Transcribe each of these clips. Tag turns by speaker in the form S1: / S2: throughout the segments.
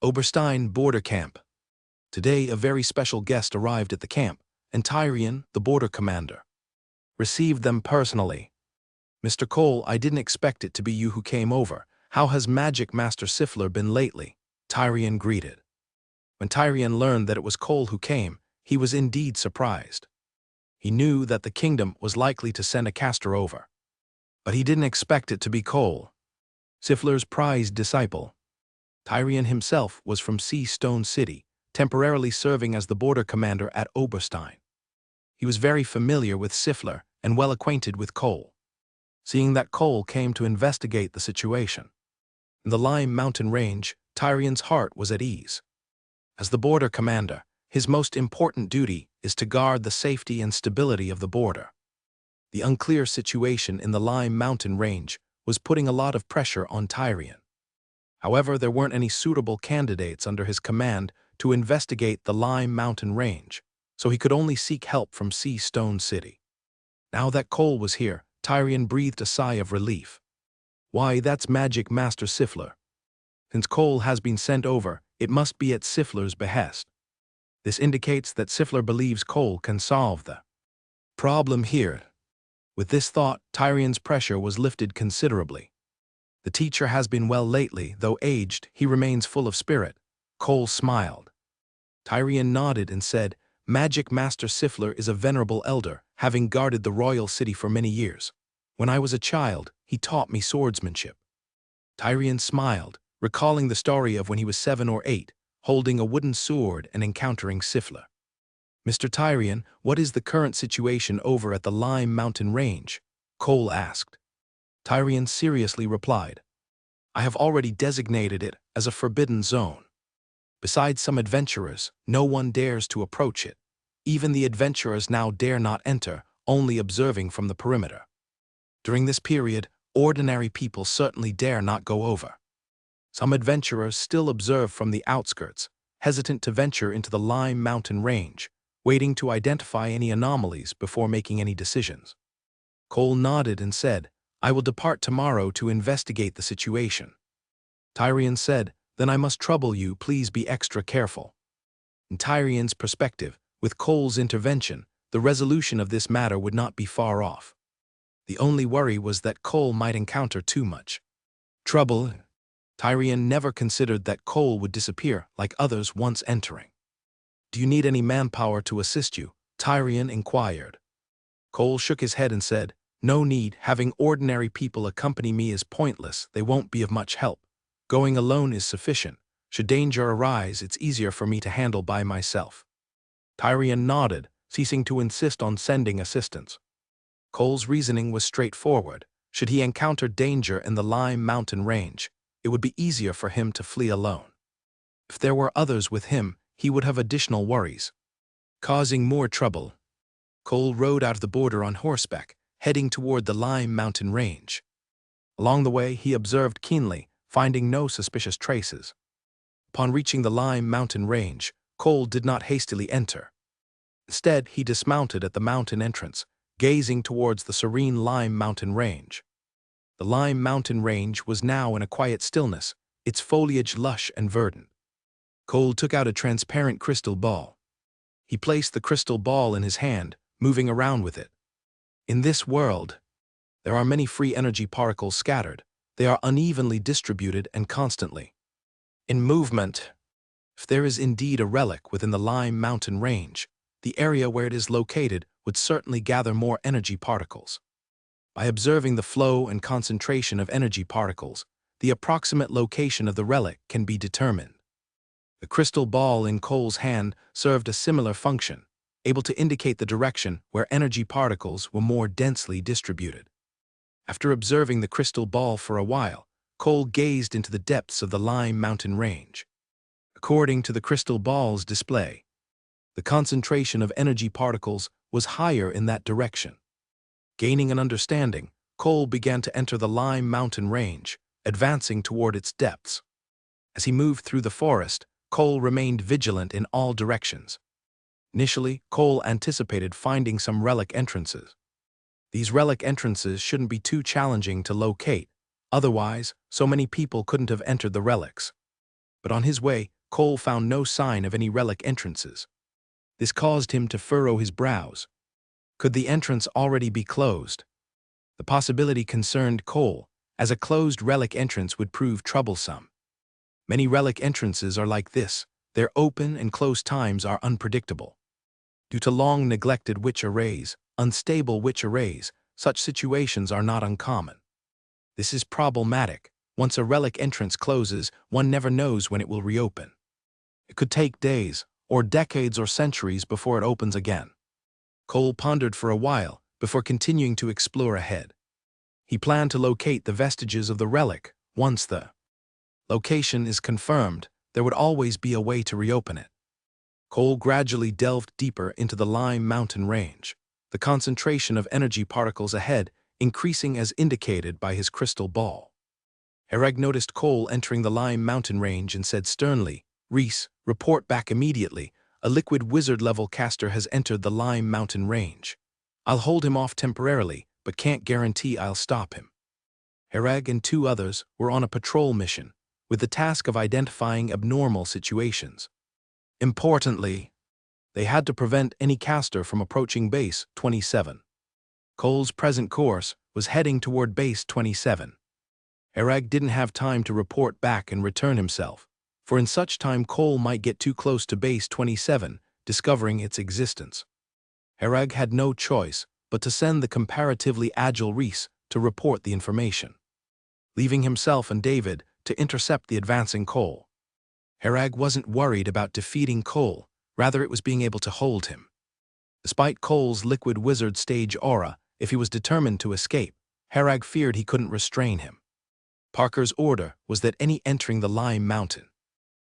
S1: Oberstein border camp. Today, a very special guest arrived at the camp, and Tyrion, the border commander, received them personally. "Mr. Cole, I didn't expect it to be you who came over. How has Magic Master Siffler been lately?" Tyrion greeted. When Tyrion learned that it was Cole who came, he was indeed surprised. He knew that the kingdom was likely to send a caster over, but he didn't expect it to be Cole, Siffler's prized disciple. Tyrion himself was from Sea Stone City, temporarily serving as the border commander at Oberstein. He was very familiar with Siffler and well acquainted with Cole. Seeing that Cole came to investigate the situation in the Lime Mountain Range, Tyrion's heart was at ease. As the border commander, his most important duty is to guard the safety and stability of the border. The unclear situation in the Lime Mountain Range was putting a lot of pressure on Tyrion. However, there weren't any suitable candidates under his command to investigate the Lime Mountain Range, so he could only seek help from Sea Stone City. Now that Cole was here, Tyrion breathed a sigh of relief. "Why, that's Magic Master Siffler. Since Cole has been sent over, it must be at Siffler's behest. This indicates that Siffler believes Cole can solve the problem here." With this thought, Tyrion's pressure was lifted considerably. The teacher has been well lately, though aged, he remains full of spirit. Cole smiled. Tyrion nodded and said, "Magic Master Siffler is a venerable elder, having guarded the royal city for many years. When I was a child, he taught me swordsmanship." Tyrion smiled, recalling the story of when he was 7 or 8, holding a wooden sword and encountering Siffler. "Mr. Tyrion, what is the current situation over at the Lime Mountain Range?" Cole asked. Tyrion seriously replied, "I have already designated it as a forbidden zone. Besides some adventurers, no one dares to approach it. Even the adventurers now dare not enter, only observing from the perimeter. During this period, ordinary people certainly dare not go over. Some adventurers still observe from the outskirts, hesitant to venture into the Lime Mountain Range, waiting to identify any anomalies before making any decisions." Cole nodded and said, "I will depart tomorrow to investigate the situation." Tyrion said, "Then I must trouble you, please be extra careful." In Tyrion's perspective, with Cole's intervention, the resolution of this matter would not be far off. The only worry was that Cole might encounter too much trouble. Tyrion never considered that Cole would disappear like others once entering. "Do you need any manpower to assist you?" Tyrion inquired. Cole shook his head and said, "No need. Having ordinary people accompany me is pointless. They won't be of much help. Going alone is sufficient. Should danger arise, it's easier for me to handle by myself." Tyrion nodded, ceasing to insist on sending assistance. Cole's reasoning was straightforward. Should he encounter danger in the Lime Mountain Range, it would be easier for him to flee alone. If there were others with him, he would have additional worries, causing more trouble. Cole rode out of the border on horseback, heading toward the Lime Mountain Range. Along the way, he observed keenly, finding no suspicious traces. Upon reaching the Lime Mountain Range, Cole did not hastily enter. Instead, he dismounted at the mountain entrance, gazing towards the serene Lime Mountain Range. The Lime Mountain Range was now in a quiet stillness, its foliage lush and verdant. Cole took out a transparent crystal ball. He placed the crystal ball in his hand, moving around with it. In this world, there are many free energy particles scattered. They are unevenly distributed and constantly in movement. If there is indeed a relic within the Lime Mountain Range, the area where it is located would certainly gather more energy particles. By observing the flow and concentration of energy particles, the approximate location of the relic can be determined. The crystal ball in Cole's hand served a similar function, able to indicate the direction where energy particles were more densely distributed. After observing the crystal ball for a while, Cole gazed into the depths of the Lime Mountain Range. According to the crystal ball's display, the concentration of energy particles was higher in that direction. Gaining an understanding, Cole began to enter the Lime Mountain Range, advancing toward its depths. As he moved through the forest, Cole remained vigilant in all directions. Initially, Cole anticipated finding some relic entrances. These relic entrances shouldn't be too challenging to locate, otherwise, so many people couldn't have entered the relics. But on his way, Cole found no sign of any relic entrances. This caused him to furrow his brows. Could the entrance already be closed? The possibility concerned Cole, as a closed relic entrance would prove troublesome. Many relic entrances are like this. Their open and close times are unpredictable. Due to long neglected witch arrays, unstable witch arrays, such situations are not uncommon. This is problematic. Once a relic entrance closes, one never knows when it will reopen. It could take days, or decades or centuries before it opens again. Cole pondered for a while before continuing to explore ahead. He planned to locate the vestiges of the relic. Once the location is confirmed, there would always be a way to reopen it. Cole gradually delved deeper into the Lime Mountain range, the concentration of energy particles ahead increasing as indicated by his crystal ball. Hereg noticed Cole entering the Lime Mountain range and said sternly, "Reese, report back immediately. A liquid wizard-level caster has entered the Lime Mountain range. I'll hold him off temporarily, but can't guarantee I'll stop him." Hereg and 2 others were on a patrol mission, with the task of identifying abnormal situations. Importantly, they had to prevent any caster from approaching Base 27. Cole's present course was heading toward Base 27. Hereg didn't have time to report back and return himself, for in such time Cole might get too close to Base 27, discovering its existence. Hereg had no choice but to send the comparatively agile Reese to report the information, leaving himself and David to intercept the advancing Cole. Hereg wasn't worried about defeating Cole, rather it was being able to hold him. Despite Cole's liquid wizard stage aura, if he was determined to escape, Hereg feared he couldn't restrain him. Parker's order was that any entering the Lime Mountain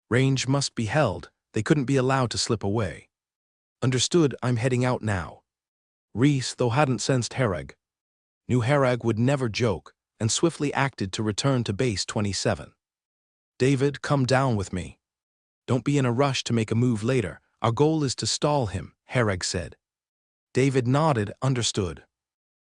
S1: range must be held, they couldn't be allowed to slip away. "Understood, I'm heading out now." Reese, though hadn't sensed Hereg, knew Hereg would never joke, and swiftly acted to return to Base 27. "David, come down with me. Don't be in a rush to make a move later. Our goal is to stall him," Hereg said. David nodded, "Understood."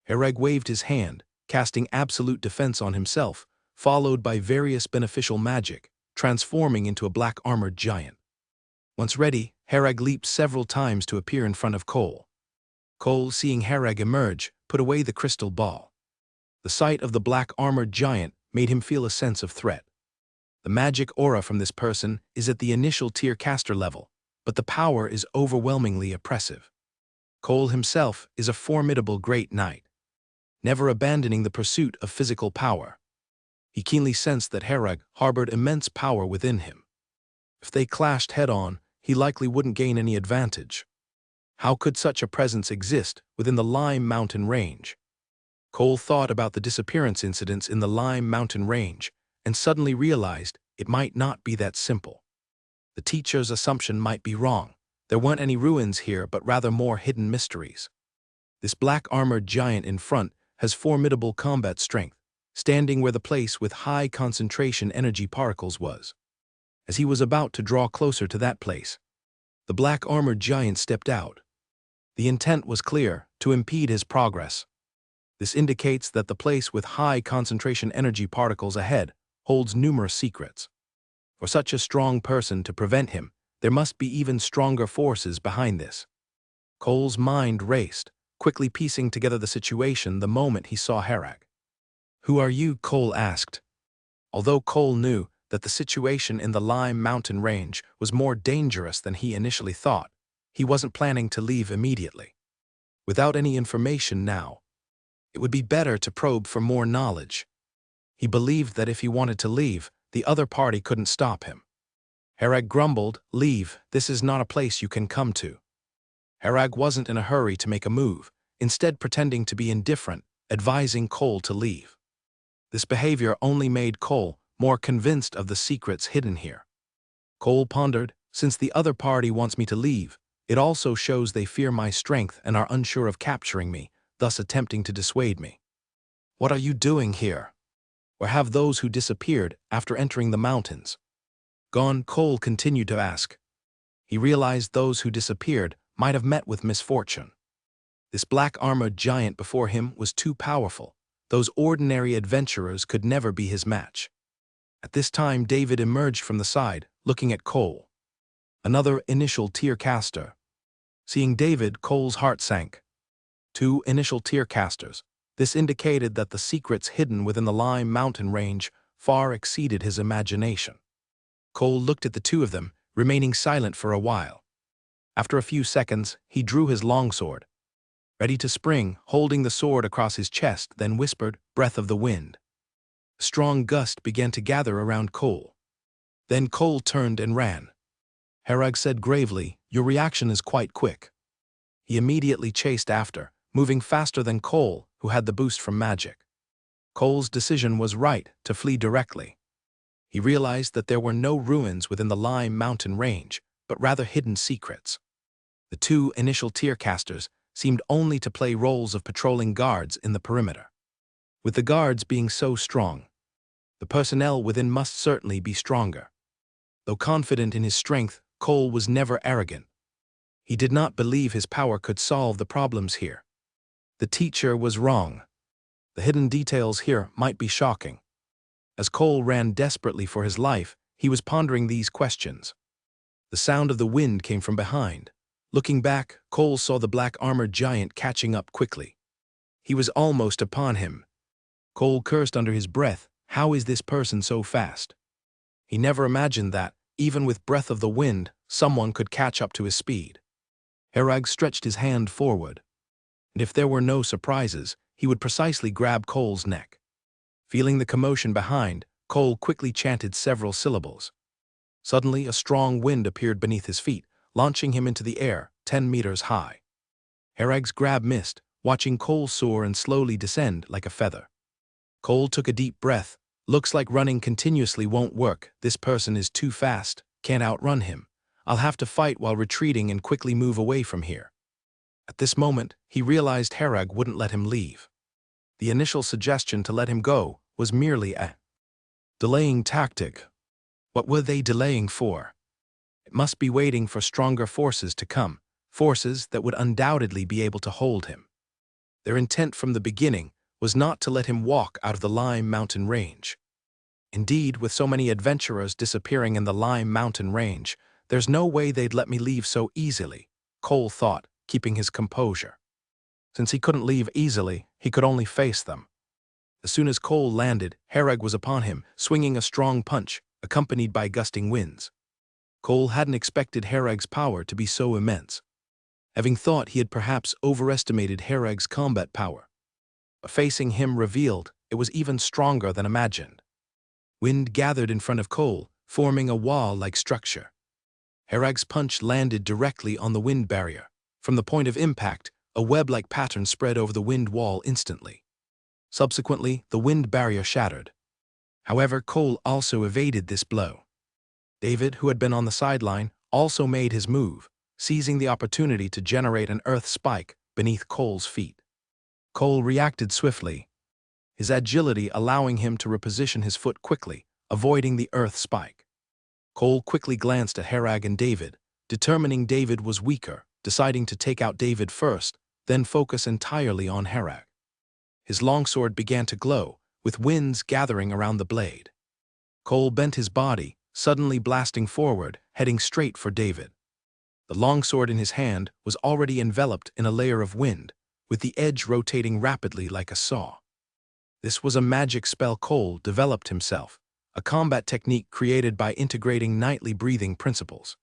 S1: Hereg waved his hand, casting absolute defense on himself, followed by various beneficial magic, transforming into a black-armored giant. Once ready, Hereg leaped several times to appear in front of Cole. Cole, seeing Hereg emerge, put away the crystal ball. The sight of the black-armored giant made him feel a sense of threat. The magic aura from this person is at the initial tier caster level, but the power is overwhelmingly oppressive. Cole himself is a formidable great knight, never abandoning the pursuit of physical power. He keenly sensed that Hereg harbored immense power within him. If they clashed head-on, he likely wouldn't gain any advantage. How could such a presence exist within the Lime Mountain range? Cole thought about the disappearance incidents in the Lime Mountain range and suddenly realized it might not be that simple. The teacher's assumption might be wrong. There weren't any ruins here, but rather more hidden mysteries. This black-armored giant in front has formidable combat strength, standing where the place with high concentration energy particles was. As he was about to draw closer to that place, the black-armored giant stepped out. The intent was clear, to impede his progress. This indicates that the place with high concentration energy particles ahead holds numerous secrets. For such a strong person to prevent him, there must be even stronger forces behind this. Cole's mind raced, quickly piecing together the situation the moment he saw Hereg. "Who are you?" Cole asked. Although Cole knew that the situation in the Lime Mountain range was more dangerous than he initially thought, he wasn't planning to leave immediately. Without any information now, it would be better to probe for more knowledge. He believed that if he wanted to leave, the other party couldn't stop him. Hereg grumbled, "Leave, this is not a place you can come to." Hereg wasn't in a hurry to make a move, instead pretending to be indifferent, advising Cole to leave. This behavior only made Cole more convinced of the secrets hidden here. Cole pondered, "Since the other party wants me to leave, it also shows they fear my strength and are unsure of capturing me, thus attempting to dissuade me. What are you doing here? Or have those who disappeared after entering the mountains gone?" Cole continued to ask. He realized those who disappeared might have met with misfortune. This black-armored giant before him was too powerful. Those ordinary adventurers could never be his match. At this time, David emerged from the side, looking at Cole. Another initial tear caster. Seeing David, Cole's heart sank. 2 initial tear casters. This indicated that the secrets hidden within the Lime Mountain range far exceeded his imagination. Cole looked at the 2 of them, remaining silent for a while. After a few seconds, he drew his longsword, ready to spring, holding the sword across his chest, then whispered, "Breath of the wind." A strong gust began to gather around Cole. Then Cole turned and ran. Herag said gravely, "Your reaction is quite quick." He immediately chased after, moving faster than Cole, who had the boost from magic. Cole's decision was right, to flee directly. He realized that there were no ruins within the Lime Mountain range, but rather hidden secrets. The 2 initial tear casters seemed only to play roles of patrolling guards in the perimeter. With the guards being so strong, the personnel within must certainly be stronger. Though confident in his strength, Cole was never arrogant. He did not believe his power could solve the problems here. The teacher was wrong. The hidden details here might be shocking. As Cole ran desperately for his life, he was pondering these questions. The sound of the wind came from behind. Looking back, Cole saw the black-armored giant catching up quickly. He was almost upon him. Cole cursed under his breath, "How is this person so fast?" He never imagined that, even with breath of the wind, someone could catch up to his speed. Herag stretched his hand forward, and if there were no surprises, he would precisely grab Cole's neck. Feeling the commotion behind, Cole quickly chanted several syllables. Suddenly, a strong wind appeared beneath his feet, launching him into the air, 10 meters high. Herag's grab missed, watching Cole soar and slowly descend like a feather. Cole took a deep breath. "Looks like running continuously won't work. This person is too fast. Can't outrun him. I'll have to fight while retreating and quickly move away from here." At this moment, he realized Herag wouldn't let him leave. The initial suggestion to let him go was merely a delaying tactic. What were they delaying for? It must be waiting for stronger forces to come, forces that would undoubtedly be able to hold him. Their intent from the beginning was not to let him walk out of the Lime Mountain range. Indeed, with so many adventurers disappearing in the Lime Mountain range, there's no way they'd let me leave so easily, Cole thought, keeping his composure. Since he couldn't leave easily, he could only face them. As soon as Cole landed, Herag was upon him, swinging a strong punch, accompanied by gusting winds. Cole hadn't expected Herag's power to be so immense, having thought he had perhaps overestimated Herag's combat power. But facing him revealed it was even stronger than imagined. Wind gathered in front of Cole, forming a wall-like structure. Herag's punch landed directly on the wind barrier. From the point of impact, a web-like pattern spread over the wind wall instantly. Subsequently, the wind barrier shattered. However, Cole also evaded this blow. David, who had been on the sideline, also made his move, seizing the opportunity to generate an earth spike beneath Cole's feet. Cole reacted swiftly, his agility allowing him to reposition his foot quickly, avoiding the earth spike. Cole quickly glanced at Herag and David, determining David was weaker, deciding to take out David first, then focus entirely on Herag. His longsword began to glow, with winds gathering around the blade. Cole bent his body, suddenly blasting forward, heading straight for David. The longsword in his hand was already enveloped in a layer of wind, with the edge rotating rapidly like a saw. This was a magic spell Cole developed himself, a combat technique created by integrating nightly breathing principles.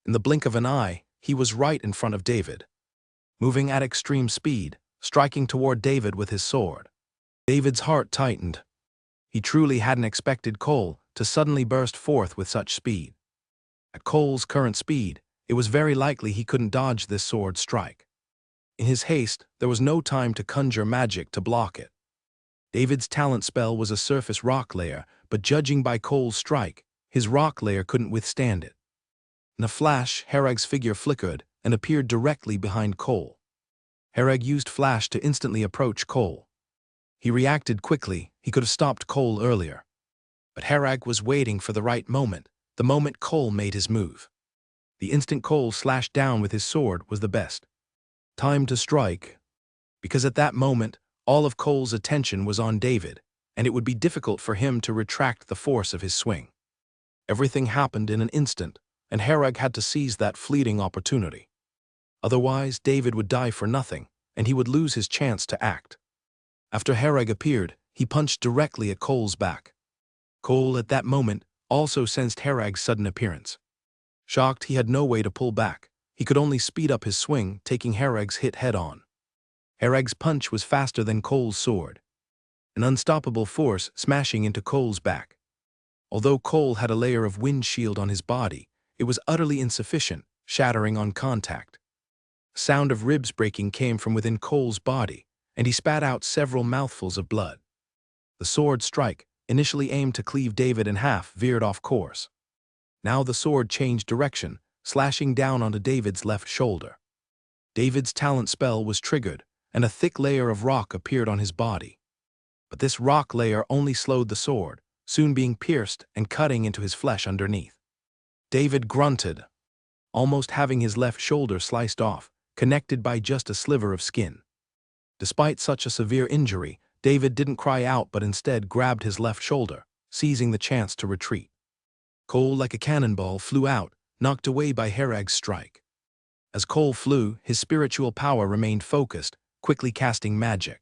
S1: In the blink of an eye, he was right in front of David, moving at extreme speed, striking toward David with his sword. David's heart tightened. He truly hadn't expected Cole to suddenly burst forth with such speed. At Cole's current speed, it was very likely he couldn't dodge this sword strike. In his haste, there was no time to conjure magic to block it. David's talent spell was a surface rock layer, but judging by Cole's strike, his rock layer couldn't withstand it. In a flash, Herag's figure flickered and appeared directly behind Cole. Herag used flash to instantly approach Cole. He reacted quickly. He could have stopped Cole earlier. But Herag was waiting for the right moment, the moment Cole made his move. The instant Cole slashed down with his sword was the best time to strike, because at that moment, all of Cole's attention was on David, and it would be difficult for him to retract the force of his swing. Everything happened in an instant, and Herag had to seize that fleeting opportunity. Otherwise, David would die for nothing, and he would lose his chance to act. After Herag appeared, he punched directly at Cole's back. Cole, at that moment, also sensed Herag's sudden appearance. Shocked, he had no way to pull back. He could only speed up his swing, taking Herag's hit head-on. Herag's punch was faster than Cole's sword, an unstoppable force smashing into Cole's back. Although Cole had a layer of wind shield on his body, it was utterly insufficient, shattering on contact. A sound of ribs breaking came from within Cole's body, and he spat out several mouthfuls of blood. The sword strike, initially aimed to cleave David in half, veered off course. Now the sword changed direction, slashing down onto David's left shoulder. David's talent spell was triggered, and a thick layer of rock appeared on his body. But this rock layer only slowed the sword, soon being pierced and cutting into his flesh underneath. David grunted, almost having his left shoulder sliced off, connected by just a sliver of skin. Despite such a severe injury, David didn't cry out but instead grabbed his left shoulder, seizing the chance to retreat. Cole, like a cannonball, flew out, knocked away by Herag's strike. As Cole flew, his spiritual power remained focused, quickly casting magic.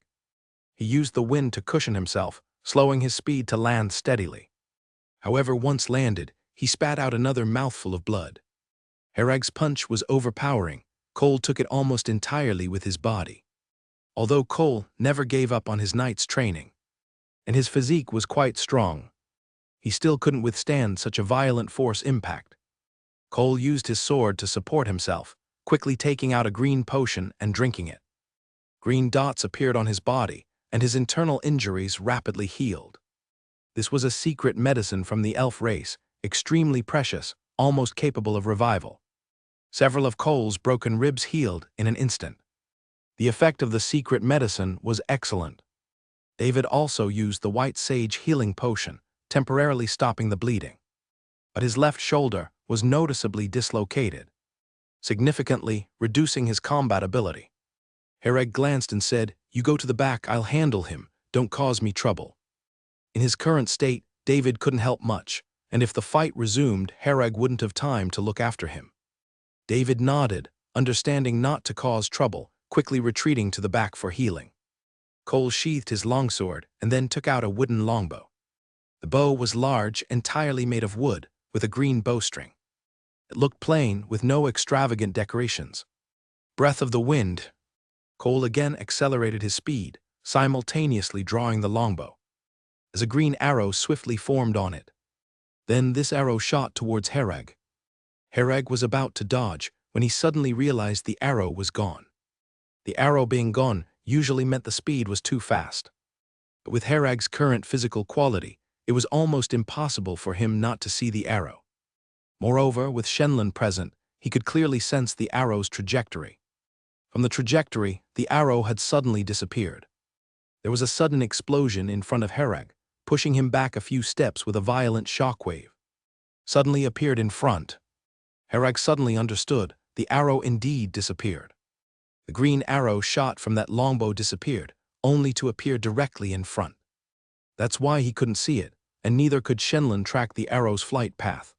S1: He used the wind to cushion himself, slowing his speed to land steadily. However, once landed, he spat out another mouthful of blood. Herag's punch was overpowering. Cole took it almost entirely with his body. Although Cole never gave up on his knight's training, and his physique was quite strong, he still couldn't withstand such a violent force impact. Cole used his sword to support himself, quickly taking out a green potion and drinking it. Green dots appeared on his body, and his internal injuries rapidly healed. This was a secret medicine from the elf race, extremely precious, almost capable of revival. Several of Cole's broken ribs healed in an instant. The effect of the secret medicine was excellent. David also used the white sage healing potion, temporarily stopping the bleeding. But his left shoulder was noticeably dislocated, significantly reducing his combat ability. Herag glanced and said, "You go to the back, I'll handle him, don't cause me trouble." In his current state, David couldn't help much, and if the fight resumed, Herag wouldn't have time to look after him. David nodded, understanding not to cause trouble, quickly retreating to the back for healing. Cole sheathed his longsword and then took out a wooden longbow. The bow was large, entirely made of wood, with a green bowstring. It looked plain, with no extravagant decorations. Breath of the wind. Cole again accelerated his speed, simultaneously drawing the longbow, as a green arrow swiftly formed on it. Then this arrow shot towards Herag. Herag was about to dodge when he suddenly realized the arrow was gone. The arrow being gone usually meant the speed was too fast. But with Herag's current physical quality, it was almost impossible for him not to see the arrow. Moreover, with Shenlin present, he could clearly sense the arrow's trajectory. From the trajectory, the arrow had suddenly disappeared. There was a sudden explosion in front of Herag, pushing him back a few steps with a violent shockwave. Suddenly appeared in front. Herag suddenly understood, the arrow indeed disappeared. The green arrow shot from that longbow disappeared, only to appear directly in front. That's why he couldn't see it, and neither could Shenlin track the arrow's flight path.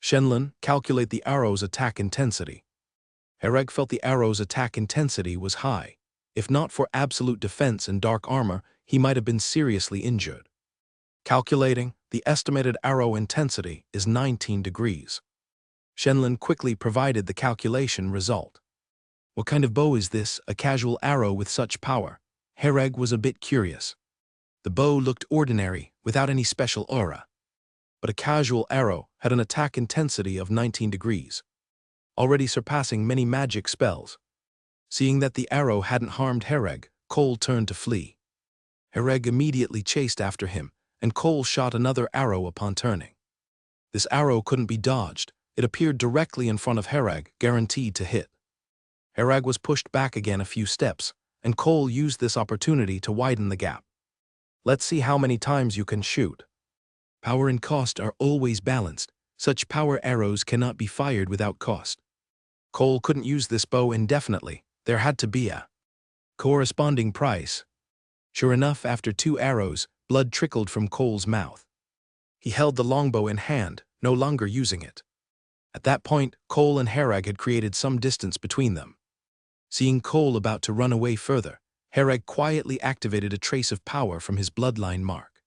S1: Shenlin, calculate the arrow's attack intensity. Herag felt the arrow's attack intensity was high. If not for absolute defense and dark armor, he might have been seriously injured. Calculating, the estimated arrow intensity is 19 degrees. Shenlin quickly provided the calculation result. What kind of bow is this, a casual arrow with such power? Herag was a bit curious. The bow looked ordinary, without any special aura. But a casual arrow had an attack intensity of 19 degrees, already surpassing many magic spells. Seeing that the arrow hadn't harmed Herag, Cole turned to flee. Herag immediately chased after him, and Cole shot another arrow upon turning. This arrow couldn't be dodged. It appeared directly in front of Herag, guaranteed to hit. Herag was pushed back again a few steps, and Cole used this opportunity to widen the gap. Let's see how many times you can shoot. Power and cost are always balanced. Such power arrows cannot be fired without cost. Cole couldn't use this bow indefinitely. There had to be a corresponding price. Sure enough, after 2 arrows, Blood trickled from Cole's mouth. He held the longbow in hand, no longer using it. At that point, Cole and Herag had created some distance between them. Seeing Cole about to run away further, Herag quietly activated a trace of power from his bloodline mark.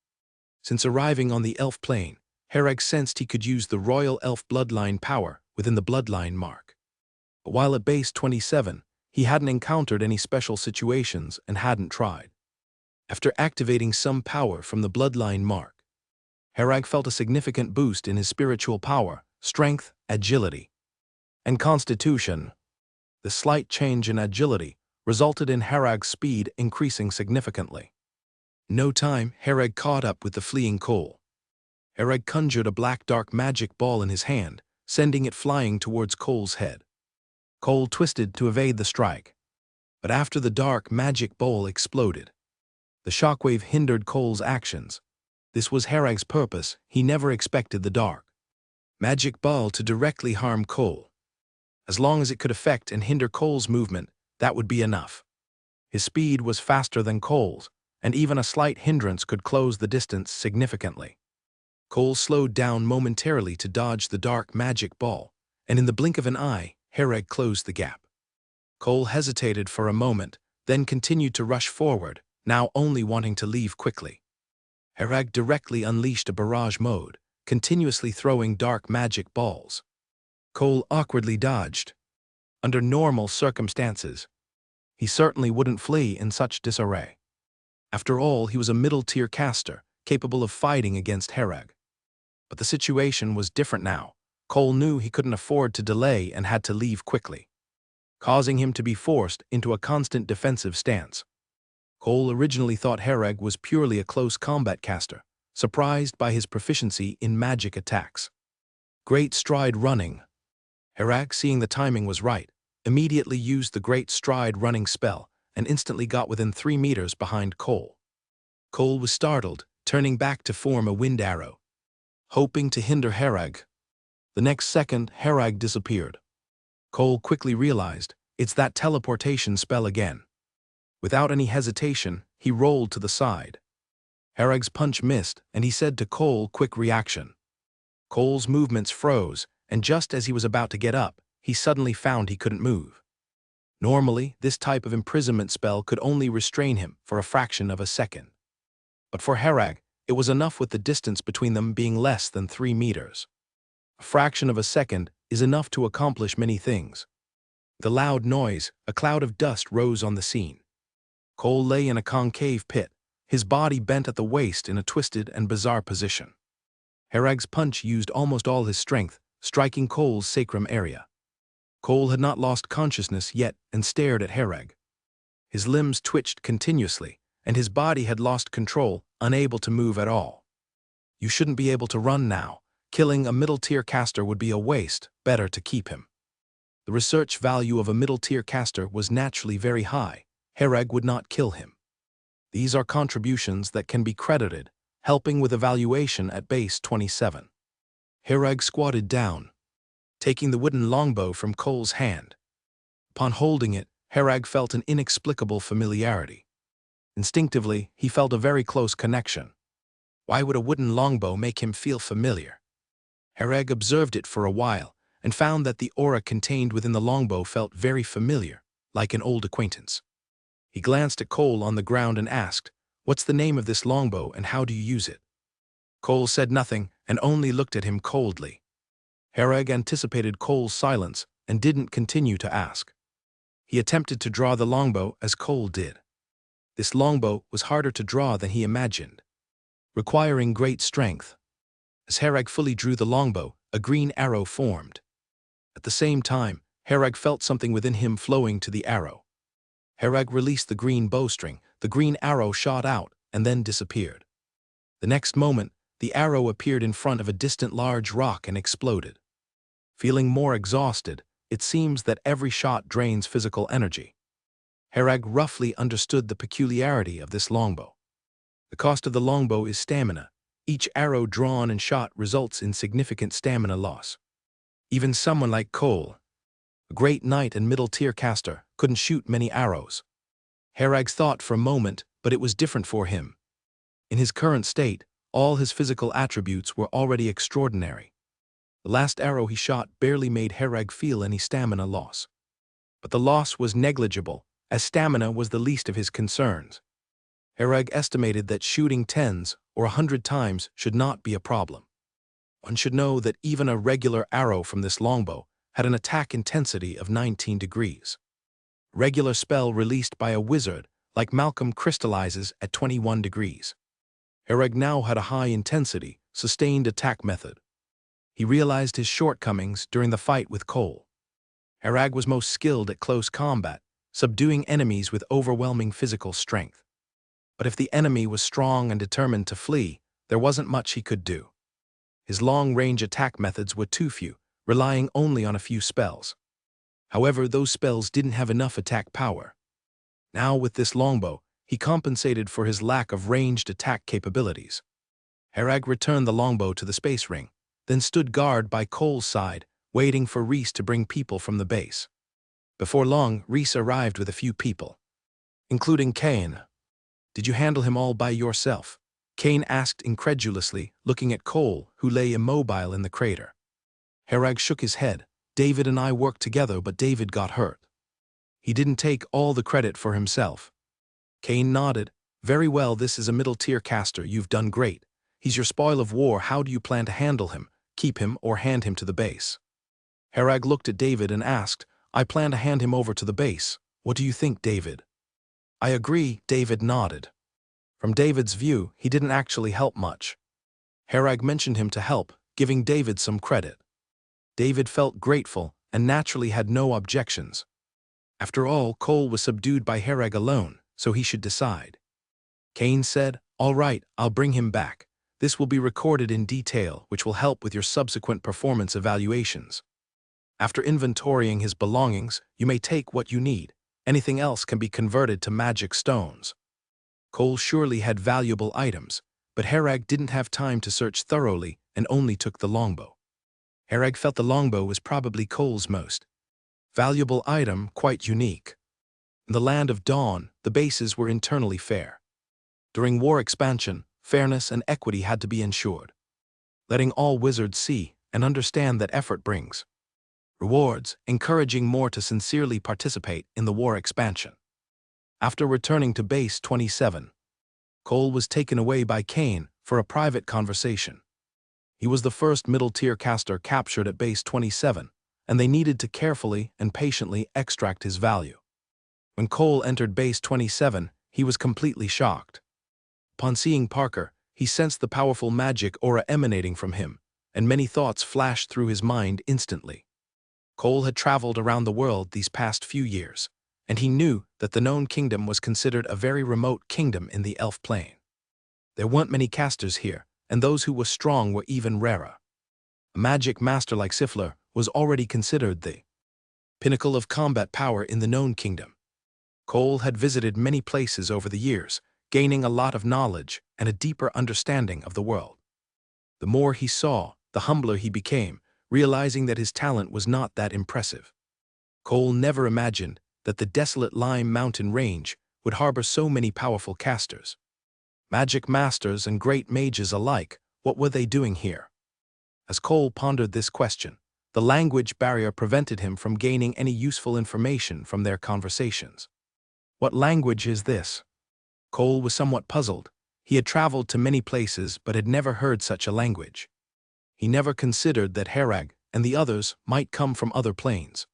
S1: Since arriving on the elf plane, Herag sensed he could use the royal elf bloodline power within the bloodline mark. But while at base 27, he hadn't encountered any special situations and hadn't tried. After activating some power from the bloodline mark, Herag felt a significant boost in his spiritual power, strength, agility, and constitution. The slight change in agility resulted in Herag's speed increasing significantly. In no time, Herag caught up with the fleeing Cole. Herag conjured a black dark magic ball in his hand, sending it flying towards Cole's head. Cole twisted to evade the strike. But after the dark magic ball exploded, the shockwave hindered Cole's actions. This was Herag's purpose. He never expected the dark magic ball to directly harm Cole. As long as it could affect and hinder Cole's movement, that would be enough. His speed was faster than Cole's, and even a slight hindrance could close the distance significantly. Cole slowed down momentarily to dodge the dark magic ball, and in the blink of an eye, Herag closed the gap. Cole hesitated for a moment, then continued to rush forward, now only wanting to leave quickly. Herag directly unleashed a barrage mode, continuously throwing dark magic balls. Cole awkwardly dodged. Under normal circumstances, he certainly wouldn't flee in such disarray. After all, he was a middle-tier caster, capable of fighting against Herag. But the situation was different now. Cole knew he couldn't afford to delay and had to leave quickly, causing him to be forced into a constant defensive stance. Cole originally thought Herag was purely a close combat caster, surprised by his proficiency in magic attacks. Great stride running. Herag, seeing the timing was right, immediately used the Great Stride running spell and instantly got within 3 meters behind Cole. Cole was startled, turning back to form a wind arrow, hoping to hinder Herag. The next second, Herag disappeared. Cole quickly realized, it's that teleportation spell again. Without any hesitation, he rolled to the side. Herag's punch missed, and he said to Cole, "Quick reaction." Cole's movements froze, and just as he was about to get up, he suddenly found he couldn't move. Normally, this type of imprisonment spell could only restrain him for a fraction of a second. But for Herag, it was enough with the distance between them being less than 3 meters. A fraction of a second is enough to accomplish many things. With a loud noise, a cloud of dust rose on the scene. Cole lay in a concave pit, his body bent at the waist in a twisted and bizarre position. Herag's punch used almost all his strength, striking Cole's sacrum area. Cole had not lost consciousness yet and stared at Herag. His limbs twitched continuously, and his body had lost control, unable to move at all. You shouldn't be able to run now. Killing a middle-tier caster would be a waste, better to keep him. The research value of a middle-tier caster was naturally very high. Herag would not kill him. These are contributions that can be credited, helping with evaluation at base 27. Herag squatted down, taking the wooden longbow from Cole's hand. Upon holding it, Herag felt an inexplicable familiarity. Instinctively, he felt a very close connection. Why would a wooden longbow make him feel familiar? Herag observed it for a while and found that the aura contained within the longbow felt very familiar, like an old acquaintance. He glanced at Cole on the ground and asked, "What's the name of this longbow and how do you use it?" Cole said nothing and only looked at him coldly. Herag anticipated Cole's silence and didn't continue to ask. He attempted to draw the longbow as Cole did. This longbow was harder to draw than he imagined, requiring great strength. As Herag fully drew the longbow, a green arrow formed. At the same time, Herag felt something within him flowing to the arrow. Herag released the green bowstring, the green arrow shot out and then disappeared. The next moment, the arrow appeared in front of a distant large rock and exploded. Feeling more exhausted, it seems that every shot drains physical energy. Herag roughly understood the peculiarity of this longbow. The cost of the longbow is stamina. Each arrow drawn and shot results in significant stamina loss. Even someone like Cole, a great knight and middle-tier caster, couldn't shoot many arrows. Herag thought for a moment, but it was different for him. In his current state, all his physical attributes were already extraordinary. The last arrow he shot barely made Herag feel any stamina loss. But the loss was negligible, as stamina was the least of his concerns. Herag estimated that shooting 10s or 100 times should not be a problem. One should know that even a regular arrow from this longbow had an attack intensity of 19 degrees. Regular spell released by a wizard like Malcolm crystallizes at 21 degrees. Herag now had a high-intensity, sustained attack method. He realized his shortcomings during the fight with Cole. Herag was most skilled at close combat, subduing enemies with overwhelming physical strength. But if the enemy was strong and determined to flee, there wasn't much he could do. His long-range attack methods were too few, relying only on a few spells. However, those spells didn't have enough attack power. Now, with this longbow, he compensated for his lack of ranged attack capabilities. Herag returned the longbow to the space ring, then stood guard by Cole's side, waiting for Reese to bring people from the base. Before long, Reese arrived with a few people, including Kane. "Did you handle him all by yourself?" Kane asked incredulously, looking at Cole, who lay immobile in the crater. Herag shook his head. "David and I worked together, but David got hurt. He didn't take all the credit for himself." Kane nodded. "Very well, this is a middle-tier caster. You've done great. He's your spoil of war. How do you plan to handle him? Keep him or hand him to the base?" Herag looked at David and asked, "I plan to hand him over to the base. What do you think, David?" "I agree," David nodded. From David's view, he didn't actually help much. Herag mentioned him to help, giving David some credit. David felt grateful and naturally had no objections. After all, Cole was subdued by Herag alone, so he should decide. Kane said, "All right, I'll bring him back. This will be recorded in detail, which will help with your subsequent performance evaluations. After inventorying his belongings, you may take what you need. Anything else can be converted to magic stones." Cole surely had valuable items, but Herag didn't have time to search thoroughly and only took the longbow. Herag felt the longbow was probably Cole's most valuable item, quite unique. In the land of Dawn, the bases were internally fair. During war expansion, fairness and equity had to be ensured, letting all wizards see and understand that effort brings rewards, encouraging more to sincerely participate in the war expansion. After returning to Base 27, Cole was taken away by Kane for a private conversation. He was the first middle-tier caster captured at Base 27, and they needed to carefully and patiently extract his value. When Cole entered Base 27, he was completely shocked. Upon seeing Parker, he sensed the powerful magic aura emanating from him, and many thoughts flashed through his mind instantly. Cole had traveled around the world these past few years, and he knew that the known kingdom was considered a very remote kingdom in the elf plane. There weren't many casters here, and those who were strong were even rarer. A magic master like Sifler was already considered the pinnacle of combat power in the known kingdom. Cole had visited many places over the years, gaining a lot of knowledge and a deeper understanding of the world. The more he saw, the humbler he became, realizing that his talent was not that impressive. Cole never imagined that the desolate Lime Mountain range would harbor so many powerful casters. Magic masters and great mages alike, what were they doing here? As Cole pondered this question, the language barrier prevented him from gaining any useful information from their conversations. What language is this? Cole was somewhat puzzled. He had traveled to many places but had never heard such a language. He never considered that Herag and the others might come from other planes.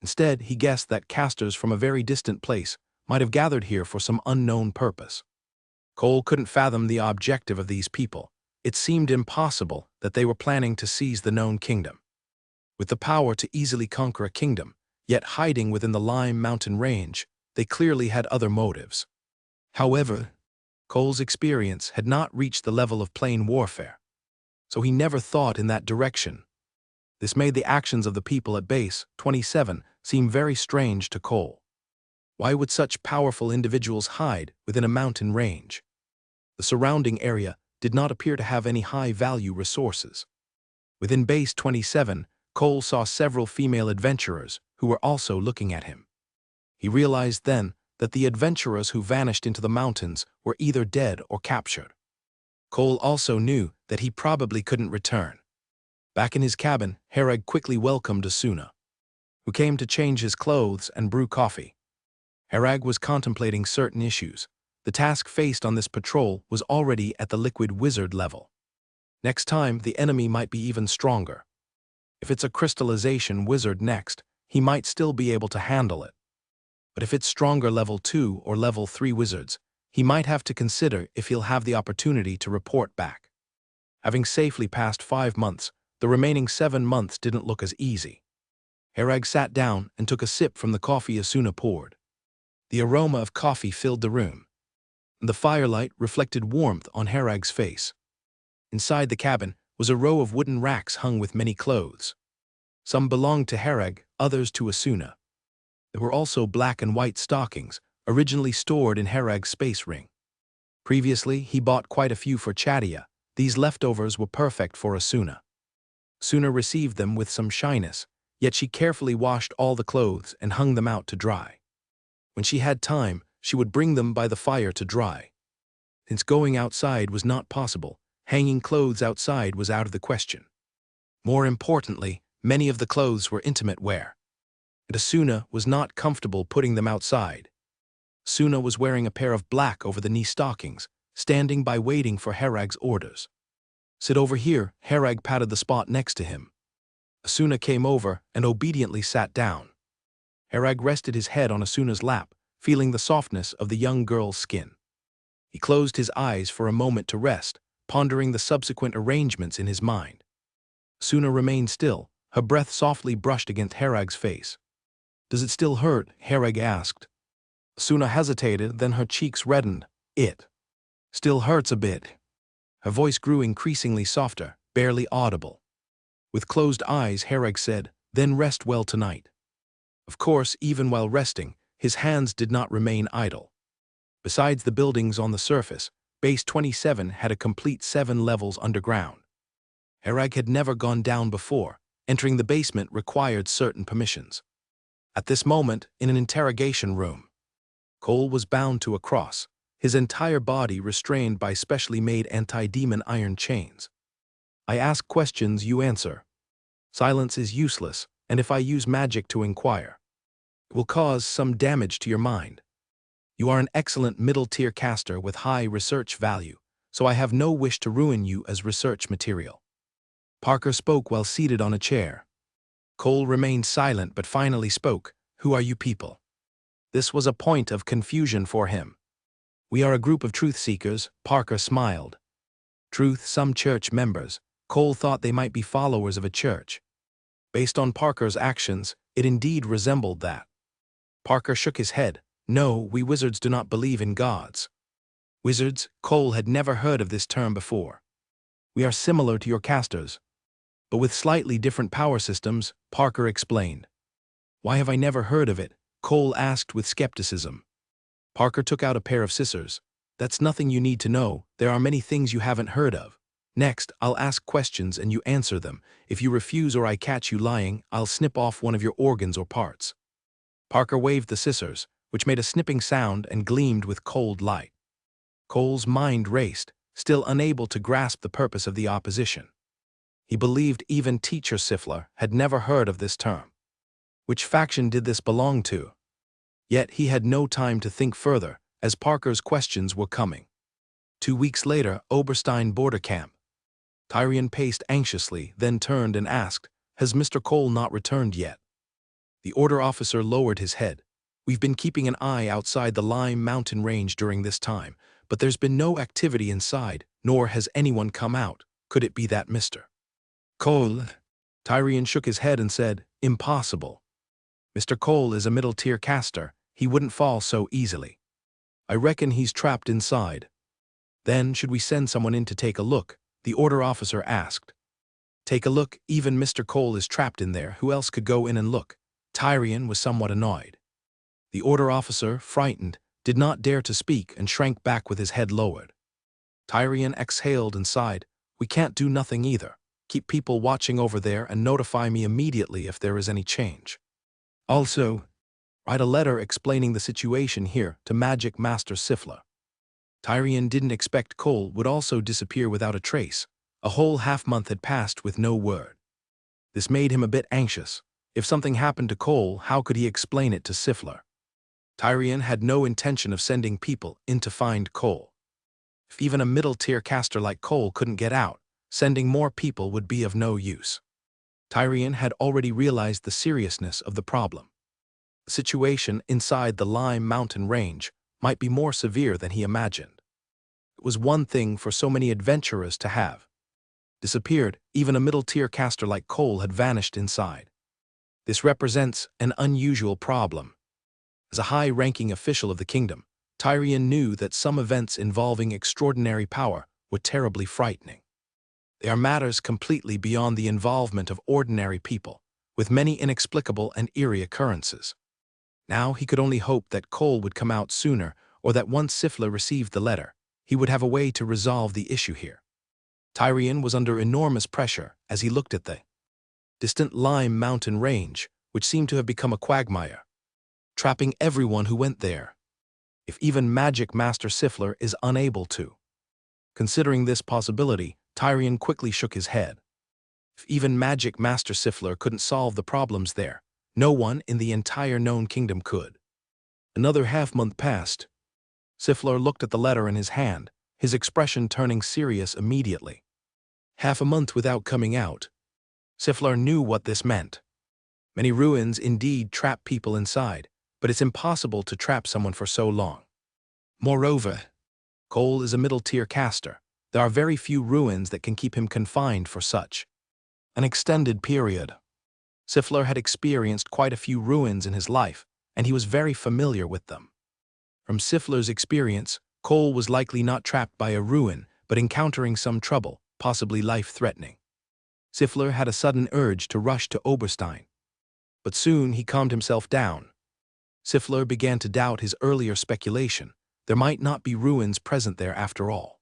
S1: Instead, he guessed that casters from a very distant place might have gathered here for some unknown purpose. Cole couldn't fathom the objective of these people. It seemed impossible that they were planning to seize the known kingdom. With the power to easily conquer a kingdom, yet hiding within the Lime Mountain range, they clearly had other motives. However, Cole's experience had not reached the level of plain warfare, so he never thought in that direction. This made the actions of the people at Base 27 seem very strange to Cole. Why would such powerful individuals hide within a mountain range? The surrounding area did not appear to have any high-value resources. Within Base 27, Cole saw several female adventurers who were also looking at him. He realized then that the adventurers who vanished into the mountains were either dead or captured. Cole also knew that he probably couldn't return. Back in his cabin, Herag quickly welcomed Asuna, who came to change his clothes and brew coffee. Herag was contemplating certain issues. The task faced on this patrol was already at the liquid wizard level. Next time, the enemy might be even stronger. If it's a crystallization wizard next, he might still be able to handle it. But if it's stronger level 2 or level 3 wizards, he might have to consider if he'll have the opportunity to report back. Having safely passed 5 months, the remaining 7 months didn't look as easy. Herag sat down and took a sip from the coffee Asuna poured. The aroma of coffee filled the room. The firelight reflected warmth on Herag's face. Inside the cabin was a row of wooden racks hung with many clothes. Some belonged to Herag, others to Asuna. There were also black and white stockings, originally stored in Herag's space ring. Previously, he bought quite a few for Chadia. These leftovers were perfect for Asuna. Asuna received them with some shyness, yet she carefully washed all the clothes and hung them out to dry. When she had time, she would bring them by the fire to dry. Since going outside was not possible, hanging clothes outside was out of the question. More importantly, many of the clothes were intimate wear, and Asuna was not comfortable putting them outside. Asuna was wearing a pair of black over-the-knee stockings, standing by waiting for Herag's orders. "Sit over here," Herag patted the spot next to him. Asuna came over and obediently sat down. Herag rested his head on Asuna's lap, feeling the softness of the young girl's skin. He closed his eyes for a moment to rest, pondering the subsequent arrangements in his mind. Asuna remained still, her breath softly brushed against Herag's face. "Does it still hurt?" Herag asked. Asuna hesitated, then her cheeks reddened. "It still hurts a bit." Her voice grew increasingly softer, barely audible. With closed eyes, Herag said, "Then rest well tonight." Of course, even while resting, his hands did not remain idle. Besides the buildings on the surface, Base 27 had a complete 7 levels underground. Herag had never gone down before. Entering the basement required certain permissions. At this moment, in an interrogation room, Cole was bound to a cross, his entire body restrained by specially made anti-demon iron chains. "I ask questions, you answer. Silence is useless, and if I use magic to inquire, it will cause some damage to your mind. You are an excellent middle-tier caster with high research value, so I have no wish to ruin you as research material." Parker spoke while seated on a chair. Cole remained silent but finally spoke. "Who are you people?" This was a point of confusion for him. "We are a group of truth seekers," Parker smiled. Truth, some church members. Cole thought they might be followers of a church. Based on Parker's actions, it indeed resembled that. Parker shook his head. "No, we wizards do not believe in gods." Wizards? Cole had never heard of this term before. "We are similar to your casters, but with slightly different power systems," Parker explained. "Why have I never heard of it?" Cole asked with skepticism. Parker took out a pair of scissors. "That's nothing you need to know. There are many things you haven't heard of. Next, I'll ask questions and you answer them. If you refuse or I catch you lying, I'll snip off one of your organs or parts." Parker waved the scissors, which made a snipping sound and gleamed with cold light. Cole's mind raced, still unable to grasp the purpose of the opposition. He believed even Teacher Sifler had never heard of this term. Which faction did this belong to? Yet he had no time to think further, as Parker's questions were coming. 2 weeks later, Oberstein border camp. Tyrion paced anxiously, then turned and asked, "Has Mr. Cole not returned yet?" The order officer lowered his head. "We've been keeping an eye outside the Lime Mountain Range during this time, but there's been no activity inside, nor has anyone come out. Could it be that Mr. Cole?" Tyrion shook his head and said, "Impossible. Mr. Cole is a middle-tier caster. He wouldn't fall so easily. I reckon he's trapped inside." "Then should we send someone in to take a look?" the order officer asked. "Take a look? Even Mr. Cole is trapped in there. Who else could go in and look?" Tyrion was somewhat annoyed. The order officer, frightened, did not dare to speak and shrank back with his head lowered. Tyrion exhaled and sighed. "We can't do nothing either. Keep people watching over there and notify me immediately if there is any change. Also, write a letter explaining the situation here to Magic Master Sifler." Tyrion didn't expect Cole would also disappear without a trace. A whole half-month had passed with no word. This made him a bit anxious. If something happened to Cole, how could he explain it to Sifler? Tyrion had no intention of sending people in to find Cole. If even a middle-tier caster like Cole couldn't get out, sending more people would be of no use. Tyrion had already realized the seriousness of the problem. The situation inside the Lime Mountain range might be more severe than he imagined. It was one thing for so many adventurers to have disappeared. Even a middle-tier caster like Cole had vanished inside. This represents an unusual problem. As a high-ranking official of the kingdom, Tyrion knew that some events involving extraordinary power were terribly frightening. They are matters completely beyond the involvement of ordinary people, with many inexplicable and eerie occurrences. Now he could only hope that Cole would come out sooner, or that once Sifler received the letter, he would have a way to resolve the issue here. Tyrion was under enormous pressure as he looked at the distant Lime Mountain range, which seemed to have become a quagmire, trapping everyone who went there. If even Magic Master Sifler is unable to. Considering this possibility, Tyrion quickly shook his head. If even Magic Master Sifler couldn't solve the problems there, no one in the entire known kingdom could. Another half-month passed. Sifler looked at the letter in his hand, his expression turning serious immediately. Half a month without coming out. Sifler knew what this meant. Many ruins indeed trap people inside, but it's impossible to trap someone for so long. Moreover, Cole is a middle-tier caster. There are very few ruins that can keep him confined for such an extended period. Sifler had experienced quite a few ruins in his life, and he was very familiar with them. From Sifler's experience, Cole was likely not trapped by a ruin, but encountering some trouble, possibly life-threatening. Sifler had a sudden urge to rush to Oberstein. But soon he calmed himself down. Sifler began to doubt his earlier speculation. There might not be ruins present there after all.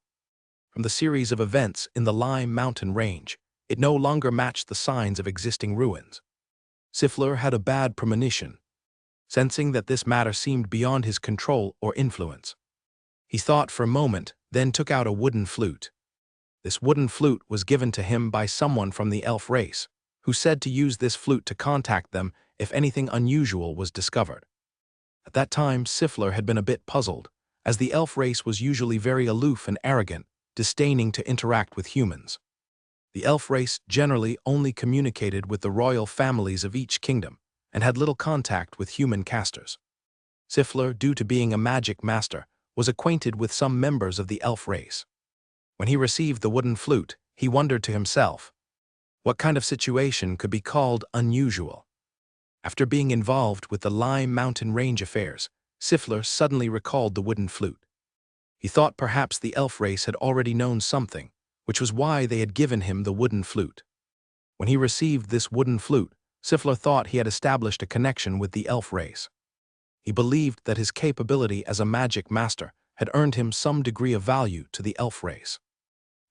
S1: From the series of events in the Lime Mountain range, it no longer matched the signs of existing ruins. Sifler had a bad premonition, sensing that this matter seemed beyond his control or influence. He thought for a moment, then took out a wooden flute. This wooden flute was given to him by someone from the elf race, who said to use this flute to contact them if anything unusual was discovered. At that time, Sifler had been a bit puzzled, as the elf race was usually very aloof and arrogant, disdaining to interact with humans. The elf race generally only communicated with the royal families of each kingdom, and had little contact with human casters. Sifler, due to being a magic master, was acquainted with some members of the elf race. When he received the wooden flute, he wondered to himself, what kind of situation could be called unusual? After being involved with the Lime Mountain range affairs, Sifler suddenly recalled the wooden flute. He thought perhaps the elf race had already known something, which was why they had given him the wooden flute. When he received this wooden flute, Sifler thought he had established a connection with the elf race. He believed that his capability as a magic master had earned him some degree of value to the elf race.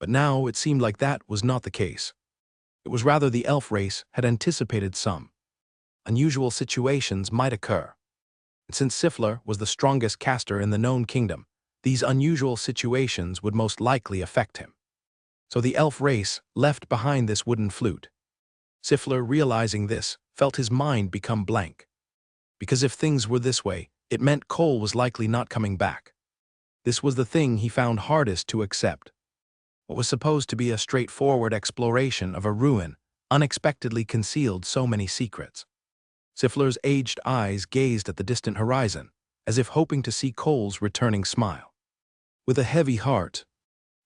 S1: But now it seemed like that was not the case. It was rather the elf race had anticipated some unusual situations might occur. And since Sifler was the strongest caster in the known kingdom, these unusual situations would most likely affect him. So the elf race left behind this wooden flute. Sifler, realizing this, felt his mind become blank. Because if things were this way, it meant Cole was likely not coming back. This was the thing he found hardest to accept. What was supposed to be a straightforward exploration of a ruin unexpectedly concealed so many secrets. Sifler's aged eyes gazed at the distant horizon, as if hoping to see Cole's returning smile. With a heavy heart,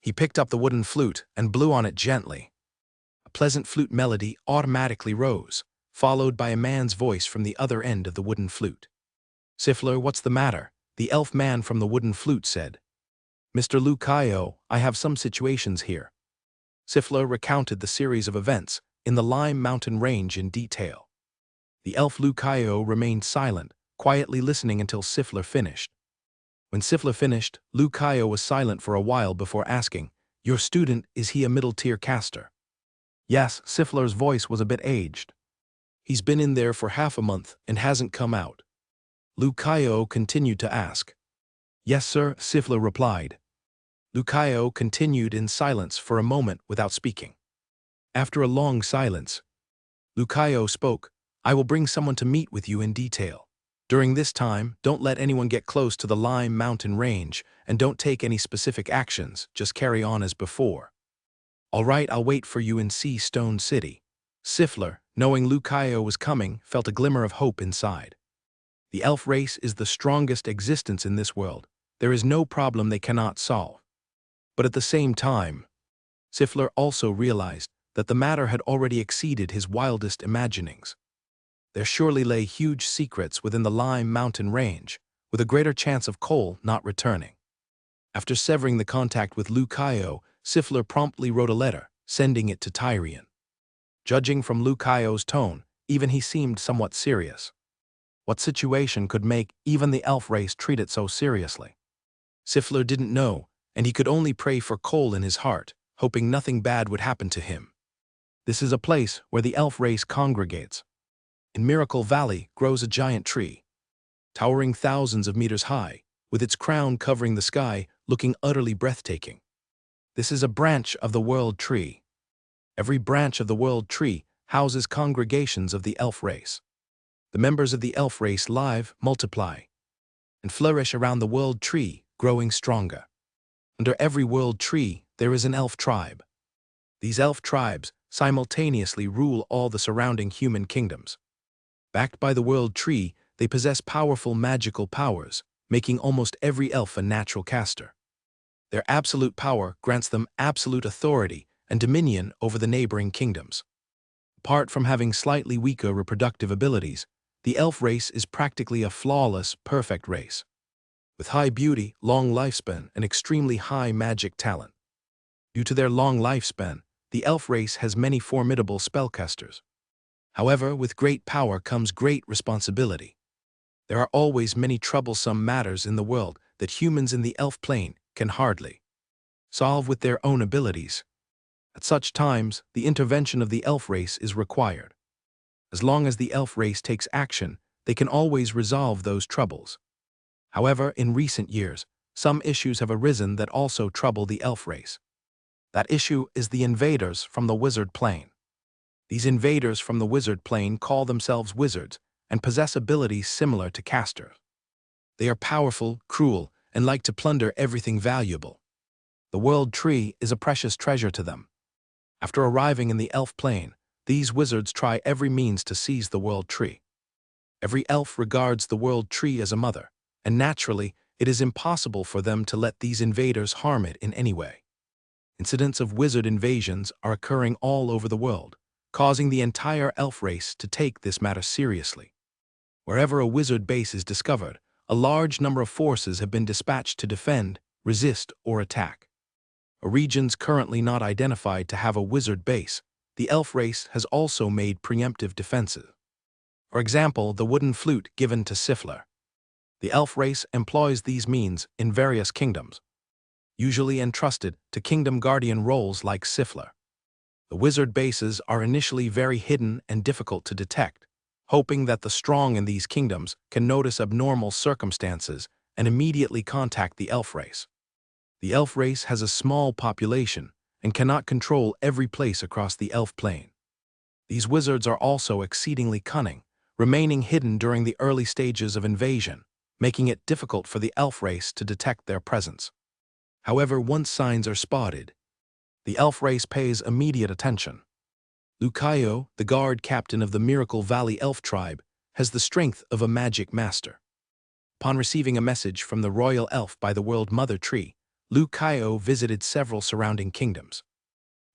S1: he picked up the wooden flute and blew on it gently. A pleasant flute melody automatically rose, followed by a man's voice from the other end of the wooden flute. "Sifler, what's the matter?" the elf man from the wooden flute said. "Mr. Lucayo, I have some situations here." Sifler recounted the series of events in the Lime Mountain range in detail. The elf Lucayo remained silent, quietly listening until Sifler finished. When Sifler finished, Lucayo was silent for a while before asking, "Your student, is he a middle-tier caster?" "Yes," Sifler's voice was a bit aged. "He's been in there for half a month and hasn't come out." Lucayo continued to ask. "Yes, sir," Sifler replied. Lucayo continued in silence for a moment without speaking. After a long silence, Lucayo spoke, "I will bring someone to meet with you in detail. During this time, don't let anyone get close to the Lime Mountain Range, and don't take any specific actions, just carry on as before." "All right, I'll wait for you in Sea Stone City." Sifler, knowing Lucayo was coming, felt a glimmer of hope inside. The elf race is the strongest existence in this world. There is no problem they cannot solve. But at the same time, Sifler also realized that the matter had already exceeded his wildest imaginings. There surely lay huge secrets within the Lime Mountain Range, with a greater chance of Cole not returning. After severing the contact with Lucayo, Sifler promptly wrote a letter, sending it to Tyrion. Judging from Lucayo's tone, even he seemed somewhat serious. What situation could make even the elf race treat it so seriously? Sifler didn't know, and he could only pray for Cole in his heart, hoping nothing bad would happen to him. This is a place where the elf race congregates. In Miracle Valley grows a giant tree, towering thousands of meters high, with its crown covering the sky, looking utterly breathtaking. This is a branch of the World Tree. Every branch of the World Tree houses congregations of the elf race. The members of the elf race live, multiply, and flourish around the World Tree, growing stronger. Under every World Tree, there is an elf tribe. These elf tribes simultaneously rule all the surrounding human kingdoms. Backed by the World Tree, they possess powerful magical powers, making almost every elf a natural caster. Their absolute power grants them absolute authority and dominion over the neighboring kingdoms. Apart from having slightly weaker reproductive abilities, the elf race is practically a flawless, perfect race, with high beauty, long lifespan, and extremely high magic talent. Due to their long lifespan, the elf race has many formidable spellcasters. However, with great power comes great responsibility. There are always many troublesome matters in the world that humans in the elf plane can hardly solve with their own abilities. At such times, the intervention of the elf race is required. As long as the elf race takes action, they can always resolve those troubles. However, in recent years, some issues have arisen that also trouble the elf race. That issue is the invaders from the wizard plane. These invaders from the wizard plane call themselves wizards and possess abilities similar to casters. They are powerful, cruel, and like to plunder everything valuable. The World Tree is a precious treasure to them. After arriving in the elf plane, these wizards try every means to seize the World Tree. Every elf regards the World Tree as a mother, and naturally, it is impossible for them to let these invaders harm it in any way. Incidents of wizard invasions are occurring all over the world, causing the entire elf race to take this matter seriously. Wherever a wizard base is discovered, a large number of forces have been dispatched to defend, resist, or attack. Regions currently not identified to have a wizard base, the elf race has also made preemptive defenses. For example, the wooden flute given to Sifler. The elf race employs these means in various kingdoms, usually entrusted to kingdom guardian roles like Sifler. The wizard bases are initially very hidden and difficult to detect, hoping that the strong in these kingdoms can notice abnormal circumstances and immediately contact the elf race. The elf race has a small population and cannot control every place across the elf plane. These wizards are also exceedingly cunning, remaining hidden during the early stages of invasion, making it difficult for the elf race to detect their presence. However, once signs are spotted, the elf race pays immediate attention. Lucayo, the guard captain of the Miracle Valley elf tribe, has the strength of a magic master. Upon receiving a message from the royal elf by the World Mother Tree, Lucayo visited several surrounding kingdoms.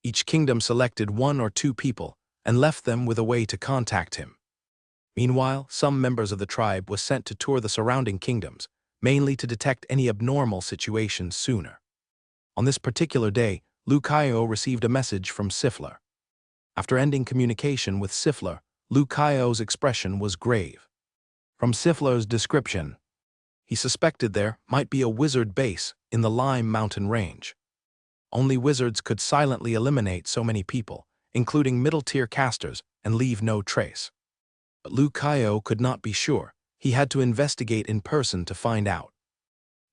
S1: Each kingdom selected one or two people and left them with a way to contact him. Meanwhile, some members of the tribe were sent to tour the surrounding kingdoms, mainly to detect any abnormal situations sooner. On this particular day, Lucayo received a message from Sifler. After ending communication with Sifler, Lucayo's expression was grave. From Sifler's description, he suspected there might be a wizard base in the Lime Mountain Range. Only wizards could silently eliminate so many people, including middle-tier casters, and leave no trace. But Lucayo could not be sure. He had to investigate in person to find out.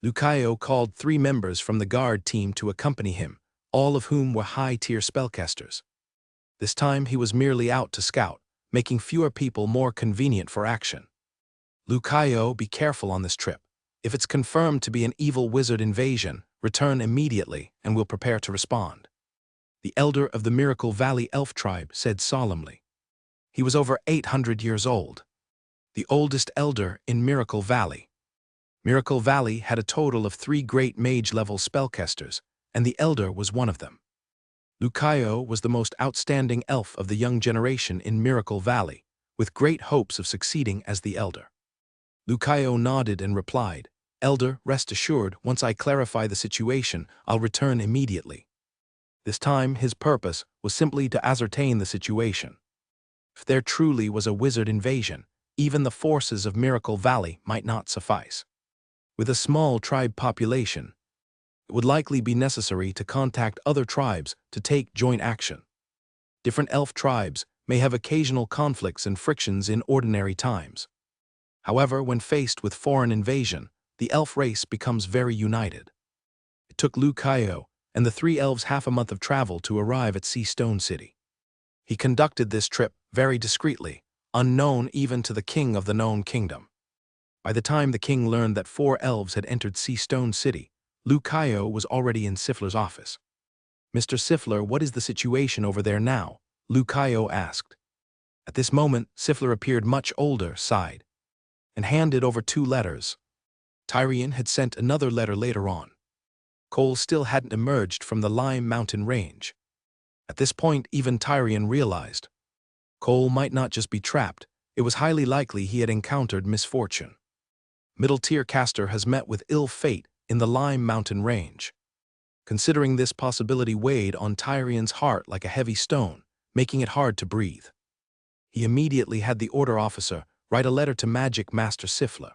S1: Lucayo called 3 members from the guard team to accompany him, all of whom were high-tier spellcasters. This time he was merely out to scout, making fewer people more convenient for action. Lucayo, be careful on this trip. If it's confirmed to be an evil wizard invasion, return immediately and we'll prepare to respond. The elder of the Miracle Valley elf tribe said solemnly. He was over 800 years old. The oldest elder in Miracle Valley. Miracle Valley had a total of 3 great mage-level spellcasters, and the elder was one of them. Lucayo was the most outstanding elf of the young generation in Miracle Valley, with great hopes of succeeding as the elder. Lucayo nodded and replied, "Elder, rest assured, once I clarify the situation, I'll return immediately." This time his purpose was simply to ascertain the situation. If there truly was a wizard invasion, even the forces of Miracle Valley might not suffice. With a small tribe population, it would likely be necessary to contact other tribes to take joint action. Different elf tribes may have occasional conflicts and frictions in ordinary times. However, when faced with foreign invasion, the elf race becomes very united. It took Lucayo and the 3 elves half a month of travel to arrive at Sea Stone City. He conducted this trip very discreetly, unknown even to the king of the known kingdom. By the time the king learned that 4 elves had entered Sea Stone City, Lucayo was already in Siffler's office. "Mr. Siffler, what is the situation over there now?" Lucayo asked. At this moment, Siffler appeared much older, sighed, and handed over 2 letters. Tyrion had sent another letter later on. Cole still hadn't emerged from the Lime Mountain range. At this point, even Tyrion realized Cole might not just be trapped, it was highly likely he had encountered misfortune. Middle-tier caster has met with ill fate in the Lime Mountain range. Considering this possibility weighed on Tyrion's heart like a heavy stone, making it hard to breathe. He immediately had the order officer write a letter to Magic Master Siffler.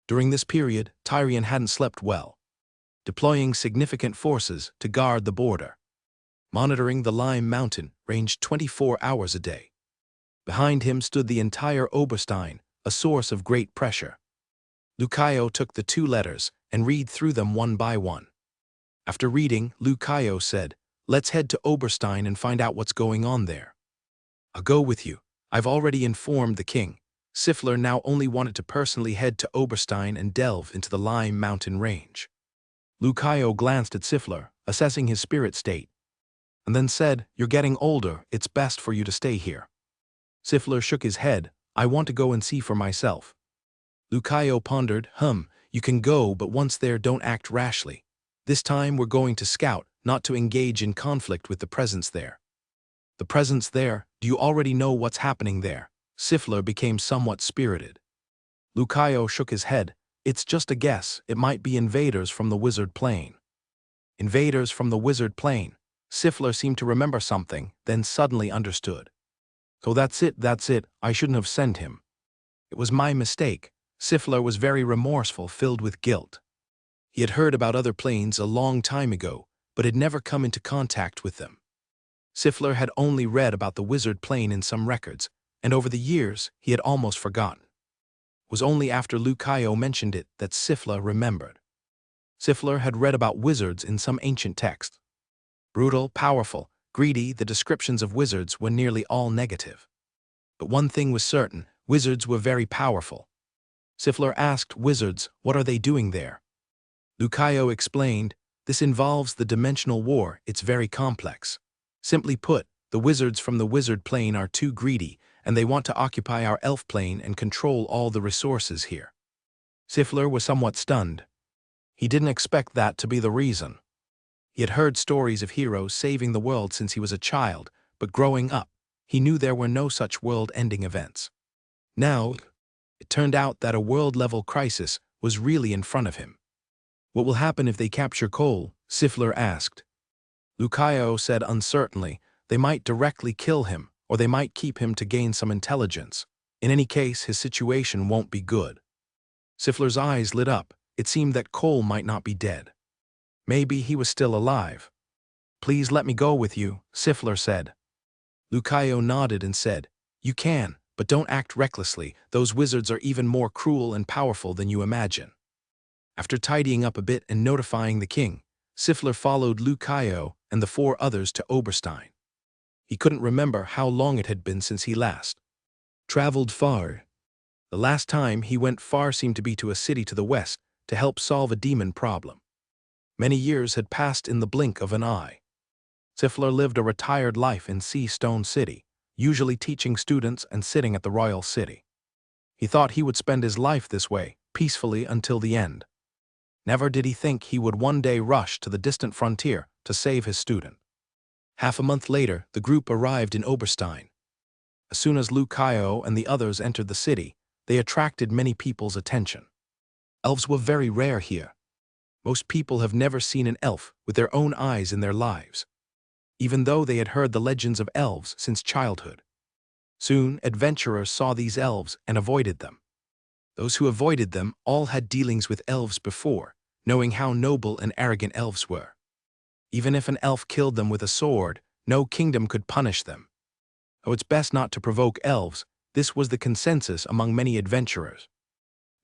S1: During this period, Tyrion hadn't slept well, deploying significant forces to guard the border, monitoring the Lime Mountain range 24 hours a day. Behind him stood the entire Oberstein, a source of great pressure. Lucayo took the 2 letters and read through them one by one. After reading, Lucayo said, "Let's head to Oberstein and find out what's going on there." "I'll go with you. I've already informed the king." Siffler now only wanted to personally head to Oberstein and delve into the Lime Mountain range. Lucayo glanced at Siffler, assessing his spirit state, and then said, "You're getting older, it's best for you to stay here." Siffler shook his head, "I want to go and see for myself." Lucayo pondered, "You can go, but once there, don't act rashly. This time we're going to scout, not to engage in conflict with the presence there." "The presence there? Do you already know what's happening there?" Siffler became somewhat spirited. Lucayo shook his head, "It's just a guess, it might be invaders from the Wizard Plane." Invaders from the Wizard Plane. Siffler seemed to remember something, then suddenly understood. "So that's it, I shouldn't have sent him. It was my mistake." Siffler was very remorseful, filled with guilt. He had heard about other planes a long time ago, but had never come into contact with them. Siffler had only read about the Wizard Plane in some records, and over the years he had almost forgotten. It was only after Lucayo mentioned it that Siffler remembered. Siffler had read about wizards in some ancient text. Brutal, powerful, greedy, the descriptions of wizards were nearly all negative. But one thing was certain, wizards were very powerful. Siffler asked, "Wizards, what are they doing there?" Lucayo explained, "This involves the dimensional war, it's very complex. Simply put, the wizards from the Wizard Plane are too greedy, and they want to occupy our elf plane and control all the resources here." Siffler was somewhat stunned. He didn't expect that to be the reason. He had heard stories of heroes saving the world since he was a child, but growing up, he knew there were no such world-ending events. Now, it turned out that a world-level crisis was really in front of him. "What will happen if they capture Cole?" Siffler asked. Lucayo said uncertainly, "They might directly kill him, or they might keep him to gain some intelligence. In any case, his situation won't be good." Siffler's eyes lit up. It seemed that Cole might not be dead. Maybe he was still alive. "Please let me go with you," Siffler said. Lucayo nodded and said, "You can, but don't act recklessly. Those wizards are even more cruel and powerful than you imagine." After tidying up a bit and notifying the king, Sifler followed Lucayo and the 4 others to Oberstein. He couldn't remember how long it had been since he last traveled far. The last time he went far seemed to be to a city to the west to help solve a demon problem. Many years had passed in the blink of an eye. Sifler lived a retired life in Stone City, usually teaching students and sitting at the royal city. He thought he would spend his life this way, peacefully until the end. Never did he think he would one day rush to the distant frontier to save his student. Half a month later, the group arrived in Oberstein. As soon as Lucayo and the others entered the city, they attracted many people's attention. Elves were very rare here. Most people have never seen an elf with their own eyes in their lives, even though they had heard the legends of elves since childhood. Soon, adventurers saw these elves and avoided them. Those who avoided them all had dealings with elves before, knowing how noble and arrogant elves were. Even if an elf killed them with a sword, no kingdom could punish them. Though it's best not to provoke elves, this was the consensus among many adventurers.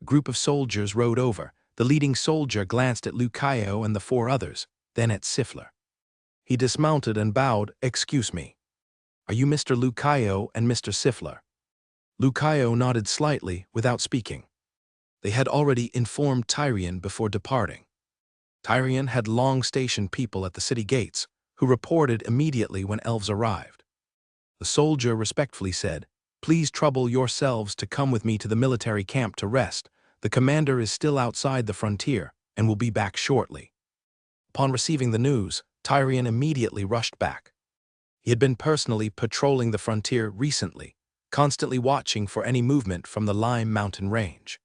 S1: A group of soldiers rode over. The leading soldier glanced at Lucayo and the 4 others, then at Sifler. He dismounted and bowed. "Excuse me. Are you Mr. Lucayo and Mr. Sifler?" Lucayo nodded slightly without speaking. They had already informed Tyrion before departing. Tyrion had long stationed people at the city gates, who reported immediately when elves arrived. The soldier respectfully said, "Please trouble yourselves to come with me to the military camp to rest. The commander is still outside the frontier and will be back shortly." Upon receiving the news, Tyrion immediately rushed back. He had been personally patrolling the frontier recently, constantly watching for any movement from the Lime Mountain range.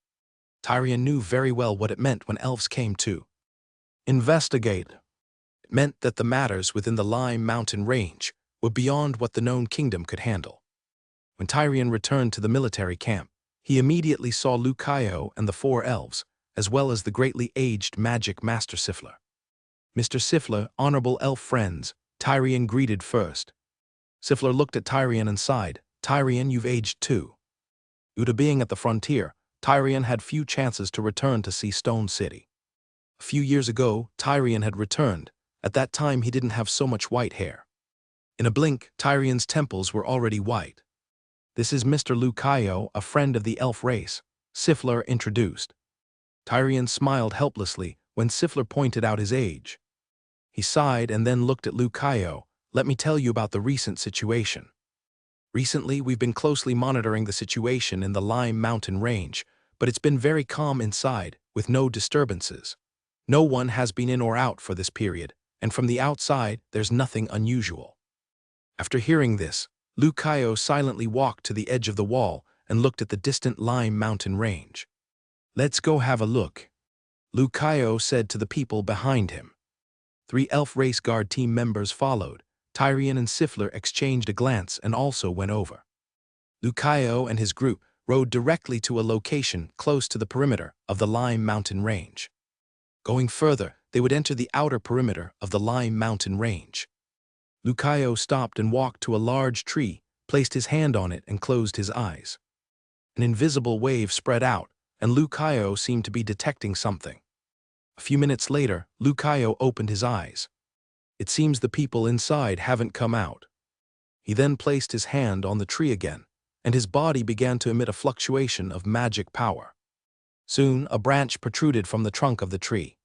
S1: Tyrion knew very well what it meant when elves came to investigate. It meant that the matters within the Lime Mountain range were beyond what the known kingdom could handle. When Tyrion returned to the military camp, he immediately saw Lucayo and the 4 elves, as well as the greatly aged magic master Sifler. "Mr. Sifler, honorable elf friends," Tyrion greeted first. Sifler looked at Tyrion and sighed. "Tyrion, you've aged too." Due to being at the frontier, Tyrion had few chances to return to Stone City. A few years ago, Tyrion had returned. At that time, he didn't have so much white hair. In a blink, Tyrion's temples were already white. "This is Mr. Lucayo, a friend of the elf race," Sifler introduced. Tyrion smiled helplessly when Sifler pointed out his age. He sighed and then looked at Lucayo. "Let me tell you about the recent situation. Recently, we've been closely monitoring the situation in the Lime Mountain range, but it's been very calm inside, with no disturbances. No one has been in or out for this period, and from the outside, there's nothing unusual." After hearing this, Lucayo silently walked to the edge of the wall and looked at the distant Lime Mountain range. "Let's go have a look," Lucayo said to the people behind him. 3 elf race guard team members followed. Tyrion and Sifler exchanged a glance and also went over. Lucayo and his group rode directly to a location close to the perimeter of the Lime Mountain range. Going further, they would enter the outer perimeter of the Lime Mountain range. Lucayo stopped and walked to a large tree, placed his hand on it and closed his eyes. An invisible wave spread out, and Lucayo seemed to be detecting something. A few minutes later, Lucayo opened his eyes. "It seems the people inside haven't come out." He then placed his hand on the tree again, and his body began to emit a fluctuation of magic power. Soon, a branch protruded from the trunk of the tree.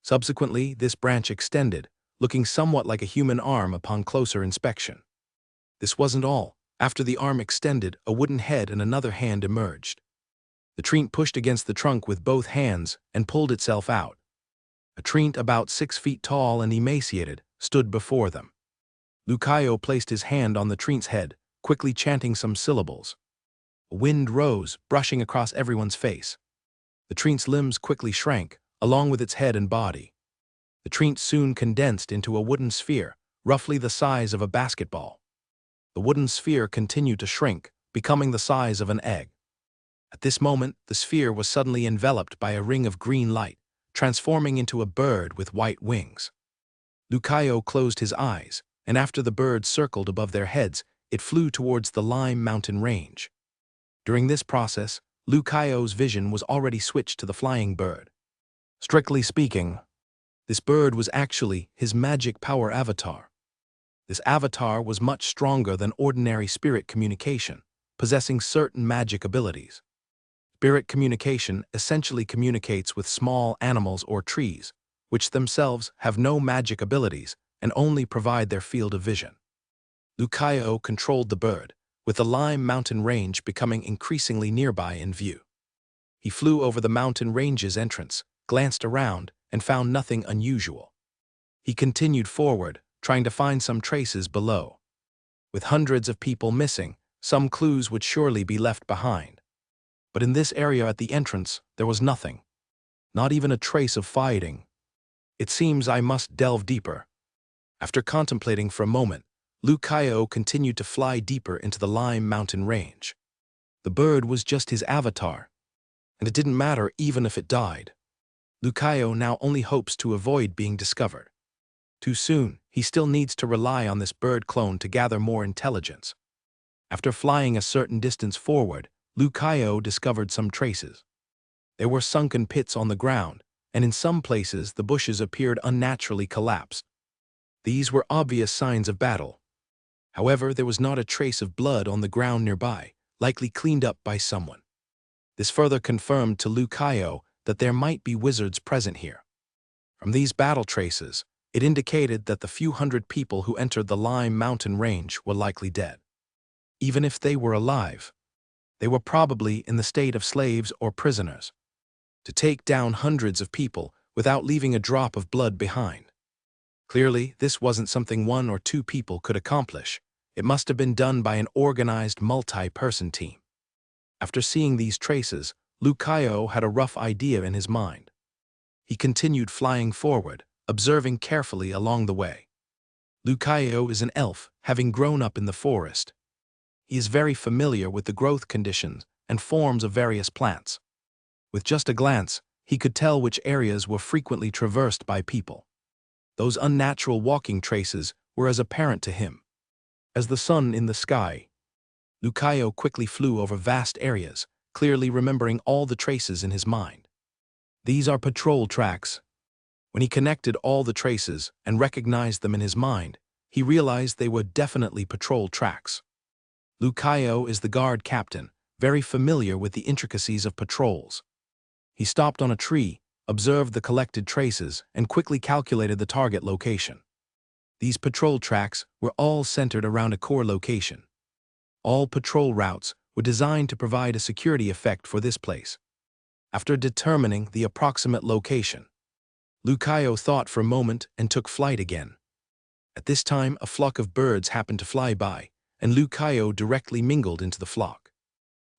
S1: Subsequently, this branch extended, looking somewhat like a human arm upon closer inspection. This wasn't all. After the arm extended, a wooden head and another hand emerged. The tree pushed against the trunk with both hands and pulled itself out. A tree about 6 feet tall and emaciated stood before them. Lucayo placed his hand on the tree's head, quickly chanting some syllables. A wind rose, brushing across everyone's face. The tree's limbs quickly shrank, along with its head and body. The tree soon condensed into a wooden sphere, roughly the size of a basketball. The wooden sphere continued to shrink, becoming the size of an egg. At this moment, the sphere was suddenly enveloped by a ring of green light, transforming into a bird with white wings. Lucayo closed his eyes, and after the bird circled above their heads, it flew towards the Lime Mountain range. During this process, Lucayo's vision was already switched to the flying bird. Strictly speaking, this bird was actually his magic power avatar. This avatar was much stronger than ordinary spirit communication, possessing certain magic abilities. Spirit communication essentially communicates with small animals or trees, which themselves have no magic abilities and only provide their field of vision. Lucayo controlled the bird, with the Lime mountain range becoming increasingly nearby in view. He flew over the mountain range's entrance, glanced around, and found nothing unusual. He continued forward, trying to find some traces below. With hundreds of people missing, some clues would surely be left behind. But in this area at the entrance, there was nothing. Not even a trace of fighting. It seems I must delve deeper. After contemplating for a moment, Lucayo continued to fly deeper into the Lime mountain range. The bird was just his avatar, and it didn't matter even if it died. Lucayo now only hopes to avoid being discovered. Too soon, he still needs to rely on this bird clone to gather more intelligence. After flying a certain distance forward, Lucayo discovered some traces. There were sunken pits on the ground, and in some places the bushes appeared unnaturally collapsed. These were obvious signs of battle. However, there was not a trace of blood on the ground nearby, likely cleaned up by someone. This further confirmed to Lucayo that there might be wizards present here. From these battle traces, it indicated that the few hundred people who entered the Lime mountain range were likely dead. Even if they were alive, they were probably in the state of slaves or prisoners. To take down hundreds of people without leaving a drop of blood behind. Clearly, this wasn't something one or two people could accomplish. It must have been done by an organized multi-person team. After seeing these traces, Lucayo had a rough idea in his mind. He continued flying forward, observing carefully along the way. Lucayo is an elf, having grown up in the forest. He is very familiar with the growth conditions and forms of various plants. With just a glance, he could tell which areas were frequently traversed by people. Those unnatural walking traces were as apparent to him as the sun in the sky. Lucayo quickly flew over vast areas, clearly remembering all the traces in his mind. These are patrol tracks. When he connected all the traces and recognized them in his mind, he realized they were definitely patrol tracks. Lucayo is the guard captain, very familiar with the intricacies of patrols. He stopped on a tree, observed the collected traces, and quickly calculated the target location. These patrol tracks were all centered around a core location. All patrol routes were designed to provide a security effect for this place. After determining the approximate location, Lucayo thought for a moment and took flight again. At this time, a flock of birds happened to fly by, and Lucayo directly mingled into the flock.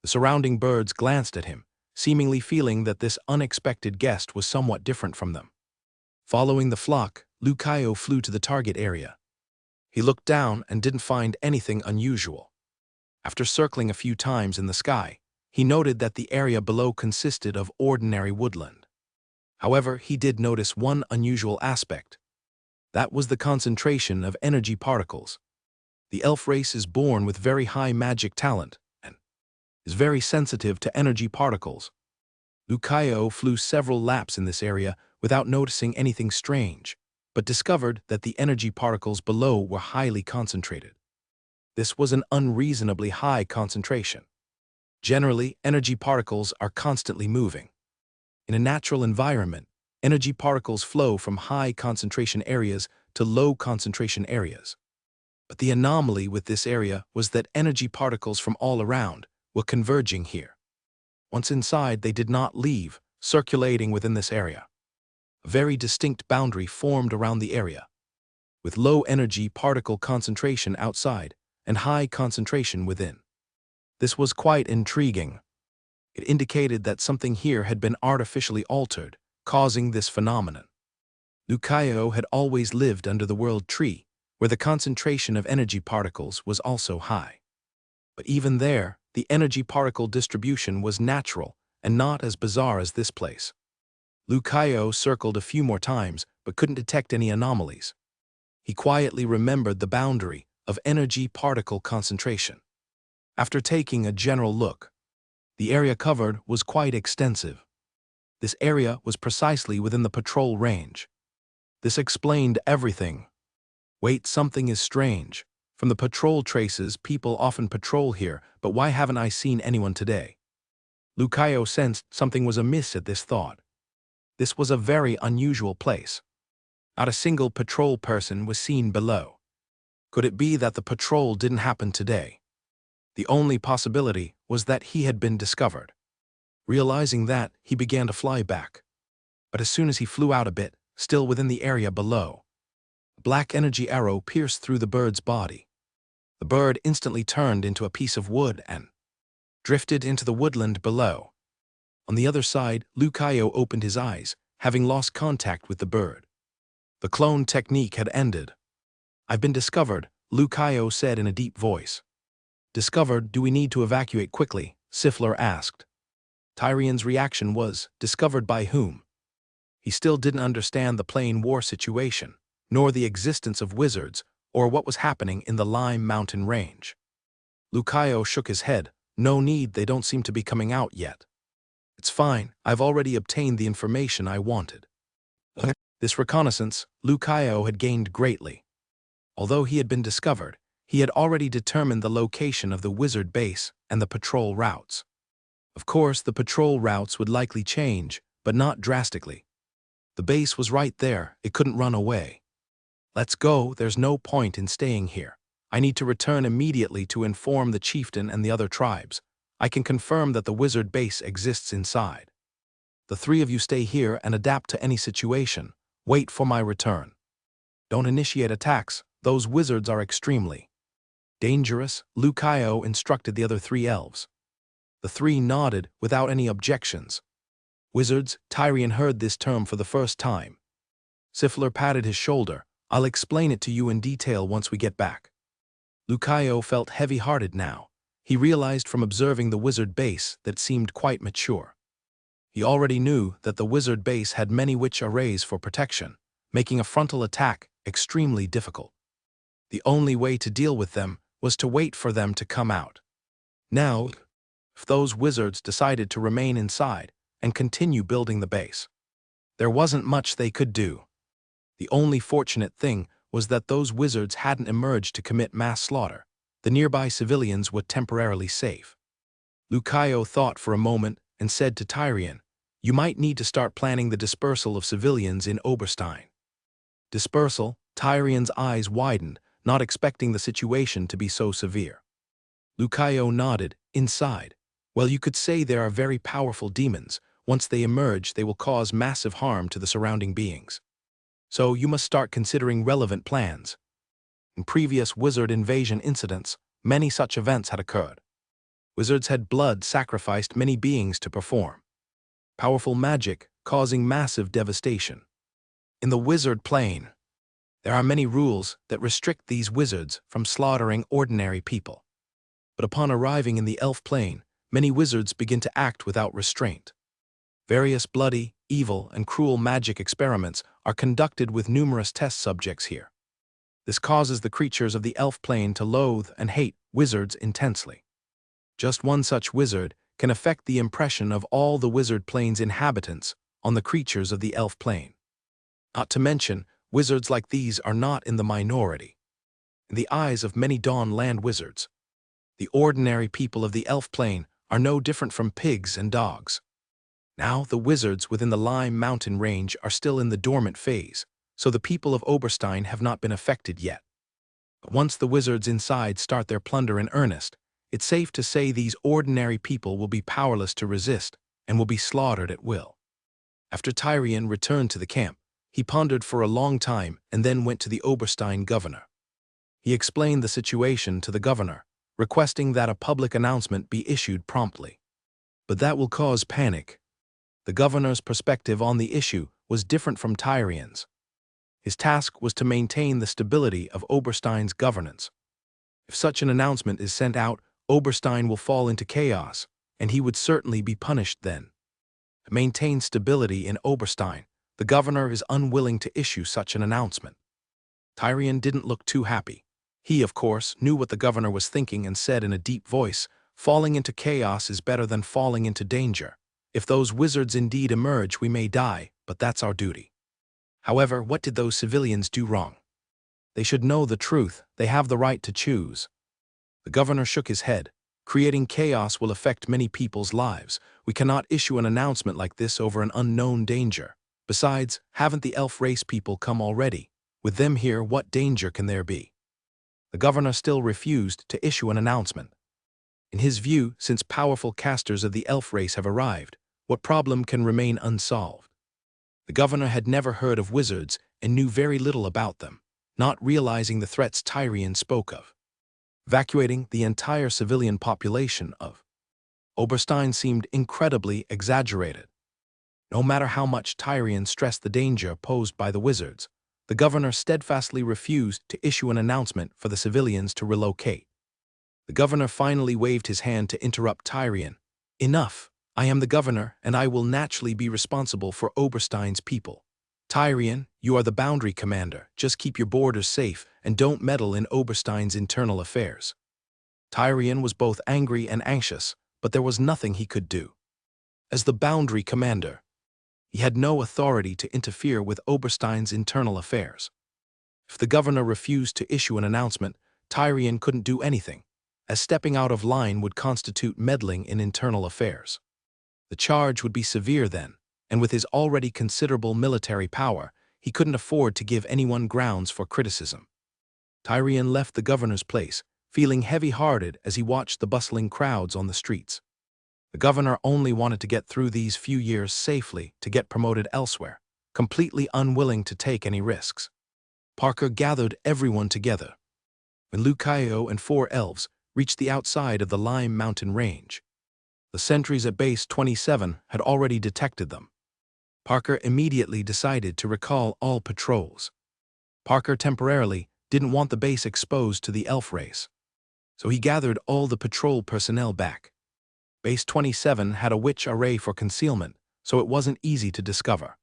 S1: The surrounding birds glanced at him, seemingly feeling that this unexpected guest was somewhat different from them. Following the flock, Lucayo flew to the target area. He looked down and didn't find anything unusual. After circling a few times in the sky, he noted that the area below consisted of ordinary woodland. However, he did notice one unusual aspect. That was the concentration of energy particles. The elf race is born with very high magic talent and is very sensitive to energy particles. Lucayo flew several laps in this area without noticing anything strange, but discovered that the energy particles below were highly concentrated. This was an unreasonably high concentration. Generally, energy particles are constantly moving. In a natural environment, energy particles flow from high concentration areas to low concentration areas. But the anomaly with this area was that energy particles from all around were converging here. Once inside, they did not leave, circulating within this area. A very distinct boundary formed around the area, with low energy particle concentration outside and high concentration within. This was quite intriguing. It indicated that something here had been artificially altered, causing this phenomenon. Lucayo had always lived under the world tree, where the concentration of energy particles was also high. But even there, the energy particle distribution was natural and not as bizarre as this place. Lucayo circled a few more times but couldn't detect any anomalies. He quietly remembered the boundary of energy particle concentration. After taking a general look, the area covered was quite extensive. This area was precisely within the patrol range. This explained everything. Wait, something is strange. From the patrol traces, people often patrol here, but why haven't I seen anyone today? Lucayo sensed something was amiss at this thought. This was a very unusual place. Not a single patrol person was seen below. Could it be that the patrol didn't happen today? The only possibility was that he had been discovered. Realizing that, he began to fly back. But as soon as he flew out a bit, still within the area below, a black energy arrow pierced through the bird's body. The bird instantly turned into a piece of wood and drifted into the woodland below. On the other side, Lucayo opened his eyes, having lost contact with the bird. The clone technique had ended. I've been discovered, Lucayo said in a deep voice. Discovered? Do we need to evacuate quickly? Sifler asked. Tyrion's reaction was, discovered by whom? He still didn't understand the plain war situation, nor the existence of wizards, or what was happening in the Lime Mountain range. Lucayo shook his head. No need, they don't seem to be coming out yet. It's fine, I've already obtained the information I wanted. This reconnaissance, Lucayo had gained greatly. Although he had been discovered, he had already determined the location of the wizard base and the patrol routes. Of course, the patrol routes would likely change, but not drastically. The base was right there, it couldn't run away. Let's go, there's no point in staying here. I need to return immediately to inform the chieftain and the other tribes. I can confirm that the wizard base exists inside. The three of you stay here and adapt to any situation. Wait for my return. Don't initiate attacks, those wizards are extremely dangerous, Lucayo instructed the other three elves. The three nodded without any objections. Wizards, Tyrion heard this term for the first time. Sifler patted his shoulder. I'll explain it to you in detail once we get back. Lucayo felt heavy-hearted now. He realized from observing the wizard base that it seemed quite mature. He already knew that the wizard base had many witch arrays for protection, making a frontal attack extremely difficult. The only way to deal with them was to wait for them to come out. Now, if those wizards decided to remain inside and continue building the base, there wasn't much they could do. The only fortunate thing was that those wizards hadn't emerged to commit mass slaughter. The nearby civilians were temporarily safe. Lucayo thought for a moment and said to Tyrion, "You might need to start planning the dispersal of civilians in Oberstein." Dispersal? Tyrion's eyes widened, not expecting the situation to be so severe. Lucayo nodded. Inside. Well, you could say there are very powerful demons. Once they emerge, they will cause massive harm to the surrounding beings. So you must start considering relevant plans. In previous wizard invasion incidents, many such events had occurred. Wizards had blood sacrificed many beings to perform powerful magic, causing massive devastation. In the wizard plane, there are many rules that restrict these wizards from slaughtering ordinary people. But upon arriving in the elf plane, many wizards begin to act without restraint. Various bloody, evil, and cruel magic experiments are conducted with numerous test subjects here. This causes the creatures of the elf plane to loathe and hate wizards intensely. Just one such wizard can affect the impression of all the wizard plane's inhabitants on the creatures of the elf plane. Not to mention, wizards like these are not in the minority. In the eyes of many Dawn Land wizards, the ordinary people of the elf plane are no different from pigs and dogs. Now, the wizards within the Lime Mountain range are still in the dormant phase, so the people of Oberstein have not been affected yet. But once the wizards inside start their plunder in earnest, it's safe to say these ordinary people will be powerless to resist and will be slaughtered at will. After Tyrion returned to the camp, he pondered for a long time and then went to the Oberstein governor. He explained the situation to the governor, requesting that a public announcement be issued promptly. But that will cause panic. The governor's perspective on the issue was different from Tyrion's. His task was to maintain the stability of Oberstein's governance. If such an announcement is sent out, Oberstein will fall into chaos, and he would certainly be punished then. To maintain stability in Oberstein, the governor is unwilling to issue such an announcement. Tyrion didn't look too happy. He, of course, knew what the governor was thinking and said in a deep voice, "Falling into chaos is better than falling into danger, If those wizards indeed emerge, we may die, but that's our duty. However, what did those civilians do wrong? They should know the truth. They have the right to choose. The governor shook his head. Creating chaos will affect many people's lives. We cannot issue an announcement like this over an unknown danger. Besides, haven't the elf race people come already? With them here, what danger can there be? The governor still refused to issue an announcement. In his view, since powerful casters of the elf race have arrived, what problem can remain unsolved? The governor had never heard of wizards and knew very little about them, not realizing the threats Tyrion spoke of. Evacuating the entire civilian population of Oberstein seemed incredibly exaggerated. No matter how much Tyrion stressed the danger posed by the wizards, the governor steadfastly refused to issue an announcement for the civilians to relocate. The governor finally waved his hand to interrupt Tyrion. Enough! I am the governor, and I will naturally be responsible for Oberstein's people. Tyrion, you are the boundary commander. Just keep your borders safe and don't meddle in Oberstein's internal affairs. Tyrion was both angry and anxious, but there was nothing he could do. As the boundary commander, he had no authority to interfere with Oberstein's internal affairs. If the governor refused to issue an announcement, Tyrion couldn't do anything, as stepping out of line would constitute meddling in internal affairs. The charge would be severe then, and with his already considerable military power, he couldn't afford to give anyone grounds for criticism. Tyrion left the governor's place, feeling heavy-hearted as he watched the bustling crowds on the streets. The governor only wanted to get through these few years safely to get promoted elsewhere, completely unwilling to take any risks. Parker gathered everyone together. When Lucaio and 4 elves reached the outside of the Lime Mountain Range, the sentries at Base 27 had already detected them. Parker immediately decided to recall all patrols. Parker temporarily didn't want the base exposed to the elf race, so he gathered all the patrol personnel back. Base 27 had a witch array for concealment, so it wasn't easy to discover.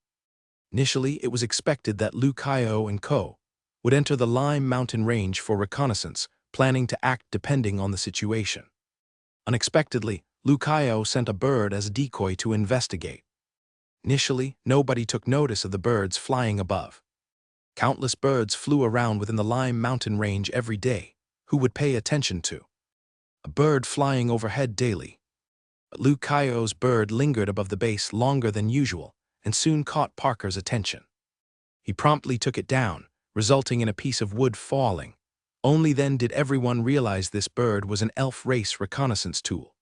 S1: Initially, it was expected that Lucaio and Co. would enter the Lime Mountain Range for reconnaissance, planning to act depending on the situation. Unexpectedly, Lucaio sent a bird as a decoy to investigate. Initially, nobody took notice of the birds flying above. Countless birds flew around within the Lime Mountain Range every day. Who would pay attention to a bird flying overhead daily? But Lucaio's bird lingered above the base longer than usual and soon caught Parker's attention. He promptly took it down, resulting in a piece of wood falling. Only then did everyone realize this bird was an elf race reconnaissance tool.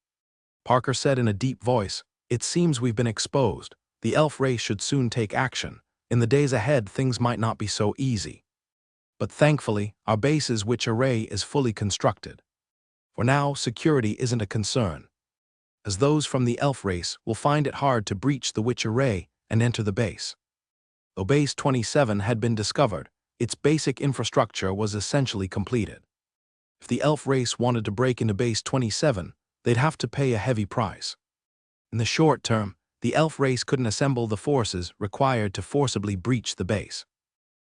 S1: Parker said in a deep voice, "It seems we've been exposed. The elf race should soon take action. In the days ahead, things might not be so easy. But thankfully, our base's witch array is fully constructed. For now, security isn't a concern, as those from the elf race will find it hard to breach the witch array and enter the base." Though Base 27 had been discovered, its basic infrastructure was essentially completed. If the elf race wanted to break into Base 27, they'd have to pay a heavy price. In the short term, the elf race couldn't assemble the forces required to forcibly breach the base.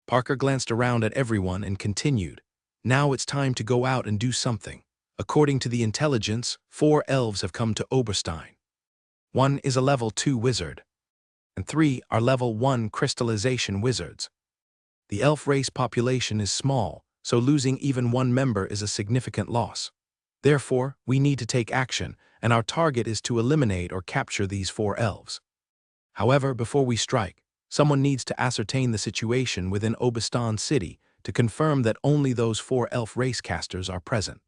S1: Parker glanced around at everyone and continued, "Now it's time to go out and do something. According to the intelligence, 4 elves have come to Oberstein. 1 is a level 2 wizard, and 3 are level 1 crystallization wizards. The elf race population is small, so losing even 1 member is a significant loss. Therefore, we need to take action, and our target is to eliminate or capture these 4 elves. However, before we strike, someone needs to ascertain the situation within Oberstein City to confirm that only those 4 elf race casters are present.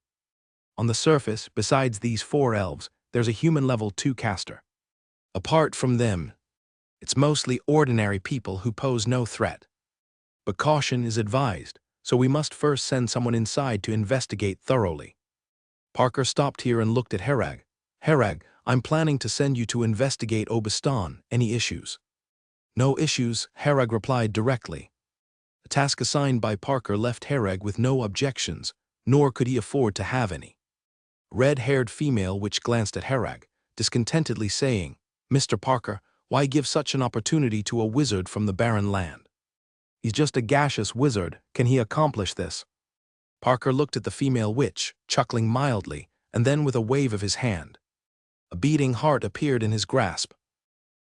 S1: On the surface, besides these 4 elves, there's a human level 2 caster. Apart from them, it's mostly ordinary people who pose no threat. But caution is advised, so we must first send someone inside to investigate thoroughly." Parker stopped here and looked at Herag. "Herag, I'm planning to send you to investigate Oberstein. Any issues?" "No issues," Herag replied directly. The task assigned by Parker left Herag with no objections, nor could he afford to have any. A red-haired female which glanced at Herag, discontentedly saying, "Mr. Parker, why give such an opportunity to a wizard from the barren land? He's just a gaseous wizard. Can he accomplish this?" Parker looked at the female witch, chuckling mildly, and then with a wave of his hand. A beating heart appeared in his grasp.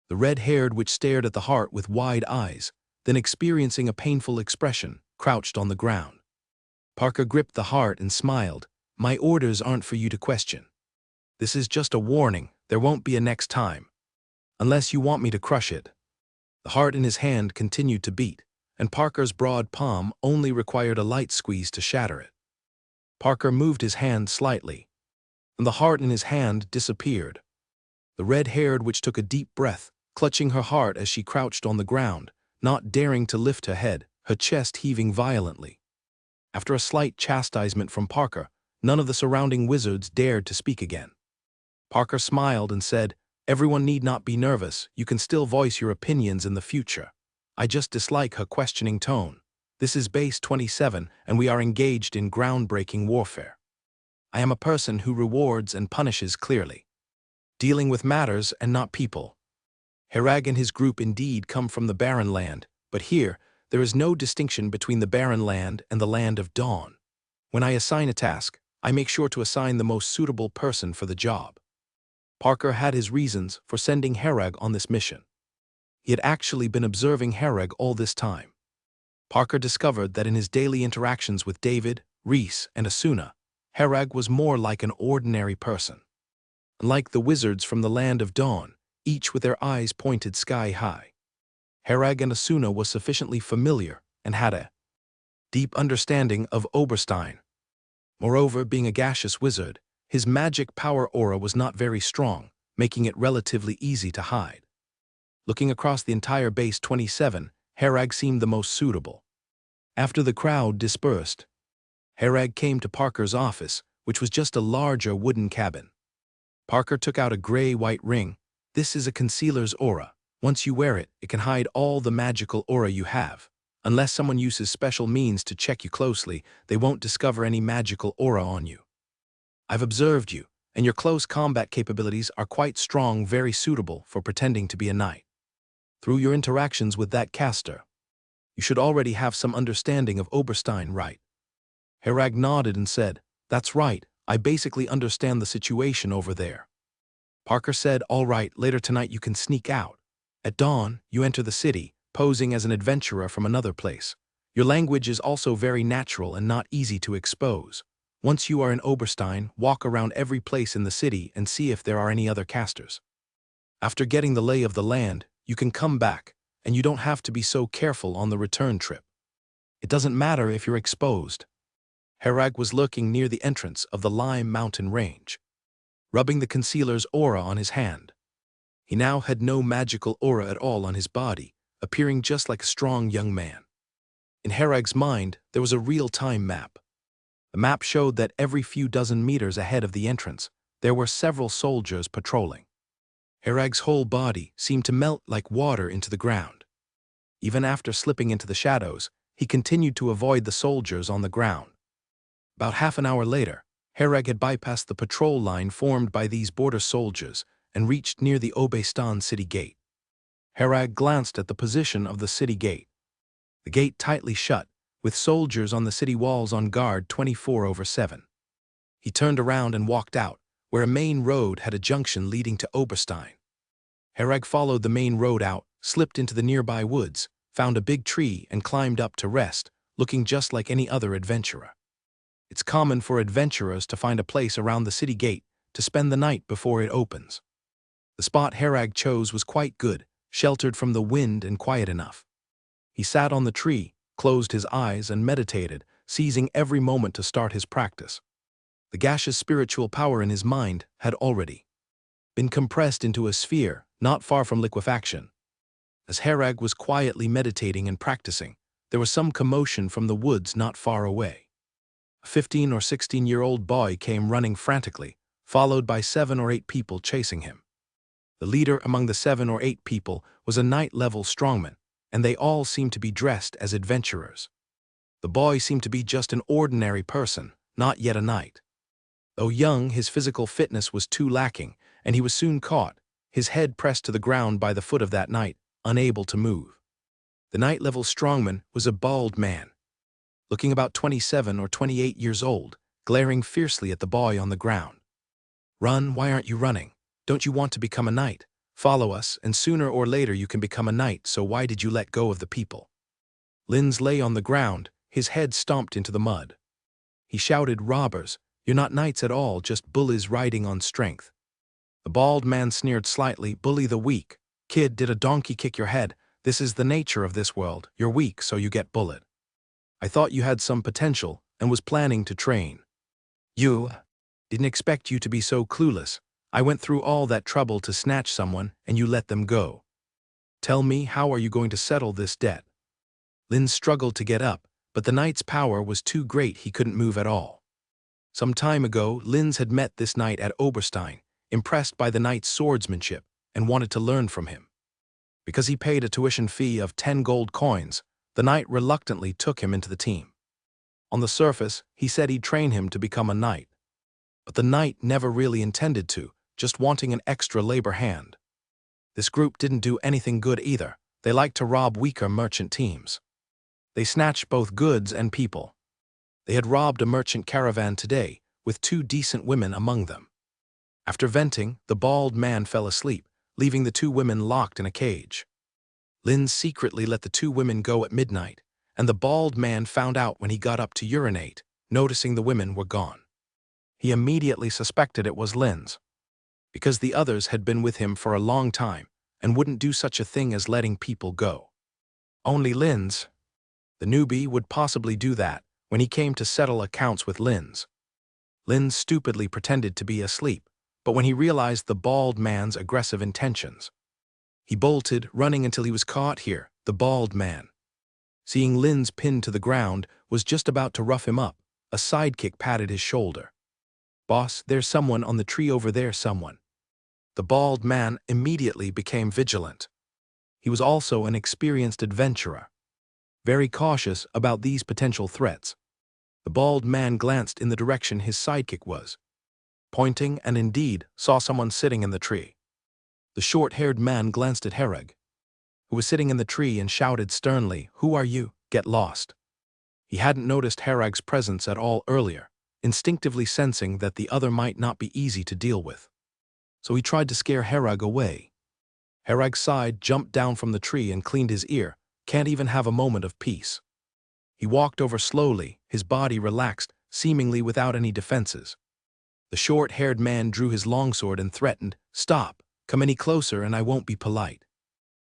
S1: the red-haired which stared at the heart with wide eyes, then experiencing a painful expression, crouched on the ground. Parker gripped the heart and smiled. "My orders aren't for you to question. This is just a warning, there won't be a next time. Unless you want me to crush it." The heart in his hand continued to beat, and Parker's broad palm only required a light squeeze to shatter it. Parker moved his hand slightly, and the heart in his hand disappeared. The red-haired witch took a deep breath, clutching her heart as she crouched on the ground, not daring to lift her head, her chest heaving violently. After a slight chastisement from Parker, none of the surrounding wizards dared to speak again. Parker smiled and said, "Everyone need not be nervous, you can still voice your opinions in the future. I just dislike her questioning tone. This is Base 27, and we are engaged in groundbreaking warfare. I am a person who rewards and punishes clearly, dealing with matters and not people. Herag and his group indeed come from the Barren Land, but here, there is no distinction between the Barren Land and the Land of Dawn. When I assign a task, I make sure to assign the most suitable person for the job." Parker had his reasons for sending Herag on this mission. He had actually been observing Herag all this time. Parker discovered that in his daily interactions with David, Reese, and Asuna, Herag was more like an ordinary person. Unlike the wizards from the Land of Dawn, each with their eyes pointed sky-high, Herag and Asuna was sufficiently familiar and had a deep understanding of Oberstein. Moreover, being a gaseous wizard, his magic power aura was not very strong, making it relatively easy to hide. Looking across the entire Base 27, Herag seemed the most suitable. After the crowd dispersed, Herag came to Parker's office, which was just a larger wooden cabin. Parker took out a gray-white ring. "This is a concealer's aura. Once you wear it, it can hide all the magical aura you have. Unless someone uses special means to check you closely, they won't discover any magical aura on you. I've observed you, and your close combat capabilities are quite strong, very suitable for pretending to be a knight. Through your interactions with that caster, you should already have some understanding of Oberstein, right?" Herag nodded and said, "That's right, I basically understand the situation over there." Parker said, "All right, later tonight you can sneak out. At dawn, you enter the city, posing as an adventurer from another place. Your language is also very natural and not easy to expose. Once you are in Oberstein, walk around every place in the city and see if there are any other casters. After getting the lay of the land, you can come back, and you don't have to be so careful on the return trip. It doesn't matter if you're exposed." Herag was lurking near the entrance of the Lime Mountain Range, rubbing the concealer's aura on his hand. He now had no magical aura at all on his body, appearing just like a strong young man. In Herag's mind, there was a real-time map. The map showed that every few dozen meters ahead of the entrance, there were several soldiers patrolling. Herag's whole body seemed to melt like water into the ground. Even after slipping into the shadows, he continued to avoid the soldiers on the ground. About half an hour later, Herag had bypassed the patrol line formed by these border soldiers and reached near the Oberstein city gate. Herag glanced at the position of the city gate. The gate tightly shut, with soldiers on the city walls on guard 24/7. He turned around and walked out, where a main road had a junction leading to Oberstein. Herag followed the main road out, slipped into the nearby woods, found a big tree and climbed up to rest, looking just like any other adventurer. It's common for adventurers to find a place around the city gate to spend the night before it opens. The spot Herag chose was quite good, sheltered from the wind and quiet enough. He sat on the tree, closed his eyes and meditated, seizing every moment to start his practice. The gaseous spiritual power in his mind had already been compressed into a sphere not far from liquefaction. As Herag was quietly meditating and practicing, there was some commotion from the woods not far away. A 15 or 16-year-old boy came running frantically, followed by 7 or 8 people chasing him. The leader among the 7 or 8 people was a knight-level strongman, and they all seemed to be dressed as adventurers. The boy seemed to be just an ordinary person, not yet a knight. Though young, his physical fitness was too lacking, and he was soon caught, his head pressed to the ground by the foot of that knight, unable to move. The knight-level strongman was a bald man, looking about 27 or 28 years old, glaring fiercely at the boy on the ground. "Run, why aren't you running? Don't you want to become a knight? Follow us, and sooner or later you can become a knight, so why did you let go of the people? Linz lay on the ground, his head stomped into the mud. He shouted, robbers, you're not knights at all, just bullies riding on strength. The bald man sneered slightly, bully the weak. Kid, did a donkey kick your head? This is the nature of this world, you're weak so you get bullied. I thought you had some potential, and was planning to train. You didn't expect you to be so clueless. I went through all that trouble to snatch someone, and you let them go. Tell me, how are you going to settle this debt? Linz struggled to get up, but the knight's power was too great he couldn't move at all. Some time ago, Linz had met this knight at Oberstein, impressed by the knight's swordsmanship, and wanted to learn from him. Because he paid a tuition fee of 10 gold coins, the knight reluctantly took him into the team. On the surface, he said he'd train him to become a knight. But the knight never really intended to, just wanting an extra labor hand. This group didn't do anything good either. They liked to rob weaker merchant teams. They snatched both goods and people. They had robbed a merchant caravan today, with 2 decent women among them. After venting, the bald man fell asleep, leaving the 2 women locked in a cage. Linz secretly let the 2 women go at midnight, and the bald man found out when he got up to urinate, noticing the women were gone. He immediately suspected it was Linz, because the others had been with him for a long time and wouldn't do such a thing as letting people go. Only Linz, the newbie, would possibly do that when he came to settle accounts with Linz. Linz stupidly pretended to be asleep, but when he realized the bald man's aggressive intentions, he bolted, running until he was caught here. The bald man, seeing Linz pinned to the ground, was just about to rough him up. A sidekick patted his shoulder. Boss, there's someone on the tree over there, someone. The bald man immediately became vigilant. He was also an experienced adventurer, very cautious about these potential threats. The bald man glanced in the direction his sidekick was pointing, and indeed saw someone sitting in the tree. The short-haired man glanced at Hereg, who was sitting in the tree, and shouted sternly, "Who are you? Get lost." He hadn't noticed Hereg's presence at all earlier, instinctively sensing that the other might not be easy to deal with. So he tried to scare Hereg away. Hereg sighed, jumped down from the tree, and cleaned his ear. Can't even have a moment of peace. He walked over slowly, his body relaxed, seemingly without any defenses. The short-haired man drew his longsword and threatened, "Stop, come any closer and I won't be polite."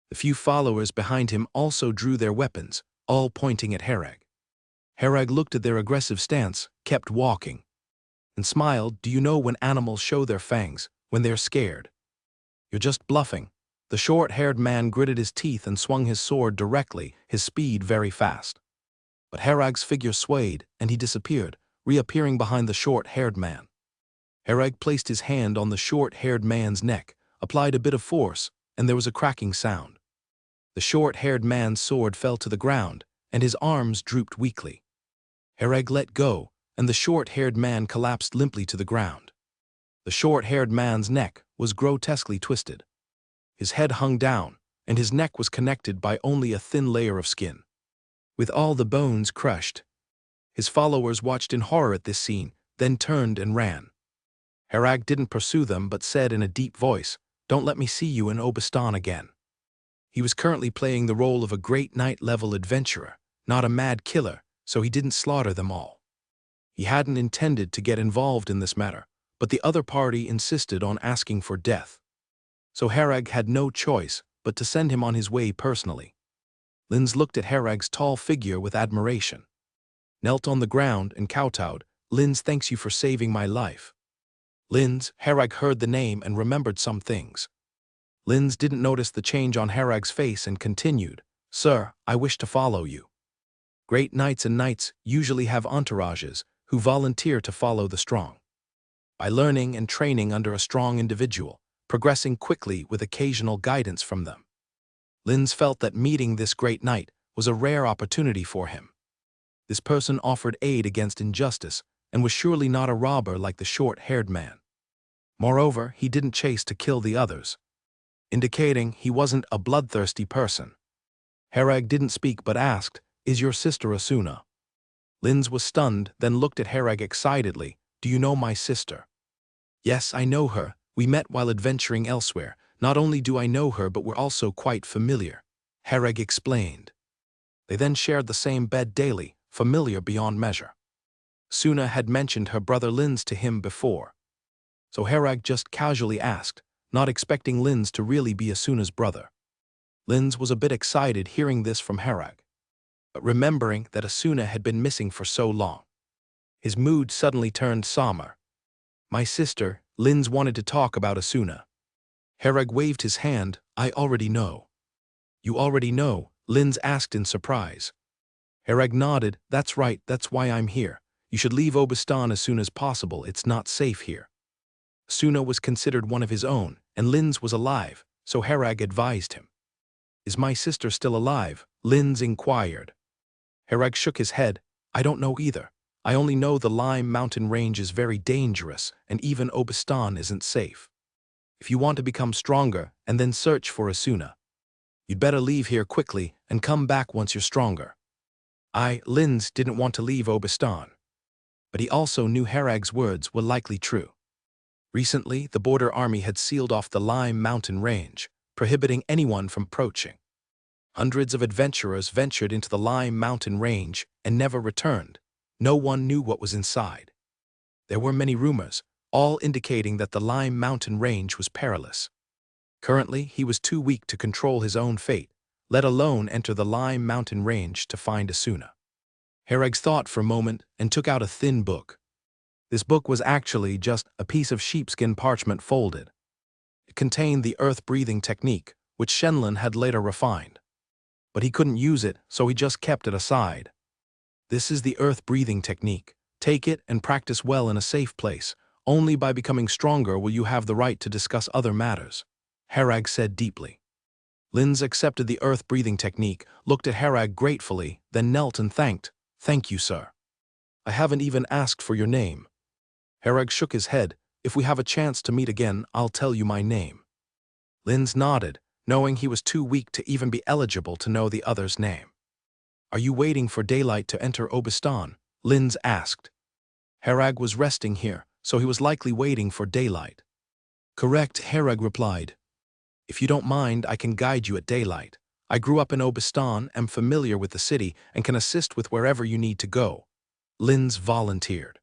S1: The few followers behind him also drew their weapons, all pointing at Hereg. Hereg looked at their aggressive stance, kept walking, and smiled. "Do you know when animals show their fangs? When they're scared. You're just bluffing." The short-haired man gritted his teeth and swung his sword directly, his speed very fast. But Hereg's figure swayed, and he disappeared, reappearing behind the short-haired man. Hereg placed his hand on the short-haired man's neck, applied a bit of force, and there was a cracking sound. The short-haired man's sword fell to the ground, and his arms drooped weakly. Hereg let go, and the short-haired man collapsed limply to the ground. The short-haired man's neck was grotesquely twisted. His head hung down, and his neck was connected by only a thin layer of skin, with all the bones crushed. His followers watched in horror at this scene, then turned and ran. Hereg didn't pursue them but said in a deep voice, "Don't let me see you in Obistan again." He was currently playing the role of a great knight-level adventurer, not a mad killer, so he didn't slaughter them all. He hadn't intended to get involved in this matter, but the other party insisted on asking for death. So Hereg had no choice but to send him on his way personally. Linz looked at Hereg's tall figure with admiration, knelt on the ground and kowtowed. "Linz, thanks you for saving my life." Linz, Hereg heard the name and remembered some things. Linz didn't notice the change on Hereg's face and continued, "Sir, I wish to follow you." Great knights and knights usually have entourages who volunteer to follow the strong. By learning and training under a strong individual, progressing quickly with occasional guidance from them. Linz felt that meeting this great knight was a rare opportunity for him. This person offered aid against injustice and was surely not a robber like the short-haired man. Moreover, he didn't chase to kill the others, indicating he wasn't a bloodthirsty person. Hereg didn't speak but asked, "Is your sister Asuna?" Linz was stunned, then looked at Hereg excitedly. "Do you know my sister?" "Yes, I know her. We met while adventuring elsewhere, Not only do I know her, but we're also quite familiar, Hereg explained. They then shared the same bed daily, familiar beyond measure. Suna had mentioned her brother Linz to him before. So Hereg just casually asked, not expecting Linz to really be Asuna's brother. Linz was a bit excited hearing this from Hereg, but remembering that Asuna had been missing for so long, his mood suddenly turned somber. My sister, Linz wanted to talk about Asuna. Hereg waved his hand. I already know. You already know? Linz asked in surprise. Hereg nodded. That's right, that's why I'm here. You should leave Obistan as soon as possible, it's not safe here. Asuna was considered one of his own, and Linz was alive, so Hereg advised him. Is my sister still alive? Linz inquired. Hereg shook his head. I don't know either. I only know the Lime mountain range is very dangerous, and even Obistan isn't safe. If you want to become stronger and then search for Asuna, you'd better leave here quickly and come back once you're stronger. Linz didn't want to leave Obistan, but he also knew Hereg's words were likely true. Recently, the border army had sealed off the Lime mountain range, prohibiting anyone from approaching. Hundreds of adventurers ventured into the Lime mountain range and never returned. No one knew what was inside. There were many rumors, all indicating that the Lime mountain range was perilous. Currently, he was too weak to control his own fate, let alone enter the Lime mountain range to find Asuna. Hereg thought for a moment and took out a thin book. This book was actually just a piece of sheepskin parchment folded. It contained the earth-breathing technique, which Shenlin had later refined. But he couldn't use it, so he just kept it aside. This is the earth-breathing technique. Take it and practice well in a safe place. Only by becoming stronger will you have the right to discuss other matters, Hereg said deeply. Linz accepted the earth-breathing technique, looked at Hereg gratefully, then knelt and thanked. Thank you, sir. I haven't even asked for your name. Hereg shook his head. If we have a chance to meet again, I'll tell you my name. Linz nodded, knowing he was too weak to even be eligible to know the other's name. Are you waiting for daylight to enter Obistan? Linz asked. Hereg was resting here, so he was likely waiting for daylight. Correct, Hereg replied. If you don't mind, I can guide you at daylight. I grew up in Obistan, am familiar with the city, and can assist with wherever you need to go. Linz volunteered.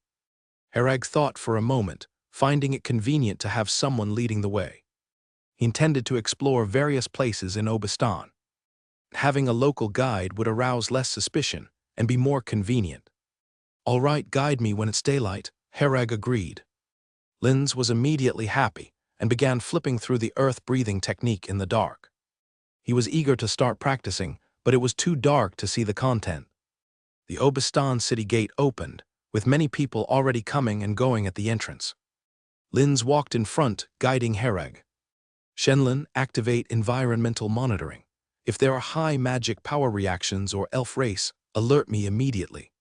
S1: Hereg thought for a moment, finding it convenient to have someone leading the way. He intended to explore various places in Obistan. Having a local guide would arouse less suspicion and be more convenient. All right, guide me when it's daylight, Hereg agreed. Linz was immediately happy and began flipping through the earth-breathing technique in the dark. He was eager to start practicing, but it was too dark to see the content. The Obistan city gate opened, with many people already coming and going at the entrance. Linz walked in front, guiding Hereg. Shenlin, activate environmental monitoring. If there are high magic power reactions or elf race, alert me immediately.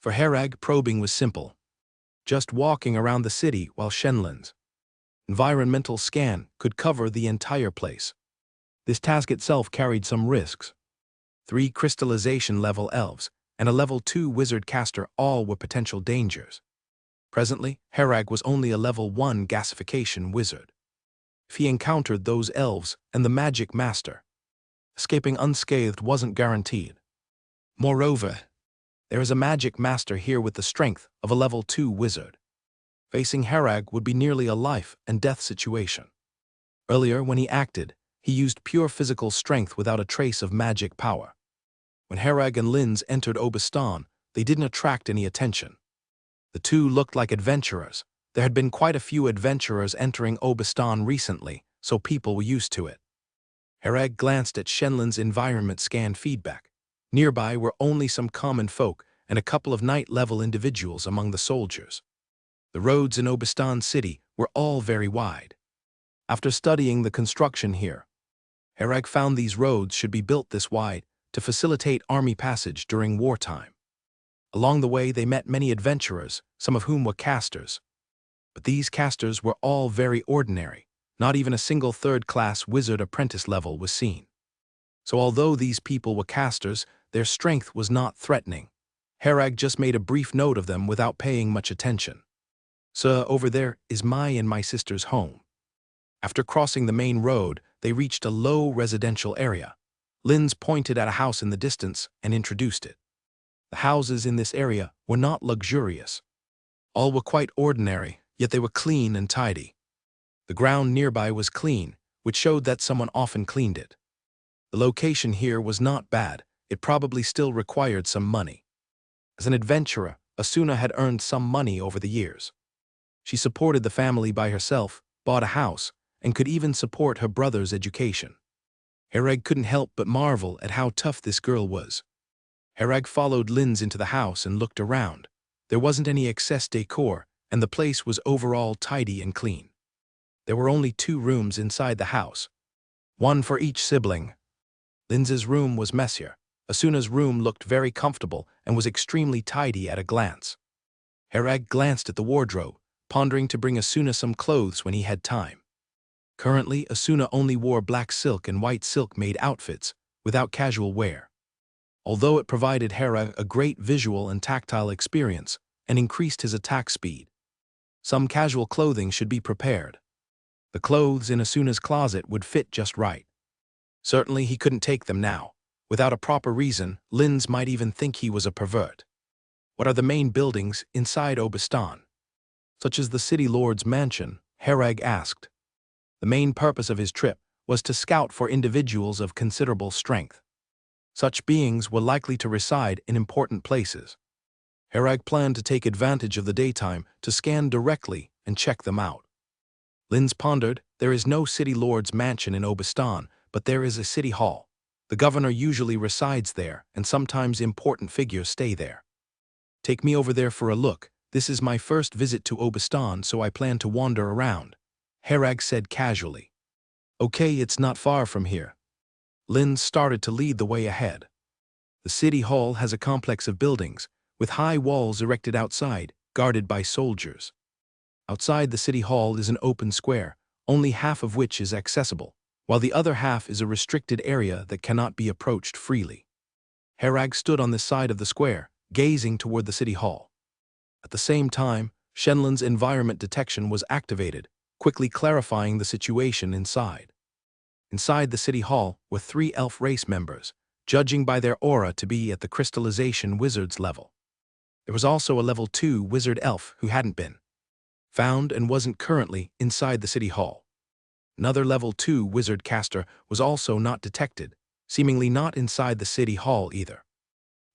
S1: For Hereg, probing was simple. Just walking around the city while Shenlin's environmental scan could cover the entire place. This task itself carried some risks. 3 crystallization level elves and a level 2 wizard caster all were potential dangers. Presently, Hereg was only a level 1 gasification wizard. If he encountered those elves and the magic master, escaping unscathed wasn't guaranteed. Moreover, there is a magic master here with the strength of a level 2 wizard. Facing Hereg would be nearly a life and death situation. Earlier, when he acted, he used pure physical strength without a trace of magic power. When Hereg and Linz entered Obistan, they didn't attract any attention. The two looked like adventurers. There had been quite a few adventurers entering Obistan recently, so people were used to it. Hereg glanced at Shenlin's environment scan feedback. Nearby were only some common folk and a couple of night-level individuals among the soldiers. The roads in Obistan city were all very wide. After studying the construction here, Hereg found these roads should be built this wide to facilitate army passage during wartime. Along the way they met many adventurers, some of whom were casters. But these casters were all very ordinary. Not even a single third-class wizard apprentice level was seen. So although these people were casters, their strength was not threatening. Hereg just made a brief note of them without paying much attention. Sir, over there is my and my sister's home. After crossing the main road, they reached a low residential area. Linz pointed at a house in the distance and introduced it. The houses in this area were not luxurious. All were quite ordinary, yet they were clean and tidy. The ground nearby was clean, which showed that someone often cleaned it. The location here was not bad. It probably still required some money. As an adventurer, Asuna had earned some money over the years. She supported the family by herself, bought a house, and could even support her brother's education. Hereg couldn't help but marvel at how tough this girl was. Hereg followed Linz into the house and looked around. There wasn't any excess decor, and the place was overall tidy and clean. There were only 2 rooms inside the house, one for each sibling. Linz's room was messier. Asuna's room looked very comfortable and was extremely tidy at a glance. Hereg glanced at the wardrobe, pondering to bring Asuna some clothes when he had time. Currently, Asuna only wore black silk and white silk-made outfits, without casual wear. Although it provided Hereg a great visual and tactile experience and increased his attack speed, some casual clothing should be prepared. The clothes in Asuna's closet would fit just right. Certainly he couldn't take them now. Without a proper reason, Linz might even think he was a pervert. What are the main buildings inside Obistan? Such as the city lord's mansion, Hereg asked. The main purpose of his trip was to scout for individuals of considerable strength. Such beings were likely to reside in important places. Hereg planned to take advantage of the daytime to scan directly and check them out. Linz pondered, there is no city lord's mansion in Obistan, but there is a city hall. The governor usually resides there, and sometimes important figures stay there. Take me over there for a look. This is my first visit to Obistan, so I plan to wander around, Hereg said casually. Okay, it's not far from here. Linz started to lead the way ahead. The city hall has a complex of buildings, with high walls erected outside, guarded by soldiers. Outside the city hall is an open square, only half of which is accessible, while the other half is a restricted area that cannot be approached freely. Hereg stood on this side of the square, gazing toward the city hall. At the same time, Shenlan's environment detection was activated, quickly clarifying the situation inside. Inside the city hall were 3 elf race members, judging by their aura to be at the crystallization wizard's level. There was also a level 2 wizard elf who hadn't been found and wasn't currently inside the city hall. Another level 2 wizard caster was also not detected, seemingly not inside the city hall either.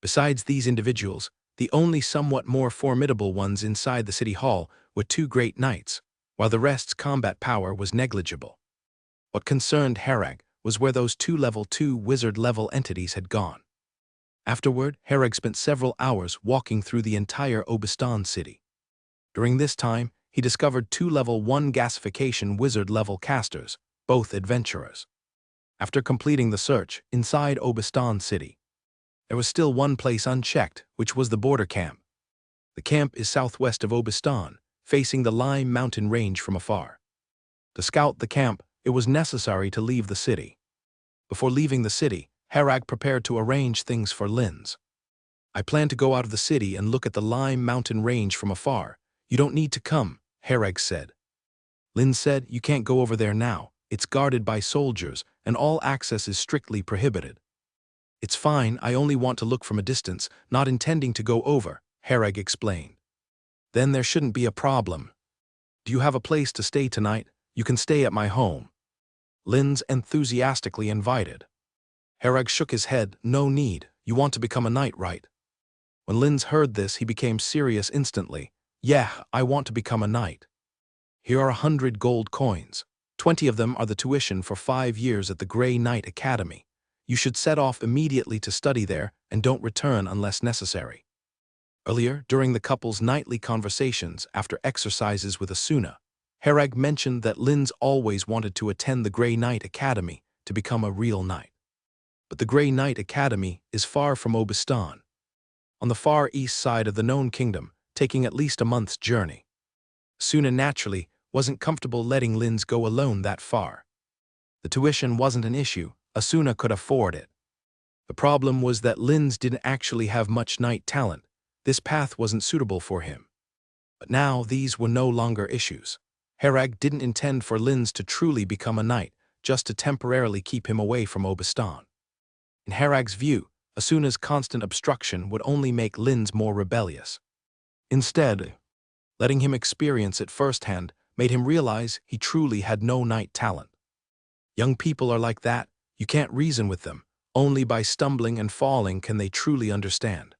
S1: Besides these individuals, the only somewhat more formidable ones inside the city hall were 2 great knights, while the rest's combat power was negligible. What concerned Hereg was where those 2 level 2 wizard-level entities had gone. Afterward, Hereg spent several hours walking through the entire Obistan city. During this time, he discovered 2 level 1 gasification wizard-level casters, both adventurers. After completing the search inside Obistan city, there was still one place unchecked, which was the border camp. The camp is southwest of Obistan, facing the Lime mountain range from afar. To scout the camp, it was necessary to leave the city. Before leaving the city, Hereg prepared to arrange things for Linz. I plan to go out of the city and look at the Lime mountain range from afar. You don't need to come, Hereg said. Linz said, you can't go over there now. It's guarded by soldiers, and all access is strictly prohibited. It's fine, I only want to look from a distance, not intending to go over, Hereg explained. Then there shouldn't be a problem. Do you have a place to stay tonight? You can stay at my home. Linz enthusiastically invited. Hereg shook his head, no need, you want to become a knight, right? When Linz heard this, he became serious instantly. Yeah, I want to become a knight. Here are 100 gold coins. 20 of them are the tuition for 5 years at the Grey Knight Academy. You should set off immediately to study there and don't return unless necessary. Earlier, during the couple's nightly conversations after exercises with Asuna, Hereg mentioned that Linz always wanted to attend the Grey Knight Academy to become a real knight. But the Grey Knight Academy is far from Obistan, on the far east side of the known kingdom, taking at least a month's journey. Asuna naturally wasn't comfortable letting Linz go alone that far. The tuition wasn't an issue, Asuna could afford it. The problem was that Linz didn't actually have much knight talent. This path wasn't suitable for him. But now these were no longer issues. Herag didn't intend for Linz to truly become a knight, just to temporarily keep him away from Obistan. In Herag's view, Asuna's constant obstruction would only make Linz more rebellious. Instead, letting him experience it firsthand made him realize he truly had no knight talent. Young people are like that. You can't reason with them. Only by stumbling and falling can they truly understand.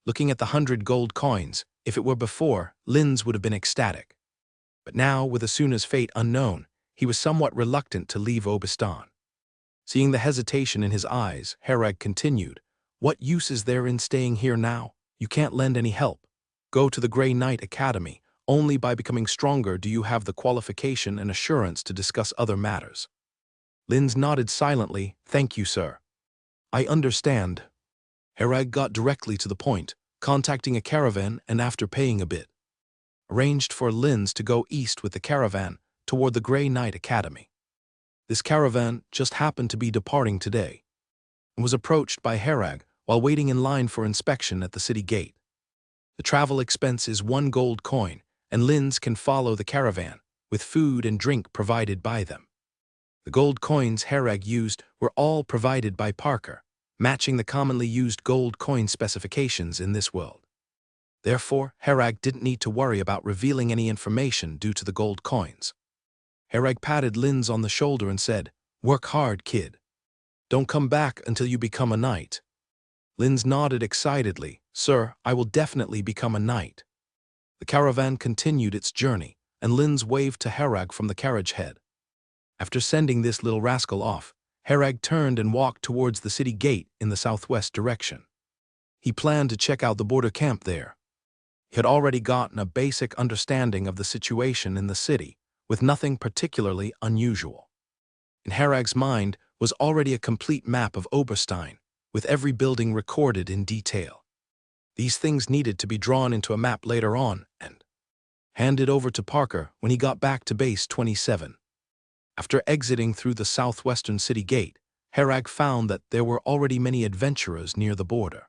S1: Looking at the 100 gold coins, if it were before, Linz would have been ecstatic. But now, with Asuna's fate unknown, he was somewhat reluctant to leave Obistan. Seeing the hesitation in his eyes, Herag continued, "What use is there in staying here now? You can't lend any help. Go to the Grey Knight Academy. Only by becoming stronger do you have the qualification and assurance to discuss other matters." Linz nodded silently. "Thank you, sir. I understand." Herag got directly to the point, contacting a caravan and after paying a bit, arranged for Linz to go east with the caravan toward the Grey Knight Academy. This caravan just happened to be departing today and was approached by Herag while waiting in line for inspection at the city gate. The travel expense is 1 gold coin, and Linz can follow the caravan, with food and drink provided by them. The gold coins Herag used were all provided by Parker, matching the commonly used gold coin specifications in this world. Therefore, Herag didn't need to worry about revealing any information due to the gold coins. Herag patted Linz on the shoulder and said, "Work hard, kid. Don't come back until you become a knight." Linz nodded excitedly. "Sir, I will definitely become a knight." The caravan continued its journey, and Linz waved to Herag from the carriage head. After sending this little rascal off, Herag turned and walked towards the city gate in the southwest direction. He planned to check out the border camp there. He had already gotten a basic understanding of the situation in the city, with nothing particularly unusual. In Herag's mind was already a complete map of Oberstein, with every building recorded in detail. These things needed to be drawn into a map later on and handed over to Parker when he got back to base 27. After exiting through the southwestern city gate, Herag found that there were already many adventurers near the border.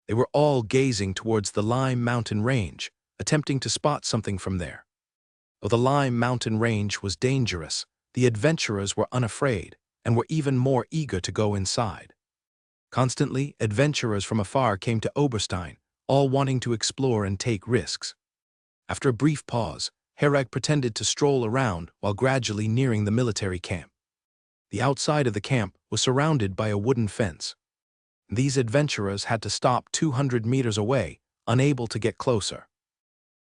S1: They were all gazing towards the Lime Mountain Range, attempting to spot something from there. Though the Lime Mountain Range was dangerous, the adventurers were unafraid and were even more eager to go inside. Constantly, adventurers from afar came to Oberstein, all wanting to explore and take risks. After a brief pause, Herag pretended to stroll around while gradually nearing the military camp. The outside of the camp was surrounded by a wooden fence. These adventurers had to stop 200 meters away, unable to get closer.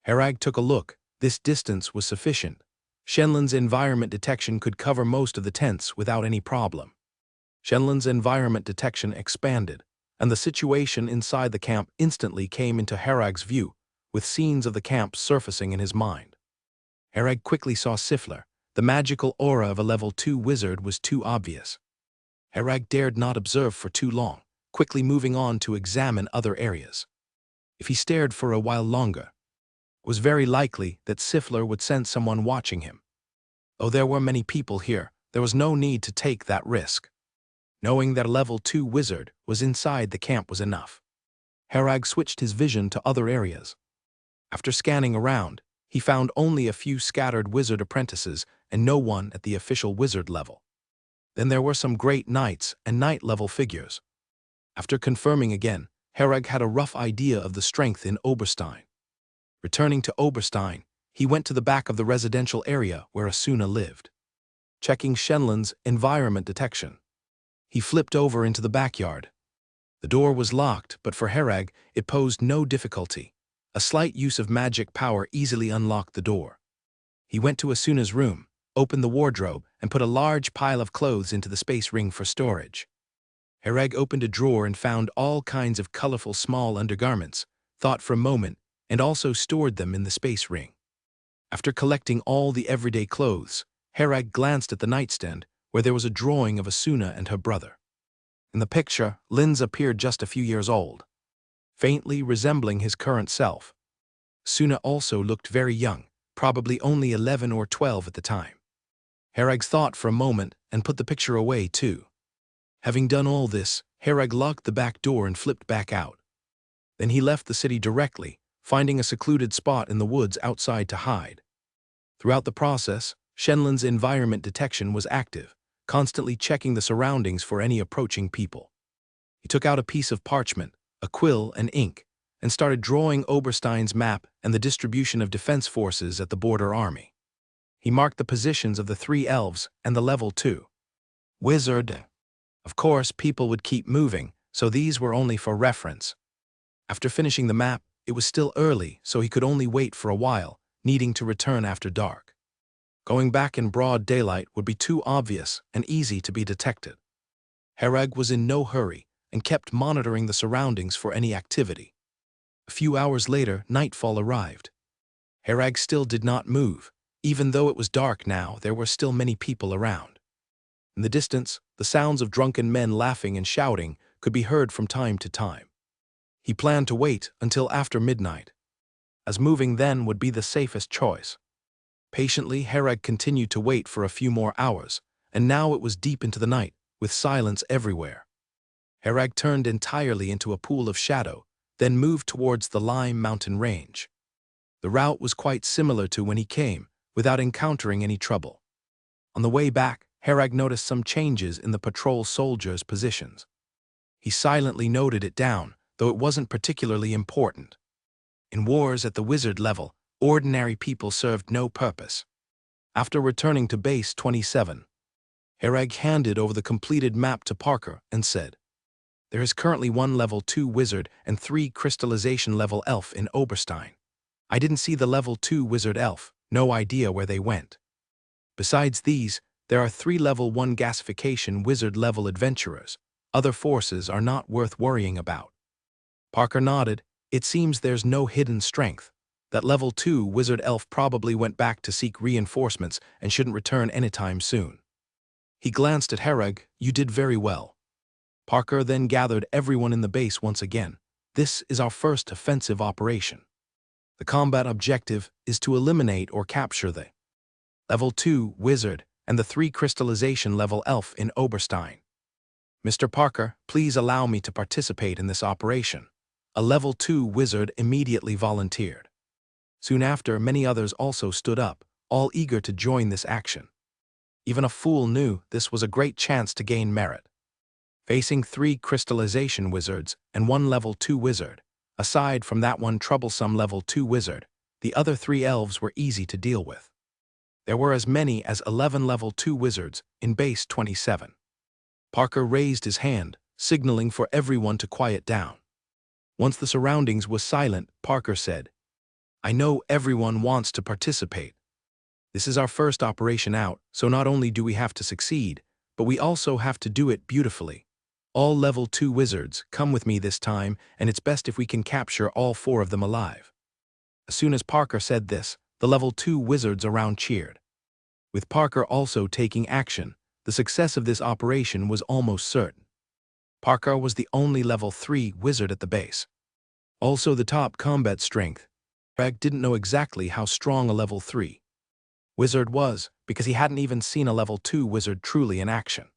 S1: Herag took a look. This distance was sufficient. Shenlan's environment detection could cover most of the tents without any problem. Shenlan's environment detection expanded, and the situation inside the camp instantly came into Herag's view, with scenes of the camp surfacing in his mind. Herag quickly saw Sifler. The magical aura of a level 2 wizard was too obvious. Herag dared not observe for too long, quickly moving on to examine other areas. If he stared for a while longer, it was very likely that Sifler would sense someone watching him. Though there were many people here, there was no need to take that risk. Knowing that a level 2 wizard was inside the camp was enough. Herag switched his vision to other areas. After scanning around, he found only a few scattered wizard apprentices and no one at the official wizard level. Then there were some great knights and knight-level figures. After confirming again, Herag had a rough idea of the strength in Oberstein. Returning to Oberstein, he went to the back of the residential area where Asuna lived. Checking Shenlan's environment detection, he flipped over into the backyard. The door was locked, but for Herag, it posed no difficulty. A slight use of magic power easily unlocked the door. He went to Asuna's room, opened the wardrobe, and put a large pile of clothes into the space ring for storage. Herag opened a drawer and found all kinds of colorful small undergarments, thought for a moment, and also stored them in the space ring. After collecting all the everyday clothes, Herag glanced at the nightstand, where there was a drawing of Asuna and her brother. In the picture, Linz appeared just a few years old, faintly resembling his current self. Asuna also looked very young, probably only 11 or 12 at the time. Herag thought for a moment and put the picture away too. Having done all this, Herag locked the back door and flipped back out. Then he left the city directly, finding a secluded spot in the woods outside to hide. Throughout the process, Shenlin's environment detection was active, constantly checking the surroundings for any approaching people. He took out a piece of parchment, a quill and ink, and started drawing Oberstein's map and the distribution of defense forces at the border army. He marked the positions of the 3 elves and the level 2 wizard. Of course, people would keep moving, so these were only for reference. After finishing the map, it was still early, so he could only wait for a while, needing to return after dark. Going back in broad daylight would be too obvious and easy to be detected. Herag was in no hurry and kept monitoring the surroundings for any activity. A few hours later, nightfall arrived. Herag still did not move. Even though it was dark now, there were still many people around. In the distance, the sounds of drunken men laughing and shouting could be heard from time to time. He planned to wait until after midnight, as moving then would be the safest choice. Patiently, Herag continued to wait for a few more hours, and now it was deep into the night, with silence everywhere. Herag turned entirely into a pool of shadow, then moved towards the Lime mountain range. The route was quite similar to when he came, without encountering any trouble. On the way back, Herag noticed some changes in the patrol soldiers' positions. He silently noted it down, though it wasn't particularly important. In wars at the wizard level, ordinary people served no purpose. After returning to Base 27, Herag handed over the completed map to Parker and said, "There is currently 1 level 2 wizard and 3 crystallization level elf in Oberstein. I didn't see the level 2 wizard elf, no idea where they went. Besides these, there are 3 level 1 gasification wizard level adventurers. Other forces are not worth worrying about." Parker nodded. It seems there's no hidden strength. That level 2 wizard elf probably went back to seek reinforcements and shouldn't return anytime soon. He glanced at Herag. "You did very well." Parker then gathered everyone in the base once again. "This is our first offensive operation. The combat objective is to eliminate or capture the level 2 wizard and the 3 crystallization level elf in Oberstein. Mr. Parker, please allow me to participate in this operation." A level 2 wizard immediately volunteered. Soon after, many others also stood up, all eager to join this action. Even a fool knew this was a great chance to gain merit. Facing 3 crystallization wizards and 1 level 2 wizard, aside from that one troublesome level 2 wizard, the other 3 elves were easy to deal with. There were as many as 11 level 2 wizards in Base 27. Parker raised his hand, signaling for everyone to quiet down. Once the surroundings was silent, Parker said, "I know everyone wants to participate. This is our first operation out, so not only do we have to succeed, but we also have to do it beautifully. All level 2 wizards, come with me this time, and it's best if we can capture all 4 of them alive." As soon as Parker said this, the level 2 wizards around cheered. With Parker also taking action, the success of this operation was almost certain. Parker was the only level 3 wizard at the base. Also the top combat strength. Herag didn't know exactly how strong a level 3 wizard was, because he hadn't even seen a level 2 wizard truly in action.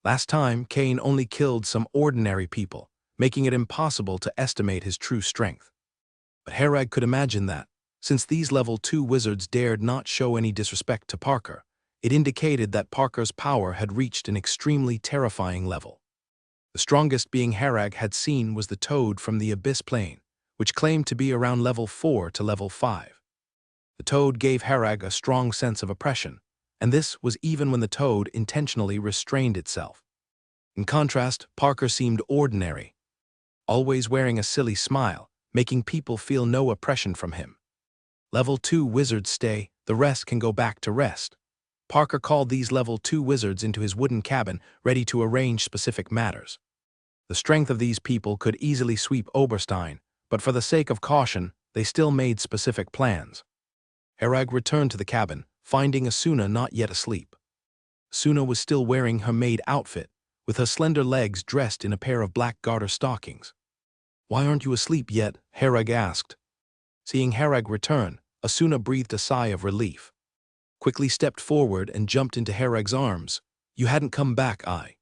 S1: Last time, Kane only killed some ordinary people, making it impossible to estimate his true strength. But Herag could imagine that, since these level 2 wizards dared not show any disrespect to Parker, it indicated that Parker's power had reached an extremely terrifying level. The strongest being Herag had seen was the toad from the Abyss Plane, which claimed to be around level 4 to level 5. The toad gave Herag a strong sense of oppression, and this was even when the toad intentionally restrained itself. In contrast, Parker seemed ordinary, always wearing a silly smile, making people feel no oppression from him. Level 2 wizards stay, the rest can go back to rest. Parker called these level 2 wizards into his wooden cabin, ready to arrange specific matters. The strength of these people could easily sweep Oberstein, but for the sake of caution, they still made specific plans. Herag returned to the cabin, finding Asuna not yet asleep. Asuna was still wearing her maid outfit, with her slender legs dressed in a pair of black garter stockings. "Why aren't you asleep yet?" Herag asked. Seeing Herag return, Asuna breathed a sigh of relief. Quickly stepped forward and jumped into Herag's arms. "You hadn't come back, I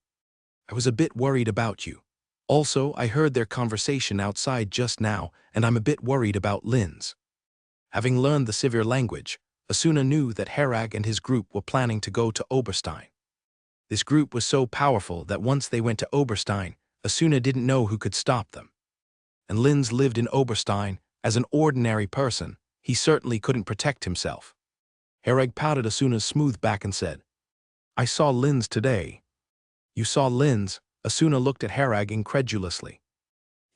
S1: was a bit worried about you. Also, I heard their conversation outside just now, and I'm a bit worried about Linz." Having learned the Sivir language, Asuna knew that Herag and his group were planning to go to Oberstein. This group was so powerful that once they went to Oberstein, Asuna didn't know who could stop them. And Linz lived in Oberstein. As an ordinary person, he certainly couldn't protect himself. Herag pouted Asuna's smooth back and said, "I saw Linz today." "You saw Linz?" Asuna looked at Herag incredulously.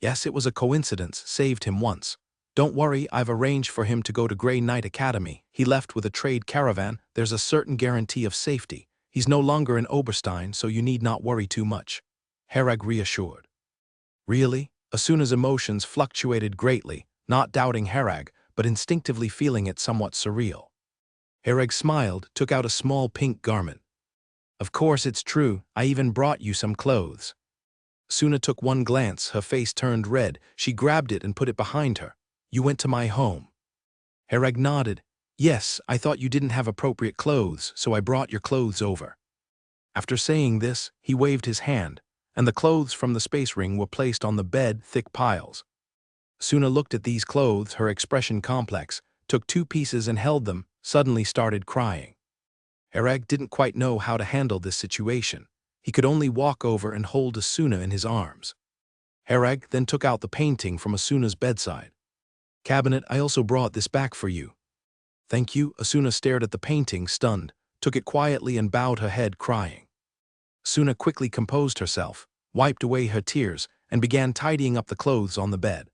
S1: "Yes, it was a coincidence, saved him once. Don't worry, I've arranged for him to go to Grey Knight Academy. He left with a trade caravan. There's a certain guarantee of safety. He's no longer in Oberstein, so you need not worry too much," Herag reassured. Really? Asuna's emotions fluctuated greatly, not doubting Herag, but instinctively feeling it somewhat surreal. Herag smiled, took out a small pink garment. "Of course it's true, I even brought you some clothes." Asuna took one glance, her face turned red. She grabbed it and put it behind her. "You went to my home." Herag nodded. "Yes, I thought you didn't have appropriate clothes, so I brought your clothes over." After saying this, he waved his hand, and the clothes from the space ring were placed on the bed, thick piles. Asuna looked at these clothes, her expression complex, took two pieces and held them, suddenly started crying. Herag didn't quite know how to handle this situation. He could only walk over and hold Asuna in his arms. Herag then took out the painting from Asuna's bedside. "Cabinet, I also brought this back for you." "Thank you." Asuna stared at the painting, stunned, took it quietly and bowed her head, crying. Asuna quickly composed herself, wiped away her tears, and began tidying up the clothes on the bed.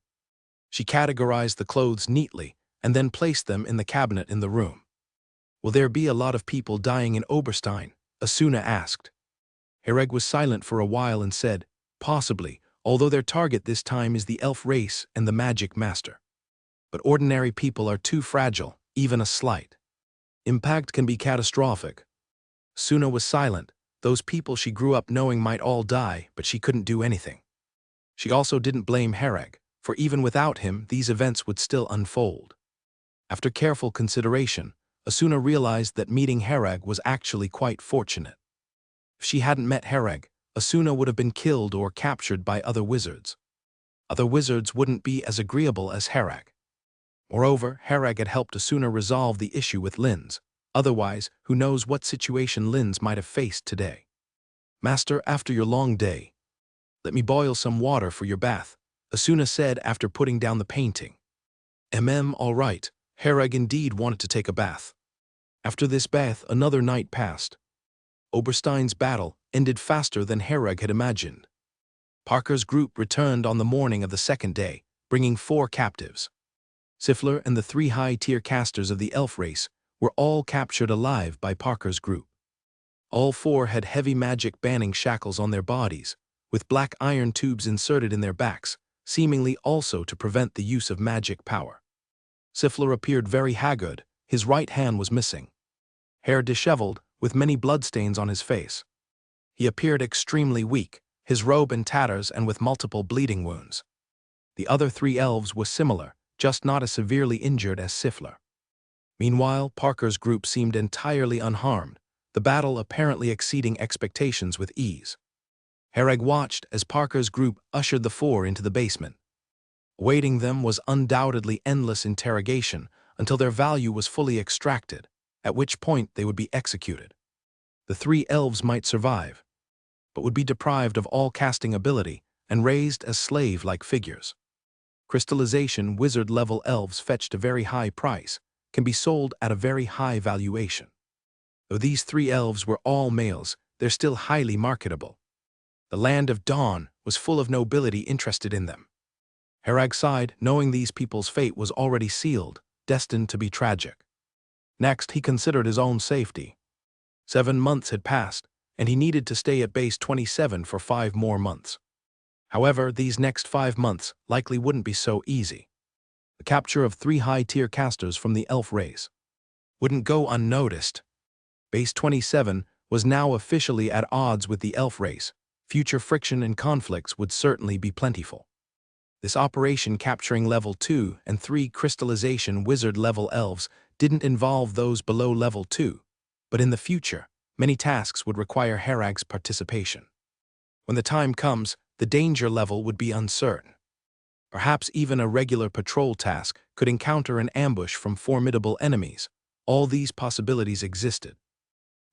S1: She categorized the clothes neatly and then placed them in the cabinet in the room. "Will there be a lot of people dying in Oberstein?" Asuna asked. Hereg was silent for a while and said, "Possibly, although their target this time is the elf race and the magic master. But ordinary people are too fragile, even a slight impact can be catastrophic." Asuna was silent. Those people she grew up knowing might all die, but she couldn't do anything. She also didn't blame Hereg, for even without him, these events would still unfold. After careful consideration, Asuna realized that meeting Hereg was actually quite fortunate. If she hadn't met Hereg, Asuna would have been killed or captured by other wizards. Other wizards wouldn't be as agreeable as Hereg. Moreover, Hereg had helped Asuna resolve the issue with Linz. Otherwise, who knows what situation Linz might have faced today. "Master, after your long day, let me boil some water for your bath," Asuna said after putting down the painting. All right. Hereg indeed wanted to take a bath. After this bath, another night passed. Oberstein's battle ended faster than Hereg had imagined. Parker's group returned on the morning of the second day, bringing 4 captives. Siffler and the 3 high-tier casters of the elf race were all captured alive by Parker's group. All 4 had heavy magic banning shackles on their bodies, with black iron tubes inserted in their backs, seemingly also to prevent the use of magic power. Siffler appeared very haggard, his right hand was missing. Hair disheveled, with many bloodstains on his face. He appeared extremely weak, his robe in tatters and with multiple bleeding wounds. The other 3 elves were similar, just not as severely injured as Siffler. Meanwhile, Parker's group seemed entirely unharmed, the battle apparently exceeding expectations with ease. Hereg watched as Parker's group ushered the 4 into the basement. Awaiting them was undoubtedly endless interrogation until their value was fully extracted, at which point they would be executed. The 3 elves might survive, but would be deprived of all casting ability and raised as slave-like figures. Crystallization wizard-level elves fetched a very high price, can be sold at a very high valuation. Though these 3 elves were all males, they're still highly marketable. The land of Dawn was full of nobility interested in them. Hereg sighed, knowing these people's fate was already sealed, destined to be tragic. Next, he considered his own safety. 7 months had passed, and he needed to stay at base 27 for 5 more months. However, these next 5 months likely wouldn't be so easy. The capture of 3 high-tier casters from the elf race wouldn't go unnoticed. Base 27 was now officially at odds with the elf race. Future friction and conflicts would certainly be plentiful. This operation capturing level 2 and 3 crystallization wizard-level elves didn't involve those below level 2, but in the future, many tasks would require Herag's participation. When the time comes, the danger level would be uncertain. Perhaps even a regular patrol task could encounter an ambush from formidable enemies, all these possibilities existed.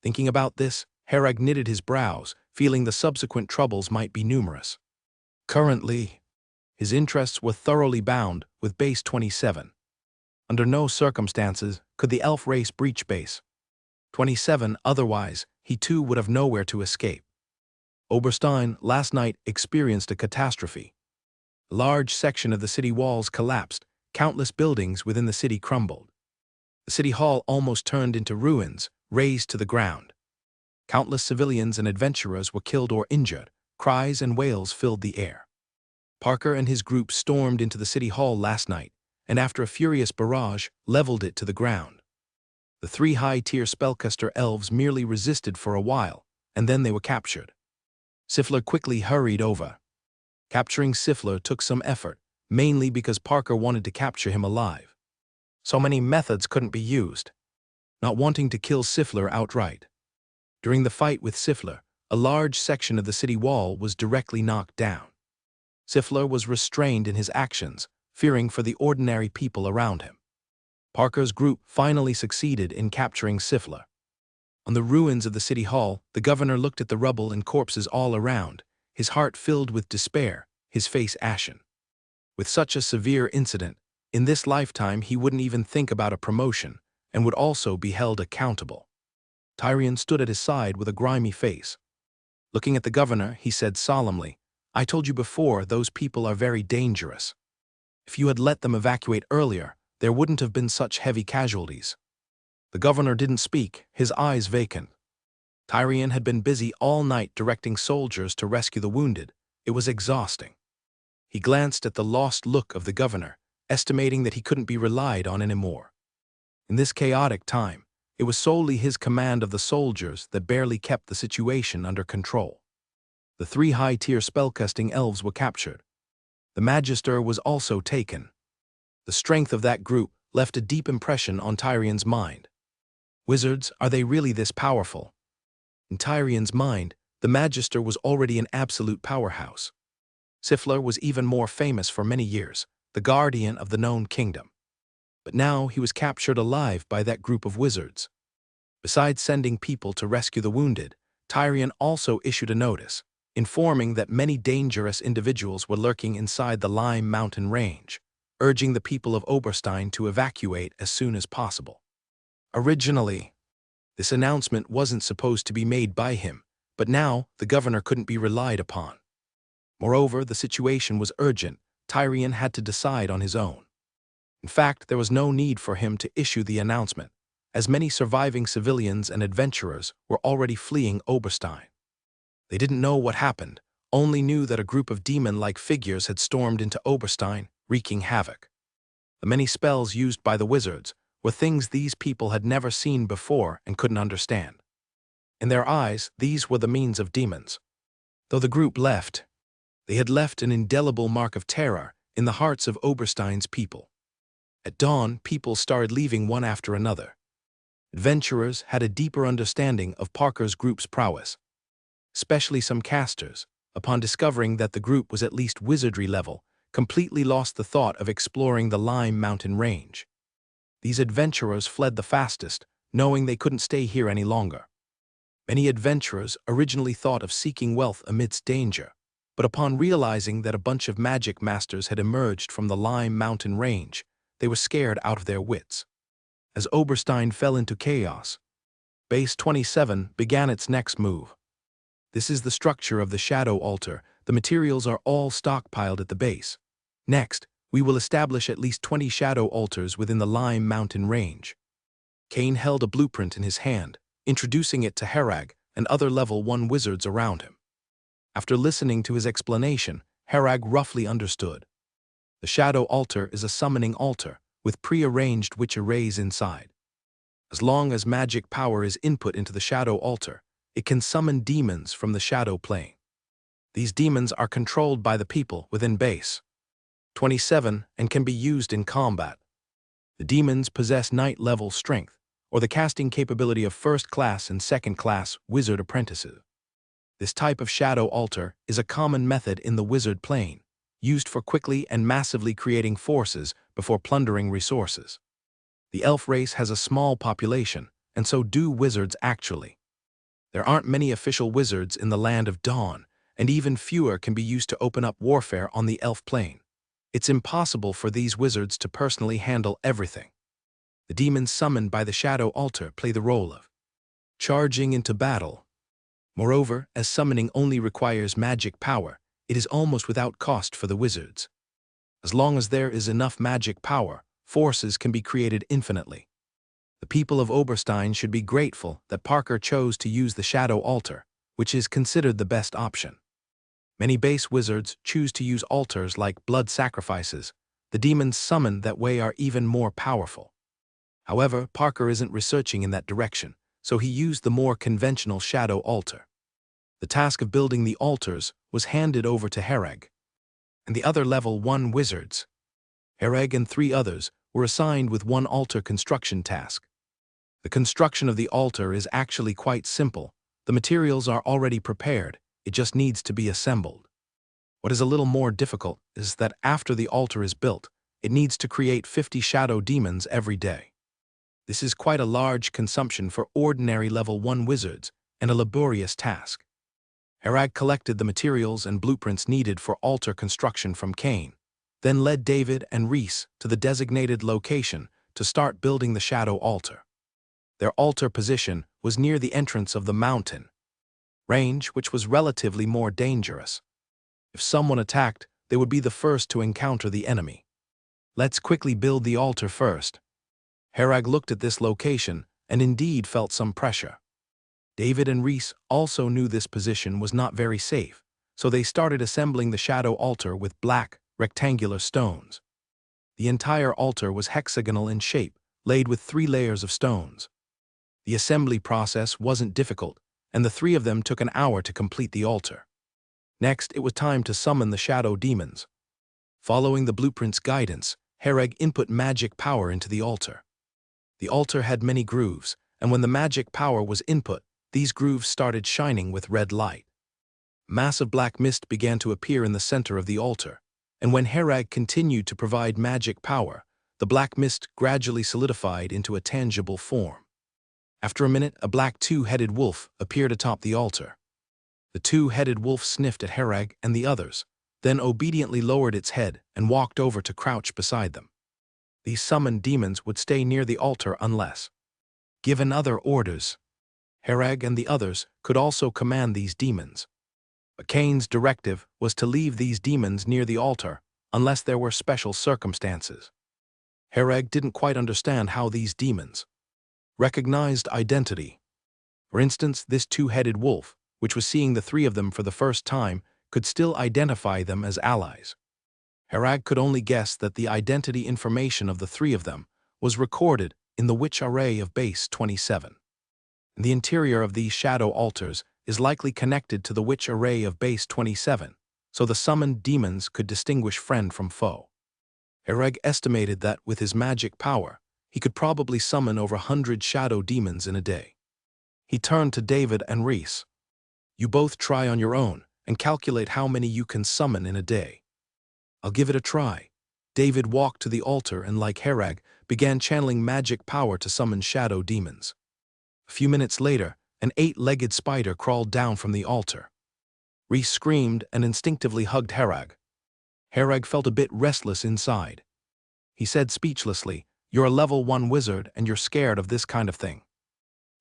S1: Thinking about this, Herag knitted his brows, feeling the subsequent troubles might be numerous. Currently, his interests were thoroughly bound with Base 27. Under no circumstances could the elf race breach Base 27, otherwise he too would have nowhere to escape. Oberstein last night experienced a catastrophe. A large section of the city walls collapsed, countless buildings within the city crumbled. The city hall almost turned into ruins, razed to the ground. Countless civilians and adventurers were killed or injured. Cries and wails filled the air. Parker and his group stormed into the city hall last night, and after a furious barrage, leveled it to the ground. The 3 high-tier spellcaster elves merely resisted for a while, and then they were captured. Siffler quickly hurried over. Capturing Siffler took some effort, mainly because Parker wanted to capture him alive. So many methods couldn't be used, not wanting to kill Siffler outright. During the fight with Siffler, a large section of the city wall was directly knocked down. Siffler was restrained in his actions, fearing for the ordinary people around him. Parker's group finally succeeded in capturing Siffler. On the ruins of the city hall, the governor looked at the rubble and corpses all around, his heart filled with despair, his face ashen. With such a severe incident, in this lifetime he wouldn't even think about a promotion, and would also be held accountable. Tyrion stood at his side with a grimy face. Looking at the governor, he said solemnly, "I told you before, those people are very dangerous. If you had let them evacuate earlier, there wouldn't have been such heavy casualties." The governor didn't speak, his eyes vacant. Tyrion had been busy all night directing soldiers to rescue the wounded. It was exhausting. He glanced at the lost look of the governor, estimating that he couldn't be relied on anymore. In this chaotic time, it was solely his command of the soldiers that barely kept the situation under control. The 3 high-tier spellcasting elves were captured. The Magister was also taken. The strength of that group left a deep impression on Tyrion's mind. Wizards, are they really this powerful? In Tyrion's mind, the Magister was already an absolute powerhouse. Siffler was even more famous for many years, the guardian of the known kingdom. But now he was captured alive by that group of wizards. Besides sending people to rescue the wounded, Tyrion also issued a notice, informing that many dangerous individuals were lurking inside the Lime Mountain range, urging the people of Oberstein to evacuate as soon as possible. Originally, this announcement wasn't supposed to be made by him, but now the governor couldn't be relied upon. Moreover, the situation was urgent. Tyrion had to decide on his own. In fact, there was no need for him to issue the announcement, as many surviving civilians and adventurers were already fleeing Oberstein. They didn't know what happened, only knew that a group of demon-like figures had stormed into Oberstein, wreaking havoc. The many spells used by the wizards were things these people had never seen before and couldn't understand. In their eyes, these were the means of demons. Though the group left, they had left an indelible mark of terror in the hearts of Oberstein's people. At dawn, people started leaving one after another. Adventurers had a deeper understanding of Parker's group's prowess. Especially some casters, upon discovering that the group was at least wizardry level, completely lost the thought of exploring the Lime Mountain range. These adventurers fled the fastest, knowing they couldn't stay here any longer. Many adventurers originally thought of seeking wealth amidst danger, but upon realizing that a bunch of magic masters had emerged from the Lime Mountain range, they were scared out of their wits. As Oberstein fell into chaos, Base 27 began its next move. This is the structure of the Shadow Altar. The materials are all stockpiled at the base. Next, we will establish at least 20 Shadow Altars within the Lime Mountain range. Kane held a blueprint in his hand, introducing it to Herag and other level 1 wizards around him. After listening to his explanation, Herag roughly understood. The Shadow Altar is a summoning altar, with pre-arranged witch arrays inside. As long as magic power is input into the Shadow Altar, it can summon demons from the Shadow Plane. These demons are controlled by the people within Base 27 and can be used in combat. The demons possess Knight-level strength, or the casting capability of first-class and second-class wizard apprentices. This type of Shadow Altar is a common method in the wizard plane, used for quickly and massively creating forces before plundering resources. The elf race has a small population, and so do wizards actually. There aren't many official wizards in the Land of Dawn, and even fewer can be used to open up warfare on the elf plane. It's impossible for these wizards to personally handle everything. The demons summoned by the Shadow Altar play the role of charging into battle. Moreover, as summoning only requires magic power, it is almost without cost for the wizards. As long as there is enough magic power, forces can be created infinitely. The people of Oberstein should be grateful that Parker chose to use the Shadow Altar, which is considered the best option. Many base wizards choose to use altars like blood sacrifices. The demons summoned that way are even more powerful. However, Parker isn't researching in that direction, so he used the more conventional Shadow Altar. The task of building the altars was handed over to Hereg and the other level 1 wizards. Hereg and 3 others were assigned with one altar construction task. The construction of the altar is actually quite simple. The materials are already prepared, it just needs to be assembled. What is a little more difficult is that after the altar is built, it needs to create 50 shadow demons every day. This is quite a large consumption for ordinary level 1 wizards and a laborious task. Hereg collected the materials and blueprints needed for altar construction from Cain, then led David and Reese to the designated location to start building the Shadow Altar. Their altar position was near the entrance of the mountain range, which was relatively more dangerous. If someone attacked, they would be the first to encounter the enemy. Let's quickly build the altar first. Hereg looked at this location and indeed felt some pressure. David and Reese also knew this position was not very safe, so they started assembling the Shadow Altar with black, rectangular stones. The entire altar was hexagonal in shape, laid with 3 layers of stones. The assembly process wasn't difficult, and the 3 of them took an hour to complete the altar. Next, it was time to summon the shadow demons. Following the blueprint's guidance, Hereg input magic power into the altar. The altar had many grooves, and when the magic power was input, these grooves started shining with red light. Massive black mist began to appear in the center of the altar, and when Hereg continued to provide magic power, the black mist gradually solidified into a tangible form. After a minute, a black 2-headed wolf appeared atop the altar. The 2-headed wolf sniffed at Hereg and the others, then obediently lowered its head and walked over to crouch beside them. These summoned demons would stay near the altar unless given other orders. Hereg and the others could also command these demons. But Cain's directive was to leave these demons near the altar unless there were special circumstances. Hereg didn't quite understand how these demons recognized identity. For instance, this 2-headed wolf, which was seeing the 3 of them for the first time, could still identify them as allies. Hereg could only guess that the identity information of the 3 of them was recorded in the witch array of base 27. The interior of these shadow altars is likely connected to the witch array of base 27, so the summoned demons could distinguish friend from foe. Hereg estimated that with his magic power, he could probably summon over 100 shadow demons in a day. He turned to David and Reese. You both try on your own and calculate how many you can summon in a day. I'll give it a try. David walked to the altar and, like Hereg, began channeling magic power to summon shadow demons. A few minutes later, an 8-legged spider crawled down from the altar. Reese screamed and instinctively hugged Hereg. Hereg felt a bit restless inside. He said speechlessly, "You're a level 1 wizard and you're scared of this kind of thing."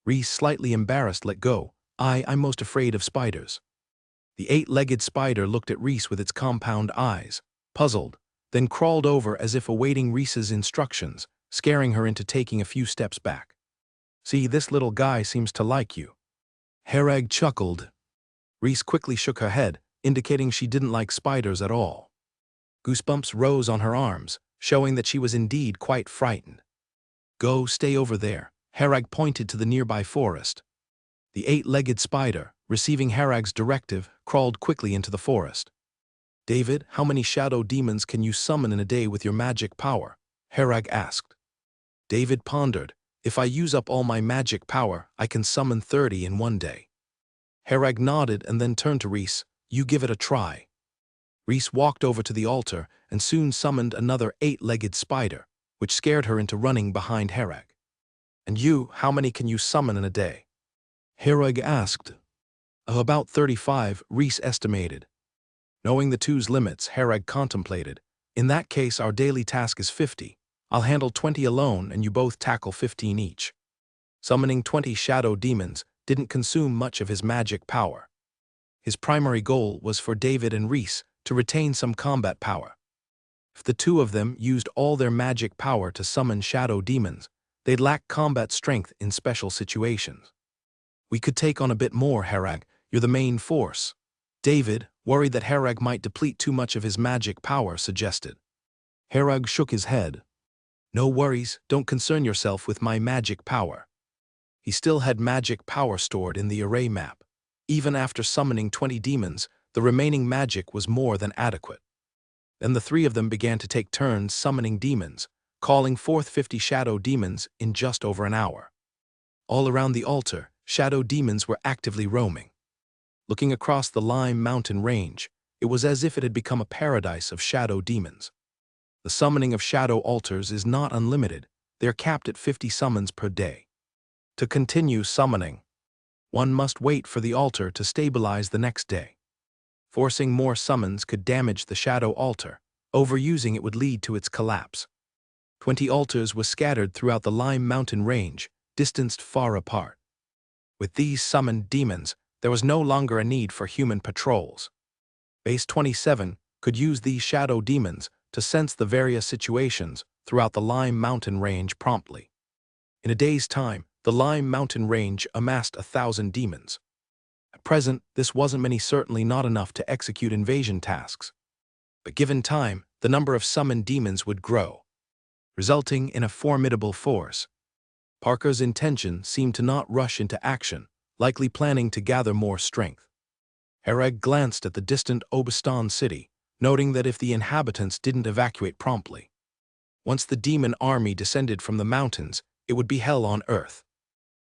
S1: Reese, slightly embarrassed, let go. I'm most afraid of spiders." The 8-legged spider looked at Reese with its compound eyes, puzzled, then crawled over as if awaiting Reese's instructions, scaring her into taking a few steps back. "See, this little guy seems to like you." Hereg chuckled. Reese quickly shook her head, indicating she didn't like spiders at all. Goosebumps rose on her arms, showing that she was indeed quite frightened. "Go stay over there." Hereg pointed to the nearby forest. The 8-legged spider, receiving Hereg's directive, crawled quickly into the forest. "David, how many shadow demons can you summon in a day with your magic power?" Hereg asked. David pondered. "If I use up all my magic power, I can summon 30 in one day." Hereg nodded and then turned to Reese. "You give it a try." Reese walked over to the altar and soon summoned another 8-legged spider, which scared her into running behind Herag. "And you, how many can you summon in a day?" Herag asked. About 35, Rhys estimated. Knowing the two's limits, Herag contemplated. "In that case, our daily task is 50. I'll handle 20 alone and you both tackle 15 each." Summoning 20 shadow demons didn't consume much of his magic power. His primary goal was for David and Rhys to retain some combat power. If the two of them used all their magic power to summon shadow demons, they'd lack combat strength in special situations. "We could take on a bit more, Herag. You're the main force." David, worried that Herag might deplete too much of his magic power, suggested. Herag shook his head. "No worries, don't concern yourself with my magic power." He still had magic power stored in the array map. Even after summoning 20 demons, the remaining magic was more than adequate. Then the three of them began to take turns summoning demons, calling forth 50 shadow demons in just over an hour. All around the altar, shadow demons were actively roaming. Looking across the Lime Mountain range, it was as if it had become a paradise of shadow demons. The summoning of shadow altars is not unlimited. They are capped at 50 summons per day. To continue summoning, one must wait for the altar to stabilize the next day. Forcing more summons could damage the shadow altar. Overusing it would lead to its collapse. 20 altars were scattered throughout the Lime Mountain range, distanced far apart. With these summoned demons, there was no longer a need for human patrols. Base 27 could use these shadow demons to sense the various situations throughout the Lime Mountain range promptly. In a day's time, the Lime Mountain range amassed 1,000 demons. At present, this wasn't many, certainly not enough to execute invasion tasks. But given time, the number of summoned demons would grow, resulting in a formidable force. Parker's intention seemed to not rush into action, likely planning to gather more strength. Herag glanced at the distant Obistan city, noting that if the inhabitants didn't evacuate promptly, once the demon army descended from the mountains, it would be hell on earth.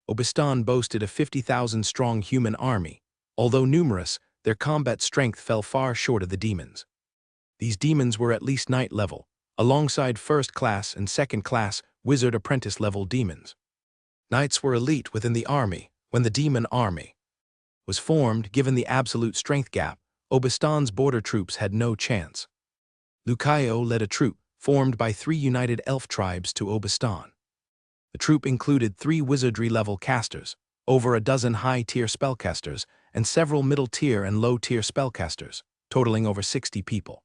S1: Obistan boasted a 50,000-strong human army. Although numerous, their combat strength fell far short of the demons. These demons were at least knight level, alongside first-class and second-class wizard apprentice-level demons. Knights were elite within the army. When the demon army was formed, given the absolute strength gap, Obistan's border troops had no chance. Lucayo led a troop formed by 3 united elf tribes to Obistan. The troop included 3 wizardry-level casters, over a dozen high-tier spellcasters, and several middle-tier and low-tier spellcasters, totaling over 60 people.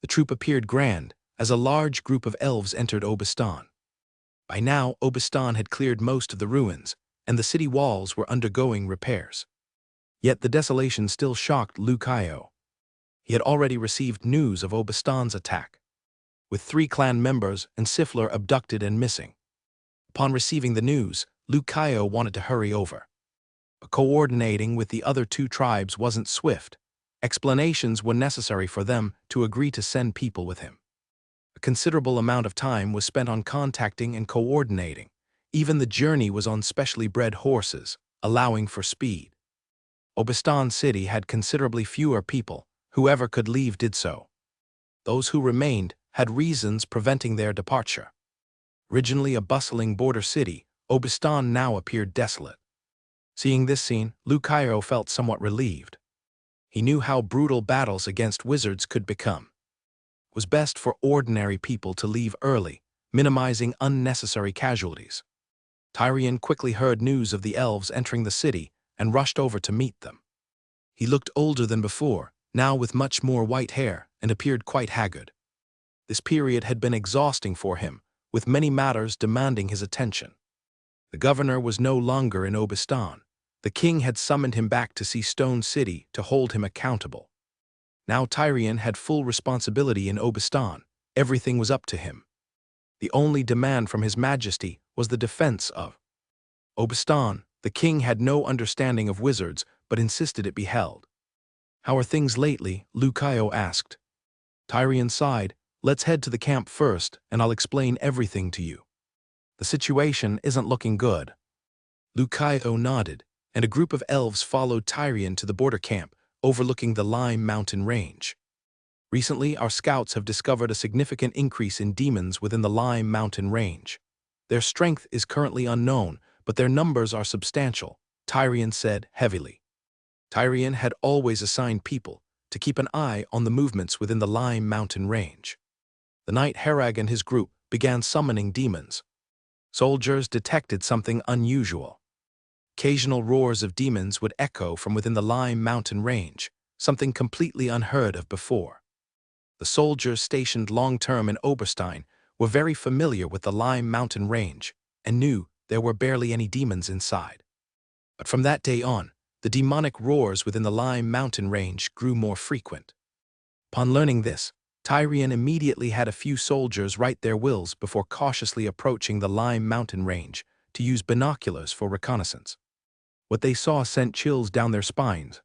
S1: The troop appeared grand, as a large group of elves entered Obistan. By now, Obistan had cleared most of the ruins, and the city walls were undergoing repairs. Yet the desolation still shocked Lucayo. He had already received news of Obistan's attack, with 3 clan members and Sifler abducted and missing. Upon receiving the news, Lucayo wanted to hurry over. But coordinating with the other 2 tribes wasn't swift. Explanations were necessary for them to agree to send people with him. A considerable amount of time was spent on contacting and coordinating. Even the journey was on specially bred horses, allowing for speed. Obistan City had considerably fewer people. Whoever could leave did so. Those who remained had reasons preventing their departure. Originally a bustling border city, Obistan now appeared desolate. Seeing this scene, Lucayo felt somewhat relieved. He knew how brutal battles against wizards could become. It was best for ordinary people to leave early, minimizing unnecessary casualties. Tyrion quickly heard news of the elves entering the city and rushed over to meet them. He looked older than before, now with much more white hair, and appeared quite haggard. This period had been exhausting for him, with many matters demanding his attention. The governor was no longer in Obistan. The king had summoned him back to see Stone City to hold him accountable. Now Tyrion had full responsibility in Obistan. Everything was up to him. The only demand from His Majesty was the defense of Obistan. The king had no understanding of wizards, but insisted it be held. "How are things lately?" Lucayo asked. Tyrion sighed. "Let's head to the camp first, and I'll explain everything to you." "The situation isn't looking good." Lucayo nodded, and a group of elves followed Tyrion to the border camp, overlooking the Lime Mountain range. Recently, our scouts have discovered a significant increase in demons within the Lime Mountain range. Their strength is currently unknown, but their numbers are substantial, Tyrion said heavily. Tyrion had always assigned people to keep an eye on the movements within the Lime Mountain range. The night Herag and his group began summoning demons, soldiers detected something unusual. Occasional roars of demons would echo from within the Lime Mountain range, something completely unheard of before. The soldiers stationed long-term in Oberstein were very familiar with the Lime Mountain range and knew there were barely any demons inside. But from that day on, the demonic roars within the Lime Mountain range grew more frequent. Upon learning this, Tyrion immediately had a few soldiers write their wills before cautiously approaching the Lime Mountain range to use binoculars for reconnaissance. What they saw sent chills down their spines.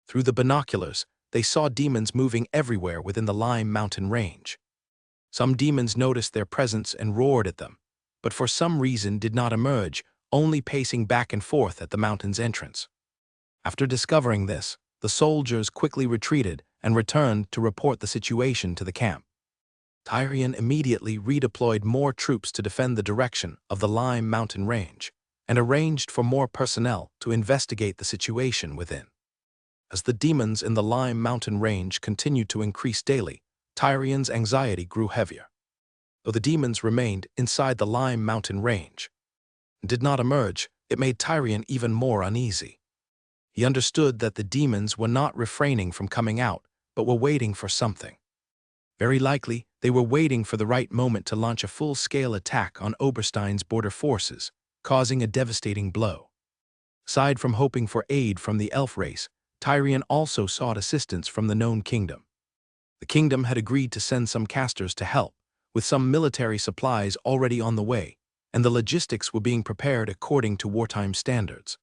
S1: Through the binoculars, they saw demons moving everywhere within the Lime Mountain range. Some demons noticed their presence and roared at them, but for some reason did not emerge, only pacing back and forth at the mountain's entrance. After discovering this, the soldiers quickly retreated and returned to report the situation to the camp. Tyrion immediately redeployed more troops to defend the direction of the Lime Mountain range and arranged for more personnel to investigate the situation within. As the demons in the Lime Mountain range continued to increase daily, Tyrion's anxiety grew heavier. Though the demons remained inside the Lime Mountain range and did not emerge, it made Tyrion even more uneasy. He understood that the demons were not refraining from coming out, but were waiting for something. Very likely, they were waiting for the right moment to launch a full-scale attack on Oberstein's border forces, causing a devastating blow. Aside from hoping for aid from the elf race, Tyrion also sought assistance from the known kingdom. The kingdom had agreed to send some casters to help, with some military supplies already on the way, and the logistics were being prepared according to wartime standards.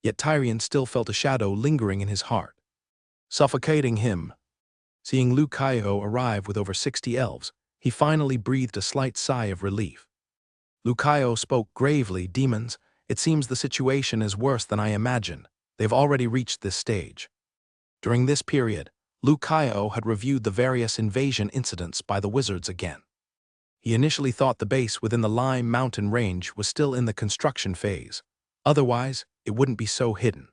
S1: Yet Tyrion still felt a shadow lingering in his heart, suffocating him. Seeing Lucaio arrive with over 60 elves, he finally breathed a slight sigh of relief. Lucaio spoke gravely, "Demons, it seems the situation is worse than I imagined. They've already reached this stage." During this period, Lucaio had reviewed the various invasion incidents by the wizards again. He initially thought the base within the Lime Mountain range was still in the construction phase. Otherwise, it wouldn't be so hidden.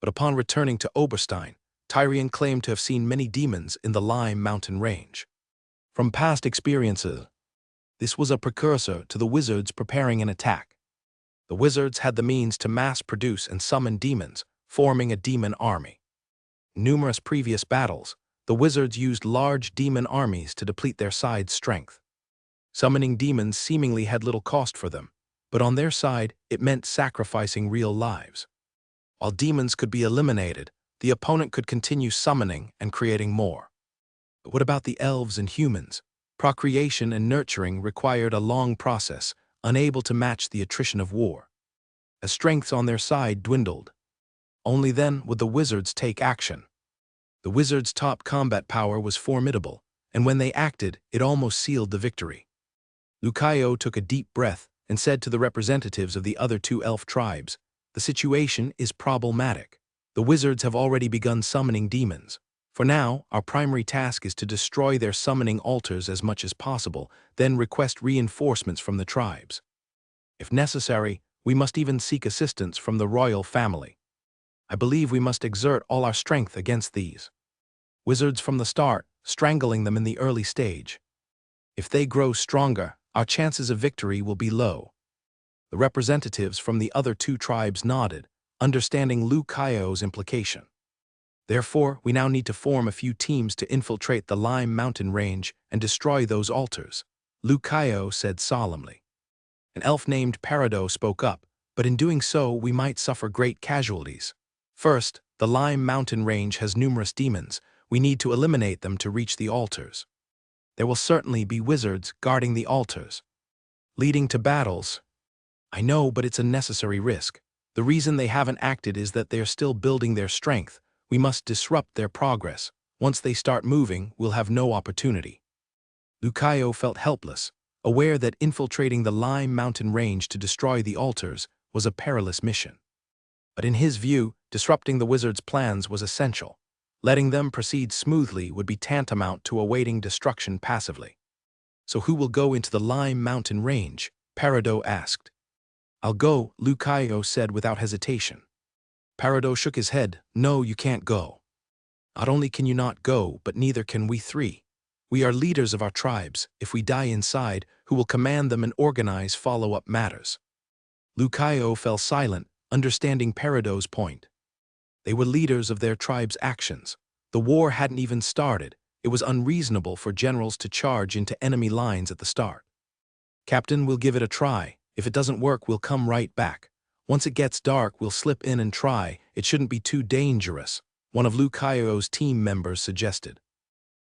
S1: But upon returning to Oberstein, Tyrion claimed to have seen many demons in the Lime Mountain range. From past experiences, this was a precursor to the wizards preparing an attack. The wizards had the means to mass-produce and summon demons, forming a demon army. In numerous previous battles, the wizards used large demon armies to deplete their side's strength. Summoning demons seemingly had little cost for them, but on their side, it meant sacrificing real lives. While demons could be eliminated, the opponent could continue summoning and creating more. But what about the elves and humans? Procreation and nurturing required a long process, unable to match the attrition of war. As strengths on their side dwindled, only then would the wizards take action. The wizards' top combat power was formidable, and when they acted, it almost sealed the victory. Lucaio took a deep breath and said to the representatives of the other two elf tribes, "The situation is problematic. The wizards have already begun summoning demons. For now, our primary task is to destroy their summoning altars as much as possible, then request reinforcements from the tribes. If necessary, we must even seek assistance from the royal family. I believe we must exert all our strength against these wizards from the start, strangling them in the early stage. If they grow stronger, our chances of victory will be low." The representatives from the other two tribes nodded, understanding Lucaio's implication. "Therefore, we now need to form a few teams to infiltrate the Lime Mountain range and destroy those altars," Lucaio said solemnly. An elf named Peridot spoke up, "But in doing so, we might suffer great casualties. First, the Lime Mountain range has numerous demons. We need to eliminate them to reach the altars. There will certainly be wizards guarding the altars, leading to battles." "I know, but it's a necessary risk. The reason they haven't acted is that they're still building their strength. We must disrupt their progress. Once they start moving, we'll have no opportunity." Lucaio felt helpless, aware that infiltrating the Lime Mountain range to destroy the altars was a perilous mission. But in his view, disrupting the wizards' plans was essential. Letting them proceed smoothly would be tantamount to awaiting destruction passively. "So who will go into the Lime Mountain Range?" Peridot asked. "I'll go," Lucayo said without hesitation. Peridot shook his head. "No, you can't go. Not only can you not go, but neither can we three. We are leaders of our tribes. If we die inside, who will command them and organize follow-up matters?" Lucayo fell silent, understanding Peridot's point. They were leaders of their tribe's actions. The war hadn't even started. It was unreasonable for generals to charge into enemy lines at the start. "Captain, we'll give it a try. If it doesn't work, we'll come right back. Once it gets dark, we'll slip in and try. It shouldn't be too dangerous," one of Lucayo's team members suggested.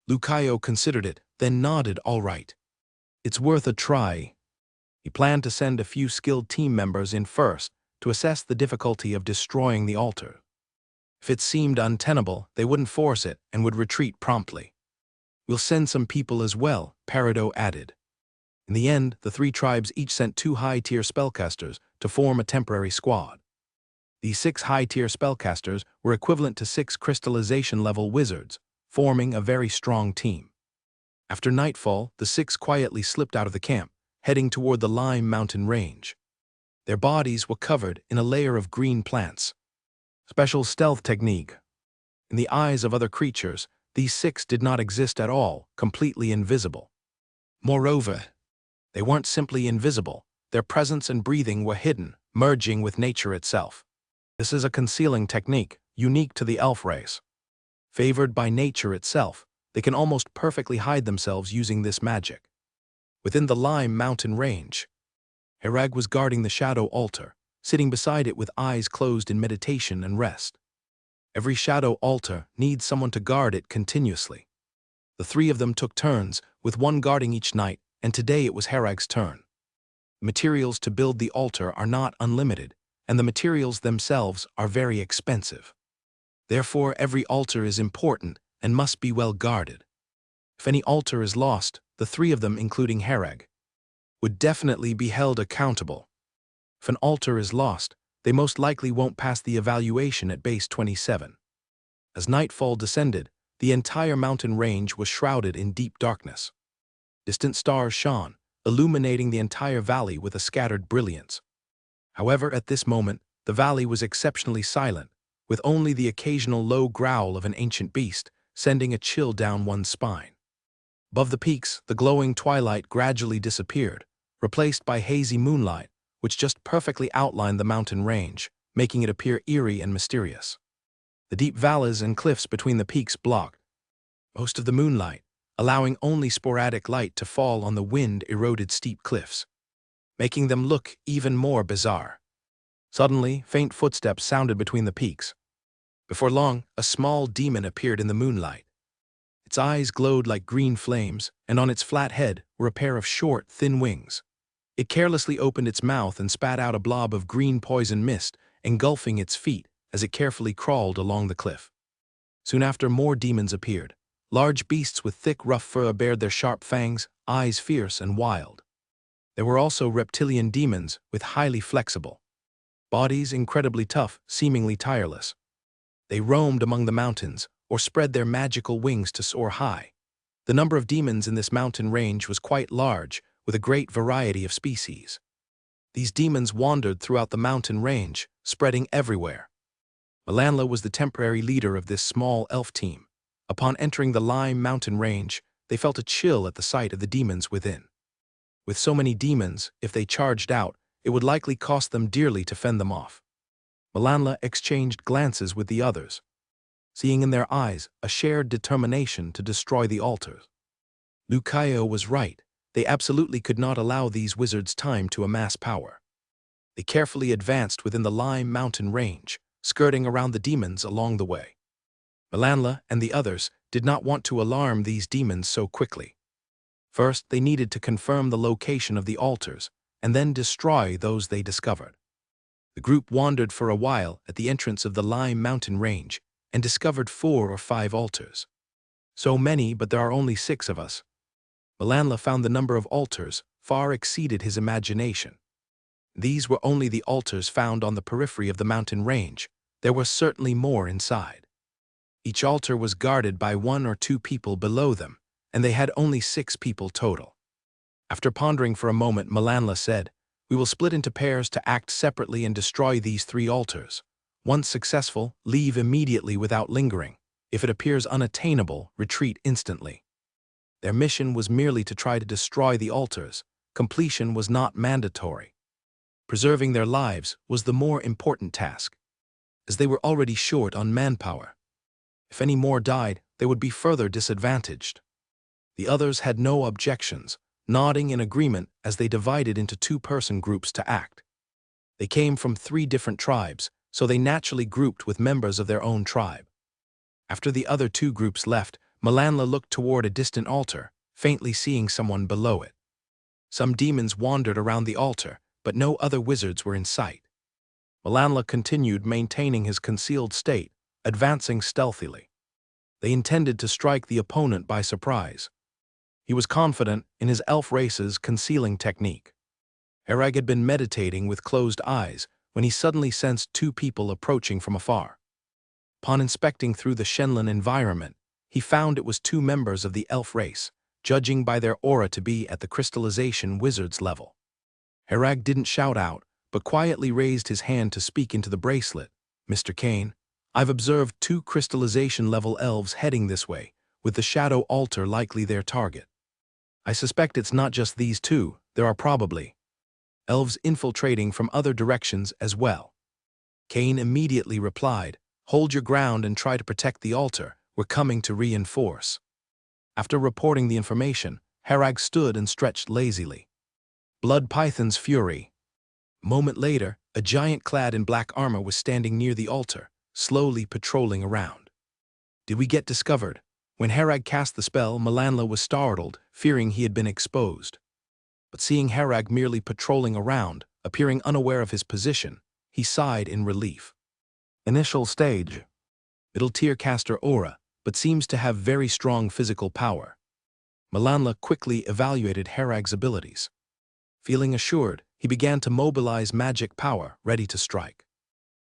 S1: Lucayo considered it, then nodded all right. "It's worth a try." He planned to send a few skilled team members in first to assess the difficulty of destroying the altar. If it seemed untenable, they wouldn't force it and would retreat promptly. "We'll send some people as well," Peridot added. In the end, the three tribes each sent 2 high-tier spellcasters to form a temporary squad. These 6 high-tier spellcasters were equivalent to 6 crystallization-level wizards, forming a very strong team. After nightfall, the 6 quietly slipped out of the camp, heading toward the Lime Mountain Range. Their bodies were covered in a layer of green plants. Special stealth technique. In the eyes of other creatures, these 6 did not exist at all, completely invisible. Moreover, they weren't simply invisible. Their presence and breathing were hidden, merging with nature itself. This is a concealing technique, unique to the elf race. Favored by nature itself, they can almost perfectly hide themselves using this magic. Within the Lime Mountain Range, Herag was guarding the shadow altar, sitting beside it with eyes closed in meditation and rest. Every shadow altar needs someone to guard it continuously. The 3 of them took turns, with one guarding each night, and today it was Herag's turn. The materials to build the altar are not unlimited, and the materials themselves are very expensive. Therefore, every altar is important and must be well guarded. If any altar is lost, the 3 of them, including Herag, would definitely be held accountable. If an altar is lost, they most likely won't pass the evaluation at base 27. As nightfall descended, the entire mountain range was shrouded in deep darkness. Distant stars shone, illuminating the entire valley with a scattered brilliance. However, at this moment, the valley was exceptionally silent, with only the occasional low growl of an ancient beast, sending a chill down one's spine. Above the peaks, the glowing twilight gradually disappeared, replaced by hazy moonlight, which just perfectly outlined the mountain range, making it appear eerie and mysterious. The deep valleys and cliffs between the peaks blocked most of the moonlight, allowing only sporadic light to fall on the wind-eroded steep cliffs, making them look even more bizarre. Suddenly, faint footsteps sounded between the peaks. Before long, a small demon appeared in the moonlight. Its eyes glowed like green flames, and on its flat head were a pair of short, thin wings. It carelessly opened its mouth and spat out a blob of green poison mist, engulfing its feet as it carefully crawled along the cliff. Soon after, more demons appeared. Large beasts with thick, rough fur bared their sharp fangs, eyes fierce and wild. There were also reptilian demons with highly flexible bodies, incredibly tough, seemingly tireless. They roamed among the mountains, or spread their magical wings to soar high. The number of demons in this mountain range was quite large, with a great variety of species. These demons wandered throughout the mountain range, spreading everywhere. Melanla was the temporary leader of this small elf team. Upon entering the Lime Mountain Range, they felt a chill at the sight of the demons within. With so many demons, if they charged out, it would likely cost them dearly to fend them off. Melanla exchanged glances with the others, seeing in their eyes a shared determination to destroy the altars. Lucayo was right. They absolutely could not allow these wizards time to amass power. They carefully advanced within the Lime Mountain Range, skirting around the demons along the way. Melanla and the others did not want to alarm these demons so quickly. First, they needed to confirm the location of the altars, and then destroy those they discovered. The group wandered for a while at the entrance of the Lime Mountain Range and discovered 4 or 5 altars. "So many, but there are only 6 of us." Melanla found the number of altars far exceeded his imagination. These were only the altars found on the periphery of the mountain range. There were certainly more inside. Each altar was guarded by 1 or 2 people below them, and they had only 6 people total. After pondering for a moment, Malanla said, "We will split into pairs to act separately and destroy these 3 altars. Once successful, leave immediately without lingering. If it appears unattainable, retreat instantly." Their mission was merely to try to destroy the altars. Completion was not mandatory. Preserving their lives was the more important task, as they were already short on manpower. If any more died, they would be further disadvantaged. The others had no objections, nodding in agreement as they divided into 2-person groups to act. They came from 3 different tribes, so they naturally grouped with members of their own tribe. After the other 2 groups left, Malanla looked toward a distant altar, faintly seeing someone below it. Some demons wandered around the altar, but no other wizards were in sight. Malanla continued maintaining his concealed state, advancing stealthily. They intended to strike the opponent by surprise. He was confident in his elf race's concealing technique. Herag had been meditating with closed eyes when he suddenly sensed 2 people approaching from afar. Upon inspecting through the Shenlin environment, he found it was 2 members of the elf race, judging by their aura to be at the crystallization wizard's level. Herag didn't shout out, but quietly raised his hand to speak into the bracelet. "Mr. Kane, I've observed 2 crystallization-level elves heading this way, with the shadow altar likely their target. I suspect it's not just these 2, there are probably elves infiltrating from other directions as well." Kane immediately replied, "Hold your ground and try to protect the altar. We're coming to reinforce." After reporting the information, Herag stood and stretched lazily. Blood Python's fury. A moment later, a giant clad in black armor was standing near the altar, slowly patrolling around. Did we get discovered? When Herag cast the spell, Malanla was startled, fearing he had been exposed. But seeing Herag merely patrolling around, appearing unaware of his position, he sighed in relief. Initial stage. Middle tier caster aura, but seems to have very strong physical power. Malanla quickly evaluated Herag's abilities. Feeling assured, he began to mobilize magic power, ready to strike.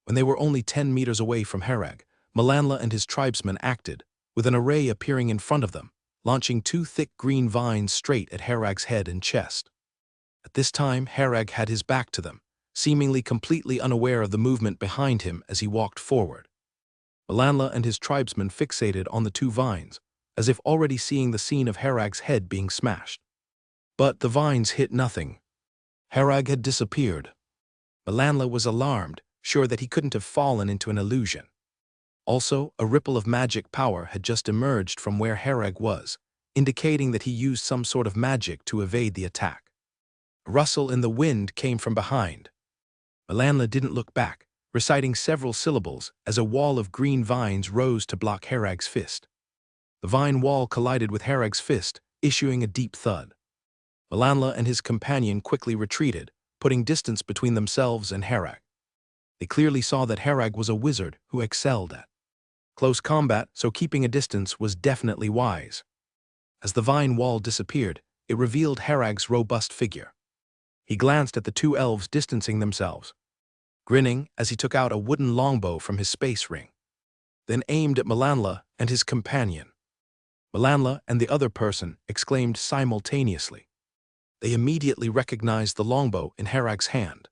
S1: When they were only 10 meters away from Herag, Malanla and his tribesmen acted, with an array appearing in front of them, launching 2 thick green vines straight at Herag's head and chest. At this time, Herag had his back to them, seemingly completely unaware of the movement behind him as he walked forward. Malanla and his tribesmen fixated on the 2 vines, as if already seeing the scene of Herag's head being smashed. But the vines hit nothing. Herag had disappeared. Malanla was alarmed, sure that he couldn't have fallen into an illusion. Also, a ripple of magic power had just emerged from where Herag was, indicating that he used some sort of magic to evade the attack. A rustle in the wind came from behind. Malanla didn't look back, reciting several syllables as a wall of green vines rose to block Herag's fist. The vine wall collided with Herag's fist, issuing a deep thud. Malanla and his companion quickly retreated, putting distance between themselves and Herag. They clearly saw that Herag was a wizard who excelled at close combat, so keeping a distance was definitely wise. As the vine wall disappeared, it revealed Herag's robust figure. He glanced at the 2 elves distancing themselves, grinning as he took out a wooden longbow from his space ring, then aimed at Malanla and his companion. Malanla and the other person exclaimed simultaneously. They immediately recognized the longbow in Herag's hand.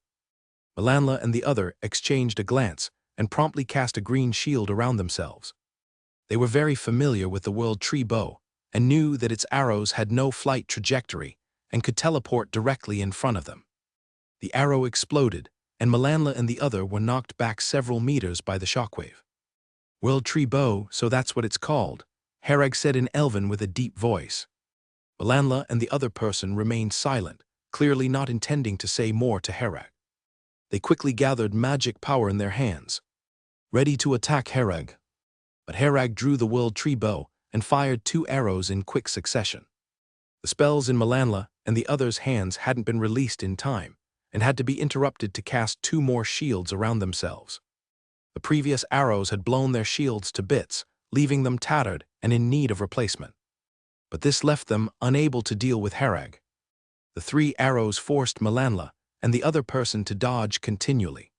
S1: Malanla and the other exchanged a glance and promptly cast a green shield around themselves. They were very familiar with the World Tree Bow and knew that its arrows had no flight trajectory and could teleport directly in front of them. The arrow exploded, and Malanla and the other were knocked back several meters by the shockwave. "World Tree Bow, so that's what it's called," Herag said in Elven with a deep voice. Malanla and the other person remained silent, clearly not intending to say more to Herag. They quickly gathered magic power in their hands, ready to attack Herag. But Herag drew the World Tree Bow and fired 2 arrows in quick succession. The spells in Malanla and the others' hands hadn't been released in time, and had to be interrupted to cast 2 more shields around themselves. The previous arrows had blown their shields to bits, leaving them tattered and in need of replacement. But this left them unable to deal with Herag. The 3 arrows forced Malanla and the other person to dodge continually.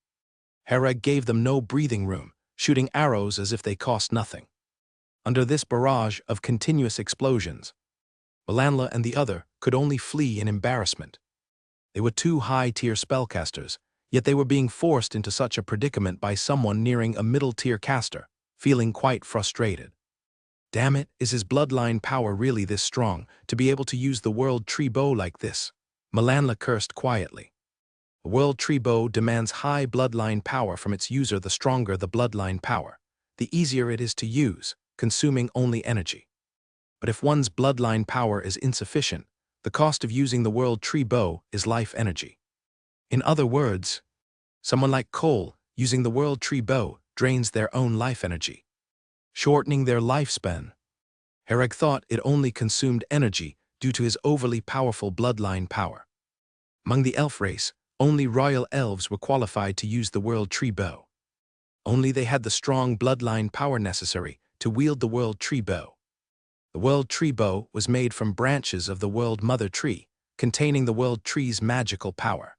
S1: Herag gave them no breathing room, shooting arrows as if they cost nothing. Under this barrage of continuous explosions, Melanla and the other could only flee in embarrassment. They were two high-tier spellcasters, yet they were being forced into such a predicament by someone nearing a middle-tier caster, feeling quite frustrated. Damn it, is his bloodline power really this strong, to be able to use the World Tree Bow like this? Melanla cursed quietly. A World Tree Bow demands high bloodline power from its user. The stronger the bloodline power, the easier it is to use, consuming only energy. But if one's bloodline power is insufficient, the cost of using the World Tree Bow is life energy. In other words, someone like Cole, using the World Tree Bow, drains their own life energy, shortening their lifespan. Hereg thought it only consumed energy due to his overly powerful bloodline power. Among the elf race, only royal elves were qualified to use the World Tree Bow. Only they had the strong bloodline power necessary to wield the World Tree Bow. The World Tree Bow was made from branches of the World Mother Tree, containing the World Tree's magical power.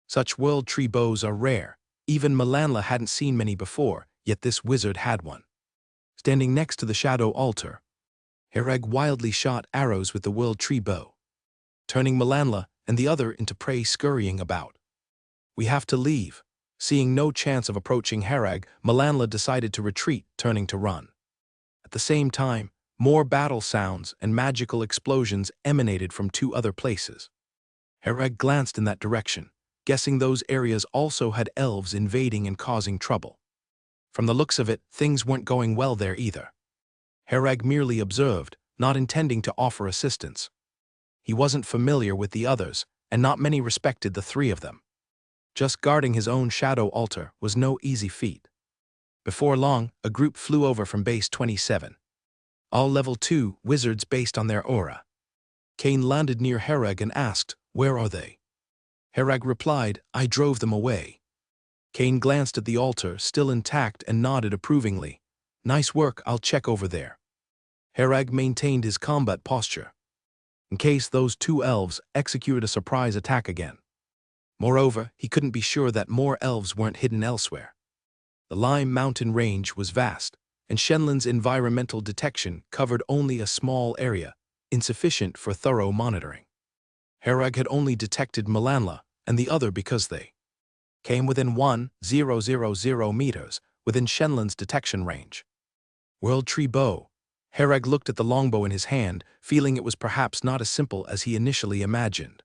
S1: Such World Tree Bows are rare. Even Melanla hadn't seen many before, yet this wizard had one. Standing next to the shadow altar, Hereg wildly shot arrows with the World Tree Bow, turning Melanla and the other into prey scurrying about. We have to leave. Seeing no chance of approaching Hereg, Melanla decided to retreat, turning to run. At the same time, more battle sounds and magical explosions emanated from two other places. Hereg glanced in that direction, guessing those areas also had elves invading and causing trouble. From the looks of it, things weren't going well there either. Hereg merely observed, not intending to offer assistance. He wasn't familiar with the others, and not many respected the three of them. Just guarding his own shadow altar was no easy feat. Before long, a group flew over from Base 27. All Level 2 wizards based on their aura. Kane landed near Hereg and asked, "Where are they?" Hereg replied, "I drove them away." Kane glanced at the altar, still intact, and nodded approvingly. "Nice work, I'll check over there." Hereg maintained his combat posture, in case those two elves executed a surprise attack again. Moreover, he couldn't be sure that more elves weren't hidden elsewhere. The Lime Mountain range was vast, and Shenlin's environmental detection covered only a small area, insufficient for thorough monitoring. Hereg had only detected Melanla and the other because they came within 1,000 meters within Shenlin's detection range. World Tree Bow. Hereg looked at the longbow in his hand, feeling it was perhaps not as simple as he initially imagined.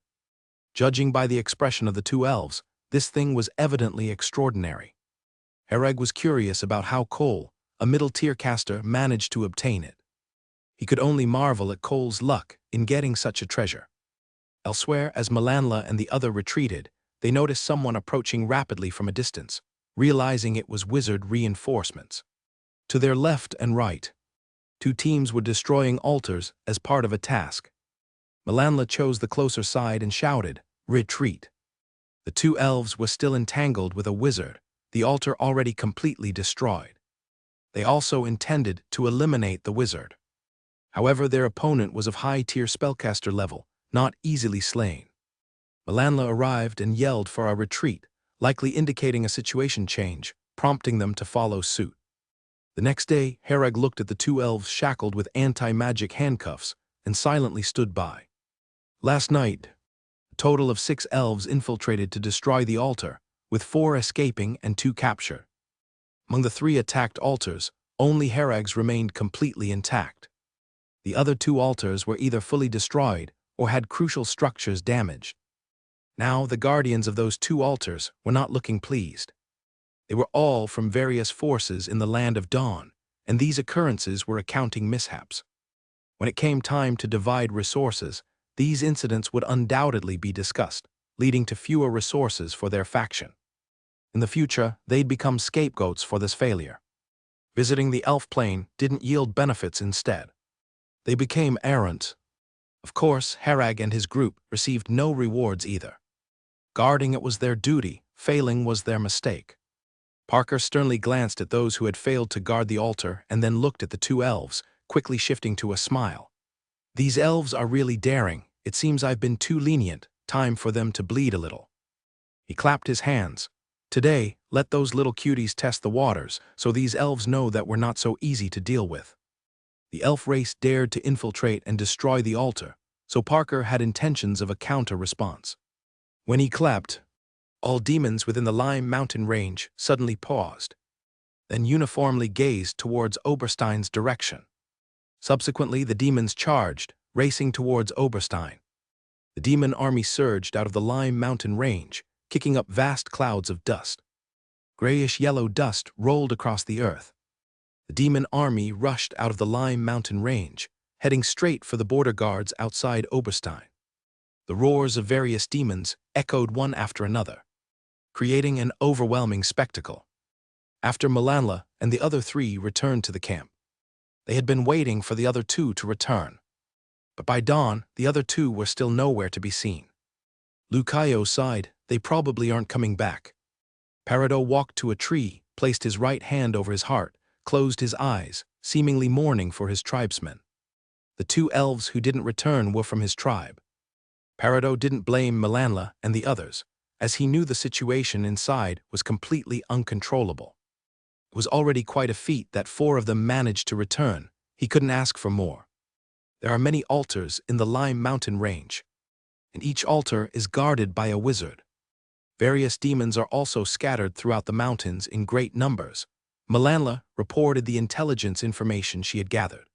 S1: Judging by the expression of the two elves, this thing was evidently extraordinary. Hereg was curious about how Cole, a middle-tier caster, managed to obtain it. He could only marvel at Cole's luck in getting such a treasure. Elsewhere, as Melanla and the other retreated, they noticed someone approaching rapidly from a distance, realizing it was wizard reinforcements. To their left and right, two teams were destroying altars as part of a task. Melanla chose the closer side and shouted, "Retreat." The two elves were still entangled with a wizard, the altar already completely destroyed. They also intended to eliminate the wizard. However, their opponent was of high-tier spellcaster level, not easily slain. Melanla arrived and yelled for a retreat, likely indicating a situation change, prompting them to follow suit. The next day, Hereg looked at the two elves shackled with anti-magic handcuffs and silently stood by. Last night, a total of 6 elves infiltrated to destroy the altar, with 4 escaping and 2 captured. Among the 3 attacked altars, only Hereg's remained completely intact. The other 2 altars were either fully destroyed or had crucial structures damaged. Now, the guardians of those 2 altars were not looking pleased. They were all from various forces in the Land of Dawn, and these occurrences were accounting mishaps. When it came time to divide resources, these incidents would undoubtedly be discussed, leading to fewer resources for their faction. In the future, they'd become scapegoats for this failure. Visiting the elf plane didn't yield benefits instead. They became errant. Of course, Hereg and his group received no rewards either. Guarding it was their duty, failing was their mistake. Parker sternly glanced at those who had failed to guard the altar and then looked at the 2 elves, quickly shifting to a smile. "These elves are really daring. It seems I've been too lenient. Time for them to bleed a little." He clapped his hands. "Today, let those little cuties test the waters so these elves know that we're not so easy to deal with." The elf race dared to infiltrate and destroy the altar, so Parker had intentions of a counter-response. When he clapped, all demons within the Lime Mountain range suddenly paused, then uniformly gazed towards Oberstein's direction. Subsequently, the demons charged, racing towards Oberstein. The demon army surged out of the Lime Mountain range, kicking up vast clouds of dust. Grayish-yellow dust rolled across the earth. The demon army rushed out of the Lime Mountain range, heading straight for the border guards outside Oberstein. The roars of various demons echoed one after another, creating an overwhelming spectacle. After Melanla and the other three returned to the camp, they had been waiting for the other two to return. But by dawn, the other two were still nowhere to be seen. Lucayo sighed, "They probably aren't coming back." Peridot walked to a tree, placed his right hand over his heart, closed his eyes, seemingly mourning for his tribesmen. The two elves who didn't return were from his tribe. Peridot didn't blame Melanla and the others, as he knew the situation inside was completely uncontrollable. It was already quite a feat that 4 of them managed to return. He couldn't ask for more. There are many altars in the Lime Mountain range, and each altar is guarded by a wizard. Various demons are also scattered throughout the mountains in great numbers. Melanla reported the intelligence information she had gathered.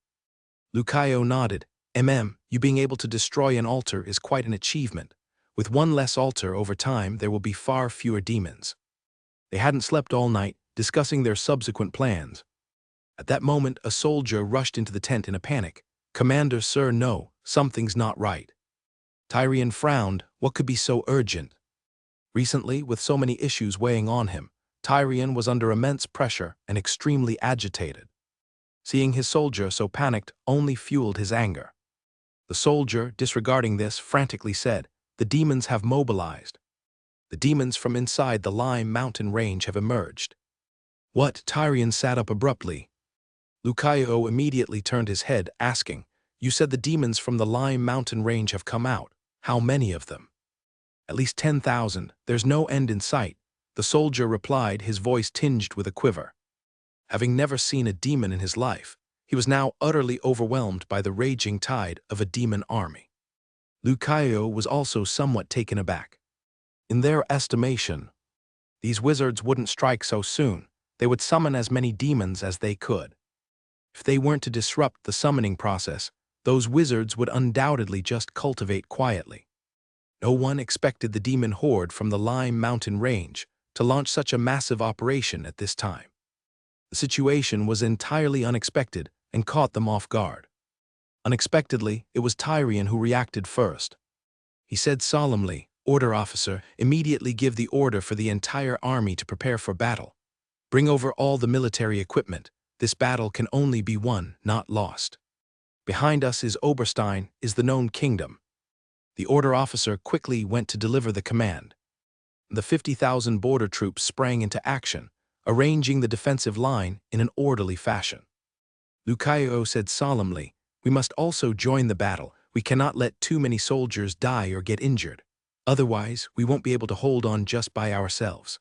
S1: Lucayo nodded. You being able to destroy an altar is quite an achievement. With one less altar over time, there will be far fewer demons." They hadn't slept all night, discussing their subsequent plans. At that moment, a soldier rushed into the tent in a panic. "Commander, sir, no, something's not right." Tyrion frowned. What could be so urgent? Recently, with so many issues weighing on him, Tyrion was under immense pressure and extremely agitated. Seeing his soldier so panicked only fueled his anger. The soldier, disregarding this, frantically said, "The demons have mobilized. The demons from inside the Lime Mountain range have emerged." "What?" Tyrion sat up abruptly. Lucayo immediately turned his head, asking, "You said the demons from the Lime Mountain range have come out. How many of them?" "At least 10,000. There's no end in sight," the soldier replied, his voice tinged with a quiver. Having never seen a demon in his life, he was now utterly overwhelmed by the raging tide of a demon army. Lucayo was also somewhat taken aback. In their estimation, these wizards wouldn't strike so soon. They would summon as many demons as they could. If they weren't to disrupt the summoning process, those wizards would undoubtedly just cultivate quietly. No one expected the demon horde from the Lime Mountain range to launch such a massive operation at this time. The situation was entirely unexpected and caught them off guard. Unexpectedly, it was Tyrion who reacted first. He said solemnly, "Order, officer, immediately give the order for the entire army to prepare for battle. Bring over all the military equipment. This battle can only be won, not lost. Behind us is Oberstein, is the known kingdom." The order officer quickly went to deliver the command. The 50,000 border troops sprang into action, arranging the defensive line in an orderly fashion. Lucayo said solemnly, "We must also join the battle. We cannot let too many soldiers die or get injured. Otherwise, we won't be able to hold on just by ourselves."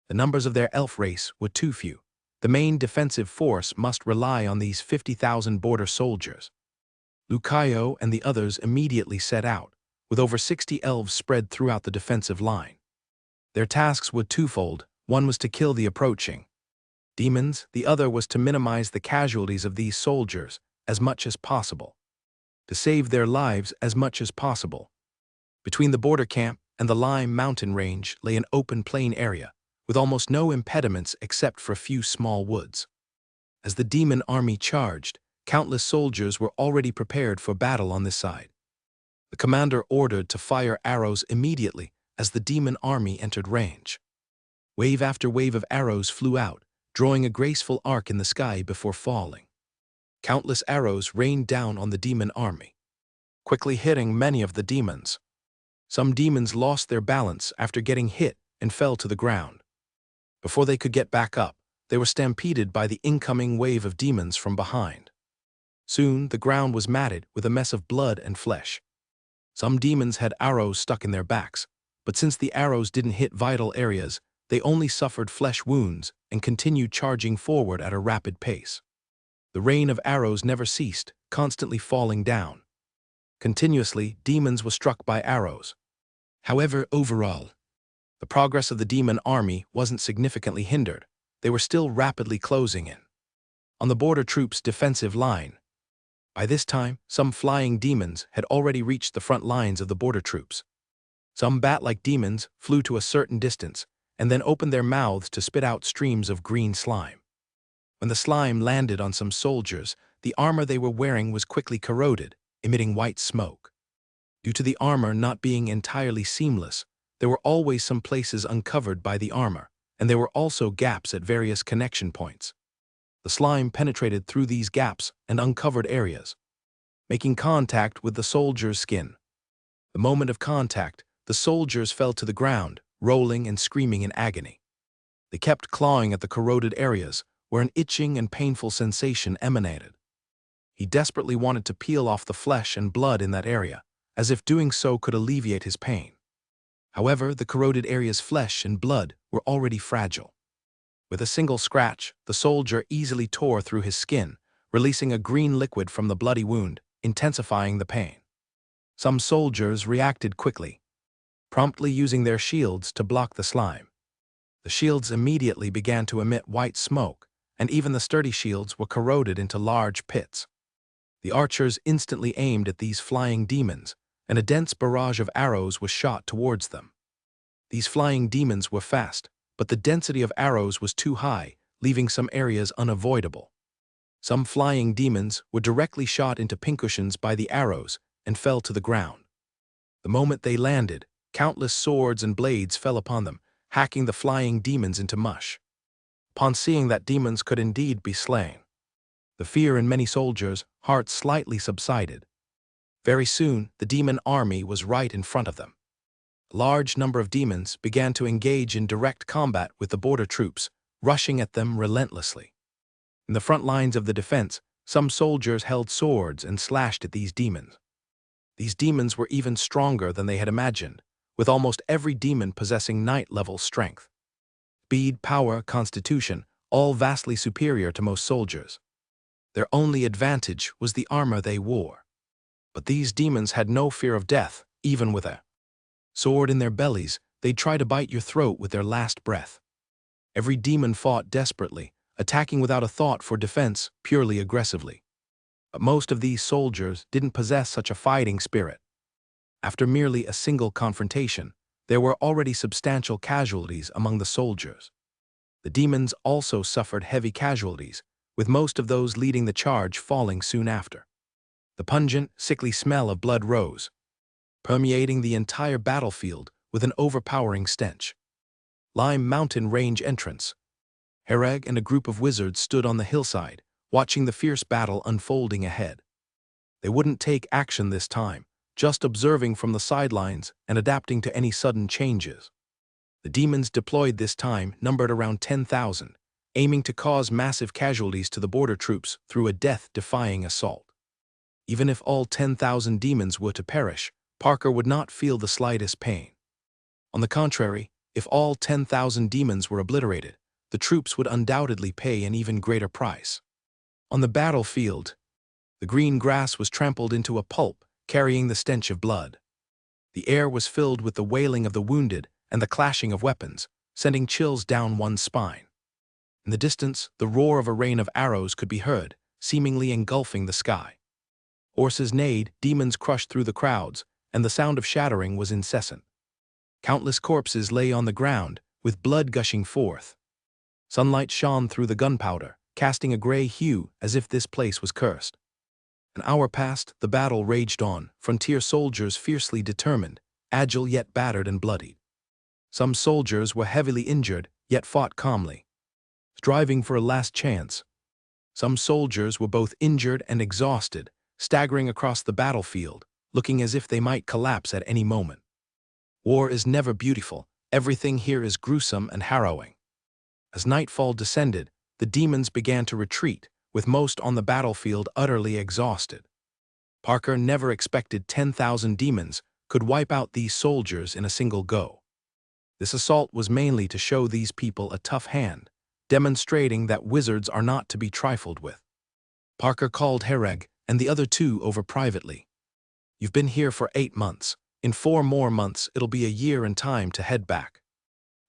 S1: The numbers of their elf race were too few. The main defensive force must rely on these 50,000 border soldiers. Lucayo and the others immediately set out, with over 60 elves spread throughout the defensive line. Their tasks were twofold. One was to kill the approaching demons, the other was to minimize the casualties of these soldiers as much as possible, to save their lives as much as possible. Between the border camp and the Lime Mountain range lay an open plain area, with almost no impediments except for a few small woods. As the demon army charged, countless soldiers were already prepared for battle on this side. The commander ordered to fire arrows immediately as the demon army entered range. Wave after wave of arrows flew out, drawing a graceful arc in the sky before falling. Countless arrows rained down on the demon army, quickly hitting many of the demons. Some demons lost their balance after getting hit and fell to the ground. Before they could get back up, they were stampeded by the incoming wave of demons from behind. Soon, the ground was matted with a mess of blood and flesh. Some demons had arrows stuck in their backs, but since the arrows didn't hit vital areas, they only suffered flesh wounds and continued charging forward at a rapid pace. The rain of arrows never ceased, constantly falling down. Continuously, demons were struck by arrows. However, overall, the progress of the demon army wasn't significantly hindered. They were still rapidly closing in on the border troops' defensive line. By this time, some flying demons had already reached the front lines of the border troops. Some bat-like demons flew to a certain distance and then opened their mouths to spit out streams of green slime. When the slime landed on some soldiers, the armor they were wearing was quickly corroded, emitting white smoke. Due to the armor not being entirely seamless, there were always some places uncovered by the armor, and there were also gaps at various connection points. The slime penetrated through these gaps and uncovered areas, making contact with the soldier's skin. The moment of contact, the soldiers fell to the ground, rolling and screaming in agony. They kept clawing at the corroded areas, where an itching and painful sensation emanated. He desperately wanted to peel off the flesh and blood in that area, as if doing so could alleviate his pain. However, the corroded area's flesh and blood were already fragile. With a single scratch, the soldier easily tore through his skin, releasing a green liquid from the bloody wound, intensifying the pain. Some soldiers reacted quickly, promptly using their shields to block the slime. The shields immediately began to emit white smoke, and even the sturdy shields were corroded into large pits. The archers instantly aimed at these flying demons, and a dense barrage of arrows was shot towards them. These flying demons were fast, but the density of arrows was too high, leaving some areas unavoidable. Some flying demons were directly shot into pincushions by the arrows and fell to the ground. The moment they landed, countless swords and blades fell upon them, hacking the flying demons into mush. Upon seeing that demons could indeed be slain, the fear in many soldiers' hearts slightly subsided. Very soon, the demon army was right in front of them. A large number of demons began to engage in direct combat with the border troops, rushing at them relentlessly. In the front lines of the defense, some soldiers held swords and slashed at these demons. These demons were even stronger than they had imagined, with almost every demon possessing knight-level strength. Speed, power, constitution, all vastly superior to most soldiers. Their only advantage was the armor they wore. But these demons had no fear of death, even with a sword in their bellies. They'd try to bite your throat with their last breath. Every demon fought desperately, attacking without a thought for defense, purely aggressively. But most of these soldiers didn't possess such a fighting spirit. After merely a single confrontation, there were already substantial casualties among the soldiers. The demons also suffered heavy casualties, with most of those leading the charge falling soon after. The pungent, sickly smell of blood rose, permeating the entire battlefield with an overpowering stench. Lime Mountain Range entrance. Hereg and a group of wizards stood on the hillside, watching the fierce battle unfolding ahead. They wouldn't take action this time, just observing from the sidelines and adapting to any sudden changes. The demons deployed this time numbered around 10,000, aiming to cause massive casualties to the border troops through a death-defying assault. Even if all 10,000 demons were to perish, Parker would not feel the slightest pain. On the contrary, if all 10,000 demons were obliterated, the troops would undoubtedly pay an even greater price. On the battlefield, the green grass was trampled into a pulp, carrying the stench of blood. The air was filled with the wailing of the wounded and the clashing of weapons, sending chills down one's spine. In the distance, the roar of a rain of arrows could be heard, seemingly engulfing the sky. Horses neighed, demons crushed through the crowds, and the sound of shattering was incessant. Countless corpses lay on the ground, with blood gushing forth. Sunlight shone through the gunpowder, casting a gray hue as if this place was cursed. An hour passed, the battle raged on, frontier soldiers fiercely determined, agile yet battered and bloodied. Some soldiers were heavily injured, yet fought calmly, striving for a last chance. Some soldiers were both injured and exhausted, staggering across the battlefield, looking as if they might collapse at any moment. War is never beautiful, everything here is gruesome and harrowing. As nightfall descended, the demons began to retreat, with most on the battlefield utterly exhausted. Parker never expected 10,000 demons could wipe out these soldiers in a single go. This assault was mainly to show these people a tough hand, demonstrating that wizards are not to be trifled with. Parker called Hereg and the other two over privately. You've been here for 8 months. In 4 more months, it'll be a year and time to head back.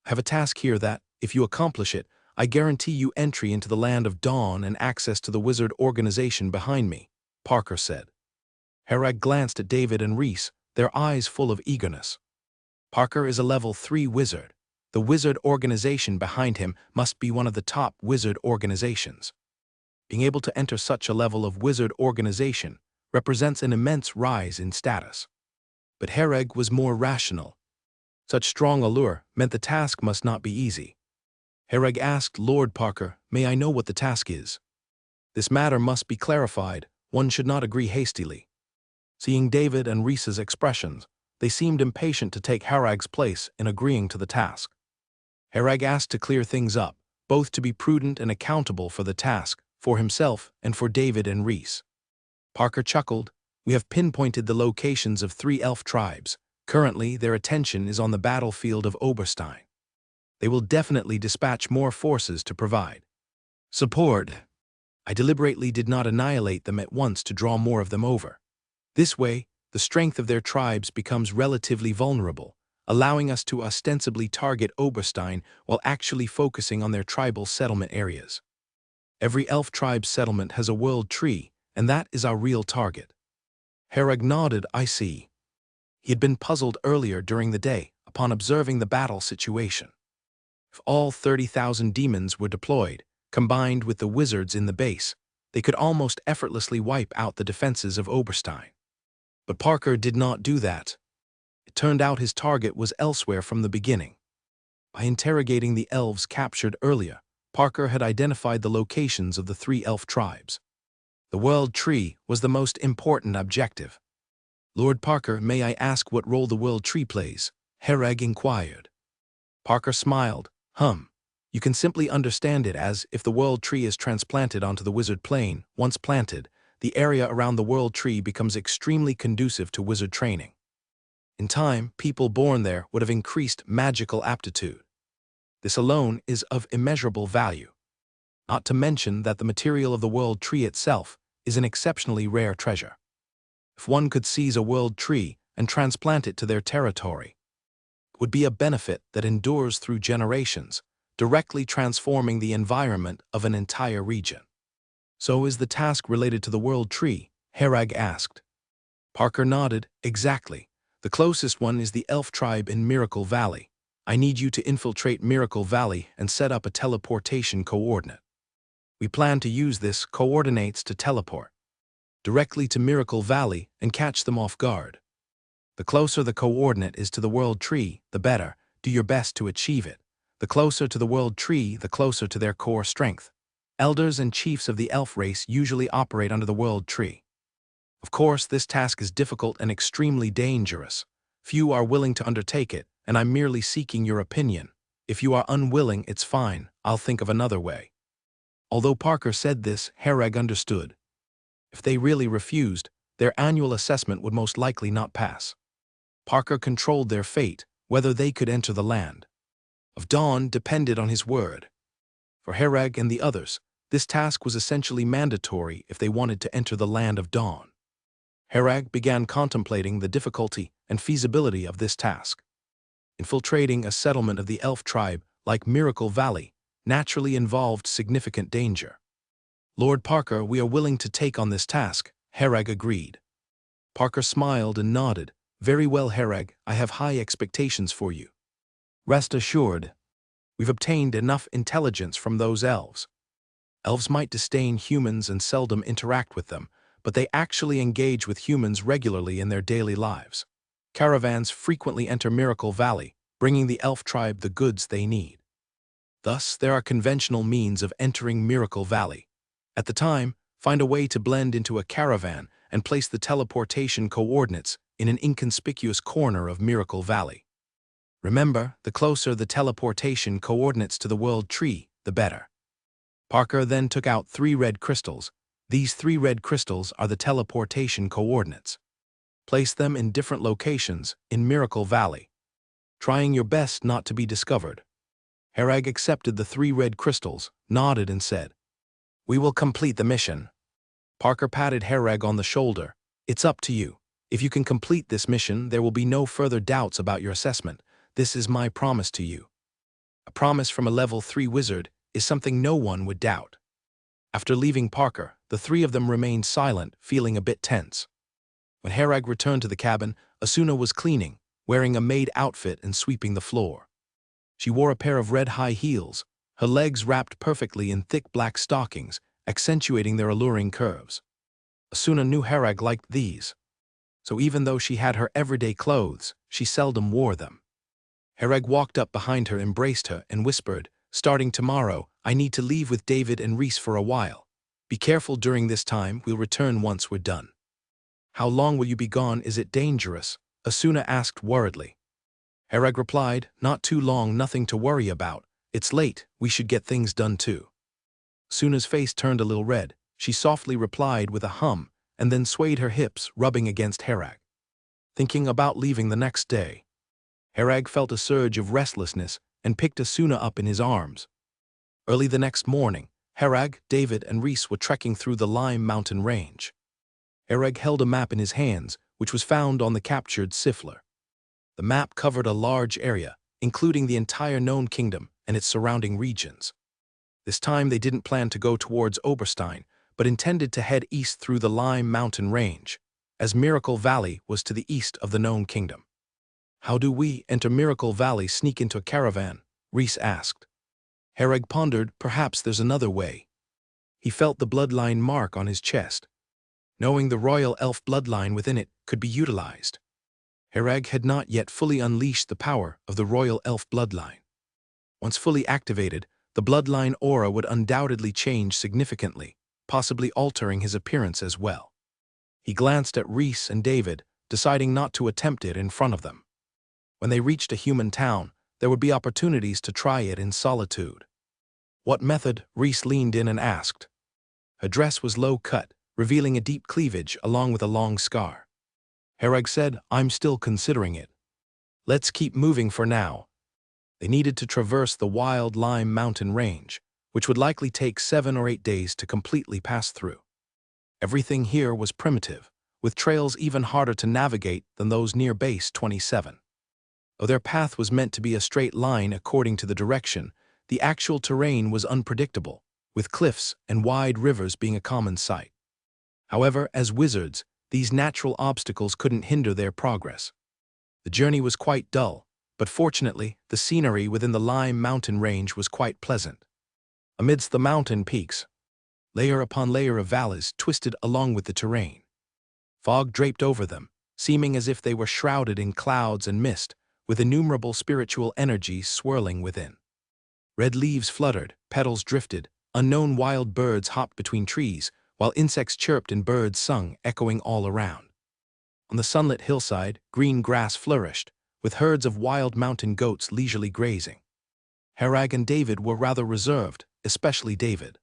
S1: I have a task here that, if you accomplish it, I guarantee you entry into the land of Dawn and access to the wizard organization behind me, Parker said. Hereg glanced at David and Reese, their eyes full of eagerness. Parker is a level 3 wizard. The wizard organization behind him must be one of the top wizard organizations. Being able to enter such a level of wizard organization represents an immense rise in status. But Hereg was more rational. Such strong allure meant the task must not be easy. Hereg asked Lord Parker, "May I know what the task is? This matter must be clarified. One should not agree hastily." Seeing David and Reese's expressions, they seemed impatient to take Hereg's place in agreeing to the task. Hereg asked to clear things up, both to be prudent and accountable for the task, for himself and for David and Reese. Parker chuckled. "We have pinpointed the locations of 3 elf tribes. Currently, their attention is on the battlefield of Oberstein. They will definitely dispatch more forces to provide support. I deliberately did not annihilate them at once to draw more of them over. This way, the strength of their tribes becomes relatively vulnerable, allowing us to ostensibly target Oberstein while actually focusing on their tribal settlement areas. Every elf tribe settlement has a world tree, and that is our real target." Hereg nodded. "I see." He had been puzzled earlier during the day upon observing the battle situation. If all 30,000 demons were deployed, combined with the wizards in the base, they could almost effortlessly wipe out the defenses of Oberstein. But Parker did not do that. It turned out his target was elsewhere from the beginning. By interrogating the elves captured earlier, Parker had identified the locations of the 3 elf tribes. The World Tree was the most important objective. "Lord Parker, may I ask what role the World Tree plays?" Hereg inquired. Parker smiled. You can simply understand it as, if the World Tree is transplanted onto the wizard plane, once planted, the area around the World Tree becomes extremely conducive to wizard training. In time, people born there would have increased magical aptitude. This alone is of immeasurable value. Not to mention that the material of the World Tree itself is an exceptionally rare treasure. If one could seize a World Tree and transplant it to their territory, it would be a benefit that endures through generations, directly transforming the environment of an entire region. "So is the task related to the World Tree?" Hereg asked. Parker nodded. "Exactly. The closest one is the elf tribe in Miracle Valley. I need you to infiltrate Miracle Valley and set up a teleportation coordinate. We plan to use this coordinates to teleport directly to Miracle Valley and catch them off guard. The closer the coordinate is to the World Tree, the better. Do your best to achieve it. The closer to the World Tree, the closer to their core strength. Elders and chiefs of the elf race usually operate under the World Tree. Of course, this task is difficult and extremely dangerous. Few are willing to undertake it, and I'm merely seeking your opinion. If you are unwilling, it's fine. I'll think of another way." Although Parker said this, Hereg understood. If they really refused, their annual assessment would most likely not pass. Parker controlled their fate, whether they could enter the land of Dawn depended on his word. For Hereg and the others, this task was essentially mandatory if they wanted to enter the land of Dawn. Hereg began contemplating the difficulty and feasibility of this task. Infiltrating a settlement of the elf tribe like Miracle Valley naturally involved significant danger. "Lord Parker, we are willing to take on this task," Hereg agreed. Parker smiled and nodded. "Very well, Hereg, I have high expectations for you. Rest assured, we've obtained enough intelligence from those elves. Elves might disdain humans and seldom interact with them, but they actually engage with humans regularly in their daily lives. Caravans frequently enter Miracle Valley, bringing the elf tribe the goods they need. Thus, there are conventional means of entering Miracle Valley. At the time, find a way to blend into a caravan and place the teleportation coordinates in an inconspicuous corner of Miracle Valley. Remember, the closer the teleportation coordinates to the World Tree, the better." Parker then took out 3 red crystals. These 3 red crystals are the teleportation coordinates. Place them in different locations in Miracle Valley, trying your best not to be discovered. Hereg accepted the 3 red crystals, nodded and said, "We will complete the mission." Parker patted Hereg on the shoulder. "It's up to you. If you can complete this mission, there will be no further doubts about your assessment. This is my promise to you." A promise from a level 3 wizard is something no one would doubt. After leaving Parker, the three of them remained silent, feeling a bit tense. When Hereg returned to the cabin, Asuna was cleaning, wearing a maid outfit and sweeping the floor. She wore a pair of red high heels, her legs wrapped perfectly in thick black stockings, accentuating their alluring curves. Asuna knew Hereg liked these, so even though she had her everyday clothes, she seldom wore them. Hereg walked up behind her, embraced her, and whispered, "Starting tomorrow, I need to leave with David and Reese for a while. Be careful during this time, we'll return once we're done." "How long will you be gone? Is it dangerous?" Asuna asked worriedly. Hereg replied, "Not too long, nothing to worry about. It's late, we should get things done too." Asuna's face turned a little red. She softly replied with a hum, and then swayed her hips, rubbing against Hereg. Thinking about leaving the next day, Hereg felt a surge of restlessness and picked Asuna up in his arms. Early the next morning, Hereg, David, and Reese were trekking through the Lime Mountain range. Hereg held a map in his hands, which was found on the captured Siffler. The map covered a large area, including the entire known kingdom and its surrounding regions. This time they didn't plan to go towards Oberstein, but intended to head east through the Lime Mountain range, as Miracle Valley was to the east of the known kingdom. "How do we enter Miracle Valley, sneak into a caravan?" Reese asked. Hereg pondered, "Perhaps there's another way." He felt the bloodline mark on his chest, knowing the royal elf bloodline within it could be utilized. Hereg had not yet fully unleashed the power of the royal elf bloodline. Once fully activated, the bloodline aura would undoubtedly change significantly, possibly altering his appearance as well. He glanced at Reese and David, deciding not to attempt it in front of them. When they reached a human town, there would be opportunities to try it in solitude. "What method?" Reese leaned in and asked. Her dress was low-cut, revealing a deep cleavage along with a long scar. Hereg said, "I'm still considering it. Let's keep moving for now." They needed to traverse the wild Lime Mountain range, which would likely take 7 or 8 days to completely pass through. Everything here was primitive, with trails even harder to navigate than those near Base 27. Though their path was meant to be a straight line according to the direction, the actual terrain was unpredictable, with cliffs and wide rivers being a common sight. However, as wizards, these natural obstacles couldn't hinder their progress. The journey was quite dull, but fortunately, the scenery within the Lime Mountain range was quite pleasant. Amidst the mountain peaks, layer upon layer of valleys twisted along with the terrain. Fog draped over them, seeming as if they were shrouded in clouds and mist, with innumerable spiritual energies swirling within. Red leaves fluttered, petals drifted, unknown wild birds hopped between trees, while insects chirped and birds sung, echoing all around. On the sunlit hillside, green grass flourished, with herds of wild mountain goats leisurely grazing. Hereg and David were rather reserved, especially David.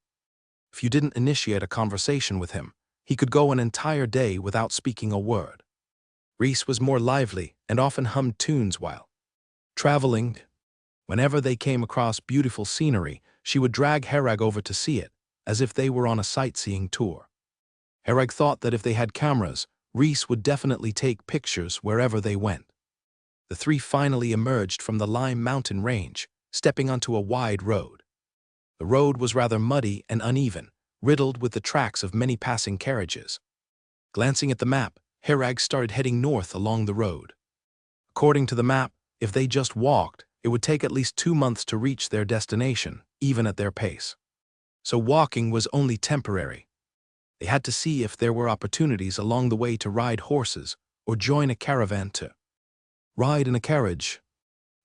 S1: If you didn't initiate a conversation with him, he could go an entire day without speaking a word. Reese was more lively and often hummed tunes while traveling. Whenever they came across beautiful scenery, she would drag Hereg over to see it, as if they were on a sightseeing tour. Hereg thought that if they had cameras, Reese would definitely take pictures wherever they went. The three finally emerged from the Lime Mountain range, stepping onto a wide road. The road was rather muddy and uneven, riddled with the tracks of many passing carriages. Glancing at the map, Hereg started heading north along the road. According to the map, if they just walked, it would take at least 2 months to reach their destination, even at their pace. So walking was only temporary. They had to see if there were opportunities along the way to ride horses or join a caravan to ride in a carriage.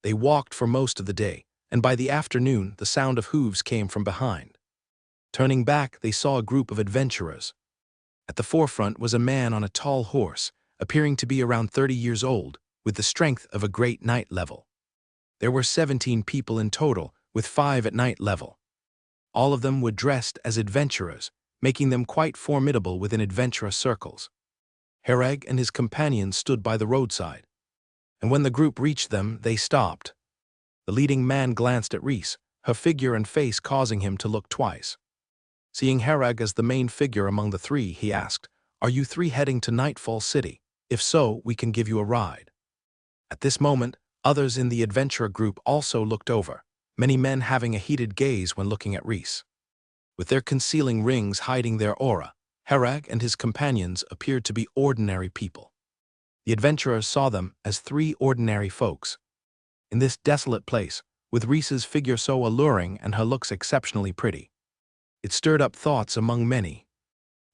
S1: They walked for most of the day, and by the afternoon the sound of hooves came from behind. Turning back, they saw a group of adventurers. At the forefront was a man on a tall horse, appearing to be around 30 years old, with the strength of a great knight level. There were 17 people in total, with 5 at knight level. All of them were dressed as adventurers, making them quite formidable within adventurer circles. Hereg and his companions stood by the roadside, and when the group reached them, they stopped. The leading man glanced at Reese, her figure and face causing him to look twice. Seeing Herag as the main figure among the three, he asked, "Are you three heading to Nightfall City? If so, we can give you a ride." At this moment, others in the adventurer group also looked over, many men having a heated gaze when looking at Rhys. With their concealing rings hiding their aura, Herag and his companions appeared to be ordinary people. The adventurers saw them as three ordinary folks. In this desolate place, with Rhys's figure so alluring and her looks exceptionally pretty, it stirred up thoughts among many.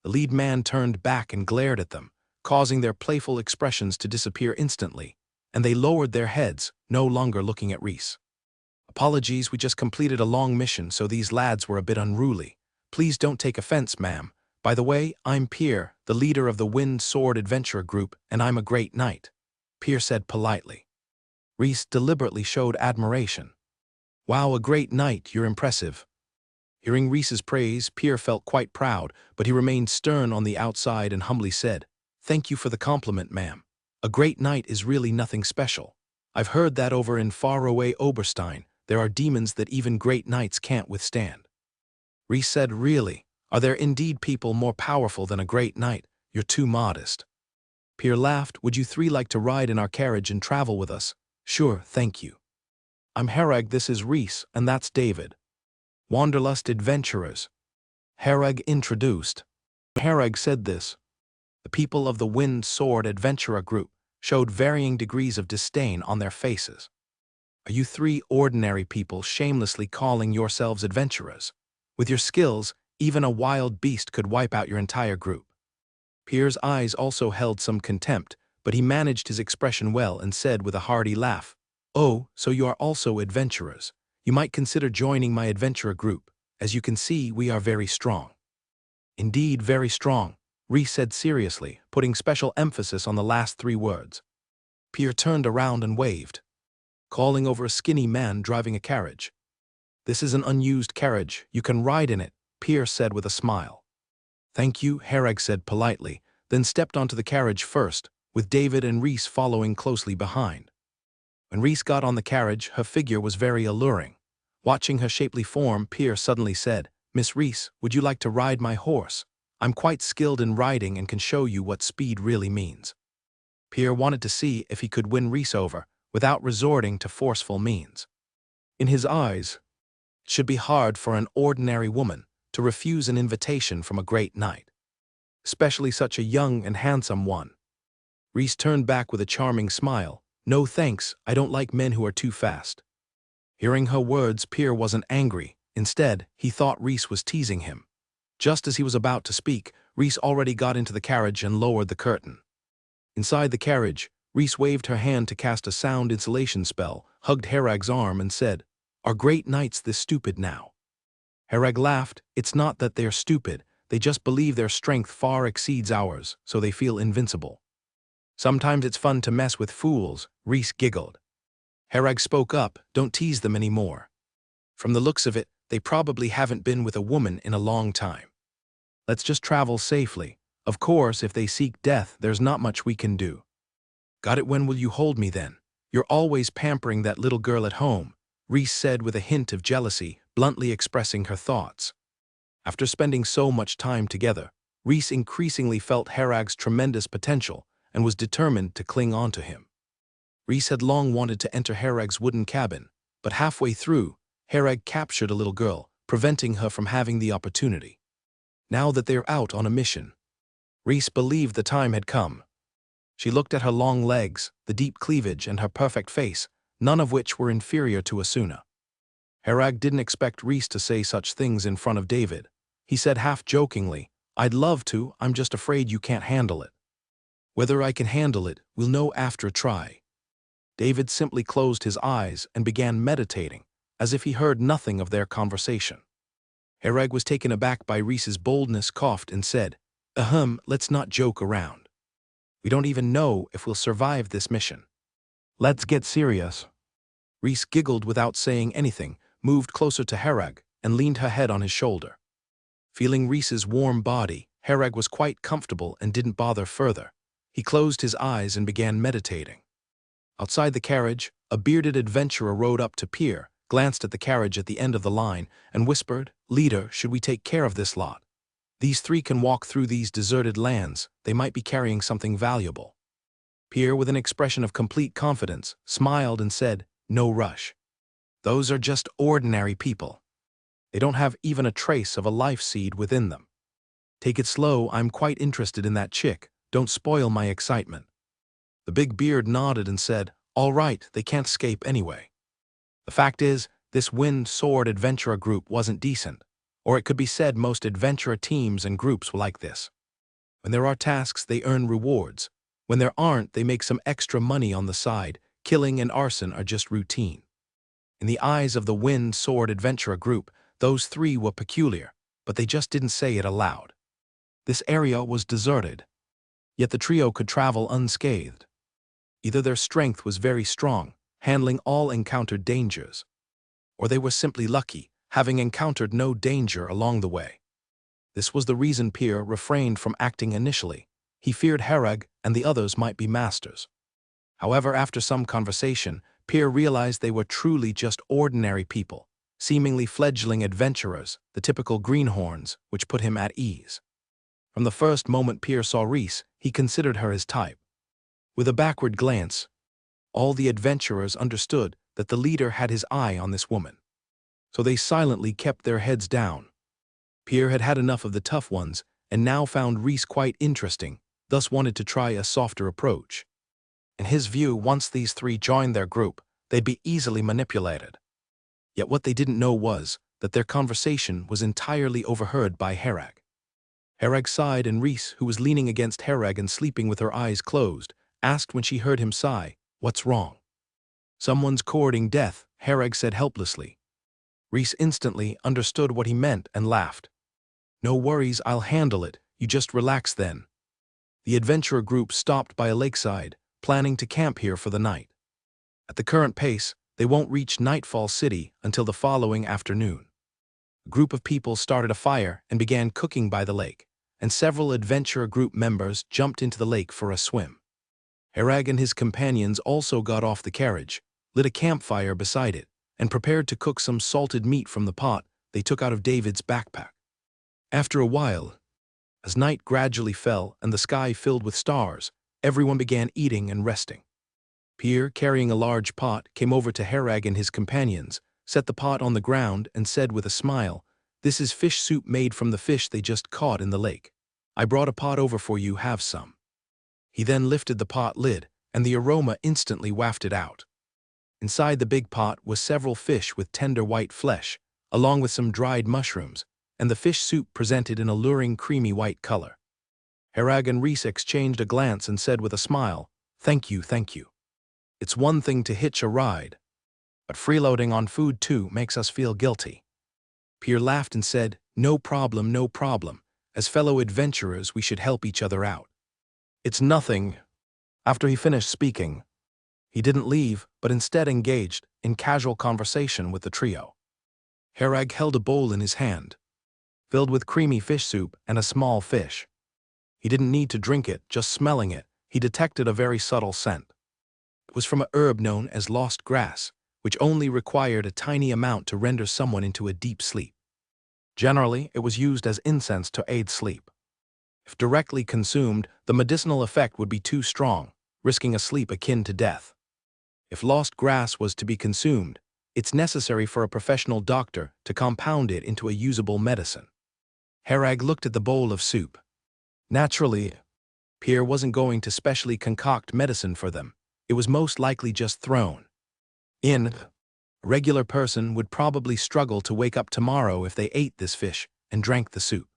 S1: The lead man turned back and glared at them, causing their playful expressions to disappear instantly, and they lowered their heads, no longer looking at Rhys. "Apologies, we just completed a long mission, so these lads were a bit unruly. Please don't take offense, ma'am. By the way, I'm Pierre, the leader of the Wind Sword Adventurer Group, and I'm a great knight," Pierre said politely. Rhys deliberately showed admiration. "Wow, a great knight, you're impressive." Hearing Rhys's praise, Pierre felt quite proud, but he remained stern on the outside and humbly said, "Thank you for the compliment, ma'am. A great knight is really nothing special. I've heard that over in faraway Oberstein, there are demons that even great knights can't withstand." Rhys said, "Really? Are there indeed people more powerful than a great knight? You're too modest." Pierre laughed. "Would you three like to ride in our carriage and travel with us?" "Sure, thank you. I'm Herag, this is Rhys, and that's David. Wanderlust adventurers." Herag introduced. Herag said this, the people of the Wind Sword Adventurer Group showed varying degrees of disdain on their faces. "Are you three ordinary people shamelessly calling yourselves adventurers? With your skills, even a wild beast could wipe out your entire group." Pierre's eyes also held some contempt, but he managed his expression well and said with a hearty laugh, "Oh, so you are also adventurers. You might consider joining my adventurer group. As you can see, we are very strong." "Indeed, very strong," Rhys said seriously, putting special emphasis on the last three words. Pierre turned around and waved, calling over a skinny man driving a carriage. "This is an unused carriage. You can ride in it," Pierre said with a smile. "Thank you," Herag said politely, then stepped onto the carriage first, with David and Rhys following closely behind. When Rhys got on the carriage, her figure was very alluring. Watching her shapely form, Pierre suddenly said, "Miss Rhys, would you like to ride my horse? I'm quite skilled in riding and can show you what speed really means." Pierre wanted to see if he could win Rhys over without resorting to forceful means. In his eyes, it should be hard for an ordinary woman to refuse an invitation from a great knight, especially such a young and handsome one. Rhys turned back with a charming smile. "No thanks, I don't like men who are too fast." Hearing her words, Pierre wasn't angry. Instead, he thought Rhys was teasing him. Just as he was about to speak, Rhys already got into the carriage and lowered the curtain. Inside the carriage, Rhys waved her hand to cast a sound insulation spell, hugged Herag's arm and said, "Are great knights this stupid now?" Herag laughed. "It's not that they're stupid, they just believe their strength far exceeds ours, so they feel invincible. Sometimes it's fun to mess with fools," Rhys giggled. Herag spoke up, "Don't tease them anymore. From the looks of it, they probably haven't been with a woman in a long time. Let's just travel safely. Of course, if they seek death, there's not much we can do." "Got it, when will you hold me then? You're always pampering that little girl at home," Rhys said with a hint of jealousy, bluntly expressing her thoughts. After spending so much time together, Rhys increasingly felt Herag's tremendous potential and was determined to cling on to him. Rhys had long wanted to enter Herag's wooden cabin, but halfway through, Herag captured a little girl, preventing her from having the opportunity. Now that they're out on a mission, Rhys believed the time had come. She looked at her long legs, the deep cleavage, and her perfect face, none of which were inferior to Asuna. Herag didn't expect Rhys to say such things in front of David. He said half-jokingly, "I'd love to, I'm just afraid you can't handle it." "Whether I can handle it, we'll know after a try." David simply closed his eyes and began meditating, as if he heard nothing of their conversation. Herag was taken aback by Rhys's boldness, coughed, and said, Let's not joke around. We don't even know if we'll survive this mission. Let's get serious." Rhys giggled without saying anything, moved closer to Herag, and leaned her head on his shoulder. Feeling Rhys's warm body, Herag was quite comfortable and didn't bother further. He closed his eyes and began meditating. Outside the carriage, a bearded adventurer rode up to Pierre, glanced at the carriage at the end of the line, and whispered, "Leader, should we take care of this lot? These three can walk through these deserted lands. They might be carrying something valuable." Pierre, with an expression of complete confidence, smiled and said, "No rush. Those are just ordinary people. They don't have even a trace of a life seed within them. Take it slow, I'm quite interested in that chick. Don't spoil my excitement." The big beard nodded and said, "All right, they can't escape anyway. The fact is, this Wind Sword Adventurer group wasn't decent. Or it could be said most adventurer teams and groups were like this. When there are tasks, they earn rewards. When there aren't, they make some extra money on the side. Killing and arson are just routine." In the eyes of the Wind Sword Adventurer group, those three were peculiar, but they just didn't say it aloud. This area was deserted, yet the trio could travel unscathed. Either their strength was very strong, handling all encountered dangers, or they were simply lucky, having encountered no danger along the way. This was the reason Pierre refrained from acting initially. He feared Herag and the others might be masters. However, after some conversation, Pierre realized they were truly just ordinary people, seemingly fledgling adventurers, the typical greenhorns, which put him at ease. From the first moment Pierre saw Reese, he considered her his type. With a backward glance, all the adventurers understood that the leader had his eye on this woman. So they silently kept their heads down. Pierre had had enough of the tough ones, and now found Reese quite interesting, thus wanted to try a softer approach. In his view, once these three joined their group, they'd be easily manipulated. Yet what they didn't know was that their conversation was entirely overheard by Herag. Herag sighed, and Reese, who was leaning against Herag and sleeping with her eyes closed, asked when she heard him sigh, "What's wrong?" "Someone's courting death," Herag said helplessly. Reese instantly understood what he meant and laughed. "No worries, I'll handle it, you just relax then." The adventurer group stopped by a lakeside, planning to camp here for the night. At the current pace, they won't reach Nightfall City until the following afternoon. A group of people started a fire and began cooking by the lake, and several adventurer group members jumped into the lake for a swim. Herag and his companions also got off the carriage, lit a campfire beside it, and prepared to cook some salted meat from the pot they took out of David's backpack. After a while, as night gradually fell and the sky filled with stars, everyone began eating and resting. Pierre, carrying a large pot, came over to Herag and his companions, set the pot on the ground, and said with a smile, "This is fish soup made from the fish they just caught in the lake. I brought a pot over for you, have some." He then lifted the pot lid, and the aroma instantly wafted out. Inside the big pot was several fish with tender white flesh, along with some dried mushrooms, and the fish soup presented an alluring creamy white color. Herag and Reese exchanged a glance and said with a smile, "Thank you, thank you. It's one thing to hitch a ride, but freeloading on food too makes us feel guilty." Pierre laughed and said, no problem, no problem. As fellow adventurers, we should help each other out. It's nothing." After he finished speaking, he didn't leave, but instead engaged in casual conversation with the trio. Herag held a bowl in his hand, filled with creamy fish soup and a small fish. He didn't need to drink it, just smelling it, he detected a very subtle scent. It was from a herb known as lost grass, which only required a tiny amount to render someone into a deep sleep. Generally, it was used as incense to aid sleep. If directly consumed, the medicinal effect would be too strong, risking a sleep akin to death. If lost grass was to be consumed, it's necessary for a professional doctor to compound it into a usable medicine. Herag looked at the bowl of soup. Naturally, Pierre wasn't going to specially concoct medicine for them. It was most likely just thrown in. A regular person would probably struggle to wake up tomorrow if they ate this fish and drank the soup.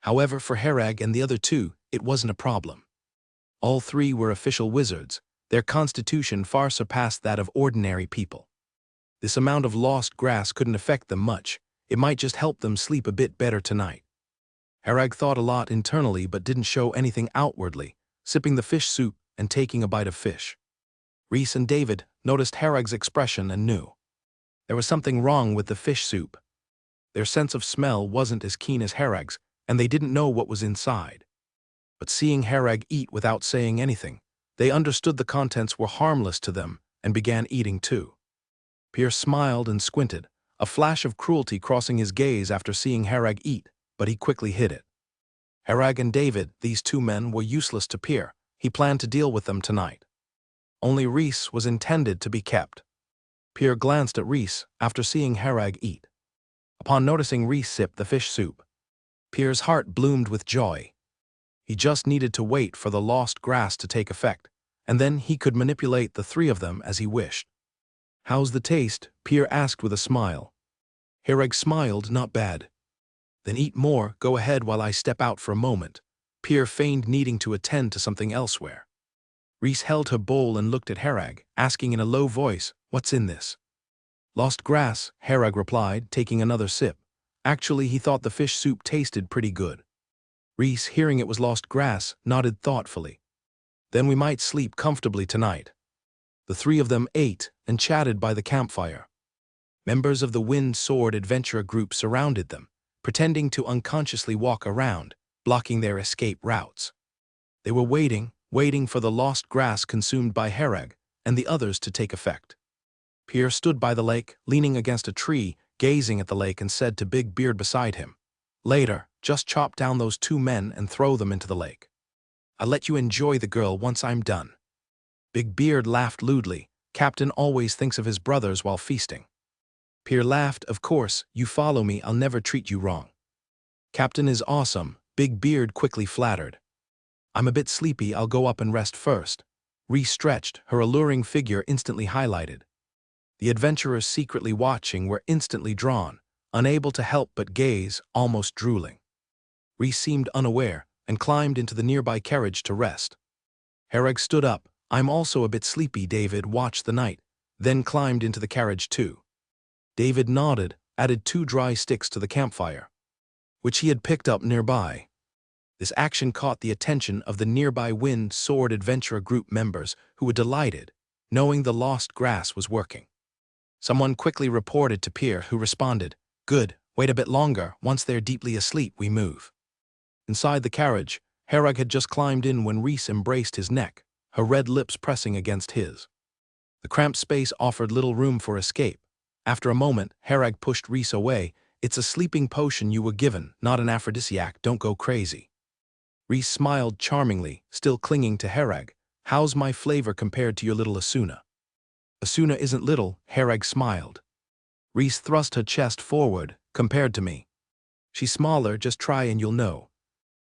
S1: However, for Herag and the other two, it wasn't a problem. All three were official wizards. Their constitution far surpassed that of ordinary people. This amount of lost grass couldn't affect them much. It might just help them sleep a bit better tonight. Herag thought a lot internally but didn't show anything outwardly, sipping the fish soup and taking a bite of fish. Reese and David noticed Herag's expression and knew there was something wrong with the fish soup. Their sense of smell wasn't as keen as Herag's, and they didn't know what was inside. But seeing Herag eat without saying anything, they understood the contents were harmless to them and began eating too. Pierce smiled and squinted, a flash of cruelty crossing his gaze after seeing Harag eat, but he quickly hid it. Harag and David, these two men, were useless to Pierre. He planned to deal with them tonight. Only Rhys was intended to be kept. Pierre glanced at Rhys after seeing Harag eat. Upon noticing Rhys sip the fish soup, Pierre's heart bloomed with joy. He just needed to wait for the lost grass to take effect, and then he could manipulate the three of them as he wished. "How's the taste?" Pierre asked with a smile. Harag smiled, "Not bad." "Then eat more, go ahead while I step out for a moment." Pierre feigned needing to attend to something elsewhere. Rhys held her bowl and looked at Harag, asking in a low voice, "What's in this?" "Lost grass," Harag replied, taking another sip. Actually, he thought the fish soup tasted pretty good. Rhys, hearing it was lost grass, nodded thoughtfully. "Then we might sleep comfortably tonight." The three of them ate and chatted by the campfire. Members of the Wind Sword Adventurer group surrounded them, pretending to unconsciously walk around, blocking their escape routes. They were waiting for the lost grass consumed by Harag and the others to take effect. Pierre stood by the lake, leaning against a tree, gazing at the lake, and said to Big Beard beside him, "Later, just chop down those two men and throw them into the lake. I'll let you enjoy the girl once I'm done." Big Beard laughed lewdly. Captain always thinks of his brothers while feasting. Pierre laughed, "Of course, you follow me, I'll never treat you wrong." "Captain is awesome," Big Beard quickly flattered. "I'm a bit sleepy, I'll go up and rest first." Rhys stretched, her alluring figure instantly highlighted. The adventurers secretly watching were instantly drawn, unable to help but gaze, almost drooling. Rhys seemed unaware and climbed into the nearby carriage to rest. Harag stood up. "I'm also a bit sleepy." David watched the night, then climbed into the carriage too. David nodded, added 2 dry sticks to the campfire, which he had picked up nearby. This action caught the attention of the nearby Wind Sword Adventurer group members, who were delighted, knowing the lost grass was working. Someone quickly reported to Pierre, who responded, "Good, wait a bit longer, once they're deeply asleep we move." Inside the carriage, Harag had just climbed in when Rhys embraced his neck, her red lips pressing against his. The cramped space offered little room for escape. After a moment, Harag pushed Rhys away. "It's a sleeping potion you were given, not an aphrodisiac, don't go crazy." Rhys smiled charmingly, still clinging to Harag. "How's my flavor compared to your little Asuna?" "Asuna isn't little," Harag smiled. Rhys thrust her chest forward. "Compared to me. She's smaller, just try and you'll know."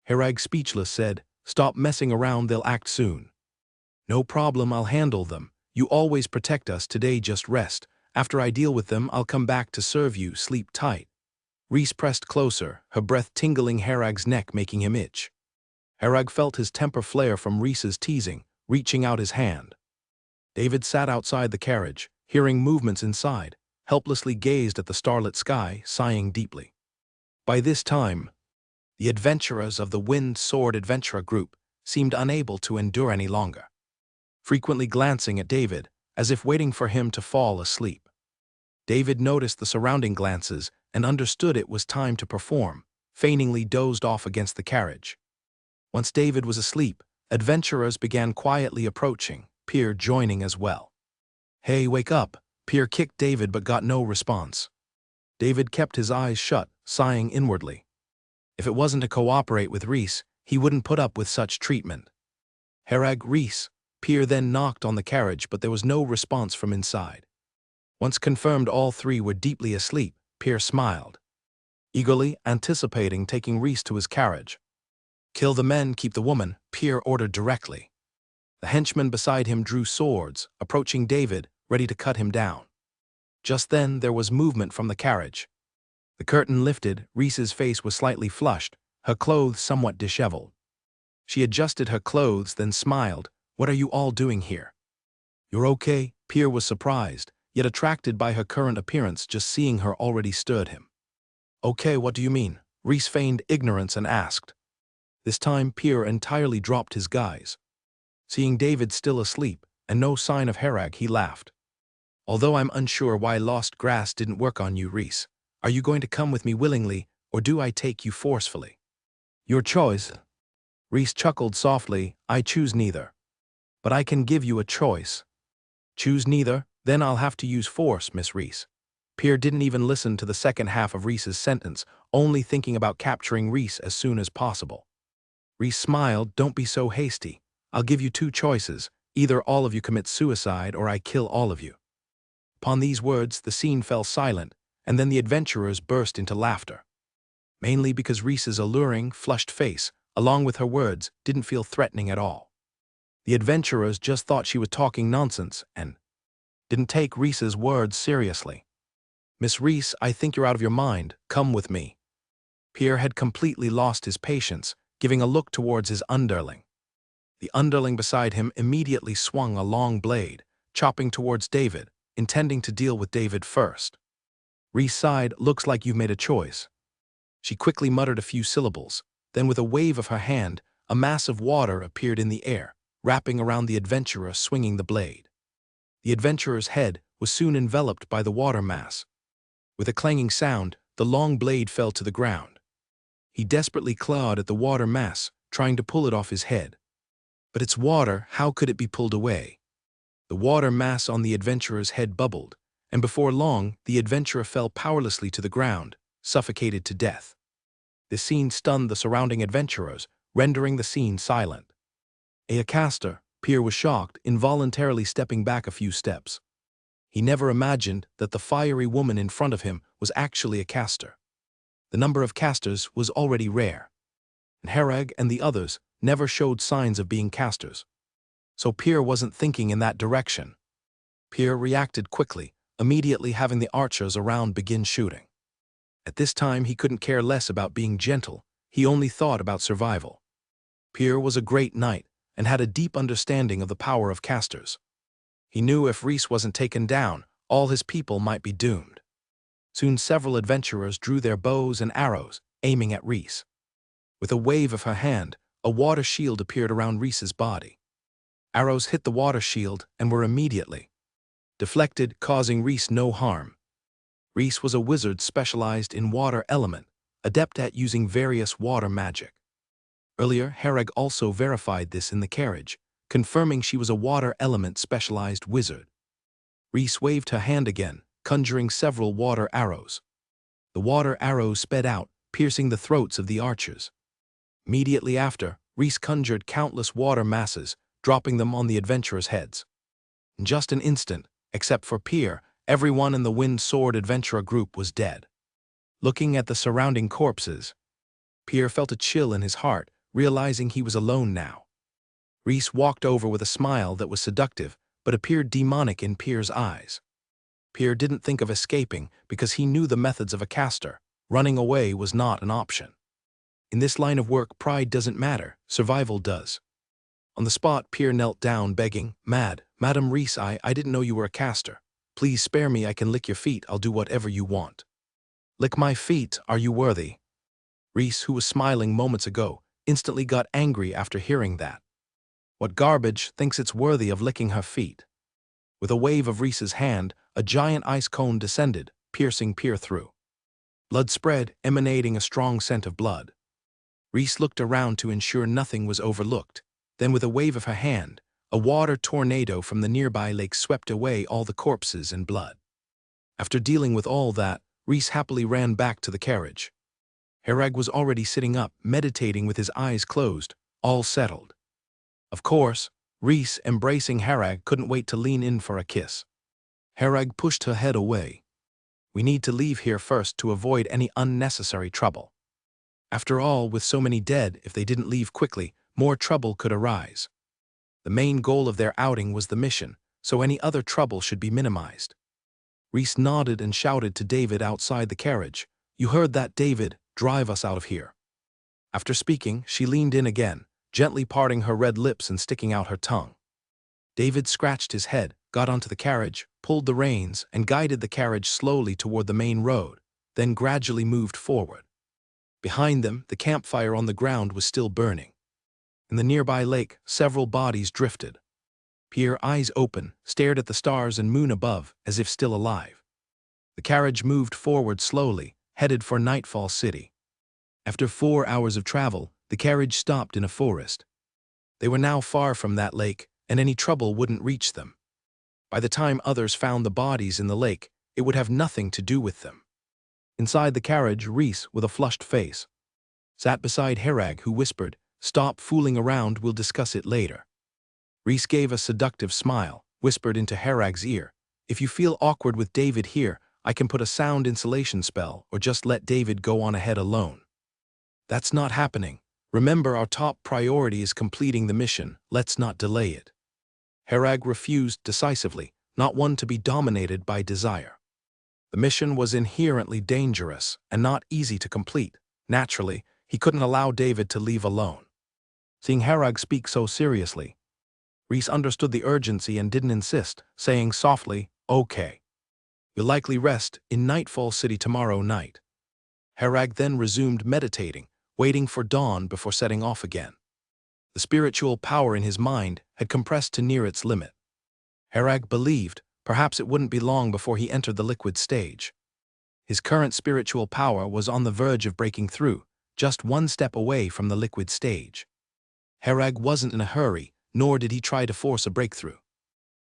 S1: Harag, speechless, said, "Stop messing around, they'll act soon." "No problem, I'll handle them. You always protect us, today just rest. After I deal with them, I'll come back to serve you, sleep tight." Rhys pressed closer, her breath tingling Harag's neck, making him itch. Harag felt his temper flare from Rhys's teasing, reaching out his hand. David sat outside the carriage, hearing movements inside, helplessly gazed at the starlit sky, sighing deeply. By this time, the adventurers of the Wind Sword Adventurer group seemed unable to endure any longer, frequently glancing at David, as if waiting for him to fall asleep. David noticed the surrounding glances and understood it was time to perform, feigningly dozed off against the carriage. Once David was asleep, adventurers began quietly approaching, Pierre joining as well. "Hey, wake up!" Pierre kicked David but got no response. David kept his eyes shut, sighing inwardly. If it wasn't to cooperate with Rhys, he wouldn't put up with such treatment. "Harag, Rhys." Pierre then knocked on the carriage, but there was no response from inside. Once confirmed all three were deeply asleep, Pierre smiled, eagerly anticipating taking Rhys to his carriage. "Kill the men, keep the woman," Pierre ordered directly. The henchmen beside him drew swords, approaching David, ready to cut him down. Just then there was movement from the carriage. The curtain lifted, Rhys's face was slightly flushed, her clothes somewhat disheveled. She adjusted her clothes, then smiled. "What are you all doing here?" "You're okay?" Pierre was surprised, yet attracted by her current appearance. Just seeing her already stirred him. "Okay, what do you mean?" Rhys feigned ignorance and asked. This time Pierre entirely dropped his guise. Seeing David still asleep, and no sign of Harag, he laughed. "Although I'm unsure why lost grass didn't work on you, Rhys. Are you going to come with me willingly, or do I take you forcefully?" "Your choice." Rhys chuckled softly. "I choose neither. But I can give you a choice." "Choose neither?" Then I'll have to use force, Miss Reese. Pierre didn't even listen to the second half of Reese's sentence, only thinking about capturing Reese as soon as possible. Reese smiled. Don't be so hasty. I'll give you two choices. Either all of you commit suicide or I kill all of you. Upon these words, the scene fell silent, and then the adventurers burst into laughter. Mainly because Reese's alluring, flushed face, along with her words, didn't feel threatening at all. The adventurers just thought she was talking nonsense and didn't take Reese's words seriously. Miss Reese, I think you're out of your mind. Come with me. Pierre had completely lost his patience, giving a look towards his underling. The underling beside him immediately swung a long blade, chopping towards David, intending to deal with David first. Reese sighed. Looks like you've made a choice. She quickly muttered a few syllables. Then with a wave of her hand, a mass of water appeared in the air, wrapping around the adventurer swinging the blade. The adventurer's head was soon enveloped by the water mass. With a clanging sound, the long blade fell to the ground. He desperately clawed at the water mass, trying to pull it off his head. But it's water, how could it be pulled away? The water mass on the adventurer's head bubbled, and before long, the adventurer fell powerlessly to the ground, suffocated to death. This scene stunned the surrounding adventurers, rendering the scene silent. A caster, Pierre was shocked, involuntarily stepping back a few steps. He never imagined that the fiery woman in front of him was actually a caster. The number of casters was already rare, and Herag and the others never showed signs of being casters. So Pierre wasn't thinking in that direction. Pierre reacted quickly, immediately having the archers around begin shooting. At this time he couldn't care less about being gentle, he only thought about survival. Pierre was a great knight, and had a deep understanding of the power of casters. He knew if Reese wasn't taken down, all his people might be doomed. Soon several adventurers drew their bows and arrows, aiming at Reese. With a wave of her hand, a water shield appeared around Reese's body. Arrows hit the water shield and were immediately deflected, causing Reese no harm. Reese was a wizard specialized in water element, adept at using various water magic. Earlier, Herag also verified this in the carriage, confirming she was a water element specialized wizard. Reese waved her hand again, conjuring several water arrows. The water arrows sped out, piercing the throats of the archers. Immediately after, Reese conjured countless water masses, dropping them on the adventurers' heads. In just an instant, except for Pierre, everyone in the Wind Sword adventurer group was dead. Looking at the surrounding corpses, Pierre felt a chill in his heart, realizing he was alone now. Reese walked over with a smile that was seductive, but appeared demonic in Pierre's eyes. Pierre didn't think of escaping because he knew the methods of a caster. Running away was not an option. In this line of work, pride doesn't matter, survival does. On the spot, Pierre knelt down, begging, Madam Reese, I didn't know you were a caster. Please spare me, I can lick your feet, I'll do whatever you want. Lick my feet, are you worthy? Reese, who was smiling moments ago, instantly got angry after hearing that. What garbage thinks it's worthy of licking her feet? With a wave of Reese's hand, a giant ice cone descended, piercing Pierre through. Blood spread, emanating a strong scent of blood. Reese looked around to ensure nothing was overlooked. Then with a wave of her hand, a water tornado from the nearby lake swept away all the corpses and blood. After dealing with all that, Reese happily ran back to the carriage. Herag was already sitting up, meditating with his eyes closed, all settled. Of course, Reese, embracing Herag, couldn't wait to lean in for a kiss. Herag pushed her head away. We need to leave here first to avoid any unnecessary trouble. After all, with so many dead, if they didn't leave quickly, more trouble could arise. The main goal of their outing was the mission, so any other trouble should be minimized. Reese nodded and shouted to David outside the carriage. You heard that, David, drive us out of here. After speaking, she leaned in again, gently parting her red lips and sticking out her tongue. David scratched his head, got onto the carriage, pulled the reins, and guided the carriage slowly toward the main road, then gradually moved forward. Behind them, the campfire on the ground was still burning. In the nearby lake, several bodies drifted. Pierre, eyes open, stared at the stars and moon above, as if still alive. The carriage moved forward slowly, headed for Nightfall City. After 4 hours of travel, the carriage stopped in a forest. They were now far from that lake, and any trouble wouldn't reach them. By the time others found the bodies in the lake, it would have nothing to do with them. Inside the carriage, Rhys, with a flushed face, sat beside Herag, who whispered, "Stop fooling around, we'll discuss it later." Rhys gave a seductive smile, whispered into Herag's ear, "If you feel awkward with David here, I can put a sound insulation spell, or just let David go on ahead alone." "That's not happening. Remember, our top priority is completing the mission. Let's not delay it." Herag refused decisively, not one to be dominated by desire. The mission was inherently dangerous and not easy to complete. Naturally, he couldn't allow David to leave alone. Seeing Herag speak so seriously, Rhys understood the urgency and didn't insist, saying softly, "Okay. You'll likely rest in Nightfall City tomorrow night." Herag then resumed meditating, waiting for dawn before setting off again. The spiritual power in his mind had compressed to near its limit. Herag believed perhaps it wouldn't be long before he entered the liquid stage. His current spiritual power was on the verge of breaking through, just one step away from the liquid stage. Herag wasn't in a hurry, nor did he try to force a breakthrough.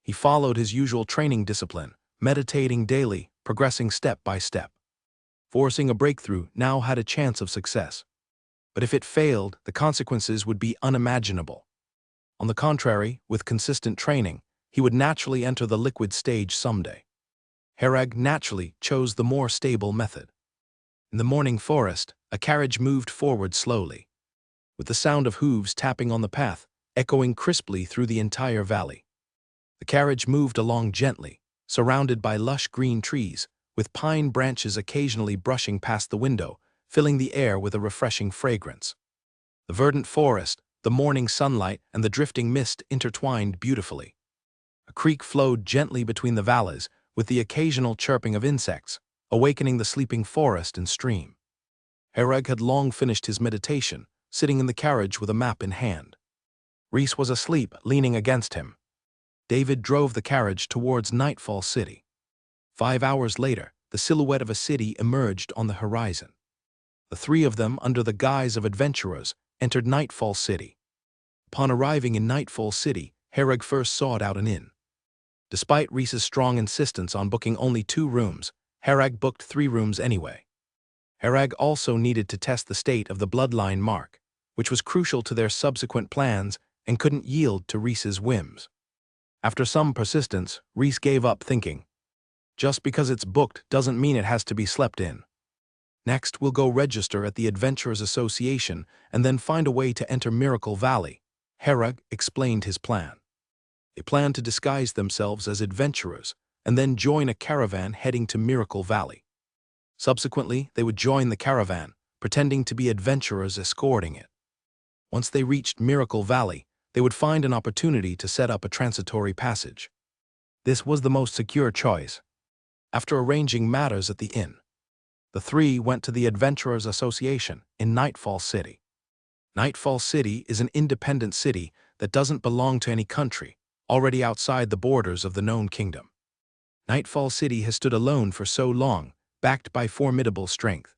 S1: He followed his usual training discipline, meditating daily, progressing step by step. Forcing a breakthrough now had a chance of success. But if it failed, the consequences would be unimaginable. On the contrary, with consistent training, he would naturally enter the liquid stage someday. Herag naturally chose the more stable method. In the morning forest, a carriage moved forward slowly, with the sound of hooves tapping on the path, echoing crisply through the entire valley. The carriage moved along gently, surrounded by lush green trees, with pine branches occasionally brushing past the window, filling the air with a refreshing fragrance. The verdant forest, the morning sunlight, and the drifting mist intertwined beautifully. A creek flowed gently between the valleys, with the occasional chirping of insects, awakening the sleeping forest and stream. Herag had long finished his meditation, sitting in the carriage with a map in hand. Rhys was asleep, leaning against him. David drove the carriage towards Nightfall City. 5 hours later, the silhouette of a city emerged on the horizon. The three of them, under the guise of adventurers, entered Nightfall City. Upon arriving in Nightfall City, Herag first sought out an inn. Despite Rhys's strong insistence on booking only 2 rooms, Herag booked 3 rooms anyway. Herag also needed to test the state of the bloodline mark, which was crucial to their subsequent plans and couldn't yield to Rhys's whims. After some persistence, Rhys gave up, thinking, "Just because it's booked doesn't mean it has to be slept in. Next, we'll go register at the Adventurers Association and then find a way to enter Miracle Valley." Herag explained his plan. They planned to disguise themselves as adventurers and then join a caravan heading to Miracle Valley. Subsequently, they would join the caravan, pretending to be adventurers escorting it. Once they reached Miracle Valley, they would find an opportunity to set up a transitory passage. This was the most secure choice. After arranging matters at the inn, the three went to the Adventurers Association in Nightfall City. Nightfall City is an independent city that doesn't belong to any country, already outside the borders of the known kingdom. Nightfall City has stood alone for so long, backed by formidable strength.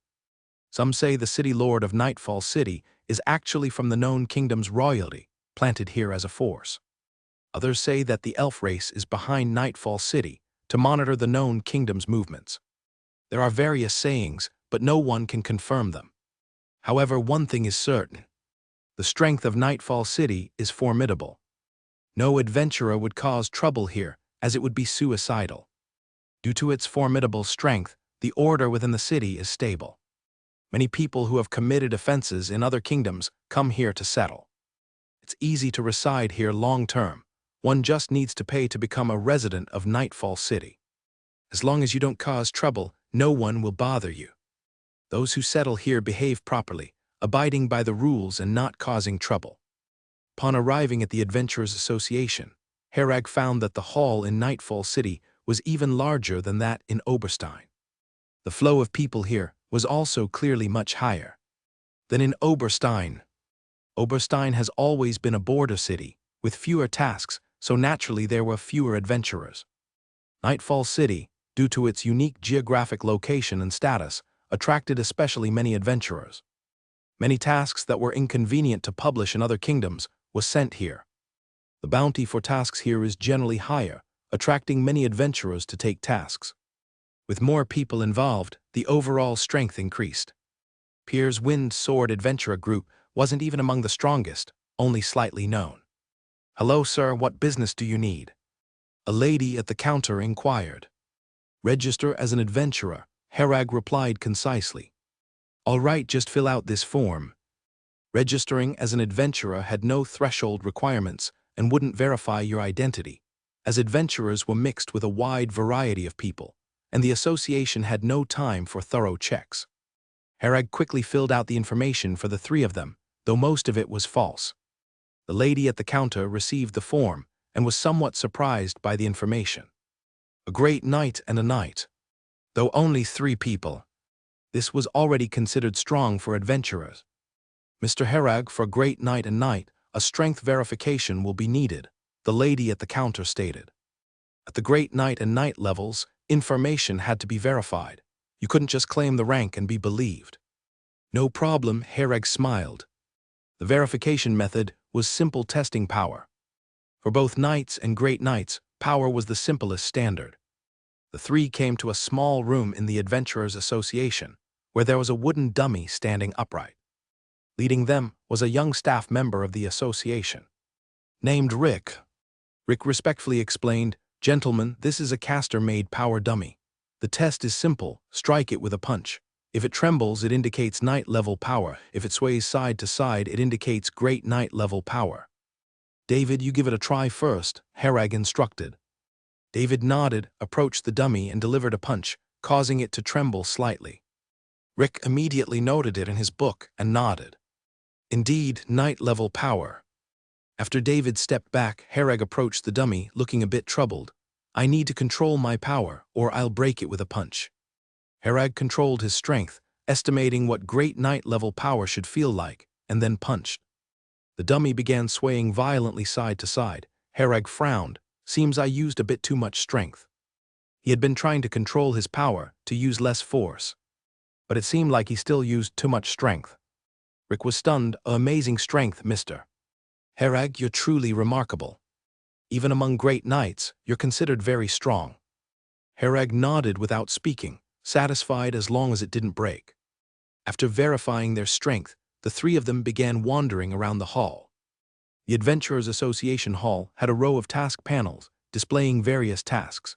S1: Some say the city lord of Nightfall City is actually from the known kingdom's royalty, planted here as a force. Others say that the elf race is behind Nightfall City to monitor the known kingdom's movements. There are various sayings, but no one can confirm them. However, one thing is certain. The strength of Nightfall City is formidable. No adventurer would cause trouble here, as it would be suicidal. Due to its formidable strength, the order within the city is stable. Many people who have committed offenses in other kingdoms come here to settle. It's easy to reside here long-term. One just needs to pay to become a resident of Nightfall City. As long as you don't cause trouble, no one will bother you. Those who settle here behave properly, abiding by the rules and not causing trouble. Upon arriving at the Adventurers Association, Herag found that the hall in Nightfall City was even larger than that in Oberstein. The flow of people here was also clearly much higher than in Oberstein. Oberstein has always been a border city, with fewer tasks, so naturally there were fewer adventurers. Nightfall City, due to its unique geographic location and status, attracted especially many adventurers. Many tasks that were inconvenient to publish in other kingdoms were sent here. The bounty for tasks here is generally higher, attracting many adventurers to take tasks. With more people involved, the overall strength increased. Pierre's Wind Sword Adventurer group wasn't even among the strongest, only slightly known. "Hello, sir, what business do you need?" a lady at the counter inquired. "Register as an adventurer," Herag replied concisely. "All right, just fill out this form." Registering as an adventurer had no threshold requirements and wouldn't verify your identity, as adventurers were mixed with a wide variety of people, and the association had no time for thorough checks. Herag quickly filled out the information for the three of them, though most of it was false. The lady at the counter received the form and was somewhat surprised by the information. A great night and a night. Though only 3 people. This was already considered strong for adventurers. "Mr. Herag, for a great night and night, a strength verification will be needed," the lady at the counter stated. At the great night and night levels, information had to be verified. You couldn't just claim the rank and be believed. "No problem," Herag smiled. The verification method was simple testing power. For both knights and great knights, power was the simplest standard. The 3 came to a small room in the Adventurers Association, where there was a wooden dummy standing upright. Leading them was a young staff member of the association, named Rick. Rick respectfully explained, "Gentlemen, this is a caster-made power dummy. The test is simple, strike it with a punch. If it trembles, it indicates knight-level power. If it sways side to side, it indicates great knight-level power." "David, you give it a try first," Herag instructed. David nodded, approached the dummy, and delivered a punch, causing it to tremble slightly. Rick immediately noted it in his book and nodded. Indeed, knight-level power. After David stepped back, Herag approached the dummy, looking a bit troubled. "I need to control my power, or I'll break it with a punch." Herag controlled his strength, estimating what great knight-level power should feel like, and then punched. The dummy began swaying violently side to side. Herag frowned. "Seems I used a bit too much strength." He had been trying to control his power, to use less force. But it seemed like he still used too much strength. Rick was stunned. "Amazing strength, Mr. Herag, you're truly remarkable. Even among great knights, you're considered very strong." Herag nodded without speaking, satisfied as long as it didn't break. After verifying their strength, the 3 of them began wandering around the hall. The Adventurers Association Hall had a row of task panels, displaying various tasks.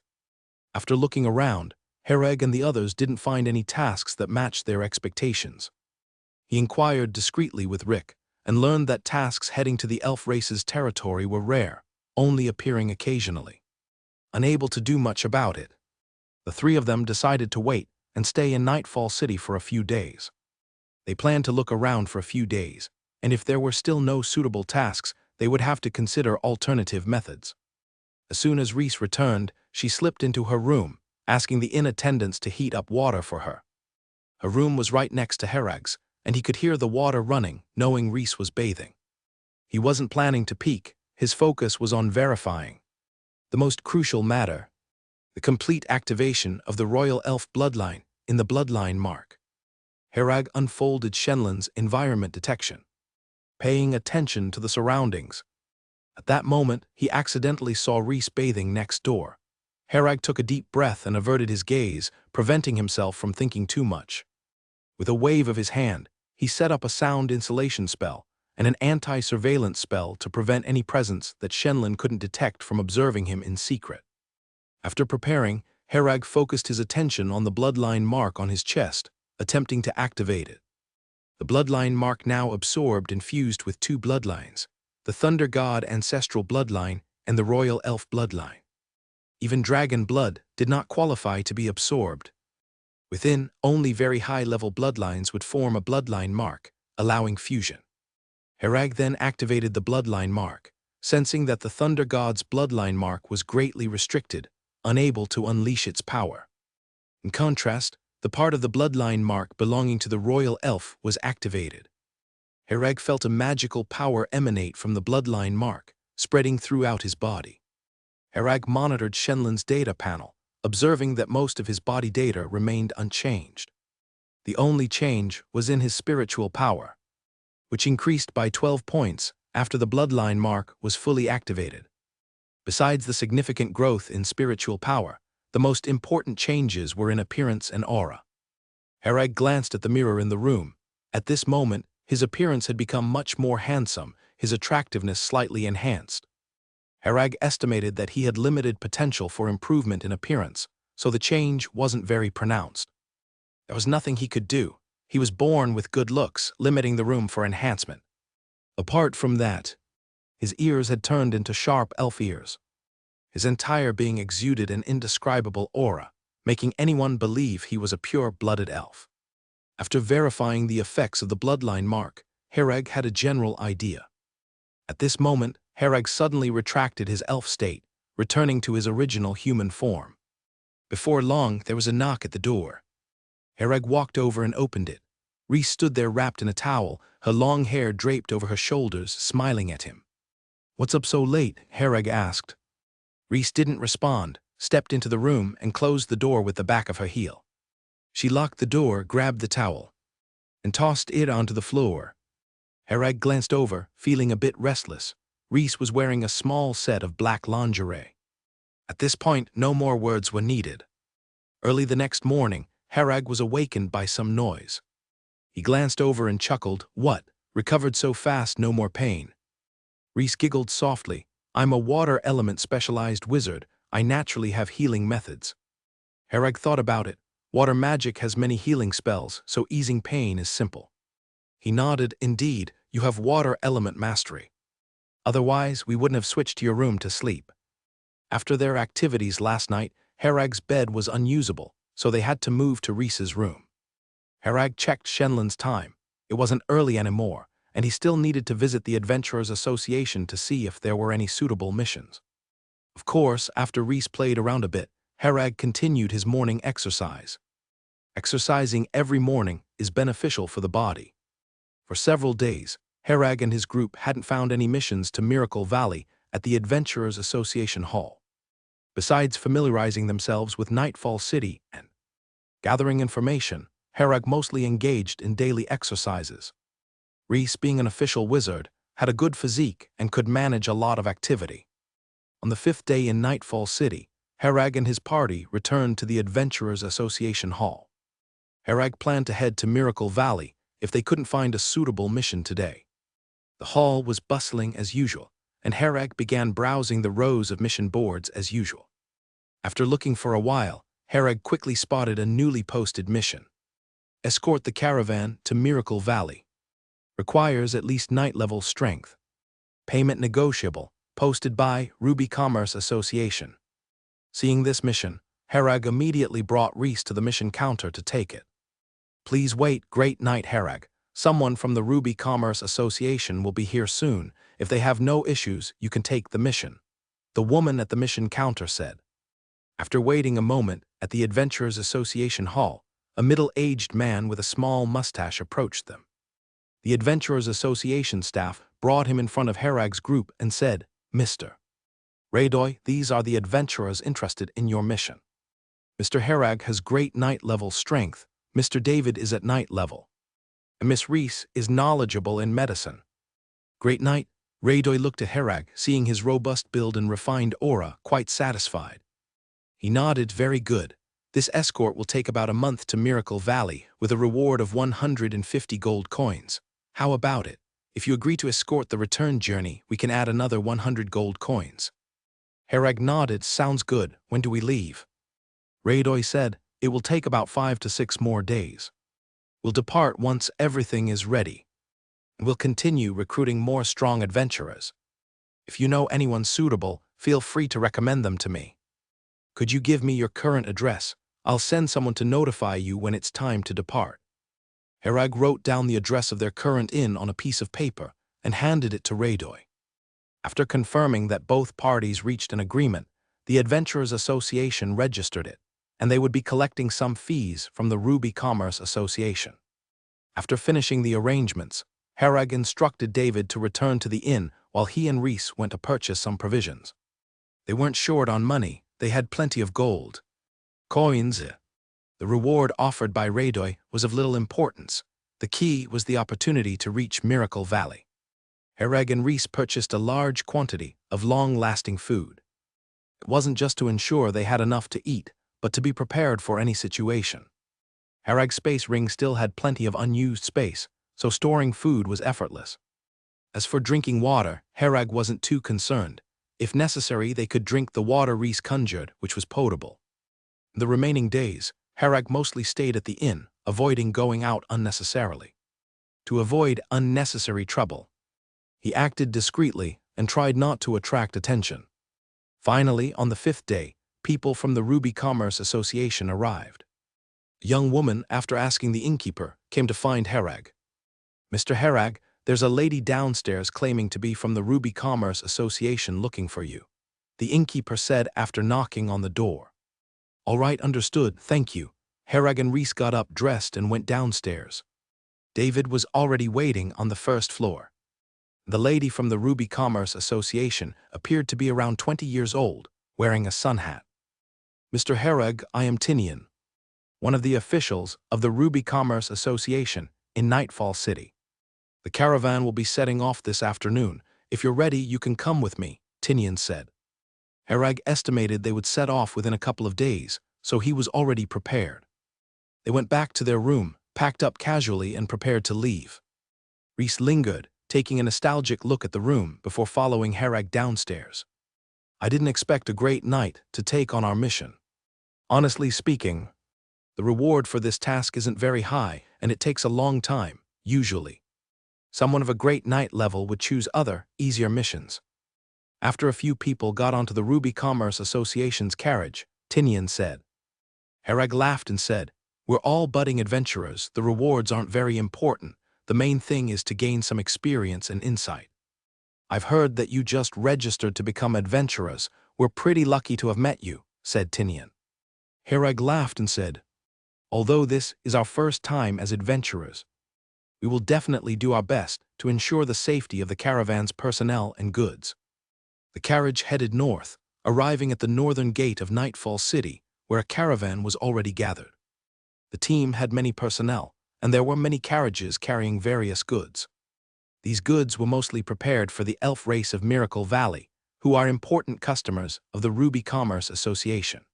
S1: After looking around, Herag and the others didn't find any tasks that matched their expectations. He inquired discreetly with Rick, and learned that tasks heading to the elf race's territory were rare, only appearing occasionally. Unable to do much about it, the 3 of them decided to wait and stay in Nightfall City for a few days. They planned to look around for a few days, and if there were still no suitable tasks, they would have to consider alternative methods. As soon as Reese returned, she slipped into her room, asking the inn attendants to heat up water for her. Her room was right next to Herag's, and he could hear the water running, knowing Reese was bathing. He wasn't planning to peek. His focus was on verifying the most crucial matter: the complete activation of the royal elf bloodline in the bloodline mark. Herag unfolded Shenlon's environment detection, paying attention to the surroundings. At that moment, he accidentally saw Reese bathing next door. Herag took a deep breath and averted his gaze, preventing himself from thinking too much. With a wave of his hand, he set up a sound insulation spell and an anti-surveillance spell to prevent any presence that Shenlon couldn't detect from observing him in secret. After preparing, Herag focused his attention on the bloodline mark on his chest, attempting to activate it. The bloodline mark now absorbed and fused with 2 bloodlines, the Thunder God ancestral bloodline and the Royal Elf bloodline. Even dragon blood did not qualify to be absorbed. Within, only very high-level bloodlines would form a bloodline mark, allowing fusion. Herag then activated the bloodline mark, sensing that the Thunder God's bloodline mark was greatly restricted, unable to unleash its power. In contrast, the part of the bloodline mark belonging to the Royal Elf was activated. Herag felt a magical power emanate from the bloodline mark, spreading throughout his body. Herag monitored Shenlon's data panel, observing that most of his body data remained unchanged. The only change was in his spiritual power, which increased by 12 points after the bloodline mark was fully activated. Besides the significant growth in spiritual power, the most important changes were in appearance and aura. Herag glanced at the mirror in the room. At this moment, his appearance had become much more handsome, his attractiveness slightly enhanced. Herag estimated that he had limited potential for improvement in appearance, so the change wasn't very pronounced. There was nothing he could do. He was born with good looks, limiting the room for enhancement. Apart from that, his ears had turned into sharp elf ears. His entire being exuded an indescribable aura, making anyone believe he was a pure-blooded elf. After verifying the effects of the bloodline mark, Herag had a general idea. At this moment, Herag suddenly retracted his elf state, returning to his original human form. Before long, there was a knock at the door. Herag walked over and opened it. Rhys stood there wrapped in a towel, her long hair draped over her shoulders, smiling at him. "What's up so late?" Herag asked. Rhys didn't respond, stepped into the room, and closed the door with the back of her heel. She locked the door, grabbed the towel, and tossed it onto the floor. Herag glanced over, feeling a bit restless. Rhys was wearing a small set of black lingerie. At this point, no more words were needed. Early the next morning, Herag was awakened by some noise. He glanced over and chuckled. "What? Recovered so fast, no more pain." Rhys giggled softly. "I'm a water element specialized wizard. I naturally have healing methods." Herag thought about it. Water magic has many healing spells, so easing pain is simple. He nodded. "Indeed, you have water element mastery. Otherwise, we wouldn't have switched to your room to sleep." After their activities last night, Herag's bed was unusable, so they had to move to Rhys's room. Herag checked Shenlon's time. It wasn't early anymore, and he still needed to visit the Adventurers Association to see if there were any suitable missions. Of course, after Rhys played around a bit, Herag continued his morning exercise. Exercising every morning is beneficial for the body. For several days, Herag and his group hadn't found any missions to Miracle Valley at the Adventurers Association Hall. Besides familiarizing themselves with Nightfall City and gathering information, Herag mostly engaged in daily exercises. Rhys, being an official wizard, had a good physique and could manage a lot of activity. On the 5th day in Nightfall City, Herag and his party returned to the Adventurers Association Hall. Herag planned to head to Miracle Valley if they couldn't find a suitable mission today. The hall was bustling as usual, and Herag began browsing the rows of mission boards as usual. After looking for a while, Herag quickly spotted a newly posted mission. Escort the caravan to Miracle Valley. Requires at least night-level strength. Payment negotiable, posted by Ruby Commerce Association. Seeing this mission, Herag immediately brought Rhys to the mission counter to take it. "Please wait, great night, Herag. Someone from the Ruby Commerce Association will be here soon. If they have no issues, you can take the mission," the woman at the mission counter said. After waiting a moment at the Adventurers Association Hall, a middle-aged man with a small mustache approached them. The Adventurers Association staff brought him in front of Herag's group and said, "Mr. Raydoy, these are the adventurers interested in your mission. Mr. Herag has great night-level strength, Mr. David is at night level, and Miss Rhys is knowledgeable in medicine." "Great night." Raydoy looked at Herag, seeing his robust build and refined aura, quite satisfied. He nodded. "Very good. This escort will take about a month to Miracle Valley with a reward of 150 gold coins. How about it? If you agree to escort the return journey, we can add another 100 gold coins." Herag nodded. "Sounds good. When do we leave?" Raydoy said, "It will take about 5 to 6 more days. We'll depart once everything is ready. We'll continue recruiting more strong adventurers. If you know anyone suitable, feel free to recommend them to me. Could you give me your current address? I'll send someone to notify you when it's time to depart." Herag wrote down the address of their current inn on a piece of paper and handed it to Raydoy. After confirming that both parties reached an agreement, the Adventurers Association registered it, and they would be collecting some fees from the Ruby Commerce Association. After finishing the arrangements, Herag instructed David to return to the inn while he and Rhys went to purchase some provisions. They weren't short on money, they had plenty of gold coins. The reward offered by Raydoy was of little importance. The key was the opportunity to reach Miracle Valley. Herag and Rhys purchased a large quantity of long-lasting food. It wasn't just to ensure they had enough to eat, but to be prepared for any situation. Harag's space ring still had plenty of unused space, so storing food was effortless. As for drinking water, Harag wasn't too concerned. If necessary, they could drink the water Rhys conjured, which was potable. The remaining days, Harag mostly stayed at the inn, avoiding going out unnecessarily. To avoid unnecessary trouble, he acted discreetly and tried not to attract attention. Finally, on the 5th day, people from the Ruby Commerce Association arrived. A young woman, after asking the innkeeper, came to find Harag. "Mr. Harag, there's a lady downstairs claiming to be from the Ruby Commerce Association looking for you," the innkeeper said after knocking on the door. "All right, understood, thank you." Harag and Rhys got up, dressed, and went downstairs. David was already waiting on the first floor. The lady from the Ruby Commerce Association appeared to be around 20 years old, wearing a sun hat. "Mr. Harag, I am Tinian, one of the officials of the Ruby Commerce Association in Nightfall City. The caravan will be setting off this afternoon. If you're ready, you can come with me," Tinian said. Harag estimated they would set off within a couple of days, so he was already prepared. They went back to their room, packed up casually, and prepared to leave. Rhys lingered, taking a nostalgic look at the room before following Harag downstairs. "I didn't expect a great night to take on our mission. Honestly speaking, the reward for this task isn't very high, and it takes a long time, usually. Someone of a great night level would choose other, easier missions." After a few people got onto the Ruby Commerce Association's carriage, Tinian said. Harag laughed and said, "We're all budding adventurers. The rewards aren't very important. The main thing is to gain some experience and insight. I've heard that you just registered to become adventurers. We're pretty lucky to have met you," said Tinian. Harag laughed and said, "Although this is our first time as adventurers, we will definitely do our best to ensure the safety of the caravan's personnel and goods." The carriage headed north, arriving at the northern gate of Nightfall City, where a caravan was already gathered. The team had many personnel, and there were many carriages carrying various goods. These goods were mostly prepared for the elf race of Miracle Valley, who are important customers of the Ruby Commerce Association.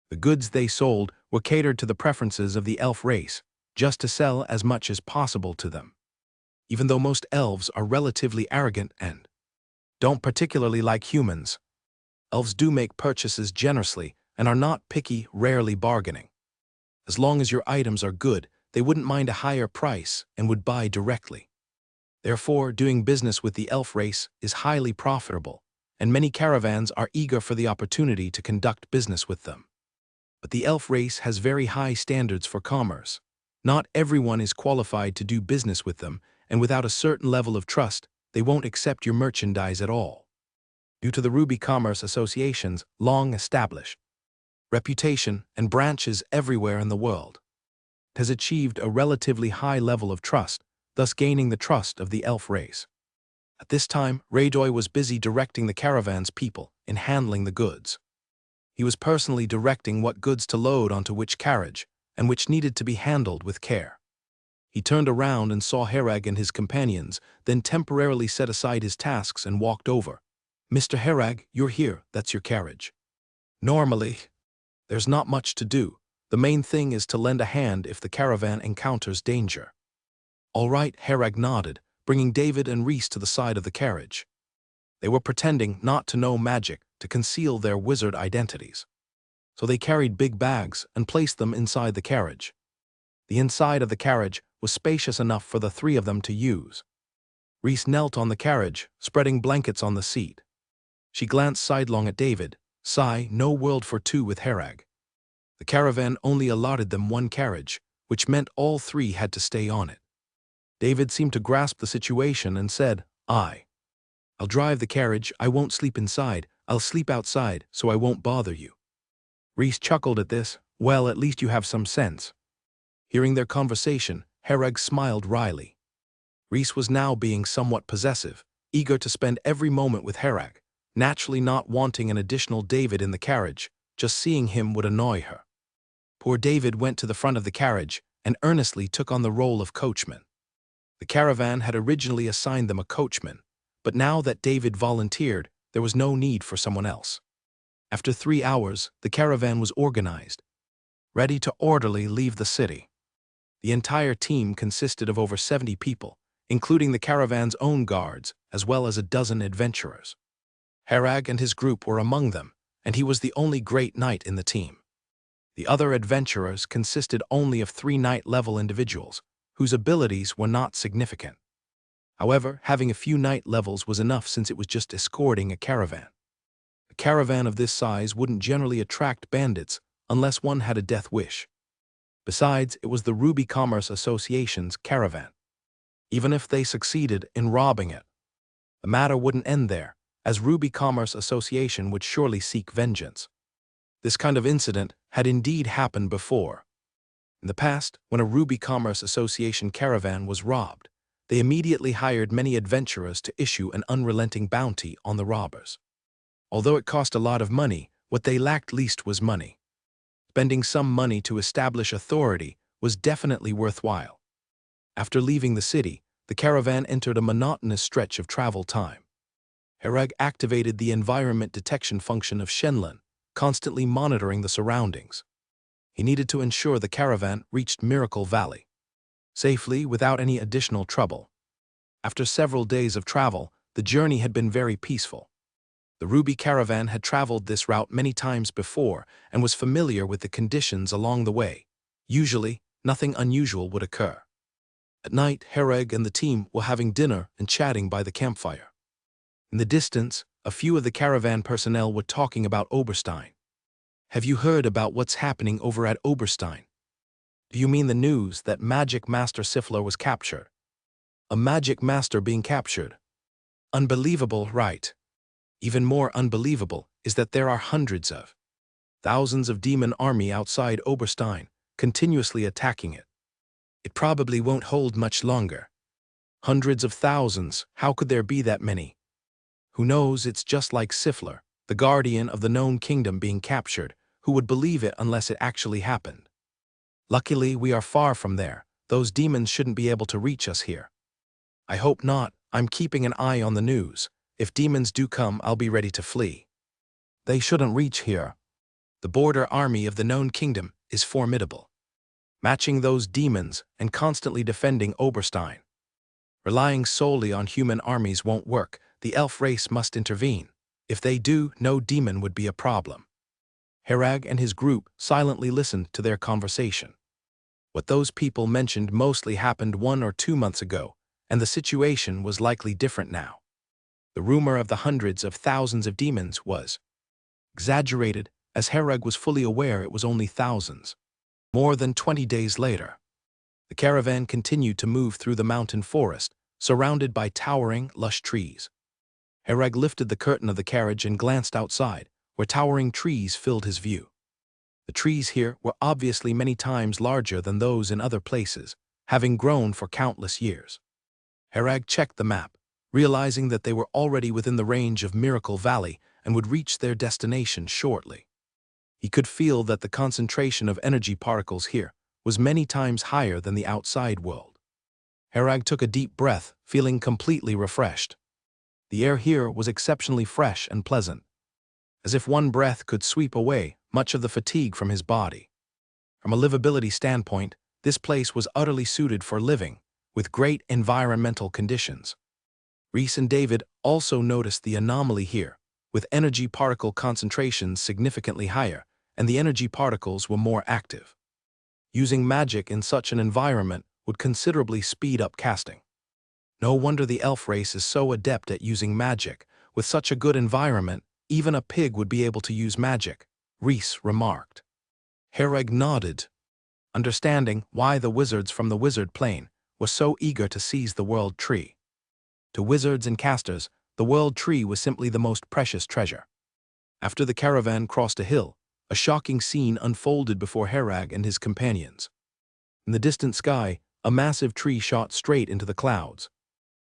S1: The goods they sold were catered to the preferences of the elf race, just to sell as much as possible to them. Even though most elves are relatively arrogant and don't particularly like humans, elves do make purchases generously and are not picky, rarely bargaining. As long as your items are good, they wouldn't mind a higher price and would buy directly. Therefore, doing business with the elf race is highly profitable, and many caravans are eager for the opportunity to conduct business with them. But the elf race has very high standards for commerce. Not everyone is qualified to do business with them, and without a certain level of trust, they won't accept your merchandise at all. Due to the Ruby Commerce Association's long-established reputation and branches everywhere in the world, it has achieved a relatively high level of trust, thus gaining the trust of the elf race. At this time, Raydoy was busy directing the caravan's people in handling the goods. He was personally directing what goods to load onto which carriage, and which needed to be handled with care. He turned around and saw Harag and his companions, then temporarily set aside his tasks and walked over. "Mr. Harag, you're here, that's your carriage. Normally, there's not much to do. The main thing is to lend a hand if the caravan encounters danger." "All right," Harag nodded, bringing David and Rhys to the side of the carriage. They were pretending not to know magic to conceal their wizard identities. So they carried big bags and placed them inside the carriage. The inside of the carriage was spacious enough for the three of them to use. Rhys knelt on the carriage, spreading blankets on the seat. She glanced sidelong at David. Sigh, no world for two with Harag. The caravan only allotted them one carriage, which meant all three had to stay on it. David seemed to grasp the situation and said, I'll drive the carriage. I won't sleep inside. I'll sleep outside, so I won't bother you." Rhys chuckled at this. "Well, at least you have some sense." Hearing their conversation, Harag smiled wryly. Rhys was now being somewhat possessive, eager to spend every moment with Harag, naturally not wanting an additional David in the carriage. Just seeing him would annoy her. Poor David went to the front of the carriage and earnestly took on the role of coachman. The caravan had originally assigned them a coachman, but now that David volunteered, there was no need for someone else. After 3 hours, the caravan was organized, ready to orderly leave the city. The entire team consisted of over 70 people, including the caravan's own guards, as well as a dozen adventurers. Herag and his group were among them, and he was the only great knight in the team. The other adventurers consisted only of 3 knight-level individuals, whose abilities were not significant. However, having a few knight levels was enough since it was just escorting a caravan. A caravan of this size wouldn't generally attract bandits unless one had a death wish. Besides, it was the Ruby Commerce Association's caravan. Even if they succeeded in robbing it, the matter wouldn't end there, as Ruby Commerce Association would surely seek vengeance. This kind of incident had indeed happened before. In the past, when a Ruby Commerce Association caravan was robbed, they immediately hired many adventurers to issue an unrelenting bounty on the robbers. Although it cost a lot of money, what they lacked least was money. Spending some money to establish authority was definitely worthwhile. After leaving the city, the caravan entered a monotonous stretch of travel time. Herag activated the environment detection function of Shenlin, constantly monitoring the surroundings. He needed to ensure the caravan reached Miracle Valley safely without any additional trouble. After several days of travel, the journey had been very peaceful. The Ruby caravan had traveled this route many times before and was familiar with the conditions along the way. Usually, nothing unusual would occur. At night, Hereg and the team were having dinner and chatting by the campfire. In the distance, a few of the caravan personnel were talking about Oberstein. "Have you heard about what's happening over at Oberstein?" "Do you mean the news that Magic Master Siffler was captured?" "A Magic Master being captured? Unbelievable, right? Even more unbelievable is that there are hundreds of thousands of demon army outside Oberstein, continuously attacking it. It probably won't hold much longer. Hundreds of thousands, how could there be that many? Who knows, it's just like Siffler, the guardian of the known kingdom being captured. Who would believe it unless it actually happened? Luckily, we are far from there. Those demons shouldn't be able to reach us here." "I hope not. I'm keeping an eye on the news. If demons do come, I'll be ready to flee." "They shouldn't reach here. The border army of the known kingdom is formidable. Matching those demons and constantly defending Oberstein. Relying solely on human armies won't work. The elf race must intervene. If they do, no demon would be a problem." Herag and his group silently listened to their conversation. What those people mentioned mostly happened 1 or 2 months ago, and the situation was likely different now. The rumor of the hundreds of thousands of demons was exaggerated, as Herag was fully aware it was only thousands. More than 20 days later, the caravan continued to move through the mountain forest, surrounded by towering, lush trees. Herag lifted the curtain of the carriage and glanced outside, where towering trees filled his view. The trees here were obviously many times larger than those in other places, having grown for countless years. Herag checked the map, realizing that they were already within the range of Miracle Valley and would reach their destination shortly. He could feel that the concentration of energy particles here was many times higher than the outside world. Herag took a deep breath, feeling completely refreshed. The air here was exceptionally fresh and pleasant, as if one breath could sweep away much of the fatigue from his body. From a livability standpoint, this place was utterly suited for living, with great environmental conditions. Reese and David also noticed the anomaly here, with energy particle concentrations significantly higher, and the energy particles were more active. Using magic in such an environment would considerably speed up casting. No wonder the elf race is so adept at using magic. With such a good environment, even a pig would be able to use magic, Reese remarked. Hereg nodded, understanding why the wizards from the wizard plane were so eager to seize the world tree. To wizards and casters, the world tree was simply the most precious treasure. After the caravan crossed a hill, a shocking scene unfolded before Herag and his companions. In the distant sky, a massive tree shot straight into the clouds.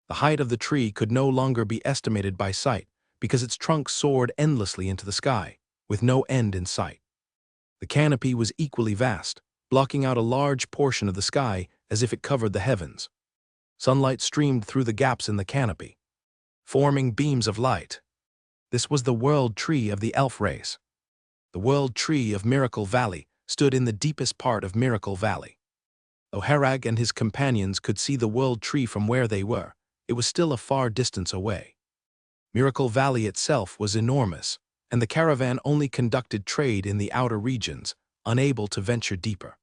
S1: The height of the tree could no longer be estimated by sight, because its trunk soared endlessly into the sky, with no end in sight. The canopy was equally vast, blocking out a large portion of the sky as if it covered the heavens. Sunlight streamed through the gaps in the canopy, forming beams of light. This was the world tree of the elf race. The world tree of Miracle Valley stood in the deepest part of Miracle Valley. Though Harag and his companions could see the world tree from where they were, it was still a far distance away. Miracle Valley itself was enormous, and the caravan only conducted trade in the outer regions, unable to venture deeper.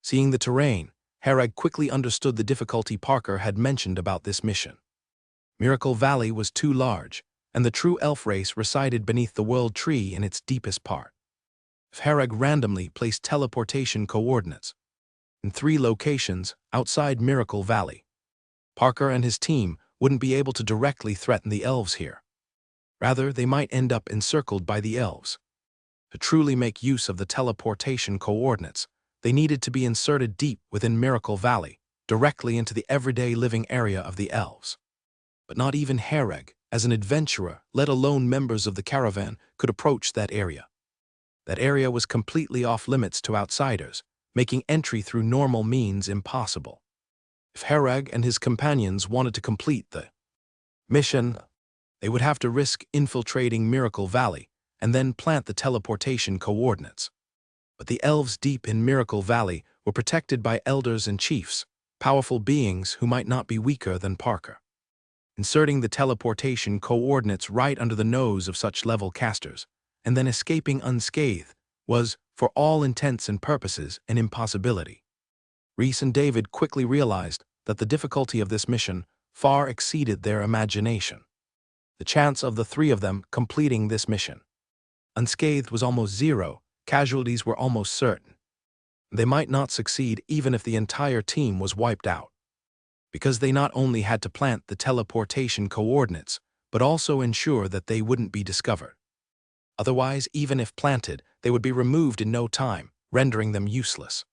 S1: Seeing the terrain, Harag quickly understood the difficulty Parker had mentioned about this mission. Miracle Valley was too large, and the true elf race resided beneath the world tree in its deepest part. If Harag randomly placed teleportation coordinates in 3 locations outside Miracle Valley, Parker and his team wouldn't be able to directly threaten the elves here. Rather, they might end up encircled by the elves. To truly make use of the teleportation coordinates, they needed to be inserted deep within Miracle Valley, directly into the everyday living area of the elves. But not even Harag, as an adventurer, let alone members of the caravan, could approach that area. That area was completely off-limits to outsiders, making entry through normal means impossible. If Harag and his companions wanted to complete the mission, they would have to risk infiltrating Miracle Valley and then plant the teleportation coordinates. But the elves deep in Miracle Valley were protected by elders and chiefs, powerful beings who might not be weaker than Parker. Inserting the teleportation coordinates right under the nose of such level casters, and then escaping unscathed, was, for all intents and purposes, an impossibility. Rhys and David quickly realized that the difficulty of this mission far exceeded their imagination. The chance of the 3 of them completing this mission unscathed was almost zero. Casualties were almost certain. They might not succeed even if the entire team was wiped out, because they not only had to plant the teleportation coordinates, but also ensure that they wouldn't be discovered. Otherwise, even if planted, they would be removed in no time, rendering them useless.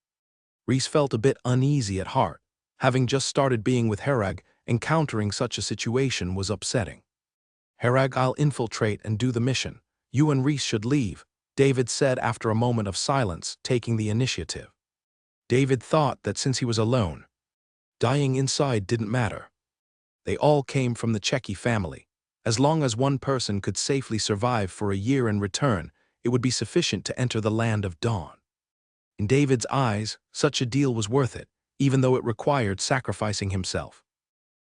S1: Rhys felt a bit uneasy at heart. Having just started being with Harag, encountering such a situation was upsetting. Harag, I'll infiltrate and do the mission. You and Rhys should leave, David said after a moment of silence, taking the initiative. David thought that since he was alone, dying inside didn't matter. They all came from the Checky family. As long as one person could safely survive for a year and return, it would be sufficient to enter the land of dawn. In David's eyes, such a deal was worth it, even though it required sacrificing himself.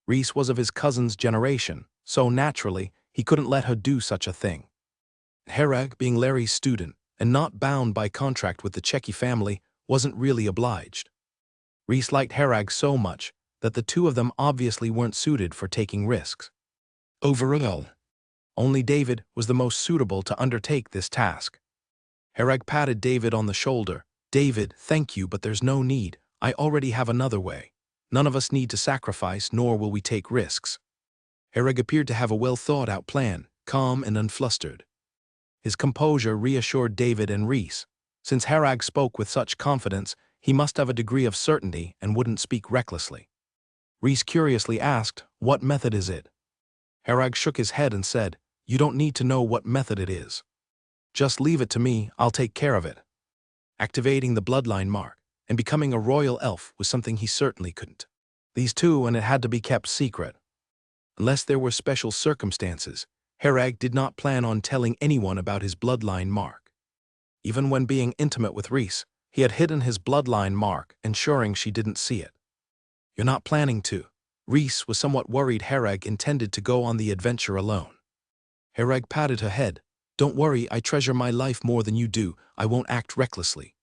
S1: Rhys was of his cousin's generation, so naturally, he couldn't let her do such a thing. Harag, being Larry's student and not bound by contract with the Checky family, wasn't really obliged. Rhys liked Harag so much that the 2 of them obviously weren't suited for taking risks. Overall, only David was the most suitable to undertake this task. Harag patted David on the shoulder. David, thank you, but there's no need. I already have another way. None of us need to sacrifice, nor will we take risks. Harag appeared to have a well-thought-out plan, calm and unflustered. His composure reassured David and Rhys. Since Harag spoke with such confidence, he must have a degree of certainty and wouldn't speak recklessly. Rhys curiously asked, "What method is it?" Harag shook his head and said, "You don't need to know what method it is. Just leave it to me, I'll take care of it." Activating the bloodline mark and becoming a royal elf was something he certainly couldn't. These 2, and it had to be kept secret. Unless there were special circumstances, Harag did not plan on telling anyone about his bloodline mark. Even when being intimate with Rhys, he had hidden his bloodline mark, ensuring she didn't see it. "You're not planning to." Rhys was somewhat worried Harag intended to go on the adventure alone. Harag patted her head. "Don't worry, I treasure my life more than you do. I won't act recklessly.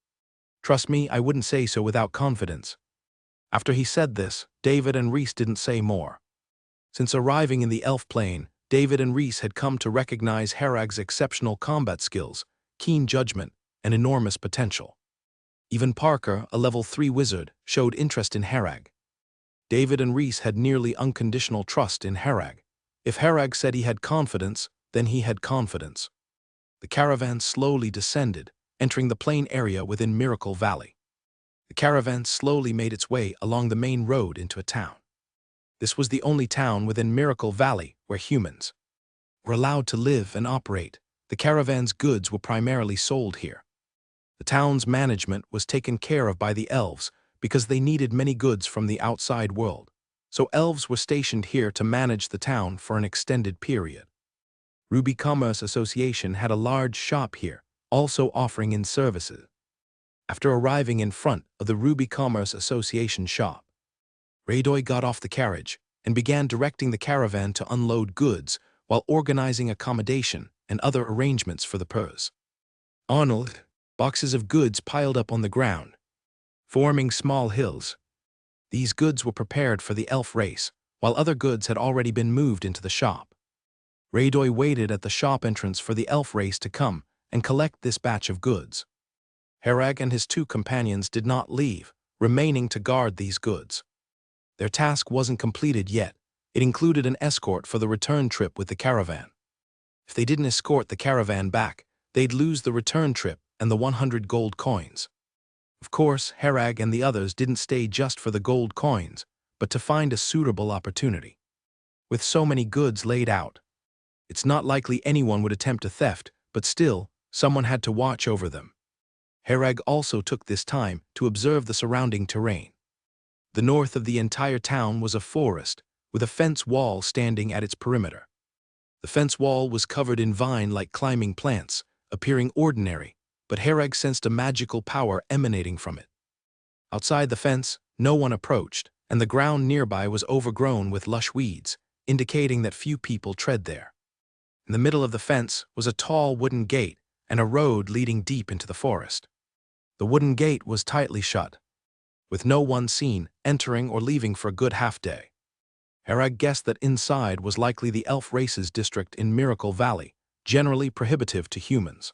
S1: Trust me, I wouldn't say so without confidence." After he said this, David and Rhys didn't say more. Since arriving in the elf plane, David and Rhys had come to recognize Harag's exceptional combat skills, keen judgment, and enormous potential. Even Parker, a level 3 wizard, showed interest in Harag. David and Rhys had nearly unconditional trust in Harag. If Harag said he had confidence, then he had confidence. The caravan slowly descended, entering the plain area within Miracle Valley. The caravan slowly made its way along the main road into a town. This was the only town within Miracle Valley where humans were allowed to live and operate. The caravan's goods were primarily sold here. The town's management was taken care of by the elves because they needed many goods from the outside world, so elves were stationed here to manage the town for an extended period. Ruby Commerce Association had a large shop here, also offering in services. After arriving in front of the Ruby Commerce Association shop, Radoy got off the carriage and began directing the caravan to unload goods while organizing accommodation and other arrangements for the purse. Arnold, boxes of goods piled up on the ground, forming small hills. These goods were prepared for the elf race, while other goods had already been moved into the shop. Radoy waited at the shop entrance for the elf race to come and collect this batch of goods. Herag and his 2 companions did not leave, remaining to guard these goods. Their task wasn't completed yet. It included an escort for the return trip with the caravan. If they didn't escort the caravan back, they'd lose the return trip and the 100 gold coins. Of course, Herag and the others didn't stay just for the gold coins, but to find a suitable opportunity. With so many goods laid out, it's not likely anyone would attempt a theft, but still, someone had to watch over them. Herag also took this time to observe the surrounding terrain. The north of the entire town was a forest, with a fence wall standing at its perimeter. The fence wall was covered in vine-like climbing plants, appearing ordinary, but Herag sensed a magical power emanating from it. Outside the fence, no one approached, and the ground nearby was overgrown with lush weeds, indicating that few people tread there. In the middle of the fence was a tall wooden gate and a road leading deep into the forest. The wooden gate was tightly shut, with no one seen entering or leaving for a good half-day. Herag guessed that inside was likely the elf races district in Miracle Valley, generally prohibitive to humans.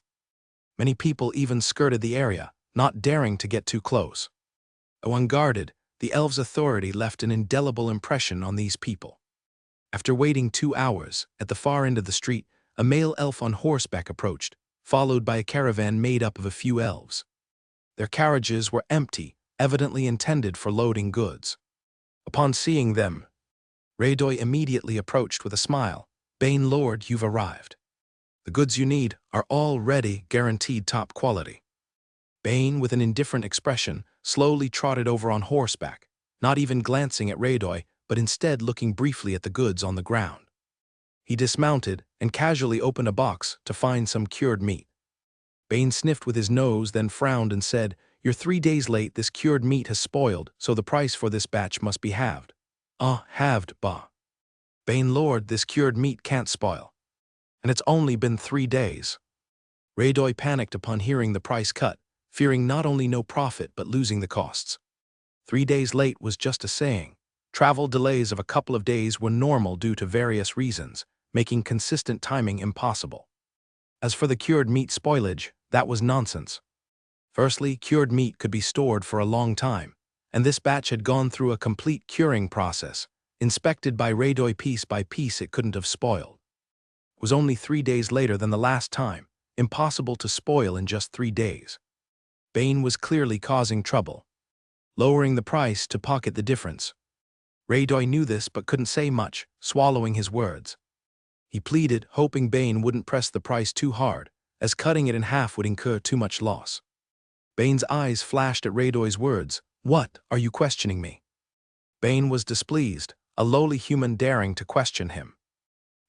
S1: Many people even skirted the area, not daring to get too close. Though unguarded, the elves' authority left an indelible impression on these people. After waiting 2 hours, at the far end of the street, a male elf on horseback approached, followed by a caravan made up of a few elves. Their carriages were empty, evidently intended for loading goods. Upon seeing them, Radoy immediately approached with a smile. "Bane Lord, you've arrived. The goods you need are all ready, guaranteed top quality." Bane, with an indifferent expression, slowly trotted over on horseback, not even glancing at Radoy, but instead looking briefly at the goods on the ground. He dismounted and casually opened a box to find some cured meat. Bane sniffed with his nose, then frowned and said, "You're 3 days late. This cured meat has spoiled, so the price for this batch must be halved." Halved, bah. "Bane Lord, this cured meat can't spoil. And it's only been 3 days. Radoy panicked upon hearing the price cut, fearing not only no profit but losing the costs. 3 days late was just a saying. Travel delays of a couple of days were normal due to various reasons, making consistent timing impossible. As for the cured meat spoilage, that was nonsense. Firstly, cured meat could be stored for a long time, and this batch had gone through a complete curing process. Inspected by Radoy piece by piece, it couldn't have spoiled. It was only 3 days later than the last time, impossible to spoil in just 3 days. Bane was clearly causing trouble, lowering the price to pocket the difference. Radoy knew this but couldn't say much, swallowing his words. He pleaded, hoping Bane wouldn't press the price too hard, as cutting it in half would incur too much loss. Bane's eyes flashed at Radoy's words. "What, are you questioning me?" Bane was displeased, a lowly human daring to question him.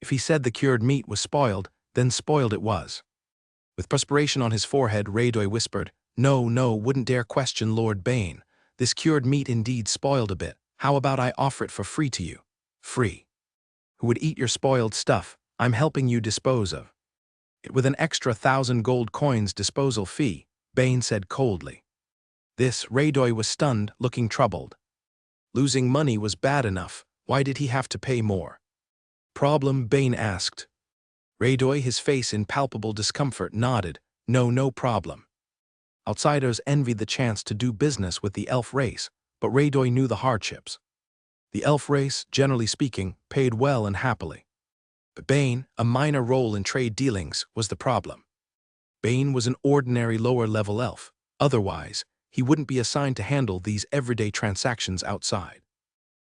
S1: If he said the cured meat was spoiled, then spoiled it was. With perspiration on his forehead, Radoy whispered, No, wouldn't dare question Lord Bane. This cured meat indeed spoiled a bit. How about I offer it for free to you? Free. Who would eat your spoiled stuff? I'm helping you dispose of it with an extra 1,000 gold coins disposal fee, Bane said coldly. This, Radoy was stunned, looking troubled. Losing money was bad enough. Why did he have to pay more? Problem? Bane asked. Radoy, his face in palpable discomfort, nodded. No problem. Outsiders envied the chance to do business with the elf race, but Radoy knew the hardships. The elf race, generally speaking, paid well and happily. But Bane, a minor role in trade dealings, was the problem. Bane was an ordinary lower-level elf. Otherwise, he wouldn't be assigned to handle these everyday transactions outside.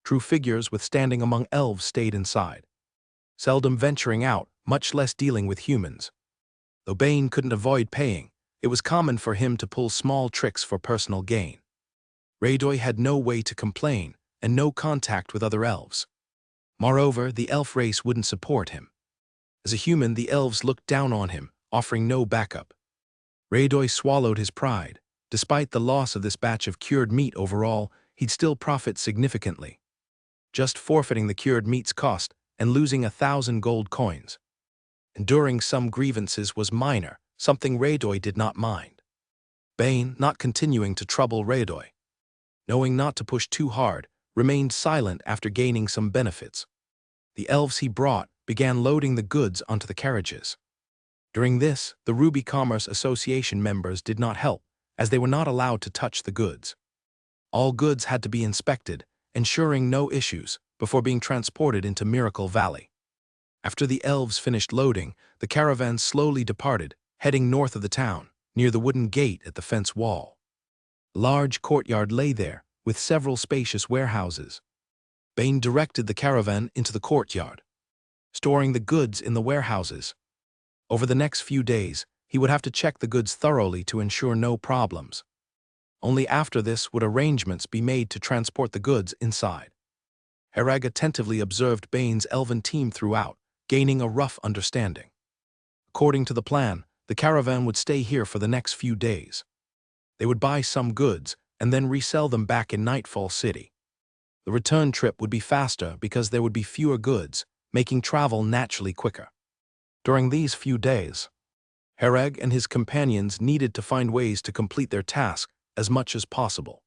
S1: True figures with standing among elves stayed inside, seldom venturing out, much less dealing with humans. Though Bane couldn't avoid paying, it was common for him to pull small tricks for personal gain. Radoy had no way to complain and no contact with other elves. Moreover, the elf race wouldn't support him. As a human, the elves looked down on him, offering no backup. Radoy swallowed his pride. Despite the loss of this batch of cured meat overall, he'd still profit significantly. Just forfeiting the cured meat's cost and losing 1,000 gold coins. Enduring some grievances was minor, something Radoy did not mind. Bane, not continuing to trouble Radoy, knowing not to push too hard, remained silent after gaining some benefits. The elves he brought began loading the goods onto the carriages. During this, the Ruby Commerce Association members did not help, as they were not allowed to touch the goods. All goods had to be inspected, ensuring no issues, before being transported into Miracle Valley. After the elves finished loading, the caravan slowly departed, heading north of the town, near the wooden gate at the fence wall. A large courtyard lay there, with several spacious warehouses. Bane directed the caravan into the courtyard, storing the goods in the warehouses. Over the next few days, he would have to check the goods thoroughly to ensure no problems. Only after this would arrangements be made to transport the goods inside. Herag attentively observed Bane's elven team throughout, gaining a rough understanding. According to the plan, the caravan would stay here for the next few days. They would buy some goods and then resell them back in Nightfall City. The return trip would be faster because there would be fewer goods, making travel naturally quicker. During these few days, Herag and his companions needed to find ways to complete their task as much as possible.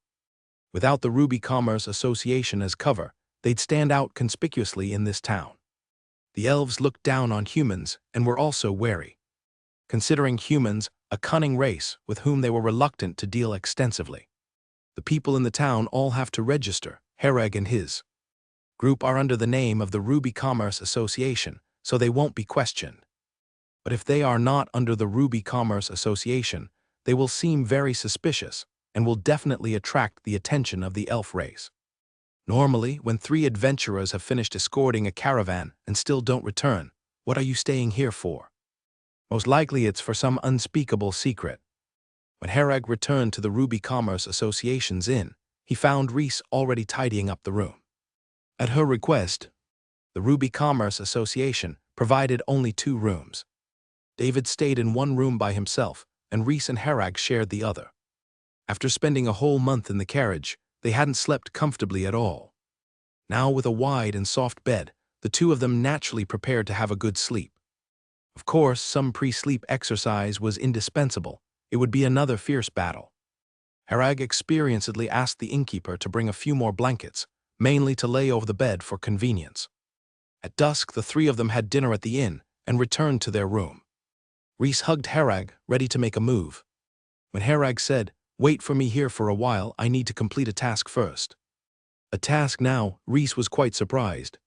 S1: Without the Ruby Commerce Association as cover, they'd stand out conspicuously in this town. The elves looked down on humans and were also wary, considering humans a cunning race with whom they were reluctant to deal extensively. The people in the town all have to register. Herag and his group are under the name of the Ruby Commerce Association, so they won't be questioned. But if they are not under the Ruby Commerce Association, they will seem very suspicious and will definitely attract the attention of the elf race. Normally, when 3 adventurers have finished escorting a caravan and still don't return, what are you staying here for? Most likely it's for some unspeakable secret. When Herag returned to the Ruby Commerce Association's inn, he found Reese already tidying up the room. At her request, the Ruby Commerce Association provided only 2 rooms. David stayed in one room by himself, and Reese and Herag shared the other. After spending a whole month in the carriage, they hadn't slept comfortably at all. Now, with a wide and soft bed, the 2 of them naturally prepared to have a good sleep. Of course, some pre-sleep exercise was indispensable. It would be another fierce battle. Herag experiencedly asked the innkeeper to bring a few more blankets, mainly to lay over the bed for convenience. At dusk, the 3 of them had dinner at the inn and returned to their room. Reese hugged Herag, ready to make a move. When Herag said, "Wait for me here for a while, I need to complete a task first." A task now, Reese was quite surprised.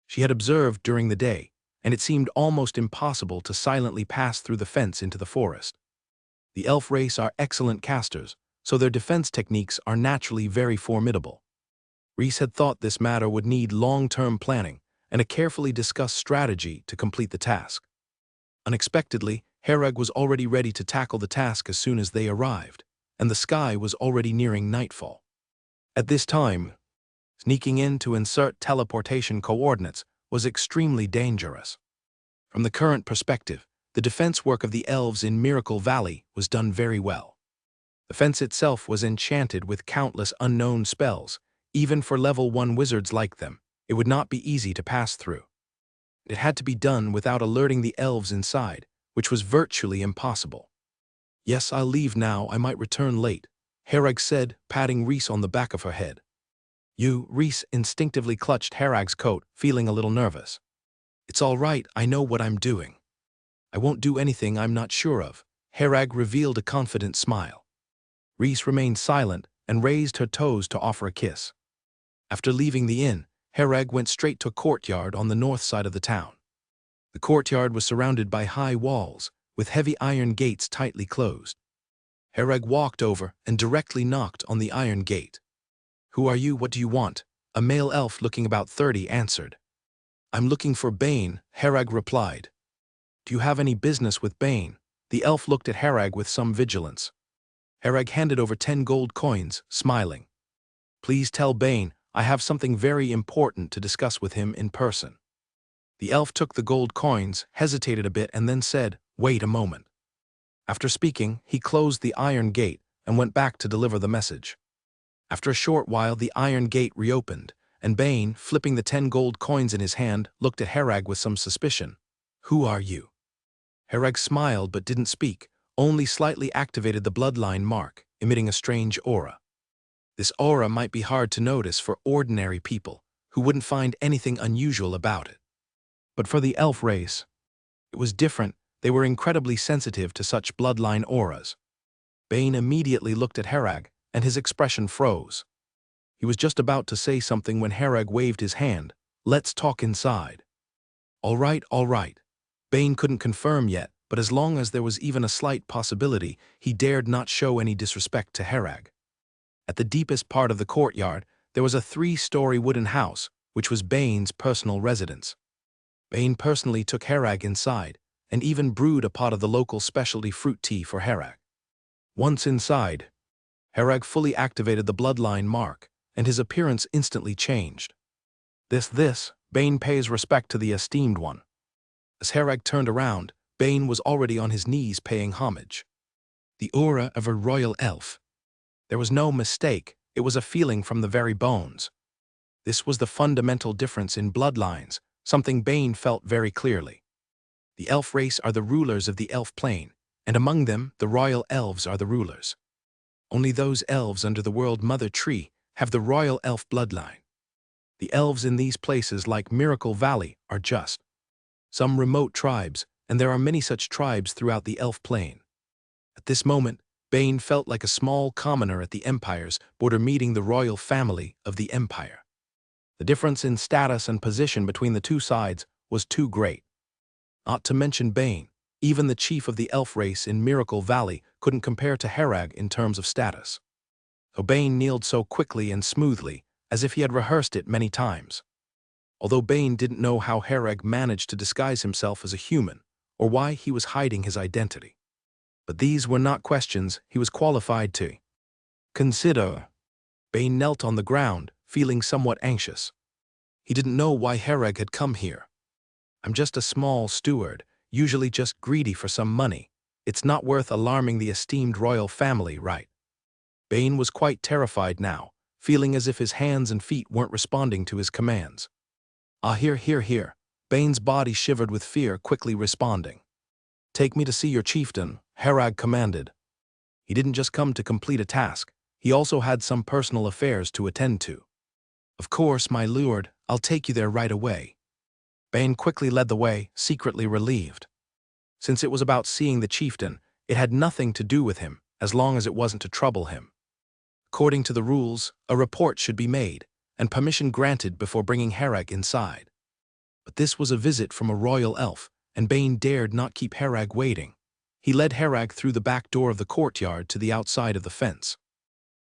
S1: She had observed during the day, and it seemed almost impossible to silently pass through the fence into the forest. The elf race are excellent casters, so their defense techniques are naturally very formidable. Reese had thought this matter would need long-term planning and a carefully discussed strategy to complete the task. Unexpectedly, Herag was already ready to tackle the task as soon as they arrived, and the sky was already nearing nightfall. At this time, sneaking in to insert teleportation coordinates was extremely dangerous. From the current perspective, the defense work of the elves in Miracle Valley was done very well. The fence itself was enchanted with countless unknown spells. Even for level 1 wizards like them, it would not be easy to pass through. It had to be done without alerting the elves inside, which was virtually impossible. "Yes, I'll leave now, I might return late," Herag said, patting Reese on the back of her head. Reese instinctively clutched Herag's coat, feeling a little nervous. "It's all right, I know what I'm doing. I won't do anything I'm not sure of," Herag revealed a confident smile. Reese remained silent and raised her toes to offer a kiss. After leaving the inn, Herag went straight to a courtyard on the north side of the town. The courtyard was surrounded by high walls, with heavy iron gates tightly closed. Herag walked over and directly knocked on the iron gate. "Who are you? What do you want?" A male elf looking about 30 answered. "I'm looking for Bane," Herag replied. "Do you have any business with Bane?" The elf looked at Herag with some vigilance. Herag handed over 10 gold coins, smiling. "Please tell Bane I have something very important to discuss with him in person." The elf took the gold coins, hesitated a bit, and then said, "Wait a moment." After speaking, he closed the iron gate and went back to deliver the message. After a short while, the iron gate reopened, and Bane, flipping the 10 gold coins in his hand, looked at Herag with some suspicion. "Who are you?" Herag smiled but didn't speak, only slightly activated the bloodline mark, emitting a strange aura. This aura might be hard to notice for ordinary people, who wouldn't find anything unusual about it. But for the elf race, it was different. They were incredibly sensitive to such bloodline auras. Bane immediately looked at Herag, and his expression froze. He was just about to say something when Herag waved his hand. "Let's talk inside." All right. Bane couldn't confirm yet, but as long as there was even a slight possibility, he dared not show any disrespect to Herag. At the deepest part of the courtyard, there was a 3-story wooden house, which was Bane's personal residence. Bane personally took Herag inside, and even brewed a pot of the local specialty fruit tea for Herag. Once inside, Herag fully activated the bloodline mark, and his appearance instantly changed. This, Bane pays respect to the esteemed one. As Herag turned around, Bane was already on his knees paying homage. The aura of a royal elf. There was no mistake, it was a feeling from the very bones. This was the fundamental difference in bloodlines, something Bane felt very clearly. The elf race are the rulers of the elf plane, and among them, the royal elves are the rulers. Only those elves under the World Mother Tree have the royal elf bloodline. The elves in these places like Miracle Valley are just some remote tribes, and there are many such tribes throughout the elf plane. At this moment, Bane felt like a small commoner at the Empire's border meeting the royal family of the Empire. The difference in status and position between the two sides was too great. Not to mention Bane, even the chief of the elf race in Miracle Valley couldn't compare to Herag in terms of status. So Bane kneeled so quickly and smoothly, as if he had rehearsed it many times. Although Bane didn't know how Herag managed to disguise himself as a human, or why he was hiding his identity. But these were not questions he was qualified to consider. Bane knelt on the ground, feeling somewhat anxious. He didn't know why Herag had come here. "I'm just a small steward, usually just greedy for some money. It's not worth alarming the esteemed royal family, right?" Bane was quite terrified now, feeling as if his hands and feet weren't responding to his commands. Here. Bane's body shivered with fear, quickly responding. "Take me to see your chieftain," Herag commanded. He didn't just come to complete a task, he also had some personal affairs to attend to. "Of course, my lord, I'll take you there right away." Bane quickly led the way, secretly relieved. Since it was about seeing the chieftain, it had nothing to do with him, as long as it wasn't to trouble him. According to the rules, a report should be made, and permission granted before bringing Herag inside. But this was a visit from a royal elf, and Bane dared not keep Herag waiting. He led Herag through the back door of the courtyard to the outside of the fence.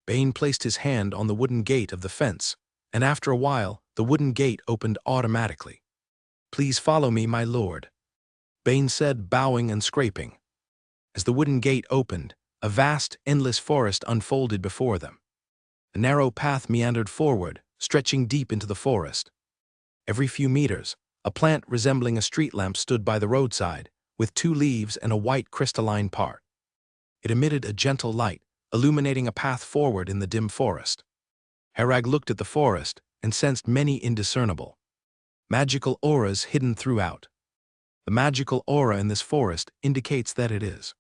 S1: Bane placed his hand on the wooden gate of the fence, and after a while, the wooden gate opened automatically. "Please follow me, my lord," Bane said, bowing and scraping. As the wooden gate opened, a vast, endless forest unfolded before them. A narrow path meandered forward, stretching deep into the forest. Every few meters, a plant resembling a street lamp stood by the roadside, with 2 leaves and a white crystalline part. It emitted a gentle light, illuminating a path forward in the dim forest. Herag looked at the forest and sensed many indiscernible magical auras hidden throughout. The magical aura in this forest indicates that it is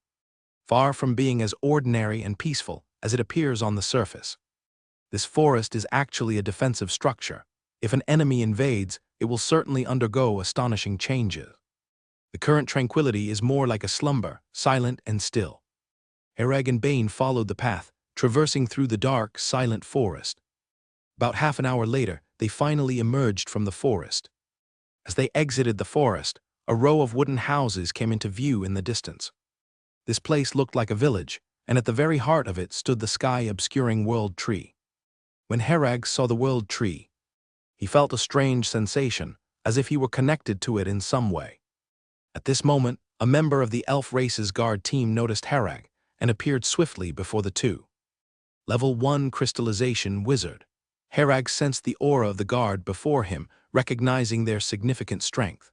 S1: far from being as ordinary and peaceful as it appears on the surface. This forest is actually a defensive structure. If an enemy invades, it will certainly undergo astonishing changes. The current tranquility is more like a slumber, silent and still. Herag and Bane followed the path, traversing through the dark, silent forest. About half an hour later, they finally emerged from the forest. As they exited the forest, a row of wooden houses came into view in the distance. This place looked like a village, and at the very heart of it stood the sky-obscuring world tree. When Herag saw the world tree, he felt a strange sensation, as if he were connected to it in some way. At this moment, a member of the elf race's guard team noticed Herag and appeared swiftly before the two. Level 1 Crystallization Wizard. Herag sensed the aura of the guard before him, recognizing their significant strength.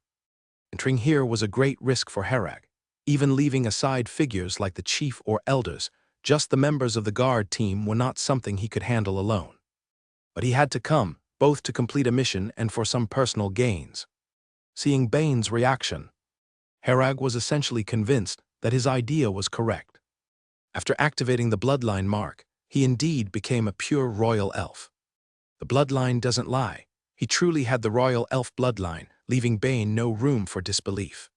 S1: Entering here was a great risk for Herag, even leaving aside figures like the chief or elders. Just the members of the guard team were not something he could handle alone. But he had to come, both to complete a mission and for some personal gains. Seeing Bane's reaction, Herag was essentially convinced that his idea was correct. After activating the bloodline mark, he indeed became a pure royal elf. The bloodline doesn't lie. He truly had the royal elf bloodline, leaving Bane no room for disbelief.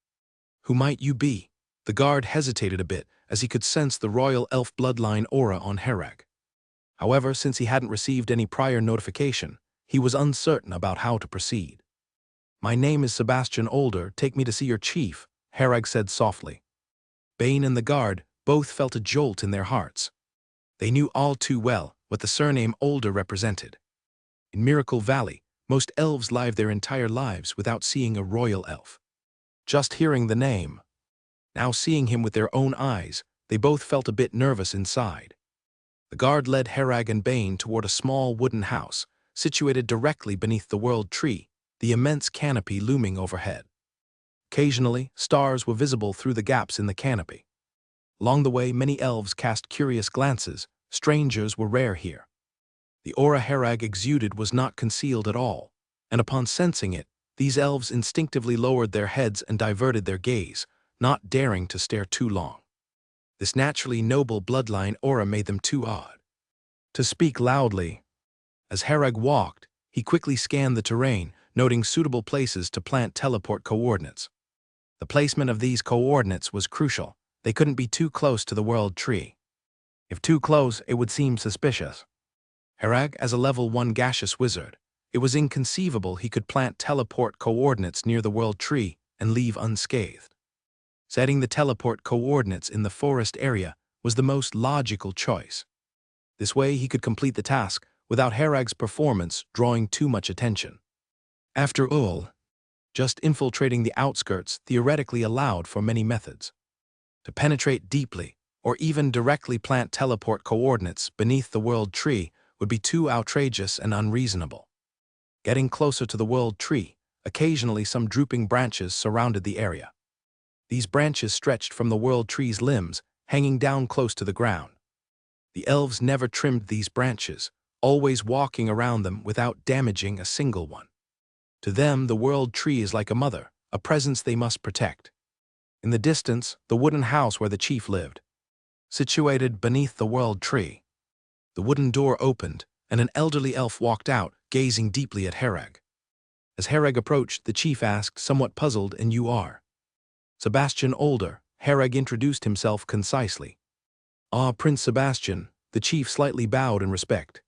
S1: Who might you be? The guard hesitated a bit as he could sense the royal elf bloodline aura on Herag. However, since he hadn't received any prior notification, he was uncertain about how to proceed. "My name is Sebastian Older, take me to see your chief," Herag said softly. Bane and the guard both felt a jolt in their hearts. They knew all too well what the surname Older represented. In Miracle Valley, most elves live their entire lives without seeing a royal elf. Just hearing the name, now seeing him with their own eyes, they both felt a bit nervous inside. The guard led Herag and Bane toward a small wooden house, situated directly beneath the world tree, the immense canopy looming overhead. Occasionally, stars were visible through the gaps in the canopy. Along the way, many elves cast curious glances. Strangers were rare here. The aura Herag exuded was not concealed at all, and upon sensing it, these elves instinctively lowered their heads and diverted their gaze, not daring to stare too long. This naturally noble bloodline aura made them too awed to speak loudly. As Herag walked, he quickly scanned the terrain, noting suitable places to plant teleport coordinates. The placement of these coordinates was crucial. They couldn't be too close to the world tree. If too close, it would seem suspicious. Herag, as a level 1 gaseous wizard, it was inconceivable he could plant teleport coordinates near the world tree and leave unscathed. Setting the teleport coordinates in the forest area was the most logical choice. This way he could complete the task without Herag's performance drawing too much attention. After all, just infiltrating the outskirts theoretically allowed for many methods. To penetrate deeply, or even directly plant teleport coordinates beneath the world tree would be too outrageous and unreasonable. Getting closer to the world tree, occasionally some drooping branches surrounded the area. These branches stretched from the world tree's limbs, hanging down close to the ground. The elves never trimmed these branches, always walking around them without damaging a single one. To them, the world tree is like a mother, a presence they must protect. In the distance, the wooden house where the chief lived, situated beneath the world tree. The wooden door opened, and an elderly elf walked out, gazing deeply at Herag. As Herag approached, the chief asked, somewhat puzzled, "And you are?" "Sebastian Older," Herag introduced himself concisely. "Ah, Prince Sebastian," the chief slightly bowed in respect.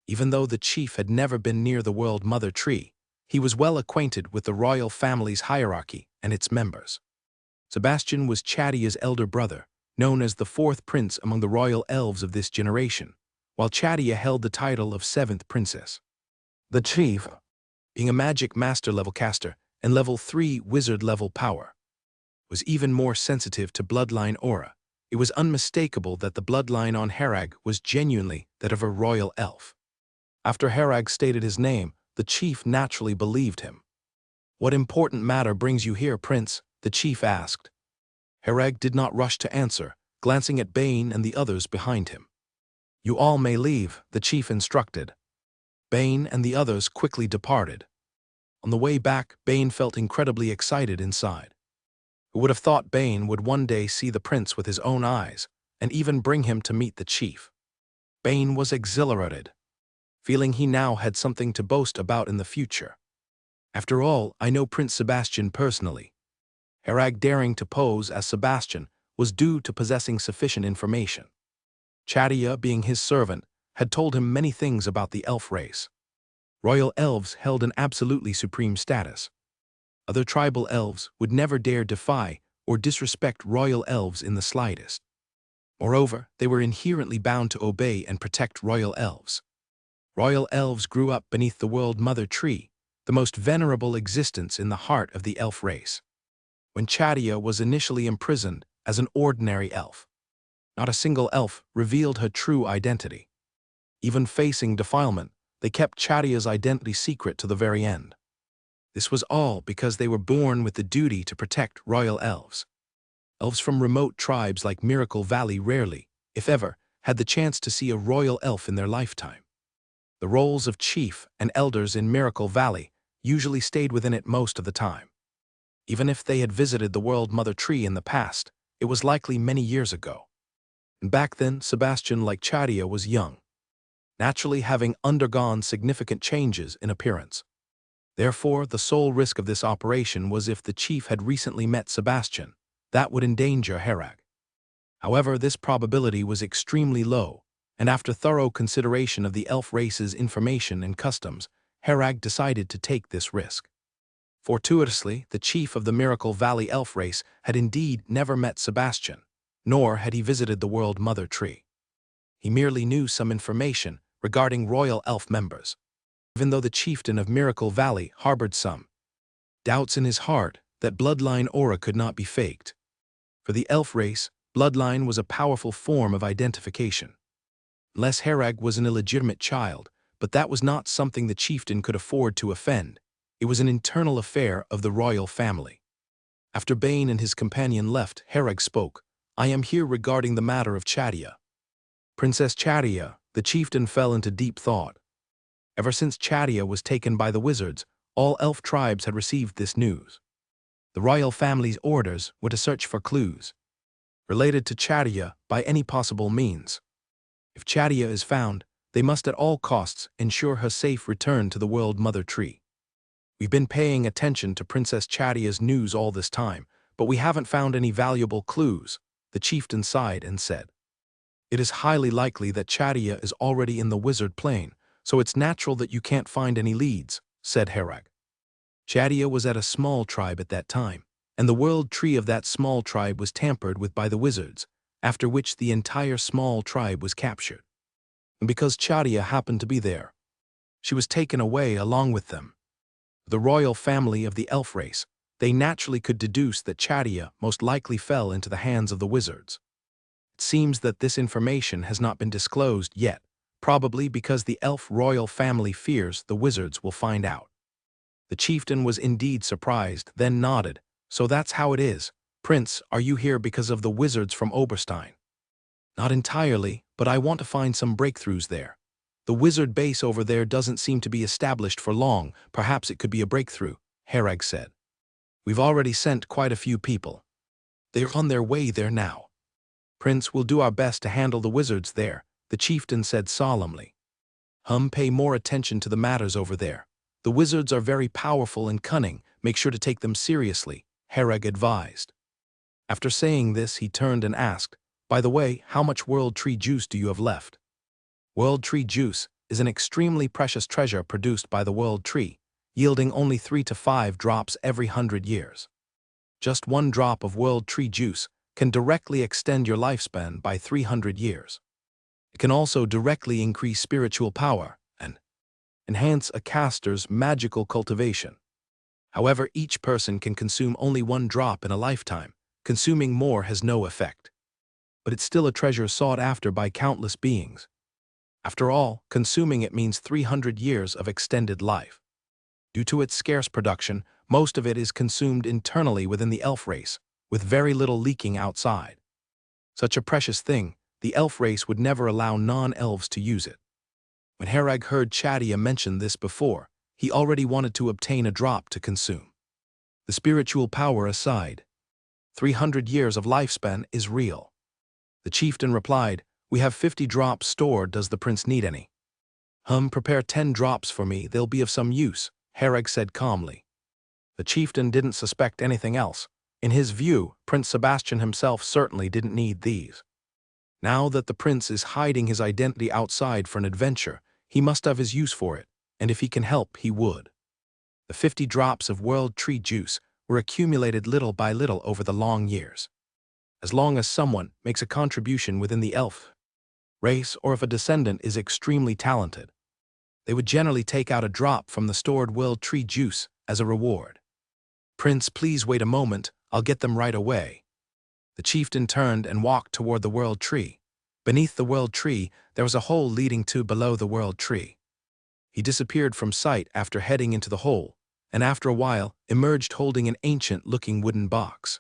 S1: Even though the chief had never been near the world mother tree, he was well acquainted with the royal family's hierarchy and its members. Sebastian was Chadia's elder brother, known as the 4th prince among the royal elves of this generation, while Chadia held the title of 7th princess. The chief, being a magic master level caster and level 3 wizard level power, was even more sensitive to bloodline aura. It was unmistakable that the bloodline on Herag was genuinely that of a royal elf. After Herag stated his name, the chief naturally believed him. "What important matter brings you here, Prince?" the chief asked. Herag did not rush to answer, glancing at Bane and the others behind him. "You all may leave," the chief instructed. Bane and the others quickly departed. On the way back, Bane felt incredibly excited inside. Who would have thought Bane would one day see the prince with his own eyes, and even bring him to meet the chief? Bane was exhilarated, feeling he now had something to boast about in the future. "After all, I know Prince Sebastian personally." Herag daring to pose as Sebastian was due to possessing sufficient information. Chadia, being his servant, had told him many things about the elf race. Royal elves held an absolutely supreme status. Other tribal elves would never dare defy or disrespect royal elves in the slightest. Moreover, they were inherently bound to obey and protect royal elves. Royal elves grew up beneath the world mother tree, the most venerable existence in the heart of the elf race. When Chadia was initially imprisoned as an ordinary elf, not a single elf revealed her true identity. Even facing defilement, they kept Chadia's identity secret to the very end. This was all because they were born with the duty to protect royal elves. Elves from remote tribes like Miracle Valley rarely, if ever, had the chance to see a royal elf in their lifetime. The roles of chief and elders in Miracle Valley usually stayed within it most of the time. Even if they had visited the World Mother Tree in the past, it was likely many years ago. And back then, Sebastian, like Chadia, was young, naturally having undergone significant changes in appearance. Therefore, the sole risk of this operation was if the chief had recently met Sebastian. That would endanger Herag. However, this probability was extremely low, and after thorough consideration of the elf race's information and customs, Herag decided to take this risk. Fortuitously, the chief of the Miracle Valley elf race had indeed never met Sebastian, nor had he visited the World Mother Tree. He merely knew some information regarding royal elf members, even though the chieftain of Miracle Valley harbored some doubts in his heart that bloodline aura could not be faked. For the elf race, bloodline was a powerful form of identification. Unless Herag was an illegitimate child, but that was not something the chieftain could afford to offend. It was an internal affair of the royal family. After Bane and his companion left, Herag spoke. "I am here regarding the matter of Chadia." Princess Chadia, the chieftain fell into deep thought. Ever since Chadia was taken by the wizards, all elf tribes had received this news. The royal family's orders were to search for clues related to Chadia by any possible means. If Chadia is found, they must at all costs ensure her safe return to the World Mother Tree. "We've been paying attention to Princess Chadia's news all this time, but we haven't found any valuable clues," the chieftain sighed and said. "It is highly likely that Chadia is already in the wizard plane, so it's natural that you can't find any leads," said Herag. Chadia was at a small tribe at that time, and the world tree of that small tribe was tampered with by the wizards, after which the entire small tribe was captured. And because Chadia happened to be there, she was taken away along with them. The royal family of the elf race, they naturally could deduce that Chadia most likely fell into the hands of the wizards. It seems that this information has not been disclosed yet, probably because the elf royal family fears the wizards will find out. The chieftain was indeed surprised, then nodded. "So that's how it is. Prince, are you here because of the wizards from Oberstein?" "Not entirely, but I want to find some breakthroughs there. The wizard base over there doesn't seem to be established for long. Perhaps it could be a breakthrough," Herag said. "We've already sent quite a few people. They're on their way there now." "Prince, we'll do our best to handle the wizards there," the chieftain said solemnly. "Pay more attention to the matters over there. The wizards are very powerful and cunning. Make sure to take them seriously," Herag advised. After saying this, he turned and asked, "By the way, how much World Tree juice do you have left?" World Tree juice is an extremely precious treasure produced by the World Tree, yielding only 3 to 5 drops every 100 years. Just 1 drop of World Tree juice can directly extend your lifespan by 300 years. It can also directly increase spiritual power and enhance a caster's magical cultivation. However, each person can consume only 1 drop in a lifetime. Consuming more has no effect. But it's still a treasure sought after by countless beings. After all, consuming it means 300 years of extended life. Due to its scarce production, most of it is consumed internally within the elf race, with very little leaking outside. Such a precious thing, the elf race would never allow non-elves to use it. When Herag heard Chadia mention this before, he already wanted to obtain a drop to consume. The spiritual power aside, 300 years of lifespan is real. The chieftain replied, "We have 50 drops stored. Does the prince need any?" Prepare 10 drops for me. They'll be of some use," Herag said calmly. The chieftain didn't suspect anything else. In his view, Prince Sebastian himself certainly didn't need these. Now that the prince is hiding his identity outside for an adventure, he must have his use for it, and if he can help, he would. The 50 drops of World Tree juice were accumulated little by little over the long years. As long as someone makes a contribution within the elf race, or if a descendant is extremely talented, they would generally take out a drop from the stored World Tree juice as a reward. "Prince, please wait a moment. I'll get them right away." The chieftain turned and walked toward the World Tree. Beneath the World Tree, there was a hole leading to below the World Tree. He disappeared from sight after heading into the hole, and after a while emerged holding an ancient-looking wooden box.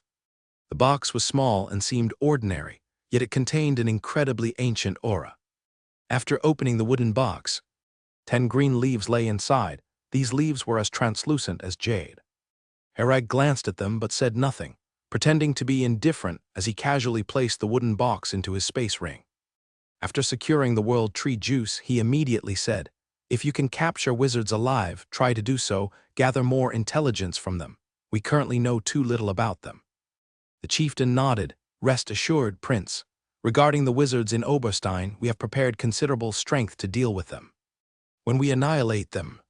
S1: The box was small and seemed ordinary, yet it contained an incredibly ancient aura. After opening the wooden box, 10 green leaves lay inside. These leaves were as translucent as jade. Herag glanced at them but said nothing, pretending to be indifferent as he casually placed the wooden box into his space ring. After securing the world tree juice, he immediately said, "If you can capture wizards alive, try to do so, gather more intelligence from them. We currently know too little about them." The chieftain nodded. "Rest assured, Prince. Regarding the wizards in Oberstein, we have prepared considerable strength to deal with them. When we annihilate them,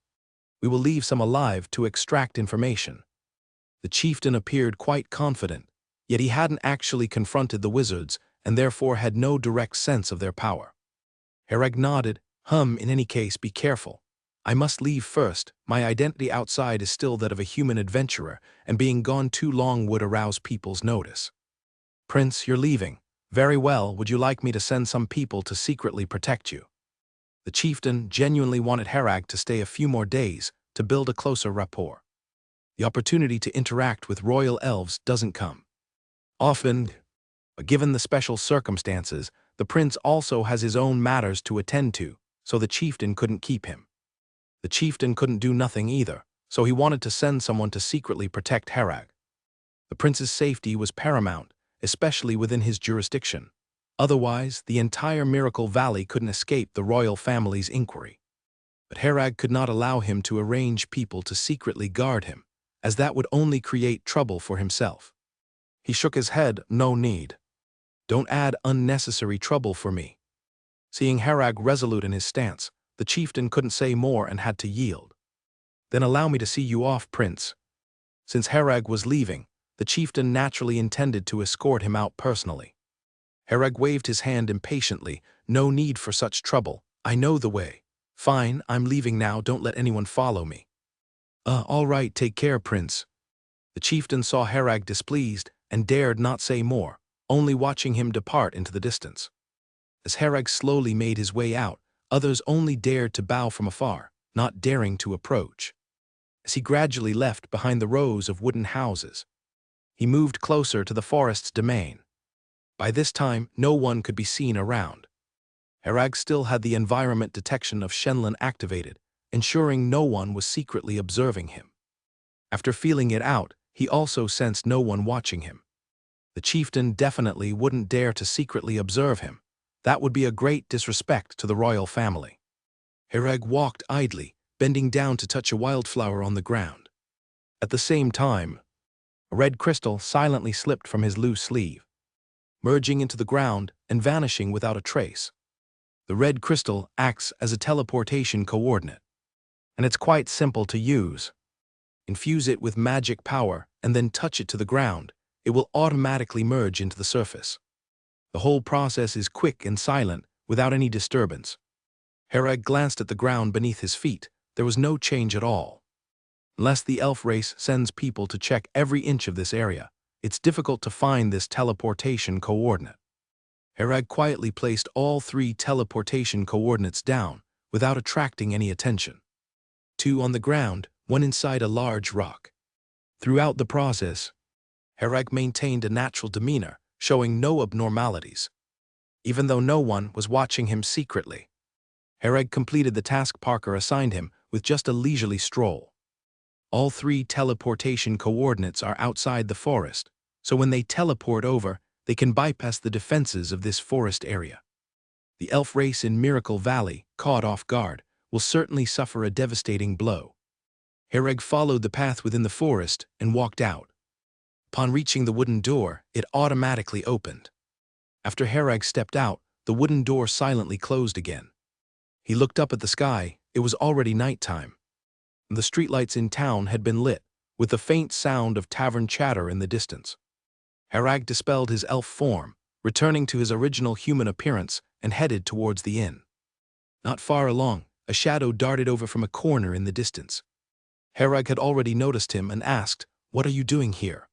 S1: we will leave some alive to extract information." The chieftain appeared quite confident, yet he hadn't actually confronted the wizards and therefore had no direct sense of their power. Herag nodded. In any case, be careful. I must leave first. My identity outside is still that of a human adventurer, and being gone too long would arouse people's notice." "Prince, you're leaving. Very well, would you like me to send some people to secretly protect you?" The chieftain genuinely wanted Herag to stay a few more days to build a closer rapport. The opportunity to interact with royal elves doesn't come often, but given the special circumstances, the prince also has his own matters to attend to, so the chieftain couldn't keep him. The chieftain couldn't do nothing either, so he wanted to send someone to secretly protect Herag. The prince's safety was paramount, especially within his jurisdiction. Otherwise, the entire Miracle Valley couldn't escape the royal family's inquiry. But Herag could not allow him to arrange people to secretly guard him, as that would only create trouble for himself. He shook his head. "No need. Don't add unnecessary trouble for me." Seeing Herag resolute in his stance, the chieftain couldn't say more and had to yield. "Then allow me to see you off, Prince." Since Herag was leaving, the chieftain naturally intended to escort him out personally. Herag waved his hand impatiently. "No need for such trouble. I know the way." "Fine, I'm leaving now. Don't let anyone follow me." All right, take care, Prince." The chieftain saw Herag displeased and dared not say more, only watching him depart into the distance. As Herag slowly made his way out, others only dared to bow from afar, not daring to approach. As he gradually left behind the rows of wooden houses, he moved closer to the forest's domain. By this time, no one could be seen around. Herag still had the environment detection of Shenlin activated, ensuring no one was secretly observing him. After feeling it out, he also sensed no one watching him. The chieftain definitely wouldn't dare to secretly observe him. That would be a great disrespect to the royal family. Herag walked idly, bending down to touch a wildflower on the ground. At the same time, a red crystal silently slipped from his loose sleeve, merging into the ground and vanishing without a trace. The red crystal acts as a teleportation coordinate, and it's quite simple to use. Infuse it with magic power and then touch it to the ground. It will automatically merge into the surface. The whole process is quick and silent, without any disturbance. Herag glanced at the ground beneath his feet. There was no change at all. Unless the elf race sends people to check every inch of this area, it's difficult to find this teleportation coordinate. Herag quietly placed all 3 teleportation coordinates down, without attracting any attention. 2 on the ground, 1 inside a large rock. Throughout the process, Herag maintained a natural demeanor, showing no abnormalities. Even though no one was watching him secretly, Herag completed the task Parker assigned him with just a leisurely stroll. All 3 teleportation coordinates are outside the forest, so when they teleport over, they can bypass the defenses of this forest area. The elf race in Miracle Valley, caught off guard, will certainly suffer a devastating blow. Herag followed the path within the forest and walked out. Upon reaching the wooden door, it automatically opened. After Herag stepped out, the wooden door silently closed again. He looked up at the sky. It was already nighttime. The streetlights in town had been lit, with the faint sound of tavern chatter in the distance. Herag dispelled his elf form, returning to his original human appearance, and headed towards the inn. Not far along, a shadow darted over from a corner in the distance. Herag had already noticed him and asked, "What are you doing here?"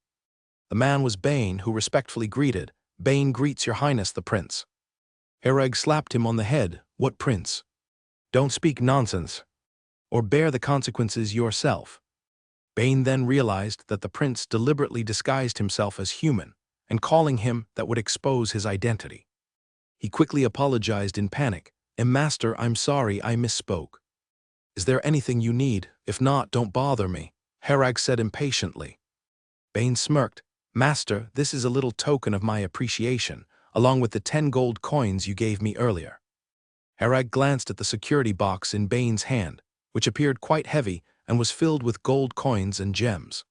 S1: The man was Bane, who respectfully greeted, "Bane greets your highness the prince." Herag slapped him on the head. "What prince? Don't speak nonsense, or bear the consequences yourself." Bane then realized that the prince deliberately disguised himself as human, and calling him that would expose his identity. He quickly apologized in panic. Master, I'm sorry, I misspoke. Is there anything you need? If not, don't bother me, Harag said impatiently. Bane smirked. Master, this is a little token of my appreciation, along with the 10 gold coins you gave me earlier. Harag glanced at the security box in Bane's hand, which appeared quite heavy and was filled with gold coins and gems.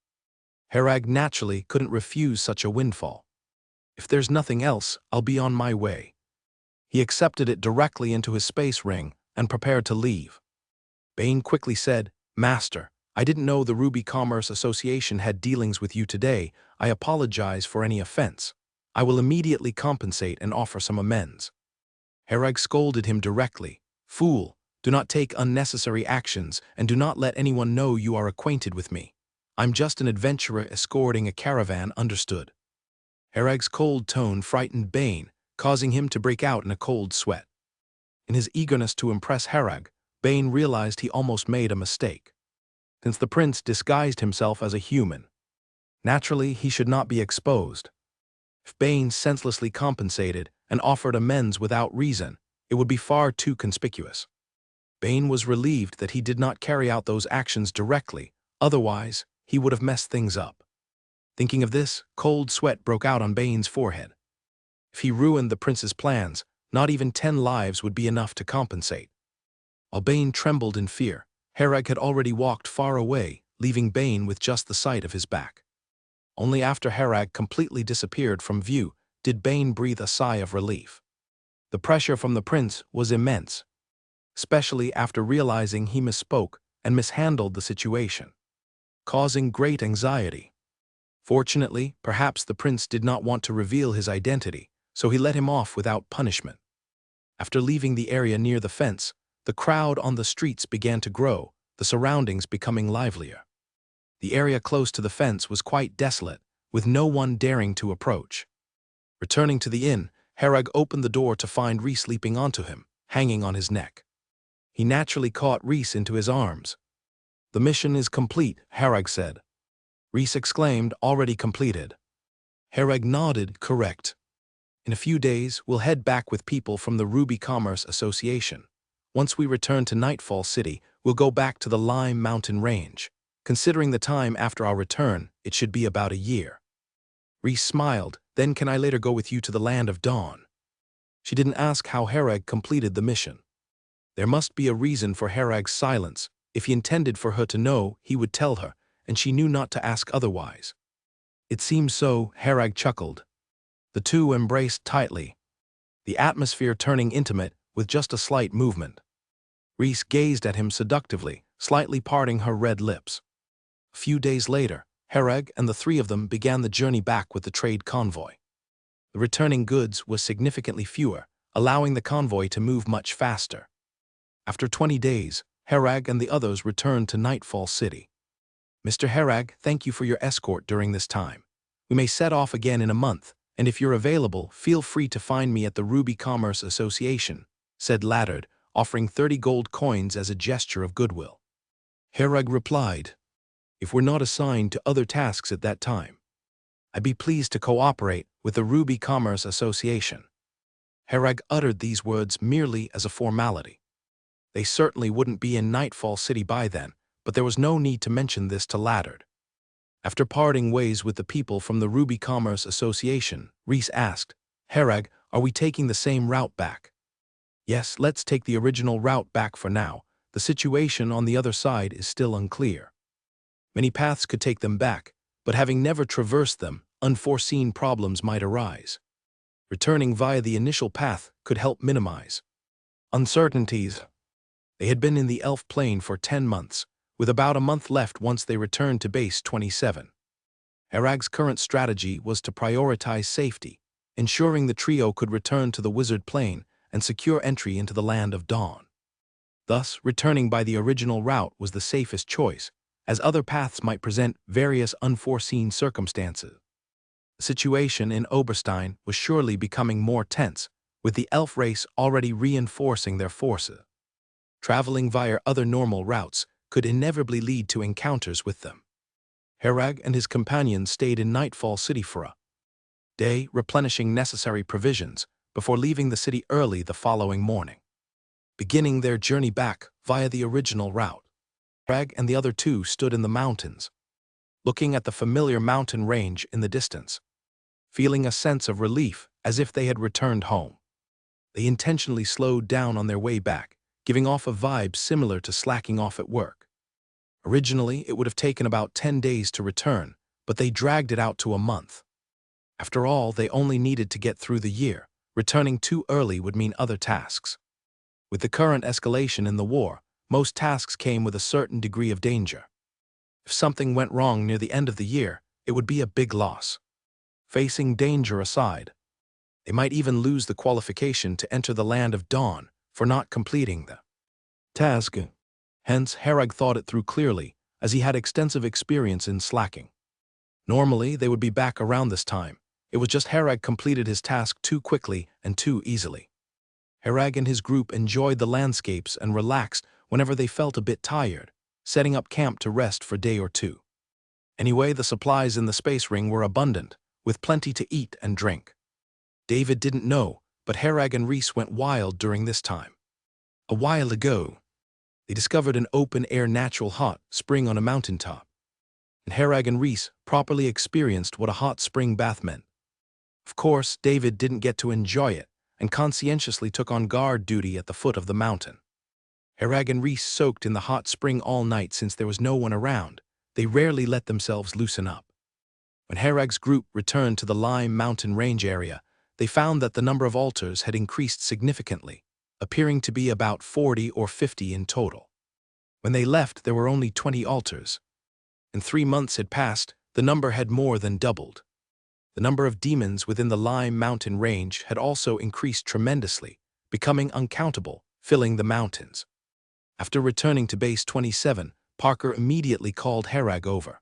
S1: Harag naturally couldn't refuse such a windfall. If there's nothing else, I'll be on my way. He accepted it directly into his space ring and prepared to leave. Bane quickly said, Master, I didn't know the Ruby Commerce Association had dealings with you today. I apologize for any offense. I will immediately compensate and offer some amends. Harag scolded him directly. Fool, do not take unnecessary actions and do not let anyone know you are acquainted with me. I'm just an adventurer escorting a caravan, understood? Harag's cold tone frightened Bane, causing him to break out in a cold sweat. In his eagerness to impress Harag, Bane realized he almost made a mistake. Since the prince disguised himself as a human, naturally he should not be exposed. If Bane senselessly compensated and offered amends without reason, it would be far too conspicuous. Bane was relieved that he did not carry out those actions directly, otherwise he would have messed things up. Thinking of this, cold sweat broke out on Bane's forehead. If he ruined the prince's plans, not even 10 lives would be enough to compensate. While Bane trembled in fear, Harag had already walked far away, leaving Bane with just the sight of his back. Only after Harag completely disappeared from view did Bane breathe a sigh of relief. The pressure from the prince was immense, especially after realizing he misspoke and mishandled the situation, causing great anxiety. Fortunately, perhaps the prince did not want to reveal his identity, so he let him off without punishment. After leaving the area near the fence, the crowd on the streets began to grow, the surroundings becoming livelier. The area close to the fence was quite desolate, with no one daring to approach. Returning to the inn, Harag opened the door to find Rhys leaping onto him, hanging on his neck. He naturally caught Rhys into his arms. The mission is complete, Harag said. Rhys exclaimed, already completed. Harag nodded, correct. In a few days, we'll head back with people from the Ruby Commerce Association. Once we return to Nightfall City, we'll go back to the Lime Mountain Range. Considering the time after our return, it should be about a year. Rhys smiled, then can I later go with you to the Land of Dawn? She didn't ask how Harag completed the mission. There must be a reason for Harag's silence. If he intended for her to know, he would tell her, and she knew not to ask otherwise. It seems so, Harag chuckled. The two embraced tightly, the atmosphere turning intimate with just a slight movement. Rhys gazed at him seductively, slightly parting her red lips. A few days later, Harag and the three of them began the journey back with the trade convoy. The returning goods was significantly fewer, allowing the convoy to move much faster. After 20 days, Harag and the others returned to Nightfall City. Mr. Harag, thank you for your escort during this time. We may set off again in a month, and if you're available, feel free to find me at the Ruby Commerce Association, said Laddard, offering 30 gold coins as a gesture of goodwill. Harag replied, if we're not assigned to other tasks at that time, I'd be pleased to cooperate with the Ruby Commerce Association. Harag uttered these words merely as a formality. They certainly wouldn't be in Nightfall City by then, but there was no need to mention this to Laddard. After parting ways with the people from the Ruby Commerce Association, Rhys asked, Harag, are we taking the same route back? Yes, let's take the original route back for now. The situation on the other side is still unclear. Many paths could take them back, but having never traversed them, unforeseen problems might arise. Returning via the initial path could help minimize uncertainties. They had been in the Elf Plane for 10 months, with about a month left once they returned to Base 27. Harag's current strategy was to prioritize safety, ensuring the trio could return to the Wizard Plane and secure entry into the Land of Dawn. Thus, returning by the original route was the safest choice, as other paths might present various unforeseen circumstances. The situation in Oberstein was surely becoming more tense, with the elf race already reinforcing their forces. Traveling via other normal routes could inevitably lead to encounters with them. Herag and his companions stayed in Nightfall City for a day, replenishing necessary provisions, before leaving the city early the following morning, beginning their journey back via the original route. Herag and the other two stood in the mountains, looking at the familiar mountain range in the distance, feeling a sense of relief as if they had returned home. They intentionally slowed down on their way back, giving off a vibe similar to slacking off at work. Originally, it would have taken about 10 days to return, but they dragged it out to a month. After all, they only needed to get through the year. Returning too early would mean other tasks. With the current escalation in the war, most tasks came with a certain degree of danger. If something went wrong near the end of the year, it would be a big loss. Facing danger aside, they might even lose the qualification to enter the Land of Dawn for not completing the task. Hence, Herag thought it through clearly, as he had extensive experience in slacking. Normally, they would be back around this time. It was just Herag completed his task too quickly and too easily. Herag and his group enjoyed the landscapes and relaxed whenever they felt a bit tired, setting up camp to rest for a day or two. Anyway, the supplies in the space ring were abundant, with plenty to eat and drink. David didn't know, but Herag and Reese went wild during this time. A while ago, they discovered an open-air natural hot spring on a mountaintop, and Herag and Reese properly experienced what a hot spring bath meant. Of course, David didn't get to enjoy it, and conscientiously took on guard duty at the foot of the mountain. Herag and Reese soaked in the hot spring all night since there was no one around. They rarely let themselves loosen up. When Herag's group returned to the Lime Mountain Range area, they found that the number of altars had increased significantly, appearing to be about 40 or 50 in total. When they left, there were only 20 altars. And 3 months had passed, the number had more than doubled. The number of demons within the Lime Mountain Range had also increased tremendously, becoming uncountable, filling the mountains. After returning to Base 27, Parker immediately called Herag over.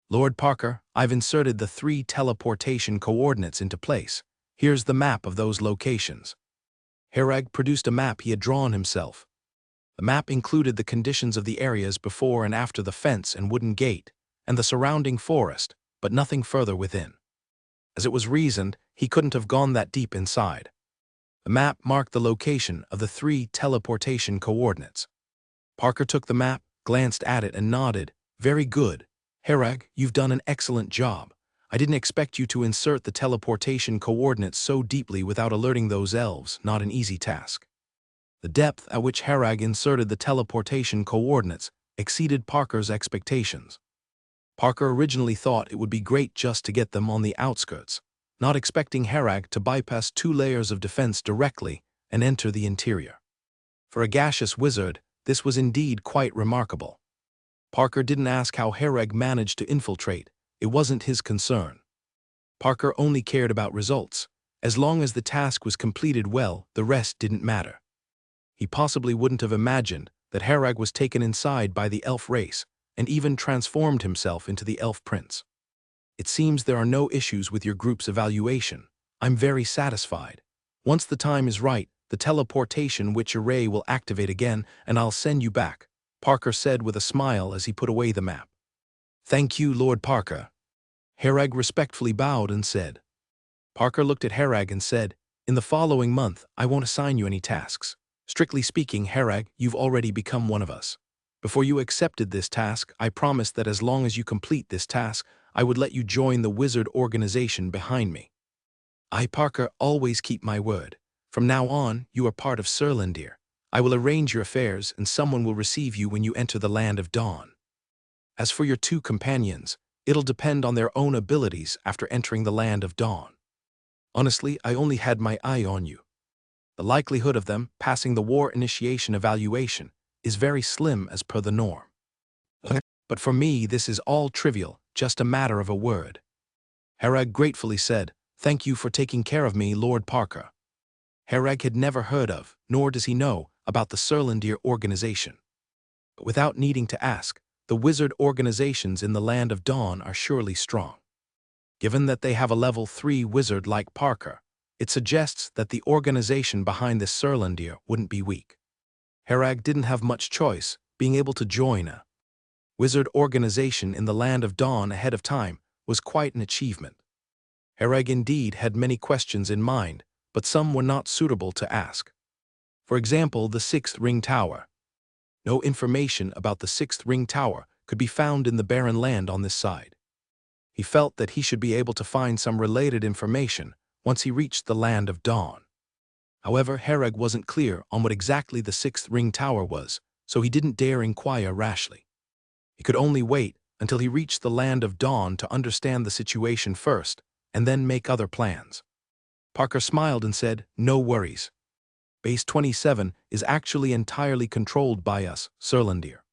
S1: "Lord Parker, I've inserted the 3 teleportation coordinates into place. Here's the map of those locations." Herag produced a map he had drawn himself. The map included the conditions of the areas before and after the fence and wooden gate, and the surrounding forest, but nothing further within. As it was reasoned, he couldn't have gone that deep inside. The map marked the location of the 3 teleportation coordinates. Parker took the map, glanced at it, and nodded. "Very good. Herag, you've done an excellent job. I didn't expect you to insert the teleportation coordinates so deeply without alerting those elves, not an easy task." The depth at which Herag inserted the teleportation coordinates exceeded Parker's expectations. Parker originally thought it would be great just to get them on the outskirts, not expecting Herag to bypass 2 layers of defense directly and enter the interior. For a gaseous wizard, this was indeed quite remarkable. Parker didn't ask how Herag managed to infiltrate. It wasn't his concern. Parker only cared about results. As long as the task was completed well, the rest didn't matter. He possibly wouldn't have imagined that Herag was taken inside by the elf race, and even transformed himself into the elf prince. "It seems there are no issues with your group's evaluation. I'm very satisfied. Once the time is right, the teleportation witch array will activate again, and I'll send you back," Parker said with a smile as he put away the map. "Thank you, Lord Parker." Herag respectfully bowed and said. Parker looked at Herag and said, "In the following month, I won't assign you any tasks. Strictly speaking, Herag, you've already become one of us. Before you accepted this task, I promised that as long as you complete this task, I would let you join the wizard organization behind me. I, Parker, always keep my word. From now on, you are part of Surlindir. I will arrange your affairs, and someone will receive you when you enter the Land of Dawn. As for your 2 companions, it'll depend on their own abilities after entering the Land of Dawn. Honestly, I only had my eye on you. The likelihood of them passing the war initiation evaluation is very slim as per the norm. But for me, this is all trivial, just a matter of a word." Herag gratefully said, "Thank you for taking care of me, Lord Parker." Herag had never heard of, nor does he know, about the Surlindir organization. But without needing to ask, the wizard organizations in the Land of Dawn are surely strong. Given that they have a level 3 wizard like Parker, it suggests that the organization behind this Surlindir wouldn't be weak. Herag didn't have much choice, being able to join a wizard organization in the Land of Dawn ahead of time was quite an achievement. Hereg indeed had many questions in mind, but some were not suitable to ask. For example, the Sixth Ring Tower. No information about the Sixth Ring Tower could be found in the barren land on this side. He felt that he should be able to find some related information once he reached the Land of Dawn. However, Hereg wasn't clear on what exactly the Sixth Ring Tower was, so he didn't dare inquire rashly. He could only wait until he reached the Land of Dawn to understand the situation first, and then make other plans. Parker smiled and said, "No worries. Base 27 is actually entirely controlled by us, Sirlandir.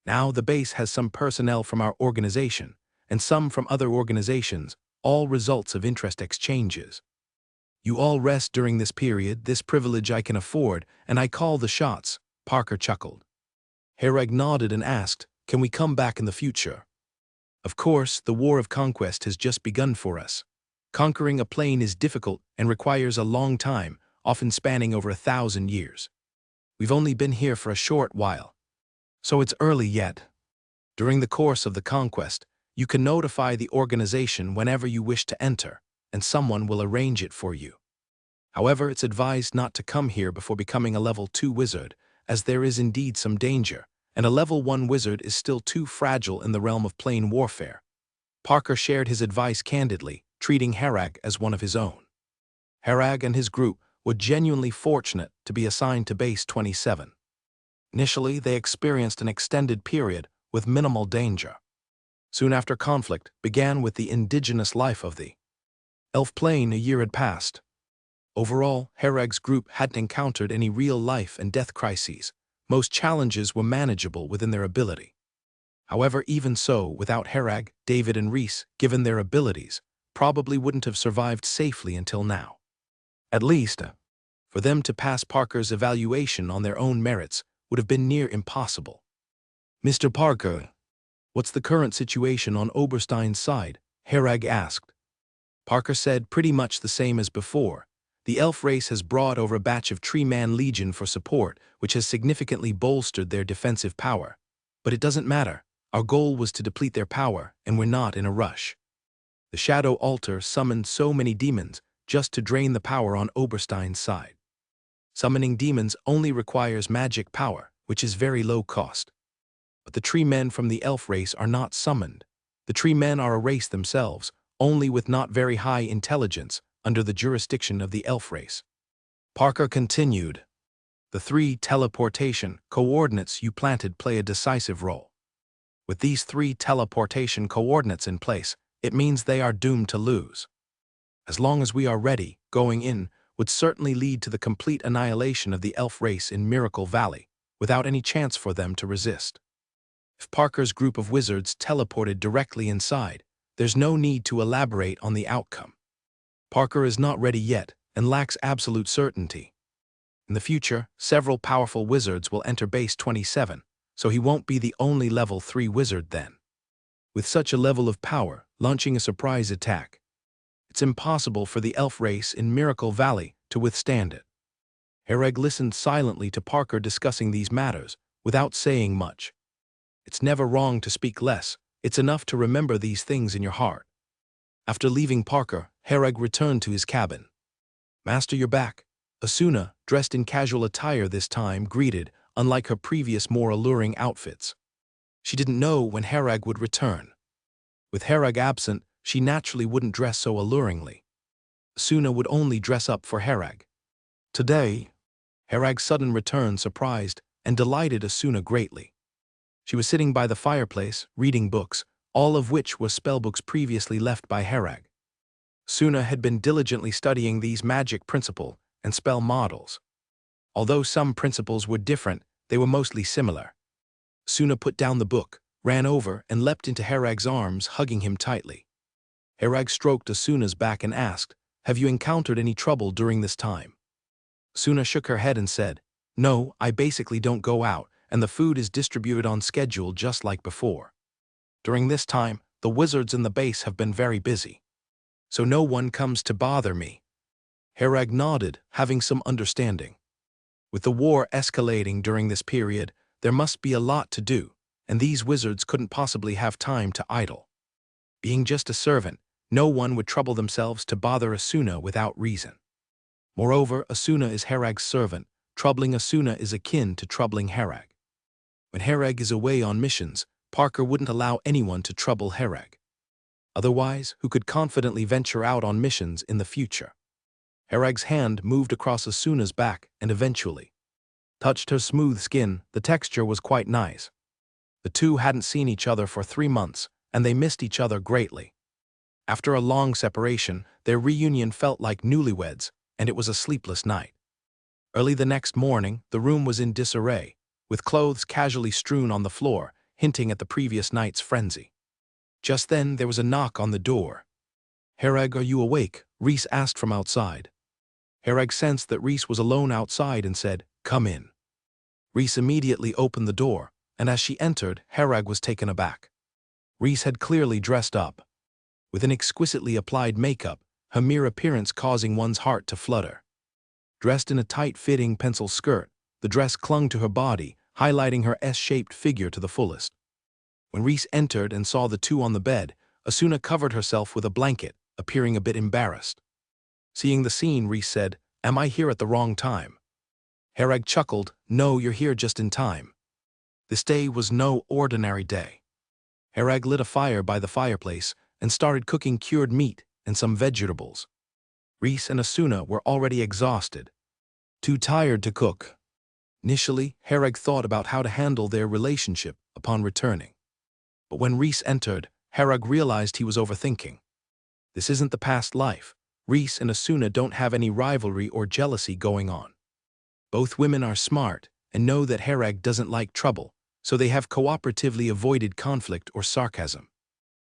S1: Now the base has some personnel from our organization, and some from other organizations, all results of interest exchanges. You all rest during this period, this privilege I can afford, and I call the shots," Parker chuckled. Hereg nodded and asked, "Can we come back in the future?" "Of course, the War of Conquest has just begun for us. Conquering a plane is difficult and requires a long time, often spanning over 1,000 years. We've only been here for a short while, so it's early yet. During the course of the conquest, you can notify the organization whenever you wish to enter, and someone will arrange it for you. However, it's advised not to come here before becoming a level 2 wizard, as there is indeed some danger, and a level 1 wizard is still too fragile in the realm of plane warfare." Parker shared his advice candidly, treating Hereg as one of his own. Hereg and his group were genuinely fortunate to be assigned to Base 27. Initially, they experienced an extended period with minimal danger. Soon after, conflict began with the indigenous life of the elf plane. A year had passed. Overall, Hereg's group hadn't encountered any real life and death crises. Most challenges were manageable within their ability. However, even so, without Hereg, David and Reese, given their abilities, probably wouldn't have survived safely until now. At least, for them to pass Parker's evaluation on their own merits would have been near impossible. "Mr. Parker, what's the current situation on Oberstein's side?" Hereg asked. Parker said pretty much the same as before. The elf race has brought over a batch of Tree-Man Legion for support, which has significantly bolstered their defensive power. But it doesn't matter. Our goal was to deplete their power, and we're not in a rush. The Shadow Altar summoned so many demons just to drain the power on Oberstein's side. Summoning demons only requires magic power, which is very low cost. But the Tree Men from the elf race are not summoned. The Tree Men are a race themselves, only with not very high intelligence, under the jurisdiction of the elf race. Parker continued, "The 3 teleportation coordinates you planted play a decisive role. With these 3 teleportation coordinates in place, it means they are doomed to lose. As long as we are ready, going in would certainly lead to the complete annihilation of the elf race in Miracle Valley, without any chance for them to resist. If Parker's group of wizards teleported directly inside, there's no need to elaborate on the outcome. Parker is not ready yet and lacks absolute certainty. In the future, several powerful wizards will enter Base 27, so he won't be the only level 3 wizard then. With such a level of power, launching a surprise attack, it's impossible for the elf race in Miracle Valley to withstand it." Hereg listened silently to Parker discussing these matters, without saying much. It's never wrong to speak less, it's enough to remember these things in your heart. After leaving Parker, Hereg returned to his cabin. "Master, you're back." Asuna, dressed in casual attire this time, greeted, unlike her previous more alluring outfits. She didn't know when Hereg would return. With Hereg absent, she naturally wouldn't dress so alluringly. Asuna would only dress up for Hereg. Today, Hereg's sudden return surprised and delighted Asuna greatly. She was sitting by the fireplace, reading books, all of which were spellbooks previously left by Hereg. Asuna had been diligently studying these magic principle and spell models. Although some principles were different, they were mostly similar. Asuna put down the book, ran over, and leapt into Hereg's arms, hugging him tightly. Hereg stroked Asuna's back and asked, "Have you encountered any trouble during this time?" Asuna shook her head and said, "No, I basically don't go out, and the food is distributed on schedule just like before. During this time, the wizards in the base have been very busy, so no one comes to bother me." Hereg nodded, having some understanding. With the war escalating during this period, there must be a lot to do, and these wizards couldn't possibly have time to idle. Being just a servant, no one would trouble themselves to bother Asuna without reason. Moreover, Asuna is Herag's servant. Troubling Asuna is akin to troubling Herag. When Herag is away on missions, Parker wouldn't allow anyone to trouble Herag. Otherwise, who could confidently venture out on missions in the future? Herag's hand moved across Asuna's back and eventually touched her smooth skin. The texture was quite nice. The two hadn't seen each other for 3 months, and they missed each other greatly. After a long separation, their reunion felt like newlyweds, and it was a sleepless night. Early the next morning, the room was in disarray, with clothes casually strewn on the floor, hinting at the previous night's frenzy. Just then, there was a knock on the door. "Herag, are you awake?" Rhys asked from outside. Herag sensed that Rhys was alone outside and said, "Come in." Rhys immediately opened the door, and as she entered, Herag was taken aback. Rhys had clearly dressed up. With an exquisitely applied makeup, her mere appearance causing one's heart to flutter. Dressed in a tight-fitting pencil skirt, the dress clung to her body, highlighting her S-shaped figure to the fullest. When Rhys entered and saw the two on the bed, Asuna covered herself with a blanket, appearing a bit embarrassed. Seeing the scene, Rhys said, "Am I here at the wrong time?" Herag chuckled, "No, you're here just in time." This day was no ordinary day. Herag lit a fire by the fireplace and started cooking cured meat and some vegetables. Rhys and Asuna were already exhausted, too tired to cook. Initially, Herag thought about how to handle their relationship upon returning. But when Rhys entered, Herag realized he was overthinking. This isn't the past life. Rhys and Asuna don't have any rivalry or jealousy going on. Both women are smart and know that Herag doesn't like trouble, so they have cooperatively avoided conflict or sarcasm.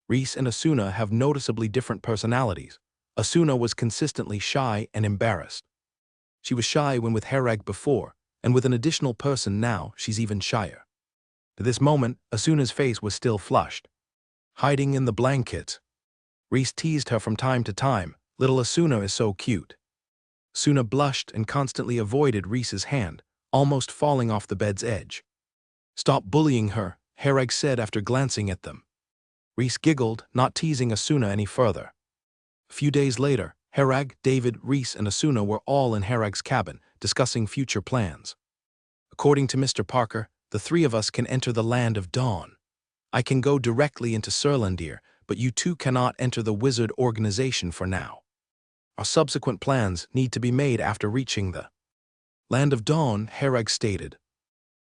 S1: Rhys and Asuna have noticeably different personalities. Asuna was consistently shy and embarrassed. She was shy when with Herag before, and with an additional person now, she's even shyer. To this moment, Asuna's face was still flushed. Hiding in the blanket. Rhys teased her from time to time, "Little Asuna is so cute." Asuna blushed and constantly avoided Rhys's hand, almost falling off the bed's edge. "Stop bullying her," Herag said after glancing at them. Rhys giggled, not teasing Asuna any further. A few days later, Herag, David, Rhys, and Asuna were all in Herag's cabin, discussing future plans. "According to Mr. Parker, the 3 of us can enter the Land of Dawn. I can go directly into Surlandir, but you 2 cannot enter the wizard organization for now. Our subsequent plans need to be made after reaching the Land of Dawn," Herag stated.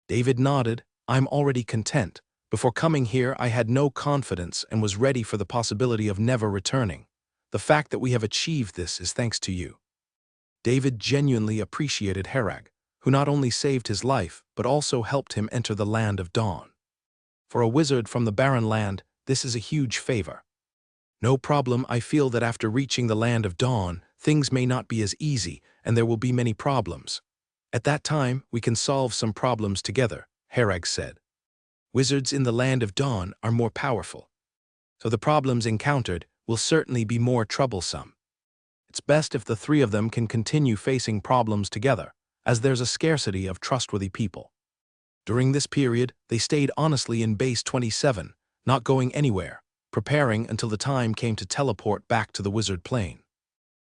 S1: David nodded. "I'm already content. Before coming here, I had no confidence and was ready for the possibility of never returning. The fact that we have achieved this is thanks to you." David genuinely appreciated Herag, who not only saved his life, but also helped him enter the Land of Dawn. For a wizard from the Barren Land, this is a huge favor. "No problem. I feel that after reaching the Land of Dawn, things may not be as easy, and there will be many problems. At that time, we can solve some problems together," Herag said. "Wizards in the Land of Dawn are more powerful, so the problems encountered will certainly be more troublesome. It's best if the 3 of them can continue facing problems together, as there's a scarcity of trustworthy people." During this period, they stayed honestly in Base 27, not going anywhere, preparing until the time came to teleport back to the wizard plane.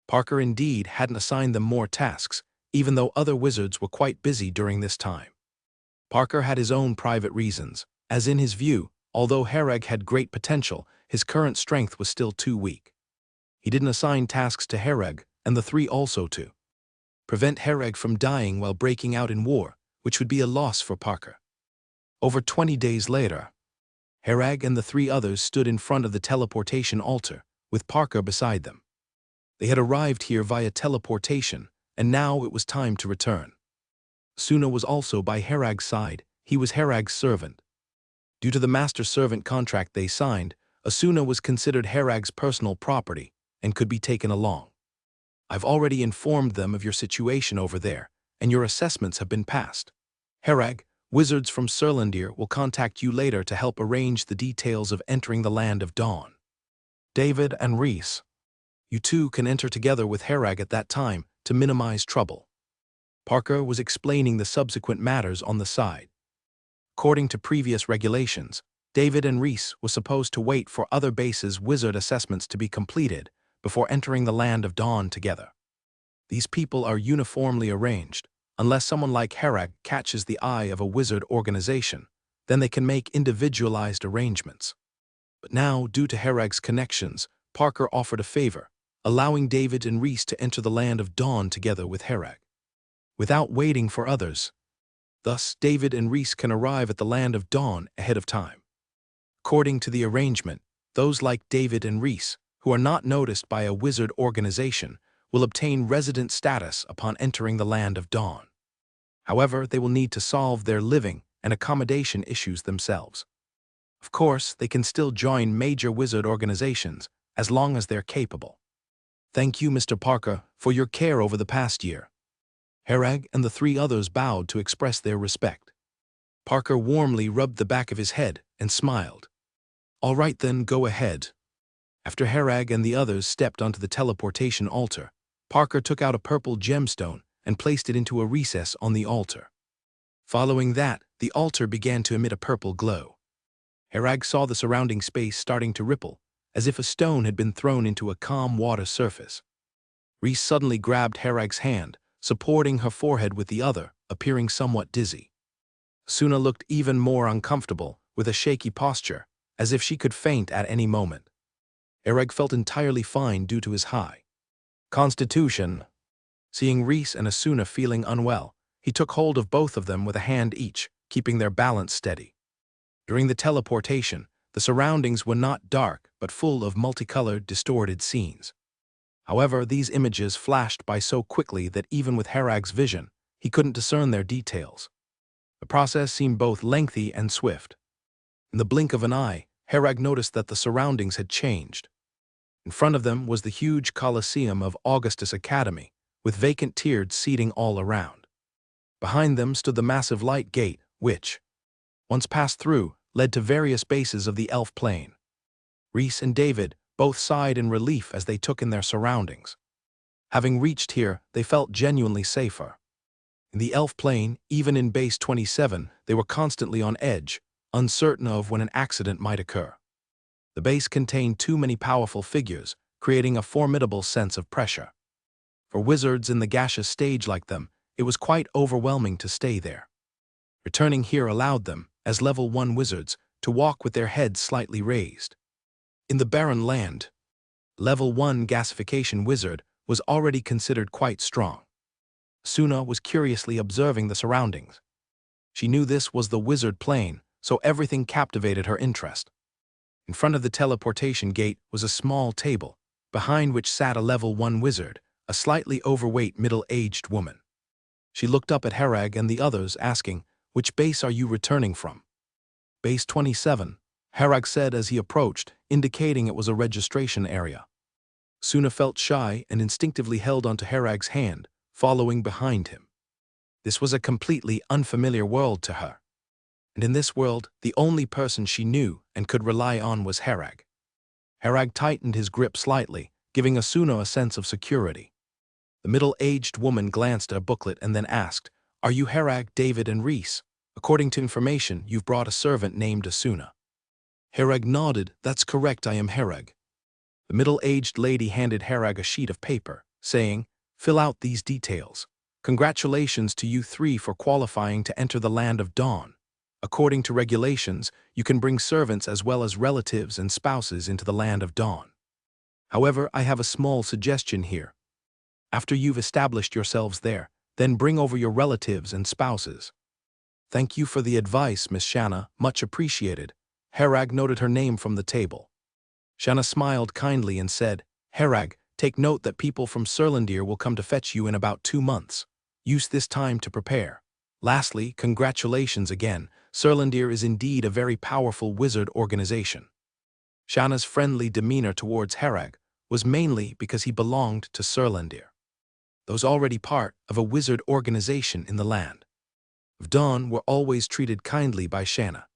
S1: Parker indeed hadn't assigned them more tasks, even though other wizards were quite busy during this time. Parker had his own private reasons, as in his view, although Herag had great potential, his current strength was still too weak. He didn't assign tasks to Herag, and the 3 also to prevent Herag from dying while breaking out in war, which would be a loss for Parker. Over 20 days later, Herag and the 3 others stood in front of the teleportation altar, with Parker beside them. They had arrived here via teleportation, and now it was time to return. Asuna was also by Herag's side. He was Herag's servant. Due to the master-servant contract they signed, Asuna was considered Herag's personal property and could be taken along. "I've already informed them of your situation over there, and your assessments have been passed. Herag, wizards from Surlandir will contact you later to help arrange the details of entering the Land of Dawn. David and Rhys, you 2 can enter together with Herag at that time to minimize trouble." Parker was explaining the subsequent matters on the side. According to previous regulations, David and Reese were supposed to wait for other bases' wizard assessments to be completed before entering the Land of Dawn together. These people are uniformly arranged. Unless someone like Herag catches the eye of a wizard organization, then they can make individualized arrangements. But now, due to Herag's connections, Parker offered a favor, allowing David and Reese to enter the Land of Dawn together with Herag, without waiting for others. Thus, David and Reese can arrive at the Land of Dawn ahead of time. According to the arrangement, those like David and Reese, who are not noticed by a wizard organization, will obtain resident status upon entering the Land of Dawn. However, they will need to solve their living and accommodation issues themselves. Of course, they can still join major wizard organizations as long as they're capable. Thank you, Mr. Parker, for your care over the past year. Herag and the three others bowed to express their respect. Parker warmly rubbed the back of his head and smiled. All right then, go ahead. After Herag and the others stepped onto the teleportation altar, Parker took out a purple gemstone and placed it into a recess on the altar. Following that, the altar began to emit a purple glow. Herag saw the surrounding space starting to ripple, as if a stone had been thrown into a calm water surface. Reese suddenly grabbed Herag's hand, supporting her forehead with the other, appearing somewhat dizzy. Suna looked even more uncomfortable, with a shaky posture, as if she could faint at any moment. Herag felt entirely fine due to his high constitution. Seeing Reese and Asuna feeling unwell, he took hold of both of them with a hand each, keeping their balance steady. During the teleportation, the surroundings were not dark but full of multicolored, distorted scenes. However, these images flashed by so quickly that even with Herag's vision, he couldn't discern their details. The process seemed both lengthy and swift. In the blink of an eye, Herag noticed that the surroundings had changed. In front of them was the huge Colosseum of Augustus Academy, with vacant tiered seating all around. Behind them stood the massive light gate, which, once passed through, led to various bases of the elf plane. Reese and David both sighed in relief as they took in their surroundings. Having reached here, they felt genuinely safer. In the elf plane, even in Base 27, they were constantly on edge, uncertain of when an accident might occur. The base contained too many powerful figures, creating a formidable sense of pressure. For wizards in the gaseous stage like them, it was quite overwhelming to stay there. Returning here allowed them, as level 1 wizards, to walk with their heads slightly raised. In the barren land, level 1 gasification wizard was already considered quite strong. Suna was curiously observing the surroundings. She knew this was the wizard plane, so everything captivated her interest. In front of the teleportation gate was a small table, behind which sat a level 1 wizard, a slightly overweight middle-aged woman. She looked up at Herag and the others, asking, "Which base are you returning from?" "Base 27, Herag said as he approached, indicating it was a registration area. Suna felt shy and instinctively held onto Herag's hand, following behind him. This was a completely unfamiliar world to her. And in this world, the only person she knew and could rely on was Herag. Herag tightened his grip slightly, giving Asuna a sense of security. The middle-aged woman glanced at a booklet and then asked, "Are you Herag, David, and Reese? According to information, you've brought a servant named Asuna." Herag nodded. "That's correct, I am Herag." The middle-aged lady handed Herag a sheet of paper, saying, "Fill out these details. Congratulations to you 3 for qualifying to enter the Land of Dawn. According to regulations, you can bring servants as well as relatives and spouses into the Land of Dawn. However, I have a small suggestion here. After you've established yourselves there, then bring over your relatives and spouses." "Thank you for the advice, Miss Shanna, much appreciated." Herag noted her name from the table. Shanna smiled kindly and said, "Herag, take note that people from Serlandir will come to fetch you in about 2 months. Use this time to prepare. Lastly, congratulations again. Serlandir is indeed a very powerful wizard organization." Shanna's friendly demeanor towards Herag was mainly because he belonged to Serlandir, those already part of a wizard organization in the Land of Dawn were always treated kindly by Shanna,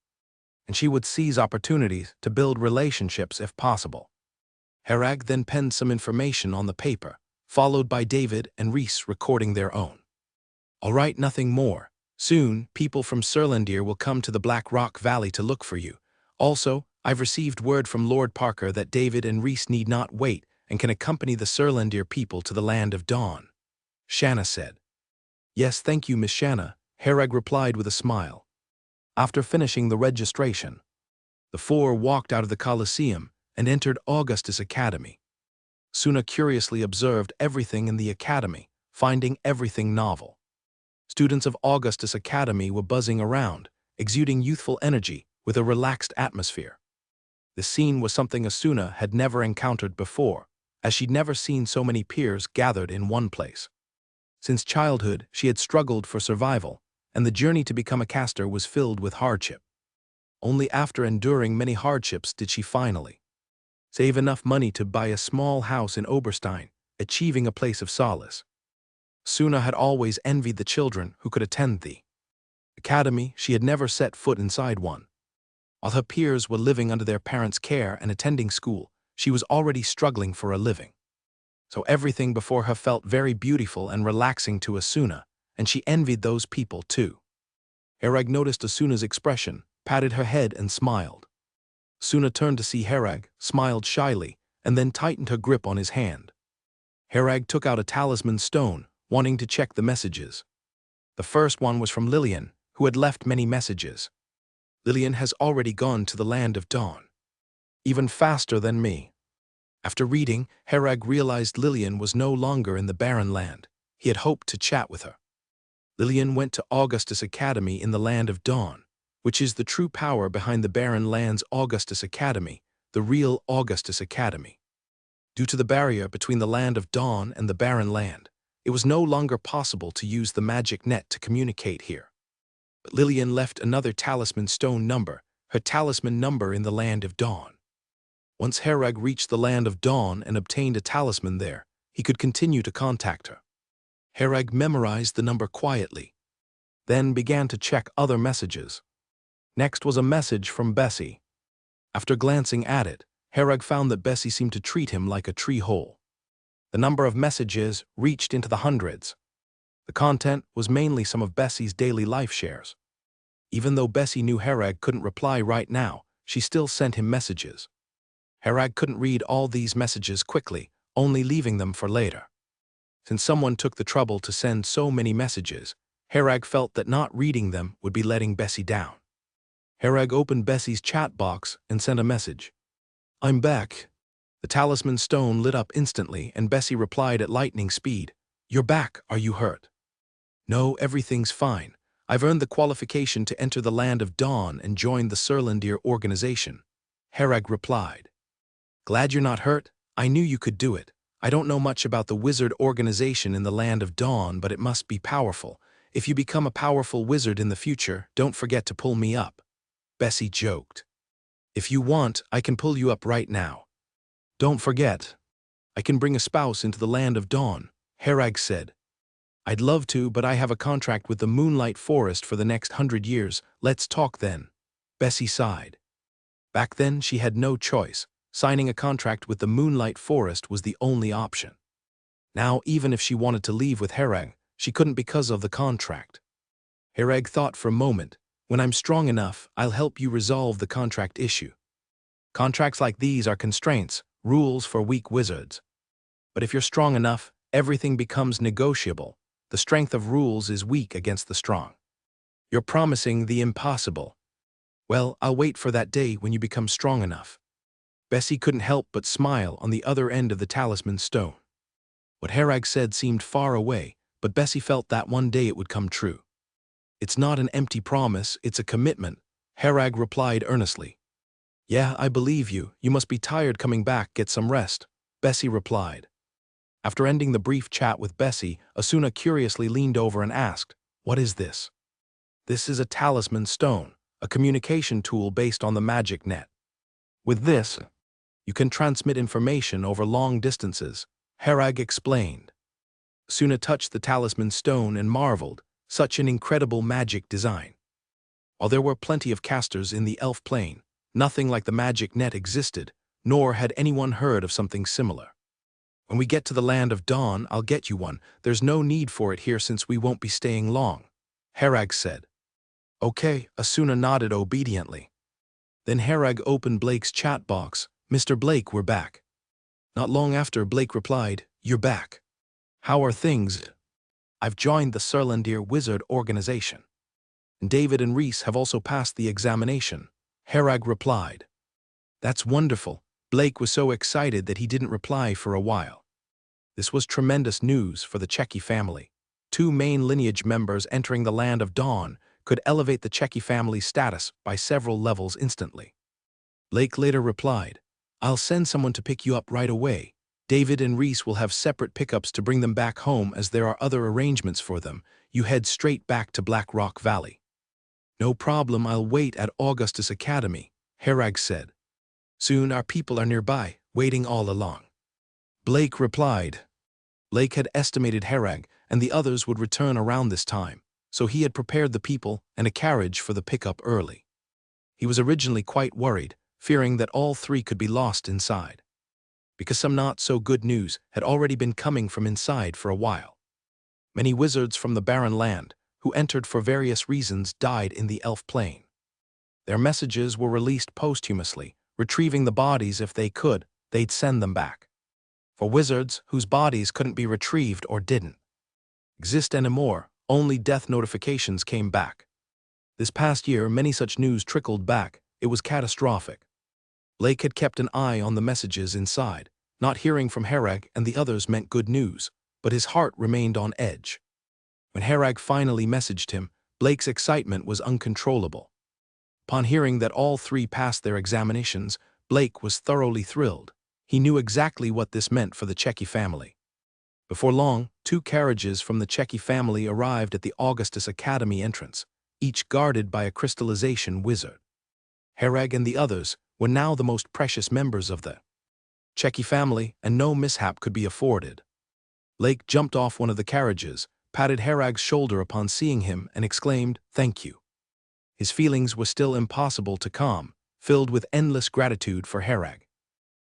S1: and she would seize opportunities to build relationships if possible. Herag then penned some information on the paper, followed by David and Reese recording their own. "All right, nothing more. Soon, people from Surlandir will come to the Black Rock Valley to look for you. Also, I've received word from Lord Parker that David and Reese need not wait and can accompany the Surlandir people to the Land of Dawn. Shanna said. Yes, thank you, Miss Shanna, Hereg replied with a smile. After finishing the registration, the four walked out of the Colosseum and entered Augustus Academy. Suna curiously observed everything in the academy, finding everything novel. Students of Augustus Academy were buzzing around, exuding youthful energy with a relaxed atmosphere. The scene was something Asuna had never encountered before, as she'd never seen so many peers gathered in one place. Since childhood, she had struggled for survival, and the journey to become a caster was filled with hardship. Only after enduring many hardships did she finally save enough money to buy a small house in Oberstein, achieving a place of solace. Suna had always envied the children who could attend the academy. She had never set foot inside one. While her peers were living under their parents' care and attending school, she was already struggling for a living. So everything before her felt very beautiful and relaxing to Asuna, and she envied those people too. Hereg noticed Asuna's expression, patted her head and smiled. Suna turned to see Hereg, smiled shyly, and then tightened her grip on his hand. Hereg took out a talisman stone, wanting to check the messages. The first one was from Lillian, who had left many messages. Lillian has already gone to the Land of Dawn. Even faster than me. After reading, Hereg realized Lillian was no longer in the Barren Land. He had hoped to chat with her. Lillian went to Augustus Academy in the Land of Dawn, which is the true power behind the Barren Land's Augustus Academy, the real Augustus Academy. Due to the barrier between the Land of Dawn and the Barren Land, it was no longer possible to use the magic net to communicate here. But Lillian left another talisman stone number, her talisman number in the Land of Dawn. Once Hereg reached the Land of Dawn and obtained a talisman there, he could continue to contact her. Hereg memorized the number quietly, then began to check other messages. Next was a message from Bessie. After glancing at it, Hereg found that Bessie seemed to treat him like a tree hole. The number of messages reached into the hundreds. The content was mainly some of Bessie's daily life shares. Even though Bessie knew Hereg couldn't reply right now, she still sent him messages. Hereg couldn't read all these messages quickly, only leaving them for later. Since someone took the trouble to send so many messages, Hereg felt that not reading them would be letting Bessie down. Hereg opened Bessie's chat box and sent a message. I'm back. The talisman stone lit up instantly and Bessie replied at lightning speed. You're back, are you hurt? No, everything's fine. I've earned the qualification to enter the Land of Dawn and join the Surlandir organization. Hereg replied. Glad you're not hurt? I knew you could do it. I don't know much about the wizard organization in the Land of Dawn, but it must be powerful. If you become a powerful wizard in the future, don't forget to pull me up. Bessie joked. If you want, I can pull you up right now. Don't forget. I can bring a spouse into the Land of Dawn, Hereg said. I'd love to, but I have a contract with the Moonlight Forest for the next 100 years. Let's talk then. Bessie sighed. Back then, she had no choice. Signing a contract with the Moonlight Forest was the only option. Now, even if she wanted to leave with Hereg, she couldn't because of the contract. Hereg thought for a moment. When I'm strong enough, I'll help you resolve the contract issue. Contracts like these are constraints, rules for weak wizards. But if you're strong enough, everything becomes negotiable. The strength of rules is weak against the strong. You're promising the impossible. Well, I'll wait for that day when you become strong enough. Bessie couldn't help but smile on the other end of the talisman stone. What Hereg said seemed far away, but Bessie felt that one day it would come true. It's not an empty promise, it's a commitment, Hereg replied earnestly. Yeah, I believe you. You must be tired coming back, get some rest, Bessie replied. After ending the brief chat with Bessie, Asuna curiously leaned over and asked, What is this? This is a talisman stone, a communication tool based on the magic net. With this, you can transmit information over long distances, Hereg explained. Asuna touched the talisman stone and marveled. Such an incredible magic design. While there were plenty of casters in the elf plane, nothing like the magic net existed, nor had anyone heard of something similar. When we get to the Land of Dawn, I'll get you one. There's no need for it here since we won't be staying long, Herag said. Okay, Asuna nodded obediently. Then Herag opened Blake's chat box. Mr. Blake, we're back. Not long after, Blake replied, you're back. How are things? I've joined the Surlandir Wizard organization. David and Reese have also passed the examination. Herag replied. That's wonderful. Blake was so excited that he didn't reply for a while. This was tremendous news for the Cheki family. 2 main lineage members entering the Land of Dawn could elevate the Cheki family's status by several levels instantly. Blake later replied, I'll send someone to pick you up right away. David and Reese will have separate pickups to bring them back home as there are other arrangements for them. You head straight back to Black Rock Valley. No problem, I'll wait at Augustus Academy, Herag said. Soon our people are nearby, waiting all along. Blake replied. Blake had estimated Herag and the others would return around this time, so he had prepared the people and a carriage for the pickup early. He was originally quite worried, fearing that all 3 could be lost inside, because some not-so-good news had already been coming from inside for a while. Many wizards from the Barren Land, who entered for various reasons, died in the Elf Plane. Their messages were released posthumously, retrieving the bodies if they could, they'd send them back. For wizards whose bodies couldn't be retrieved or didn't exist anymore, only death notifications came back. This past year, many such news trickled back. It was catastrophic. Blake had kept an eye on the messages inside. Not hearing from Herag and the others meant good news, but his heart remained on edge. When Herag finally messaged him, Blake's excitement was uncontrollable. Upon hearing that all 3 passed their examinations, Blake was thoroughly thrilled. He knew exactly what this meant for the Cheki family. Before long, 2 carriages from the Cheki family arrived at the Augustus Academy entrance, each guarded by a crystallization wizard. Herag and the others were now the most precious members of the Cheki family, and no mishap could be afforded. Blake jumped off one of the carriages, patted Herag's shoulder upon seeing him, and exclaimed, "Thank you." His feelings were still impossible to calm, filled with endless gratitude for Herag.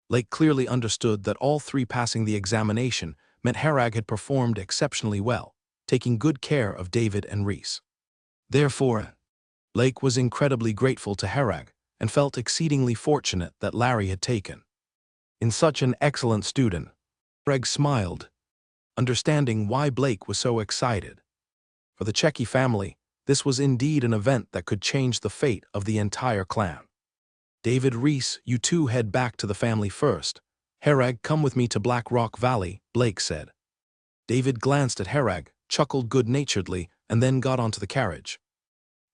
S1: Blake clearly understood that all 3 passing the examination meant Herag had performed exceptionally well, taking good care of David and Reese. Therefore, Blake was incredibly grateful to Herag and felt exceedingly fortunate that Larry had taken in such an excellent student. Herag smiled, understanding why Blake was so excited. For the Cheki family, this was indeed an event that could change the fate of the entire clan. David, Reese, you 2 head back to the family first. Herag, come with me to Black Rock Valley, Blake said. David glanced at Herag, chuckled good-naturedly, and then got onto the carriage.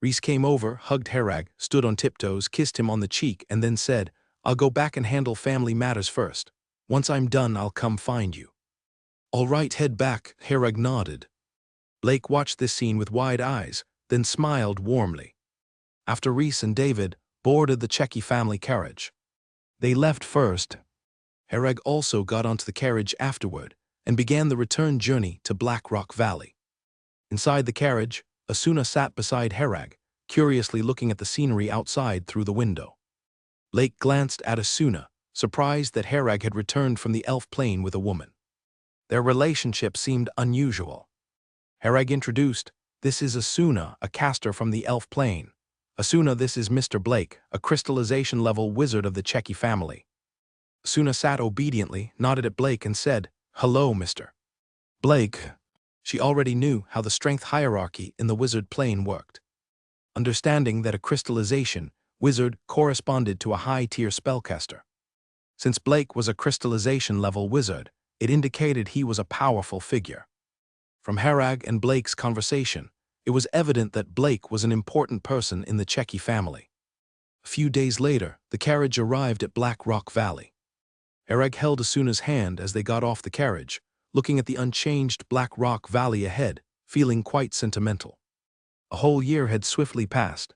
S1: Reese came over, hugged Herag, stood on tiptoes, kissed him on the cheek, and then said, "I'll go back and handle family matters first. Once I'm done, I'll come find you." "All right, head back," Herag nodded. Blake watched this scene with wide eyes, then smiled warmly. After Reese and David boarded the Cheki family carriage, they left first. Herag also got onto the carriage afterward and began the return journey to Black Rock Valley. Inside the carriage, Asuna sat beside Herag, curiously looking at the scenery outside through the window. Blake glanced at Asuna, surprised that Herag had returned from the elf plane with a woman. Their relationship seemed unusual. Herag introduced, "This is Asuna, a caster from the elf plane. Asuna, this is Mr. Blake, a crystallization-level wizard of the Cheki family." Asuna sat obediently, nodded at Blake, and said, "Hello, Mr. Blake." She already knew how the strength hierarchy in the wizard plane worked. Understanding that a crystallization wizard corresponded to a high-tier spellcaster. Since Blake was a crystallization-level wizard, it indicated he was a powerful figure. From Herag and Blake's conversation, it was evident that Blake was an important person in the Cheki family. A few days later, the carriage arrived at Black Rock Valley. Herag held Asuna's hand as they got off the carriage, looking at the unchanged Black Rock Valley ahead, feeling quite sentimental. A whole year had swiftly passed.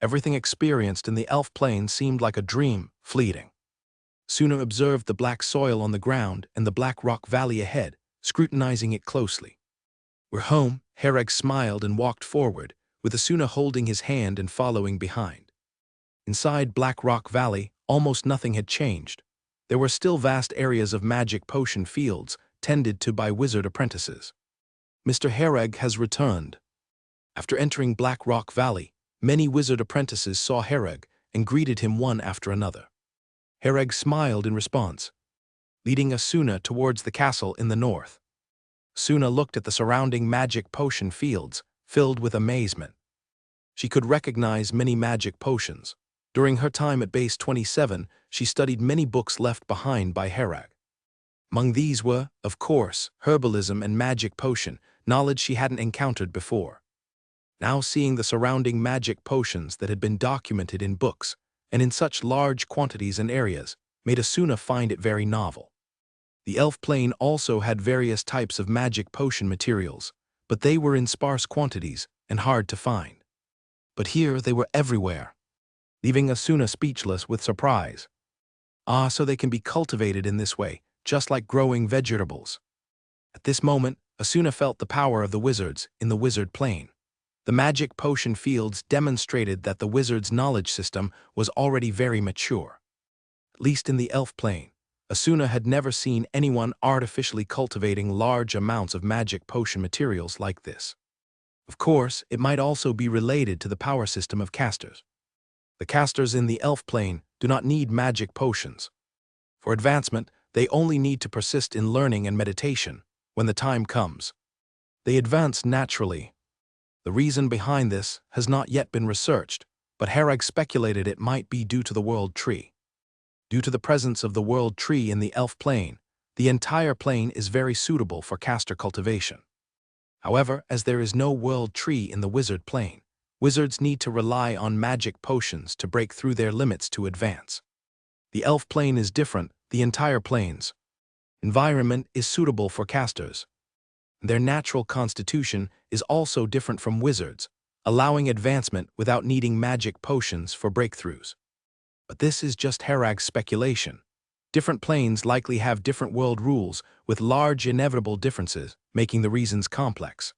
S1: Everything experienced in the elf plane seemed like a dream, fleeting. Asuna observed the black soil on the ground and the Black Rock Valley ahead, scrutinizing it closely. "We're home," Herag smiled and walked forward, with Asuna holding his hand and following behind. Inside Black Rock Valley, almost nothing had changed. There were still vast areas of magic potion fields, tended to by wizard apprentices. "Mr. Herag has returned." After entering Black Rock Valley, many wizard apprentices saw Hereg and greeted him one after another. Hereg smiled in response, leading Asuna towards the castle in the north. Asuna looked at the surrounding magic potion fields, filled with amazement. She could recognize many magic potions. During her time at Base 27, she studied many books left behind by Hereg. Among these were, of course, herbalism and magic potion, knowledge she hadn't encountered before. Now seeing the surrounding magic potions that had been documented in books, and in such large quantities and areas, made Asuna find it very novel. The elf plane also had various types of magic potion materials, but they were in sparse quantities and hard to find. But here they were everywhere, leaving Asuna speechless with surprise. Ah, so they can be cultivated in this way, just like growing vegetables. At this moment, Asuna felt the power of the wizards in the wizard plane. The magic potion fields demonstrated that the wizard's knowledge system was already very mature. At least in the elf plane, Asuna had never seen anyone artificially cultivating large amounts of magic potion materials like this. Of course, it might also be related to the power system of casters. The casters in the elf plane do not need magic potions. For advancement, they only need to persist in learning and meditation when the time comes. They advance naturally. The reason behind this has not yet been researched, but Hereg speculated it might be due to the world tree. Due to the presence of the world tree in the elf plane, the entire plane is very suitable for caster cultivation. However, as there is no world tree in the wizard plane, wizards need to rely on magic potions to break through their limits to advance. The elf plane is different, the entire plane's environment is suitable for casters. Their natural constitution is also different from wizards, allowing advancement without needing magic potions for breakthroughs. But this is just Hereg's speculation. Different planes likely have different world rules, with large inevitable differences, making the reasons complex.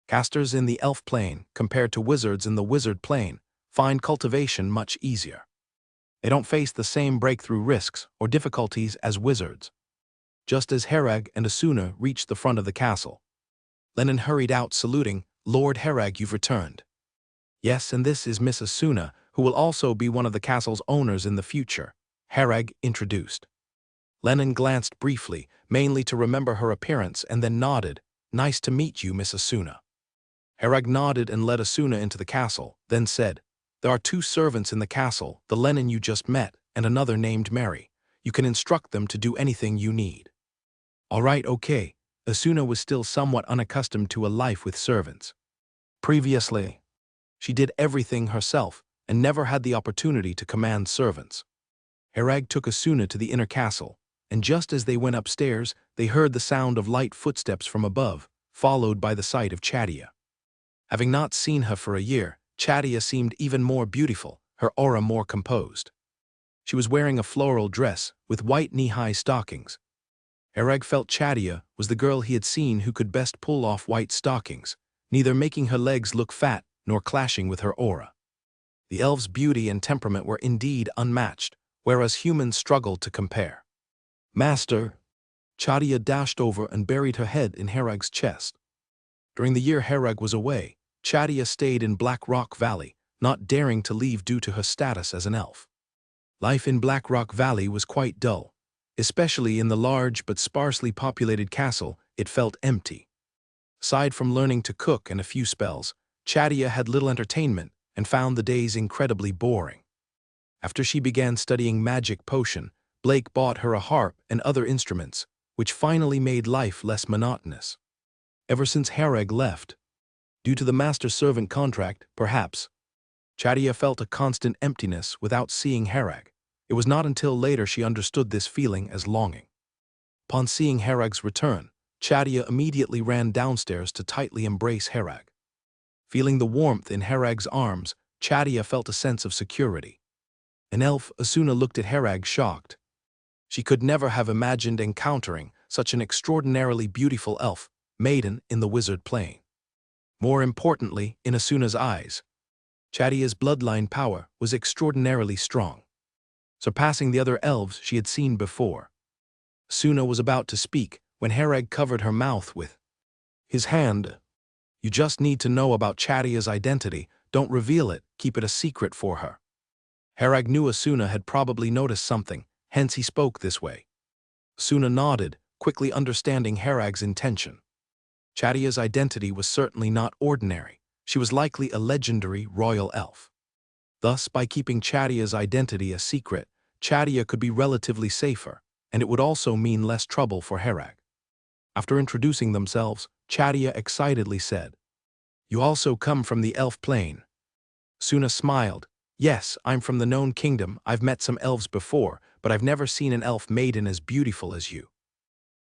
S1: Casters in the elf plane, compared to wizards in the wizard plane, find cultivation much easier. They don't face the same breakthrough risks or difficulties as wizards. Just as Hereg and Asuna reached the front of the castle, Lennon hurried out saluting, "Lord Hereg, you've returned." "Yes, and this is Miss Asuna, who will also be one of the castle's owners in the future," Hereg introduced. Lennon glanced briefly, mainly to remember her appearance, and then nodded. "Nice to meet you, Miss Asuna." Hereg nodded and led Asuna into the castle, then said, "There are 2 servants in the castle, the Lennon you just met, and another named Mary. You can instruct them to do anything you need." "All right, okay." Asuna was still somewhat unaccustomed to a life with servants. Previously, she did everything herself and never had the opportunity to command servants. Hereg took Asuna to the inner castle, and just as they went upstairs, they heard the sound of light footsteps from above, followed by the sight of Chadia. Having not seen her for a year, Chadia seemed even more beautiful, her aura more composed. She was wearing a floral dress with white knee-high stockings. Hereg felt Chadia was the girl he had seen who could best pull off white stockings, neither making her legs look fat nor clashing with her aura. The elf's beauty and temperament were indeed unmatched, whereas humans struggled to compare. "Master!" Chadia dashed over and buried her head in Hereg's chest. During the year Hereg was away, Chadia stayed in Black Rock Valley, not daring to leave due to her status as an elf. Life in Black Rock Valley was quite dull. Especially in the large but sparsely populated castle, it felt empty. Aside from learning to cook and a few spells, Chadia had little entertainment and found the days incredibly boring. After she began studying magic potion, Blake bought her a harp and other instruments, which finally made life less monotonous. Ever since Hereg left, due to the master-servant contract, perhaps, Chadia felt a constant emptiness without seeing Hereg. It was not until later she understood this feeling as longing. Upon seeing Hereg's return, Chadia immediately ran downstairs to tightly embrace Hereg. Feeling the warmth in Hereg's arms, Chadia felt a sense of security. An elf, Asuna looked at Hereg shocked. She could never have imagined encountering such an extraordinarily beautiful elf, maiden in the wizard plane. More importantly, in Asuna's eyes, Chadia's bloodline power was extraordinarily strong, surpassing the other elves she had seen before. Asuna was about to speak when Hereg covered her mouth with his hand. You just need to know about Chadia's identity. Don't reveal it, keep it a secret for her. Herag knew Asuna had probably noticed something, hence he spoke this way. Asuna nodded, quickly understanding Herag's intention. Chadia's identity was certainly not ordinary. She was likely a legendary royal elf. Thus, by keeping Chadia's identity a secret, Chadia could be relatively safer, and it would also mean less trouble for Herag. After introducing themselves, Chadia excitedly said, "You also come from the elf plane." Suna smiled. "Yes, I'm from the known kingdom. I've met some elves before, but I've never seen an elf maiden as beautiful as you."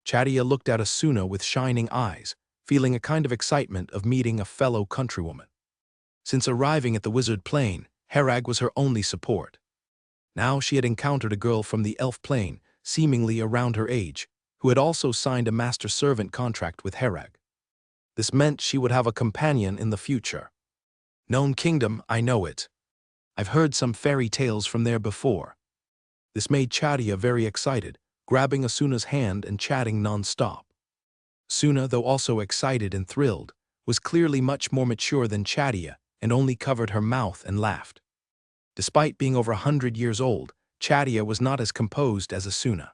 S1: Chadia looked at Asuna with shining eyes, feeling a kind of excitement of meeting a fellow countrywoman. Since arriving at the wizard plane, Herag was her only support. Now she had encountered a girl from the elf plane, seemingly around her age, who had also signed a master-servant contract with Herag. This meant she would have a companion in the future. "Known kingdom, I know it. I've heard some fairy tales from there before." This made Chadia very excited, grabbing Asuna's hand and chatting non-stop. Asuna, though also excited and thrilled, was clearly much more mature than Chadia and only covered her mouth and laughed. Despite being over 100 years old, Chadia was not as composed as Asuna.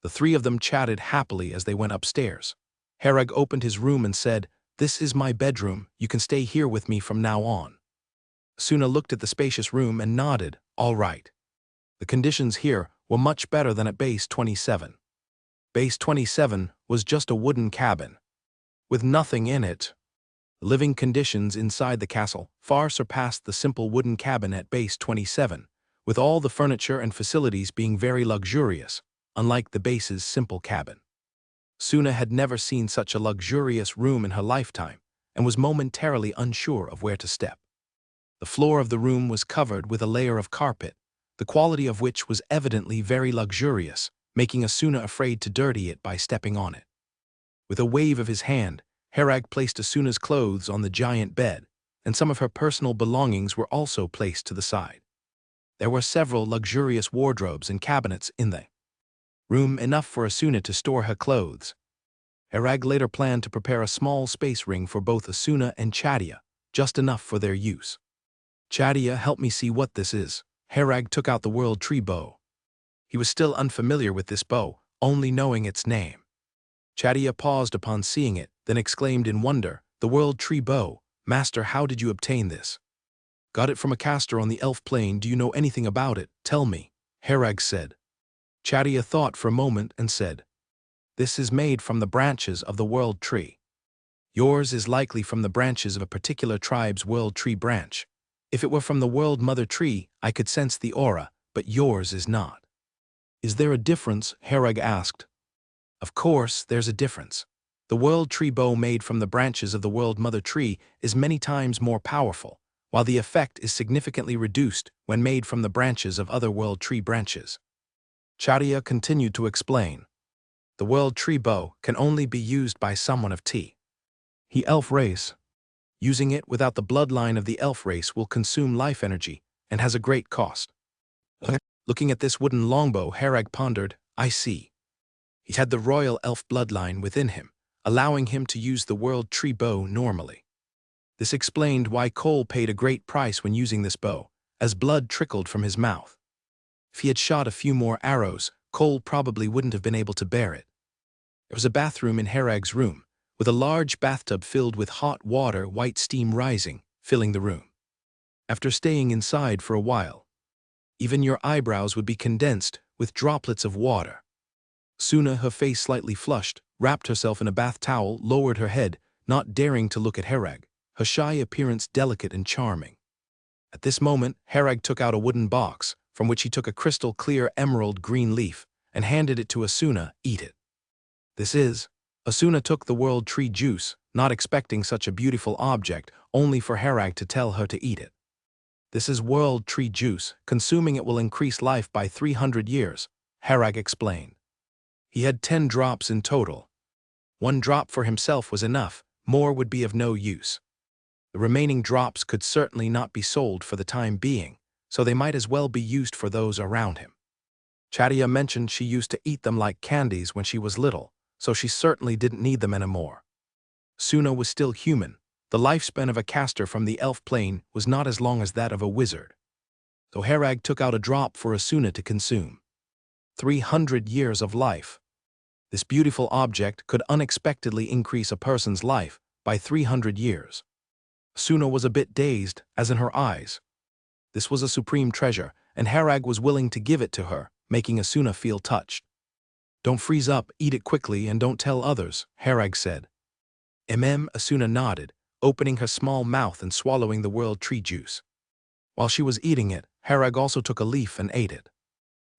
S1: The three of them chatted happily as they went upstairs. Herag opened his room and said, "This is my bedroom. You can stay here with me from now on." Asuna looked at the spacious room and nodded, "All right." The conditions here were much better than at Base 27. Base 27 was just a wooden cabin, with nothing in it. The living conditions inside the castle far surpassed the simple wooden cabin at Base 27, with all the furniture and facilities being very luxurious, unlike the base's simple cabin. Suna had never seen such a luxurious room in her lifetime, and was momentarily unsure of where to step. The floor of the room was covered with a layer of carpet, the quality of which was evidently very luxurious, making Asuna afraid to dirty it by stepping on it. With a wave of his hand, Herag placed Asuna's clothes on the giant bed, and some of her personal belongings were also placed to the side. There were several luxurious wardrobes and cabinets in the room, enough for Asuna to store her clothes. Herag later planned to prepare a small space ring for both Asuna and Chadia, just enough for their use. "Chadia, help me see what this is." Herag took out the World Tree bow. He was still unfamiliar with this bow, only knowing its name. Chadia paused upon seeing it, then exclaimed in wonder, "The World Tree bow. Master, how did you obtain this?" "Got it from a caster on the elf plane. Do you know anything about it? Tell me," Herag said. Chadia thought for a moment and said, "This is made from the branches of the World Tree. Yours is likely from the branches of a particular tribe's World Tree branch. If it were from the World Mother Tree, I could sense the aura, but yours is not." "Is there a difference?" Herag asked. "Of course, there's a difference. The World Tree bow made from the branches of the World Mother Tree is many times more powerful, while the effect is significantly reduced when made from the branches of other World Tree branches." Chadia continued to explain. "The World Tree bow can only be used by someone of T. He elf race. Using it without the bloodline of the elf race will consume life energy and has a great cost." Looking at this wooden longbow, Herag pondered, "I see. He had the royal elf bloodline within him, allowing him to use the World Tree bow normally. This explained why Cole paid a great price when using this bow, as blood trickled from his mouth. If he had shot a few more arrows, Cole probably wouldn't have been able to bear it." There was a bathroom in Herag's room, with a large bathtub filled with hot water, white steam rising, filling the room. After staying inside for a while, even your eyebrows would be condensed with droplets of water. Suna, her face slightly flushed, wrapped herself in a bath towel, lowered her head, not daring to look at Herag, her shy appearance delicate and charming. At this moment, Herag took out a wooden box, from which he took a crystal-clear emerald green leaf, and handed it to Asuna. "Eat it." "This is..." Asuna took the World Tree juice, not expecting such a beautiful object, only for Herag to tell her to eat it. "This is World Tree juice. Consuming it will increase life by 300 years, Herag explained. He had 10 drops in total. 1 drop for himself was enough, more would be of no use. The remaining drops could certainly not be sold for the time being, so they might as well be used for those around him. Chadia mentioned she used to eat them like candies when she was little, so she certainly didn't need them anymore. Suna was still human, the lifespan of a caster from the elf plane was not as long as that of a wizard. So Harag took out a drop for Asuna to consume. 300 years of life. This beautiful object could unexpectedly increase a person's life by 300 years. Asuna was a bit dazed, as in her eyes. This was a supreme treasure, and Harag was willing to give it to her, making Asuna feel touched. "Don't freeze up, eat it quickly, and don't tell others," Harag said. Asuna nodded, opening her small mouth and swallowing the world tree juice. While she was eating it, Harag also took a leaf and ate it.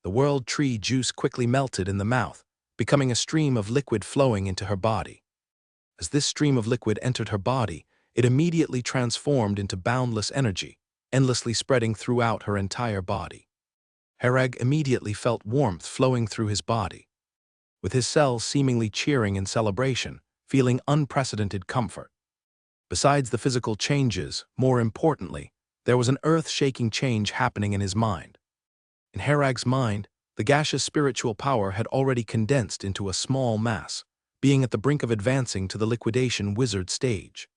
S1: The world tree juice quickly melted in the mouth, becoming a stream of liquid flowing into her body. As this stream of liquid entered her body, it immediately transformed into boundless energy, endlessly spreading throughout her entire body. Harag immediately felt warmth flowing through his body, with his cells seemingly cheering in celebration, feeling unprecedented comfort. Besides the physical changes, more importantly, there was an earth-shaking change happening in his mind. In Harag's mind, the gaseous spiritual power had already condensed into a small mass, being at the brink of advancing to the liquidation wizard stage.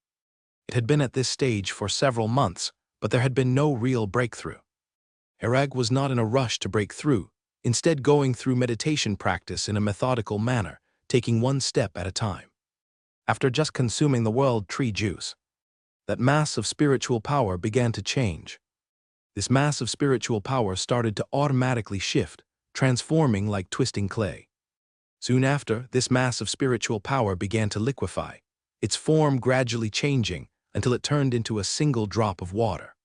S1: It had been at this stage for several months, but there had been no real breakthrough. Harag was not in a rush to break through, instead going through meditation practice in a methodical manner, taking one step at a time. After just consuming the world tree juice, that mass of spiritual power began to change. This mass of spiritual power started to automatically shift, transforming like twisting clay. Soon after, this mass of spiritual power began to liquefy, its form gradually changing until it turned into a single drop of water.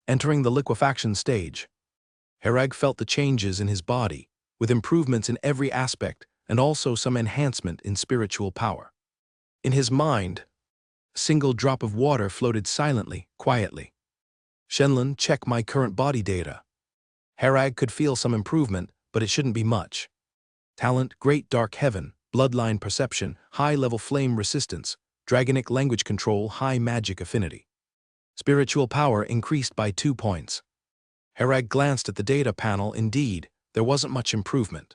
S1: Entering the liquefaction stage, Harag felt the changes in his body, with improvements in every aspect and also some enhancement in spiritual power. In his mind, a single drop of water floated silently, quietly. "Shenlong, check my current body data." Harag could feel some improvement, but it shouldn't be much. Talent, Great Dark Heaven, Bloodline Perception, High-Level Flame Resistance, Dragonic Language Control, High Magic Affinity. Spiritual Power increased by 2 points. Harag glanced at the data panel. Indeed, there wasn't much improvement.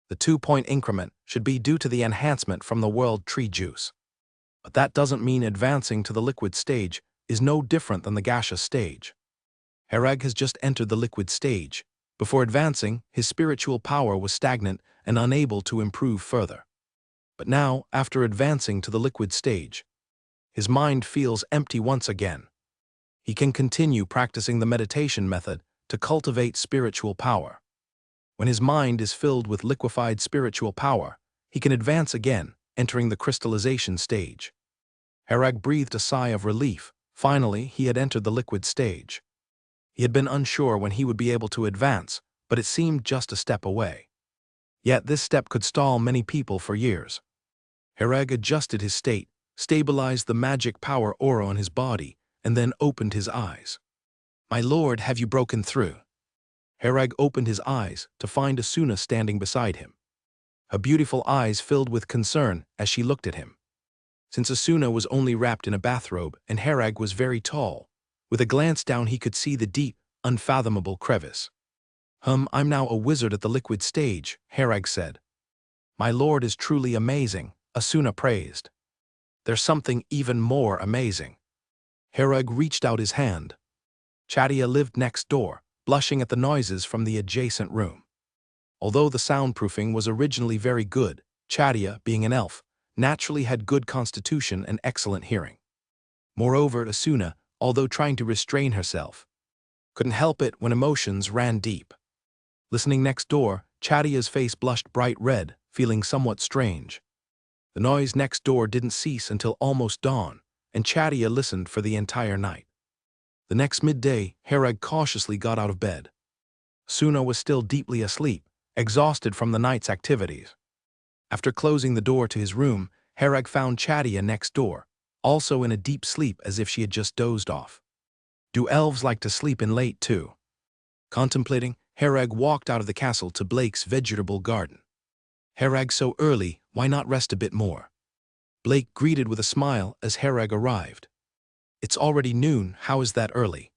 S1: The 2-point increment should be due to the enhancement from the world tree juice. But that doesn't mean advancing to the liquid stage is no different than the gaseous stage. Harag has just entered the liquid stage. Before advancing, his spiritual power was stagnant and unable to improve further. But now, after advancing to the liquid stage, his mind feels empty once again. He can continue practicing the meditation method to cultivate spiritual power. When his mind is filled with liquefied spiritual power, he can advance again, entering the crystallization stage. Harag breathed a sigh of relief. Finally, he had entered the liquid stage. He had been unsure when he would be able to advance, but it seemed just a step away. Yet this step could stall many people for years. Harag adjusted his state, stabilized the magic power aura on his body, and then opened his eyes. "My lord, have you broken through?" Harag opened his eyes to find Asuna standing beside him. Her beautiful eyes filled with concern as she looked at him. Since Asuna was only wrapped in a bathrobe and Harag was very tall, with a glance down he could see the deep, unfathomable crevice. I'm now a wizard at the liquid stage," Harag said. "My lord is truly amazing," Asuna praised. "There's something even more amazing." Harag reached out his hand. Chadia lived next door, blushing at the noises from the adjacent room. Although the soundproofing was originally very good, Chadia, being an elf, naturally had good constitution and excellent hearing. Moreover, Asuna, although trying to restrain herself, couldn't help it when emotions ran deep. Listening next door, Chadia's face blushed bright red, feeling somewhat strange. The noise next door didn't cease until almost dawn, and Chadia listened for the entire night. The next midday, Harag cautiously got out of bed. Asuna was still deeply asleep, exhausted from the night's activities. After closing the door to his room, Harag found Chadia next door, also in a deep sleep as if she had just dozed off. Do elves like to sleep in late too? Contemplating, Harag walked out of the castle to Blake's vegetable garden. "Harag, so early, why not rest a bit more?" Blake greeted with a smile as Harag arrived. "It's already noon, how is that early?"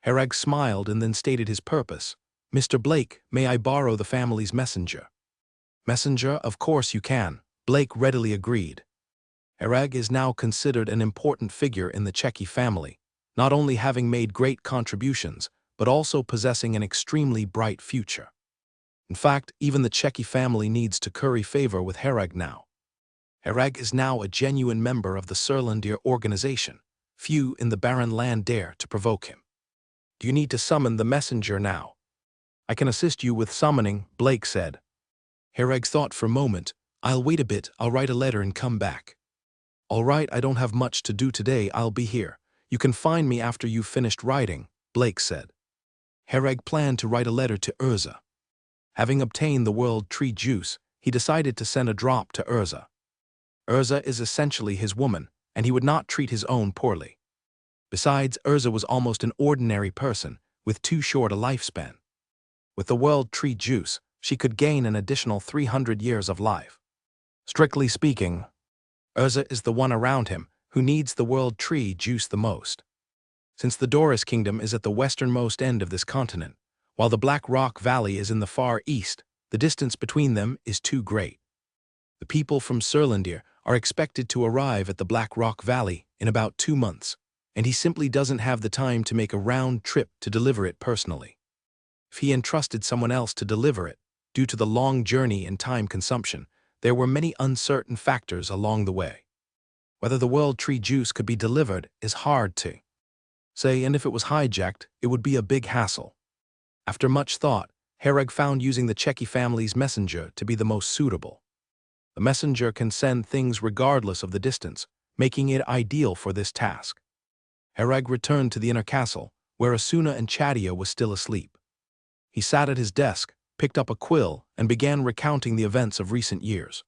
S1: Harag smiled and then stated his purpose. "Mr. Blake, may I borrow the family's messenger?" "Messenger, of course you can," Blake readily agreed. Hereg is now considered an important figure in the Cheki family, not only having made great contributions, but also possessing an extremely bright future. In fact, even the Cheki family needs to curry favor with Hereg now. Hereg is now a genuine member of the Surlandir organization. Few in the barren land dare to provoke him. Do you need to summon the messenger now? I can assist you with summoning, Blake said. Hereg thought for a moment. I'll wait a bit, I'll write a letter and come back. All right, I don't have much to do today, I'll be here. You can find me after you've finished writing, Blake said. Hereg planned to write a letter to Urza. Having obtained the world tree juice, he decided to send a drop to Urza. Urza is essentially his woman, and he would not treat his own poorly. Besides, Urza was almost an ordinary person, with too short a lifespan. With the world tree juice, she could gain an additional 300 years of life. Strictly speaking, Urza is the one around him who needs the world tree juice the most. Since the Doris Kingdom is at the westernmost end of this continent, while the Black Rock Valley is in the far east, the distance between them is too great. The people from Surlandir are expected to arrive at the Black Rock Valley in about 2 months, and he simply doesn't have the time to make a round trip to deliver it personally. If he entrusted someone else to deliver it, due to the long journey and time consumption, there were many uncertain factors along the way. Whether the world tree juice could be delivered is hard to say, and if it was hijacked, it would be a big hassle. After much thought, Hereg found using the Cheki family's messenger to be the most suitable. The messenger can send things regardless of the distance, making it ideal for this task. Hereg returned to the inner castle, where Asuna and Chadia was still asleep. He sat at his desk, picked up a quill, and began recounting the events of recent years.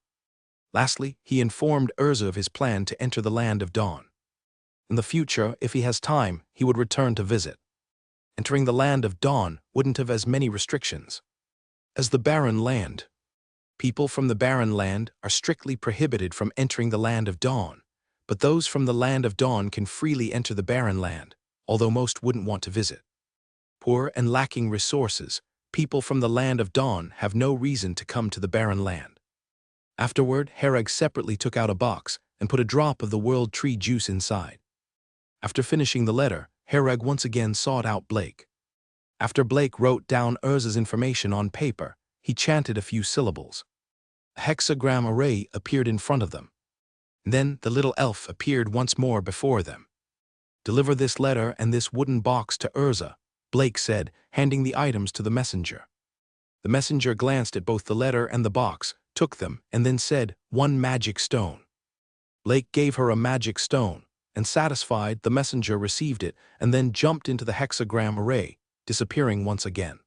S1: Lastly, he informed Urza of his plan to enter the Land of Dawn. In the future, if he has time, he would return to visit. Entering the Land of Dawn wouldn't have as many restrictions as the Barren Land. People from the Barren Land are strictly prohibited from entering the Land of Dawn, but those from the Land of Dawn can freely enter the Barren Land, although most wouldn't want to visit. Poor and lacking resources, people from the Land of Dawn have no reason to come to the Barren Land. Afterward, Hereg separately took out a box and put a drop of the world tree juice inside. After finishing the letter, Hereg once again sought out Blake. After Blake wrote down Urza's information on paper, he chanted a few syllables. A hexagram array appeared in front of them. Then the little elf appeared once more before them. Deliver this letter and this wooden box to Urza, Blake said, handing the items to the messenger. The messenger glanced at both the letter and the box, took them, and then said, 1 magic stone. Blake gave her a magic stone, and satisfied, the messenger received it and then jumped into the hexagram array, disappearing once again.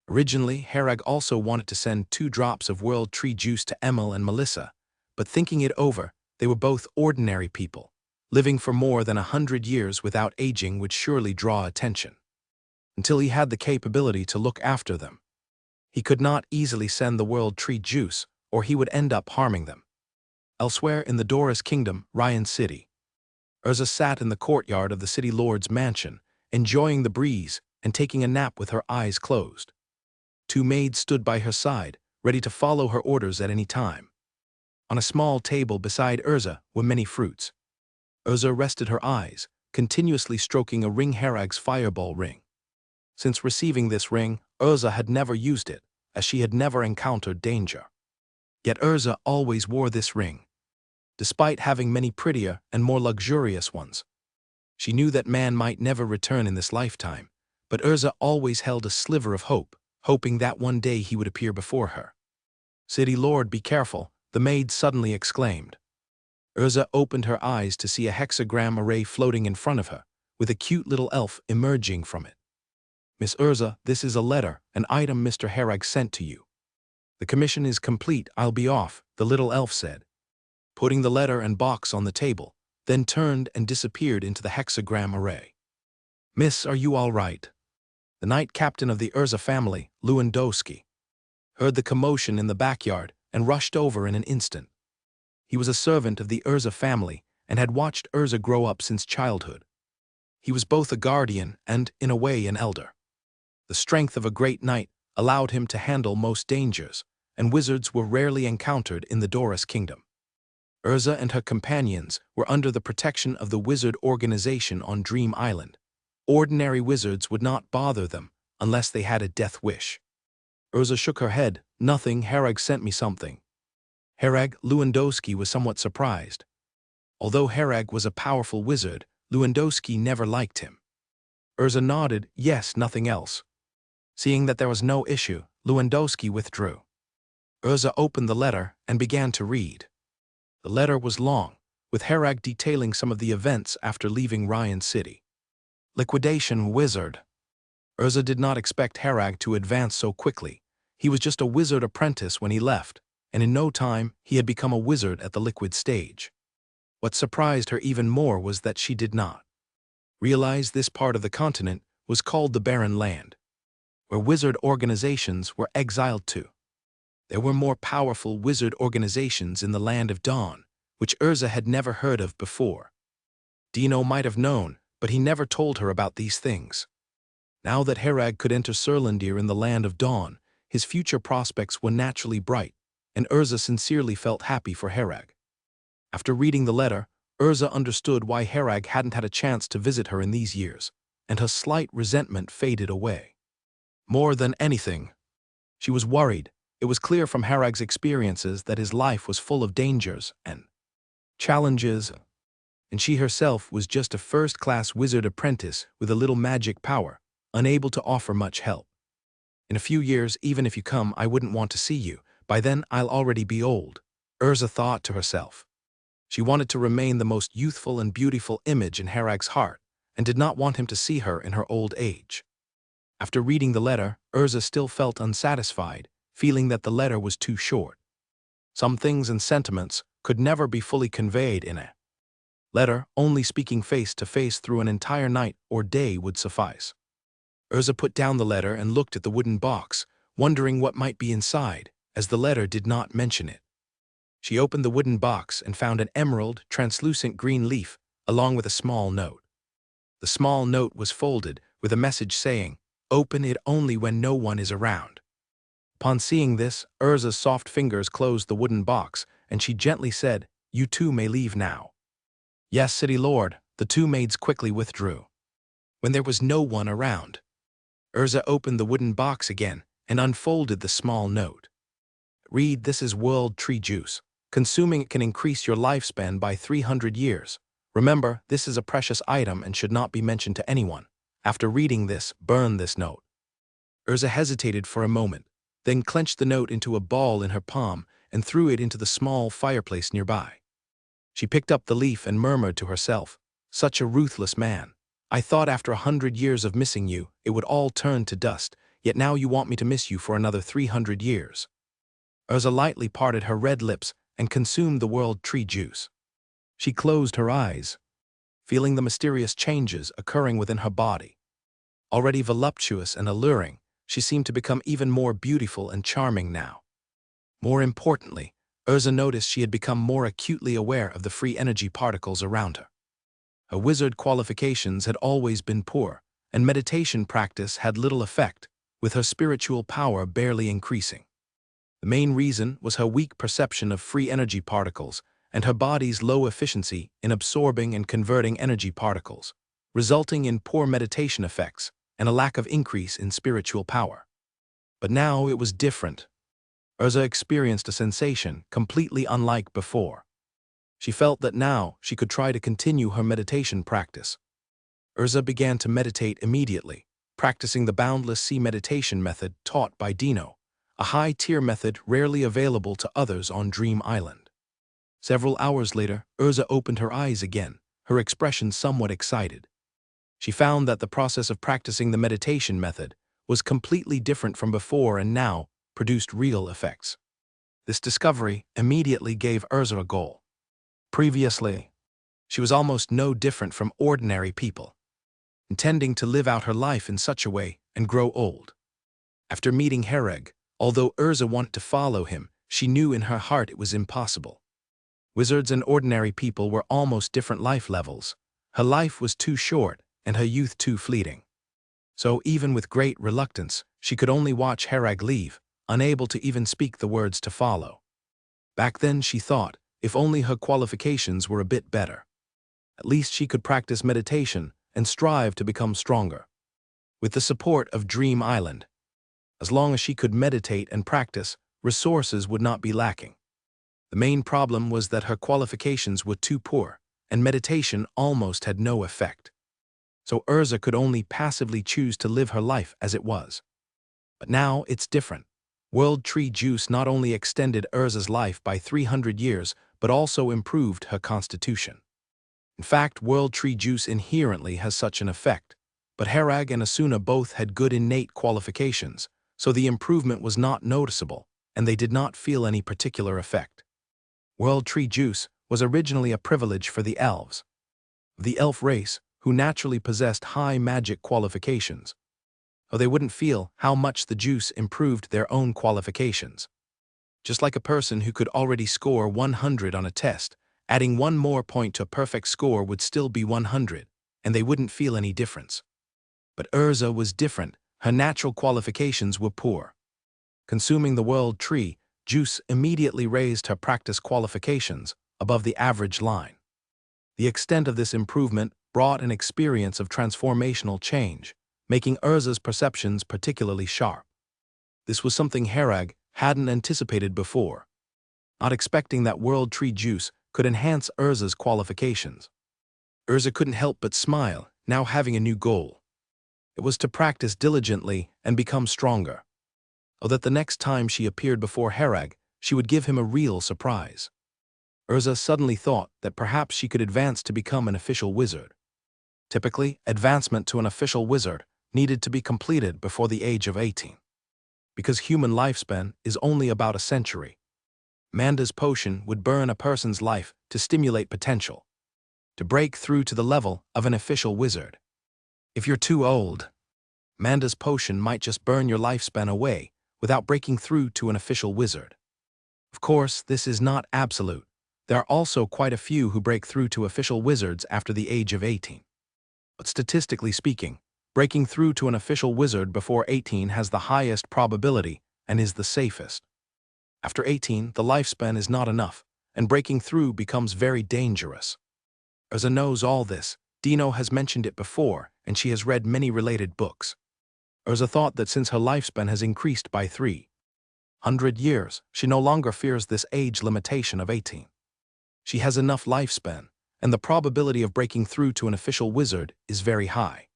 S1: Originally, Hereg also wanted to send 2 drops of world tree juice to Emil and Melissa, but thinking it over, they were both ordinary people. Living for more than 100 years without aging would surely draw attention. Until he had the capability to look after them. He could not easily send the world tree juice, or he would end up harming them. Elsewhere in the Doris Kingdom, Ryan City, Urza sat in the courtyard of the city lord's mansion, enjoying the breeze and taking a nap with her eyes closed. 2 maids stood by her side, ready to follow her orders at any time. On a small table beside Urza were many fruits. Urza rested her eyes, continuously stroking a ring, Hereg's fireball ring. Since receiving this ring, Urza had never used it, as she had never encountered danger. Yet Urza always wore this ring, despite having many prettier and more luxurious ones. She knew that man might never return in this lifetime, but Urza always held a sliver of hope, hoping that one day he would appear before her. "City Lord, be careful," the maid suddenly exclaimed. Urza opened her eyes to see a hexagram array floating in front of her, with a cute little elf emerging from it. "Miss Urza, this is a letter, an item Mr. Hereg sent to you." "The commission is complete, I'll be off," the little elf said, putting the letter and box on the table, then turned and disappeared into the hexagram array. "Miss, are you all right?" The night captain of the Urza family, Lewandowski, heard the commotion in the backyard and rushed over in an instant. He was a servant of the Urza family and had watched Urza grow up since childhood. He was both a guardian and, in a way, an elder. The strength of a great knight allowed him to handle most dangers, and wizards were rarely encountered in the Doris Kingdom. Urza and her companions were under the protection of the wizard organization on Dream Island. Ordinary wizards would not bother them unless they had a death wish. Urza shook her head. Nothing, Harag sent me something. Harag Lewandowski was somewhat surprised. Although Harag was a powerful wizard, Lewandowski never liked him. Urza nodded, yes, nothing else. Seeing that there was no issue, Lewandowski withdrew. Urza opened the letter and began to read. The letter was long, with Harag detailing some of the events after leaving Ryan City. Liquidation wizard. Urza did not expect Harag to advance so quickly. He was just a wizard apprentice when he left, and in no time he had become a wizard at the liquid stage. What surprised her even more was that she did not realize this part of the continent was called the Barren Land, where wizard organizations were exiled to. There were more powerful wizard organizations in the Land of Dawn, which Urza had never heard of before. Dino might have known, but he never told her about these things. Now that Harag could enter Surlandir in the Land of Dawn, his future prospects were naturally bright, and Urza sincerely felt happy for Harag. After reading the letter, Urza understood why Harag hadn't had a chance to visit her in these years, and her slight resentment faded away. More than anything, she was worried. It was clear from Harag's experiences that his life was full of dangers and challenges, and she herself was just a first-class wizard apprentice with a little magic power, unable to offer much help. In a few years, even if you come, I wouldn't want to see you. By then, I'll already be old, Urza thought to herself. She wanted to remain the most youthful and beautiful image in Harag's heart, and did not want him to see her in her old age. After reading the letter, Urza still felt unsatisfied, feeling that the letter was too short. Some things and sentiments could never be fully conveyed in a letter. Only speaking face to face through an entire night or day would suffice. Urza put down the letter and looked at the wooden box, wondering what might be inside, as the letter did not mention it. She opened the wooden box and found an emerald, translucent green leaf, along with a small note. The small note was folded, with a message saying, "Open it only when no one is around." Upon seeing this, Urza's soft fingers closed the wooden box, and she gently said, "You two may leave now." "Yes, City Lord," the two maids quickly withdrew. When there was no one around, Urza opened the wooden box again and unfolded the small note. "Read, this is world tree juice. Consuming it can increase your lifespan by 300 years. Remember, this is a precious item and should not be mentioned to anyone. After reading this, burn this note." Urza hesitated for a moment, then clenched the note into a ball in her palm and threw it into the small fireplace nearby. She picked up the leaf and murmured to herself, "Such a ruthless man. I thought after 100 years of missing you, it would all turn to dust, yet now you want me to miss you for another 300 years. Urza lightly parted her red lips and consumed the world tree juice. She closed her eyes, feeling the mysterious changes occurring within her body. Already voluptuous and alluring, she seemed to become even more beautiful and charming now. More importantly, Urza noticed she had become more acutely aware of the free energy particles around her. Her wizard qualifications had always been poor, and meditation practice had little effect, with her spiritual power barely increasing. The main reason was her weak perception of free energy particles and her body's low efficiency in absorbing and converting energy particles, resulting in poor meditation effects and a lack of increase in spiritual power. But now it was different. Urza experienced a sensation completely unlike before. She felt that now she could try to continue her meditation practice. Urza began to meditate immediately, practicing the boundless sea meditation method taught by Dino, a high-tier method rarely available to others on Dream Island. Several hours later, Urza opened her eyes again, her expression somewhat excited. She found that the process of practicing the meditation method was completely different from before and now produced real effects. This discovery immediately gave Urza a goal. Previously, she was almost no different from ordinary people, intending to live out her life in such a way and grow old. After meeting Harag, although Urza wanted to follow him, she knew in her heart it was impossible. Wizards and ordinary people were almost different life levels. Her life was too short and her youth too fleeting. So even with great reluctance, she could only watch Harag leave, unable to even speak the words to follow. Back then she thought, If only her qualifications were a bit better. At least she could practice meditation and strive to become stronger. With the support of Dream Island, as long as she could meditate and practice, resources would not be lacking. The main problem was that her qualifications were too poor, and meditation almost had no effect. So Urza could only passively choose to live her life as it was. But now it's different. World Tree Juice not only extended Urza's life by 300 years, but also improved her constitution. In fact, World Tree Juice inherently has such an effect, but Harag and Asuna both had good innate qualifications, so the improvement was not noticeable, and they did not feel any particular effect. World Tree Juice was originally a privilege for the elves, the elf race, who naturally possessed high magic qualifications, or they wouldn't feel how much the juice improved their own qualifications. Just like a person who could already score 100 on a test, adding one more point to a perfect score would still be 100, and they wouldn't feel any difference. But Urza was different. Her natural qualifications were poor. Consuming the World Tree Juice immediately raised her practice qualifications above the average line. The extent of this improvement brought an experience of transformational change, making Urza's perceptions particularly sharp. This was something Harag hadn't anticipated before, not expecting that World Tree Juice could enhance Urza's qualifications. Urza couldn't help but smile, now having a new goal. It was to practice diligently and become stronger, so that the next time she appeared before Harag, she would give him a real surprise. Urza suddenly thought that perhaps she could advance to become an official wizard. Typically, advancement to an official wizard needed to be completed before the age of 18. Because human lifespan is only about a century, Manda's potion would burn a person's life to stimulate potential, to break through to the level of an official wizard. If you're too old, Manda's potion might just burn your lifespan away without breaking through to an official wizard. Of course, this is not absolute. There are also quite a few who break through to official wizards after the age of 18. But statistically speaking, breaking through to an official wizard before 18 has the highest probability and is the safest. After 18, the lifespan is not enough, and breaking through becomes very dangerous. Urza knows all this. Dino has mentioned it before, and she has read many related books. Urza thought that since her lifespan has increased by 300 years, she no longer fears this age limitation of 18. She has enough lifespan, and the probability of breaking through to an official wizard is very high.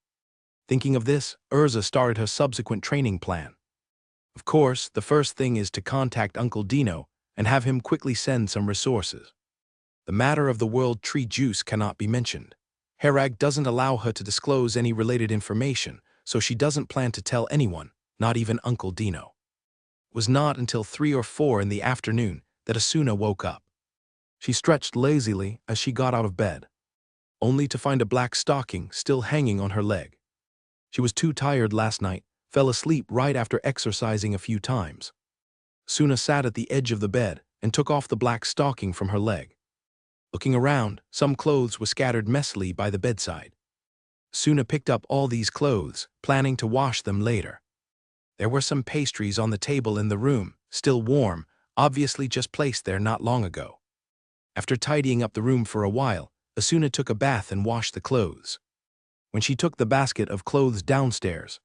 S1: Thinking of this, Urza started her subsequent training plan. Of course, the first thing is to contact Uncle Dino and have him quickly send some resources. The matter of the World Tree Juice cannot be mentioned. Harag doesn't allow her to disclose any related information, so she doesn't plan to tell anyone, not even Uncle Dino. It was not until 3 or 4 in the afternoon that Asuna woke up. She stretched lazily as she got out of bed, only to find a black stocking still hanging on her leg. She was too tired last night, fell asleep right after exercising a few times. Asuna sat at the edge of the bed and took off the black stocking from her leg. Looking around, some clothes were scattered messily by the bedside. Asuna picked up all these clothes, planning to wash them later. There were some pastries on the table in the room, still warm, obviously just placed there not long ago. After tidying up the room for a while, Asuna took a bath and washed the clothes. When she took the basket of clothes downstairs,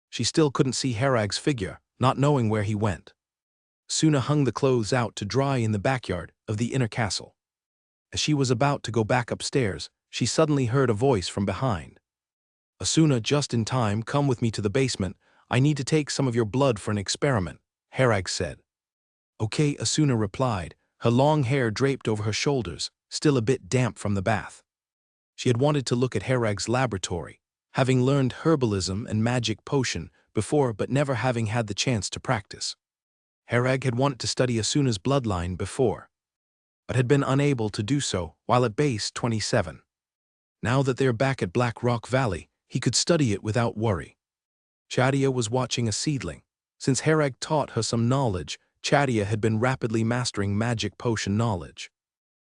S1: she still couldn't see Harag's figure, not knowing where he went. Asuna hung the clothes out to dry in the backyard of the inner castle. As she was about to go back upstairs, she suddenly heard a voice from behind. "Asuna, just in time, come with me to the basement. I need to take some of your blood for an experiment," Harag said. "Okay," Asuna replied, her long hair draped over her shoulders, still a bit damp from the bath. She had wanted to look at Harag's laboratory, having learned herbalism and magic potion before but never having had the chance to practice. Harag had wanted to study Asuna's bloodline before, but had been unable to do so while at base 27. Now that they're back at Black Rock Valley, he could study it without worry. Chadia was watching a seedling. Since Harag taught her some knowledge, Chadia had been rapidly mastering magic potion knowledge.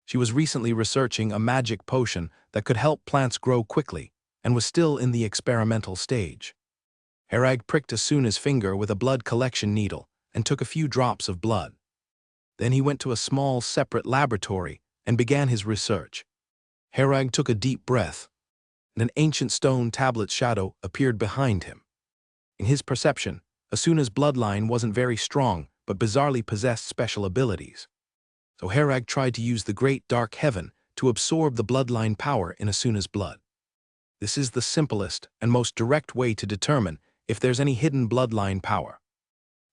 S1: She was recently researching a magic potion that could help plants grow quickly and was still in the experimental stage. Harag pricked Asuna's finger with a blood collection needle and took a few drops of blood. Then he went to a small, separate laboratory and began his research. Herag took a deep breath, and an ancient stone tablet's shadow appeared behind him. In his perception, Asuna's bloodline wasn't very strong, but bizarrely possessed special abilities. So Herag tried to use the great dark heaven to absorb the bloodline power in Asuna's blood. This is the simplest and most direct way to determine if there's any hidden bloodline power.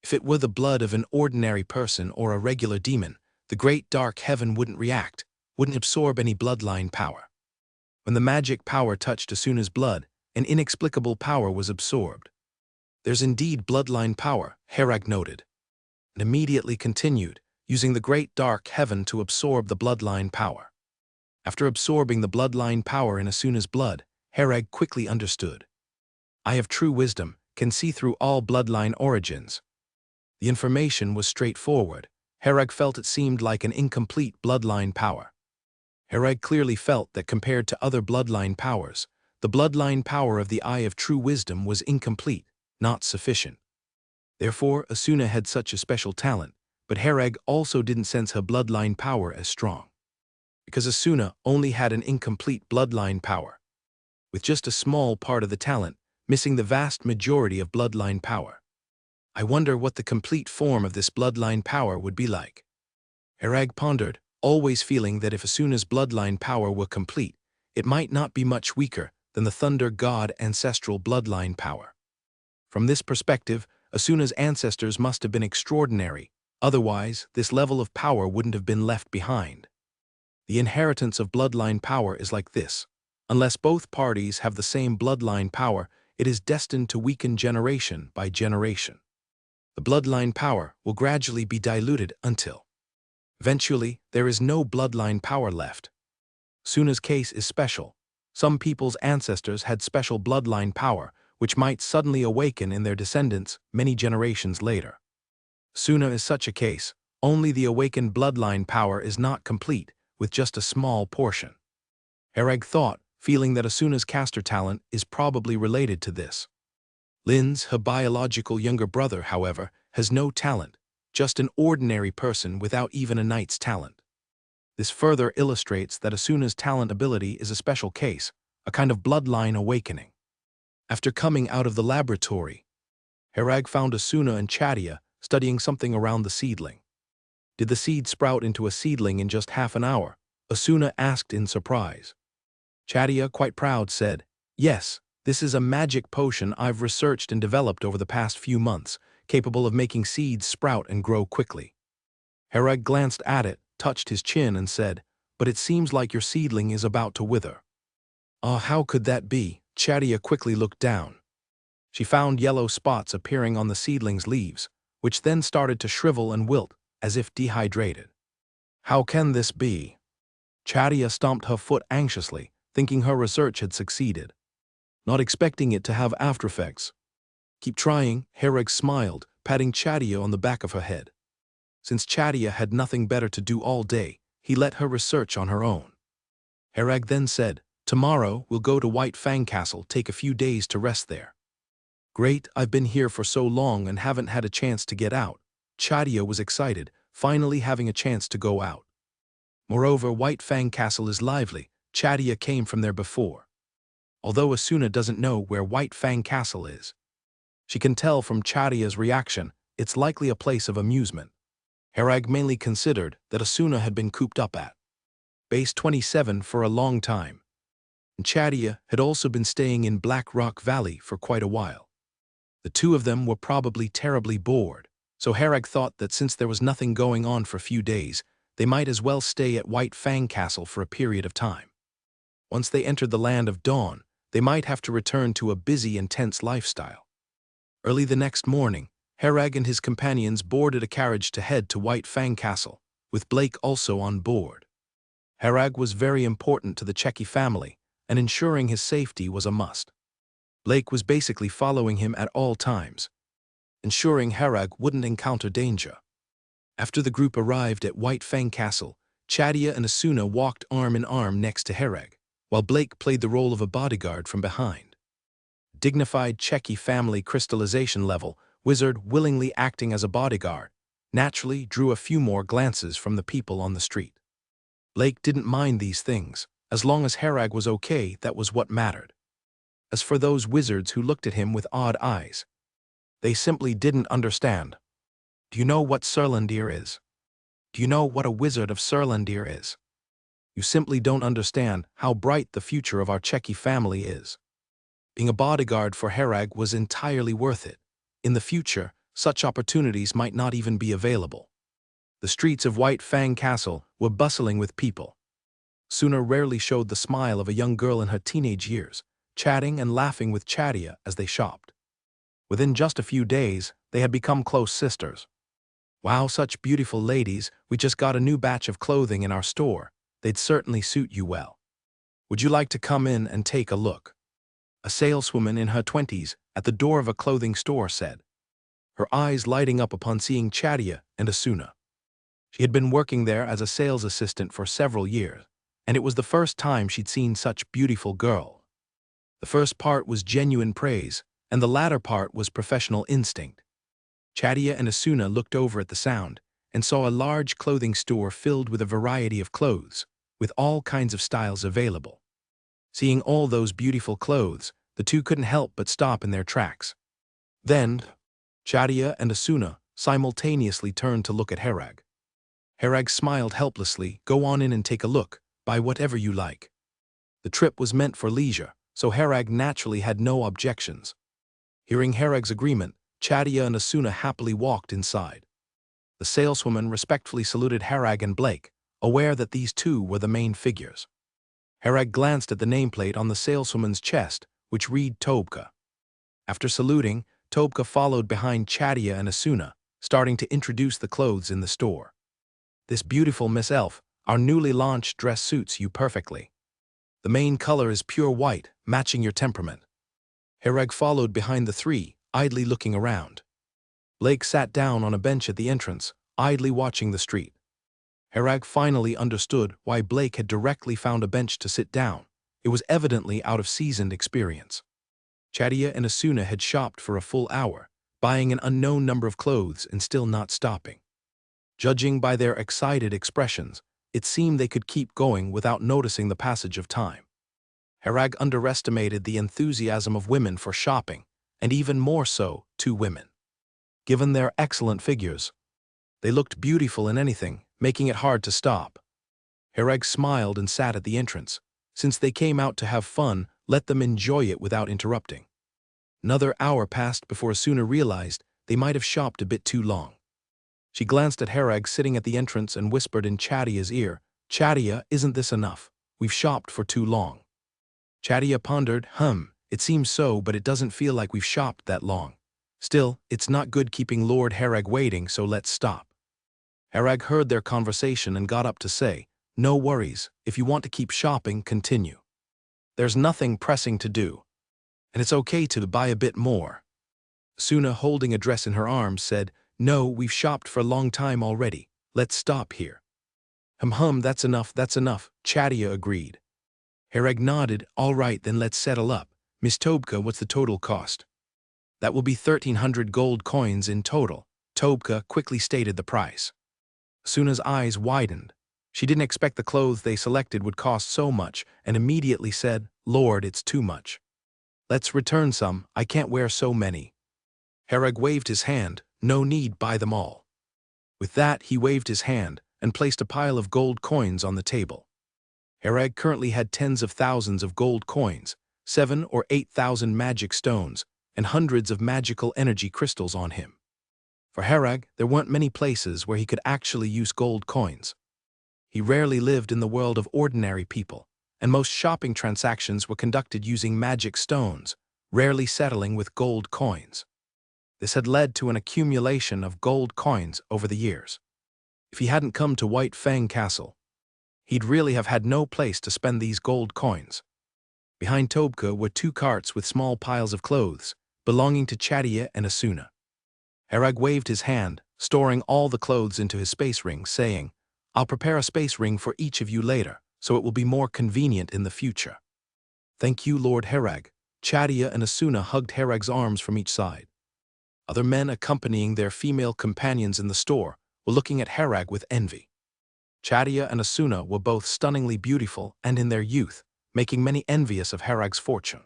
S1: If it were the blood of an ordinary person or a regular demon, the great dark heaven wouldn't react, wouldn't absorb any bloodline power. When the magic power touched Asuna's blood, an inexplicable power was absorbed. There's indeed bloodline power, Herag noted, and immediately continued, using the great dark heaven to absorb the bloodline power. After absorbing the bloodline power in Asuna's blood, Herag quickly understood. I have true wisdom, can see through all bloodline origins. The information was straightforward. Herag felt it seemed like an incomplete bloodline power. Herag clearly felt that compared to other bloodline powers, the bloodline power of the Eye of True Wisdom was incomplete, not sufficient. Therefore, Asuna had such a special talent, but Herag also didn't sense her bloodline power as strong. Because Asuna only had an incomplete bloodline power, with just a small part of the talent, missing the vast majority of bloodline power. I wonder what the complete form of this bloodline power would be like. Herag pondered, always feeling that if Asuna's bloodline power were complete, it might not be much weaker than the Thunder God ancestral bloodline power. From this perspective, Asuna's ancestors must have been extraordinary, otherwise this level of power wouldn't have been left behind. The inheritance of bloodline power is like this. Unless both parties have the same bloodline power, it is destined to weaken generation by generation. The bloodline power will gradually be diluted until eventually there is no bloodline power left. Asuna's case is special. Some people's ancestors had special bloodline power, which might suddenly awaken in their descendants many generations later. Asuna is such a case. Only the awakened bloodline power is not complete, with just a small portion. Herag thought, feeling that Asuna's caster talent is probably related to this. Lin's, her biological younger brother, however, has no talent, just an ordinary person without even a knight's talent. This further illustrates that Asuna's talent ability is a special case, a kind of bloodline awakening. After coming out of the laboratory, Herag found Asuna and Chadia studying something around the seedling. Did the seed sprout into a seedling in just half an hour? Asuna asked in surprise. Chadia, quite proud, said, Yes, this is a magic potion I've researched and developed over the past few months, capable of making seeds sprout and grow quickly. Herag glanced at it, touched his chin and said, But it seems like your seedling is about to wither. How could that be? Chadia quickly looked down. She found yellow spots appearing on the seedling's leaves, which then started to shrivel and wilt, as if dehydrated. How can this be? Chadia stomped her foot anxiously, thinking her research had succeeded, not expecting it to have aftereffects. Keep trying, Herag smiled, patting Chadia on the back of her head. Since Chadia had nothing better to do all day, he let her research on her own. Herag then said, Tomorrow we'll go to White Fang Castle, take a few days to rest there. Great, I've been here for so long and haven't had a chance to get out. Chadia was excited, finally having a chance to go out. Moreover, White Fang Castle is lively. Chadia came from there before. Although Asuna doesn't know where White Fang Castle is, she can tell from Chadia's reaction it's likely a place of amusement. Herag mainly considered that Asuna had been cooped up at Base 27 for a long time, and Chadia had also been staying in Black Rock Valley for quite a while. The two of them were probably terribly bored, so Herag thought that since there was nothing going on for a few days, they might as well stay at White Fang Castle for a period of time. Once they entered the Land of Dawn, they might have to return to a busy and tense lifestyle. Early the next morning, Herag and his companions boarded a carriage to head to White Fang Castle, with Blake also on board. Herag was very important to the Checky family, and ensuring his safety was a must. Blake was basically following him at all times, ensuring Herag wouldn't encounter danger. After the group arrived at White Fang Castle, Chadia and Asuna walked arm in arm next to Herag, while Blake played the role of a bodyguard from behind. Dignified Checky family crystallization level, wizard willingly acting as a bodyguard. naturally drew a few more glances from the people on the street. Blake didn't mind these things. As long as Herag was okay, that was what mattered. As for those wizards who looked at him with odd eyes, they simply didn't understand. Do you know what Surlandir is? Do you know what a wizard of Surlandir is? You simply don't understand how bright the future of our Cheki family is. Being a bodyguard for Herag was entirely worth it. In the future, such opportunities might not even be available. The streets of White Fang Castle were bustling with people. Suna rarely showed the smile of a young girl in her teenage years, chatting and laughing with Chadia as they shopped. Within just a few days, they had become close sisters. Wow, such beautiful ladies, we just got a new batch of clothing in our store. They'd certainly suit you well. Would you like to come in and take a look? A saleswoman in her 20s at the door of a clothing store said, her eyes lighting up upon seeing Chadia and Asuna. She had been working there as a sales assistant for several years, and it was the first time she'd seen such beautiful girl. The first part was genuine praise, and the latter part was professional instinct. Chadia and Asuna looked over at the sound and saw a large clothing store filled with a variety of clothes, with all kinds of styles available. Seeing all those beautiful clothes, the two couldn't help but stop in their tracks. Then, Chadia and Asuna simultaneously turned to look at Herag. Herag smiled helplessly. Go on in and take a look, buy whatever you like. The trip was meant for leisure, so Herag naturally had no objections. Hearing Herag's agreement, Chadia and Asuna happily walked inside. The saleswoman respectfully saluted Herag and Blake, aware that these two were the main figures. Herag glanced at the nameplate on the saleswoman's chest, which read Tobka. After saluting, Tobka followed behind Chadia and Asuna, starting to introduce the clothes in the store. This beautiful Miss Elf, our newly launched dress suits you perfectly. The main color is pure white, matching your temperament. Herag followed behind the three, idly looking around. Blake sat down on a bench at the entrance, idly watching the street. Herag finally understood why Blake had directly found a bench to sit down. It was evidently out of seasoned experience. Chadia and Asuna had shopped for a full hour, buying an unknown number of clothes and still not stopping. Judging by their excited expressions, it seemed they could keep going without noticing the passage of time. Herag underestimated the enthusiasm of women for shopping, and even more so, two women. Given their excellent figures, they looked beautiful in anything, making it hard to stop. Herag smiled and sat at the entrance. Since they came out to have fun, let them enjoy it without interrupting. Another hour passed before Asuna realized they might have shopped a bit too long. She glanced at Herag sitting at the entrance and whispered in Chadia's ear, Chadia, isn't this enough? We've shopped for too long. Chadia pondered, it seems so, but it doesn't feel like we've shopped that long. Still, it's not good keeping Lord Herag waiting, so let's stop. Herag heard their conversation and got up to say, no worries, if you want to keep shopping, continue. There's nothing pressing to do. And it's okay to buy a bit more. Asuna, holding a dress in her arms, said, no, we've shopped for a long time already. Let's stop here. That's enough, Chadia agreed. Herag nodded, all right, then let's settle up. Miss Tobka, what's the total cost? That will be 1,300 gold coins in total. Tobka quickly stated the price. Asuna's eyes widened. She didn't expect the clothes they selected would cost so much and immediately said, Lord, it's too much. Let's return some, I can't wear so many. Herag waved his hand, no need, buy them all. With that, he waved his hand and placed a pile of gold coins on the table. Herag currently had tens of thousands of gold coins, 7,000 or 8,000 magic stones, and hundreds of magical energy crystals on him. For Herag, there weren't many places where he could actually use gold coins. He rarely lived in the world of ordinary people, and most shopping transactions were conducted using magic stones, rarely settling with gold coins. This had led to an accumulation of gold coins over the years. If he hadn't come to White Fang Castle, he'd really have had no place to spend these gold coins. Behind Tobka were 2 carts with small piles of clothes, belonging to Chadia and Asuna. Herag waved his hand, storing all the clothes into his space ring, saying, I'll prepare a space ring for each of you later, so it will be more convenient in the future. Thank you, Lord Herag. Chadia and Asuna hugged Herag's arms from each side. Other men accompanying their female companions in the store were looking at Herag with envy. Chadia and Asuna were both stunningly beautiful and in their youth, making many envious of Herag's fortune.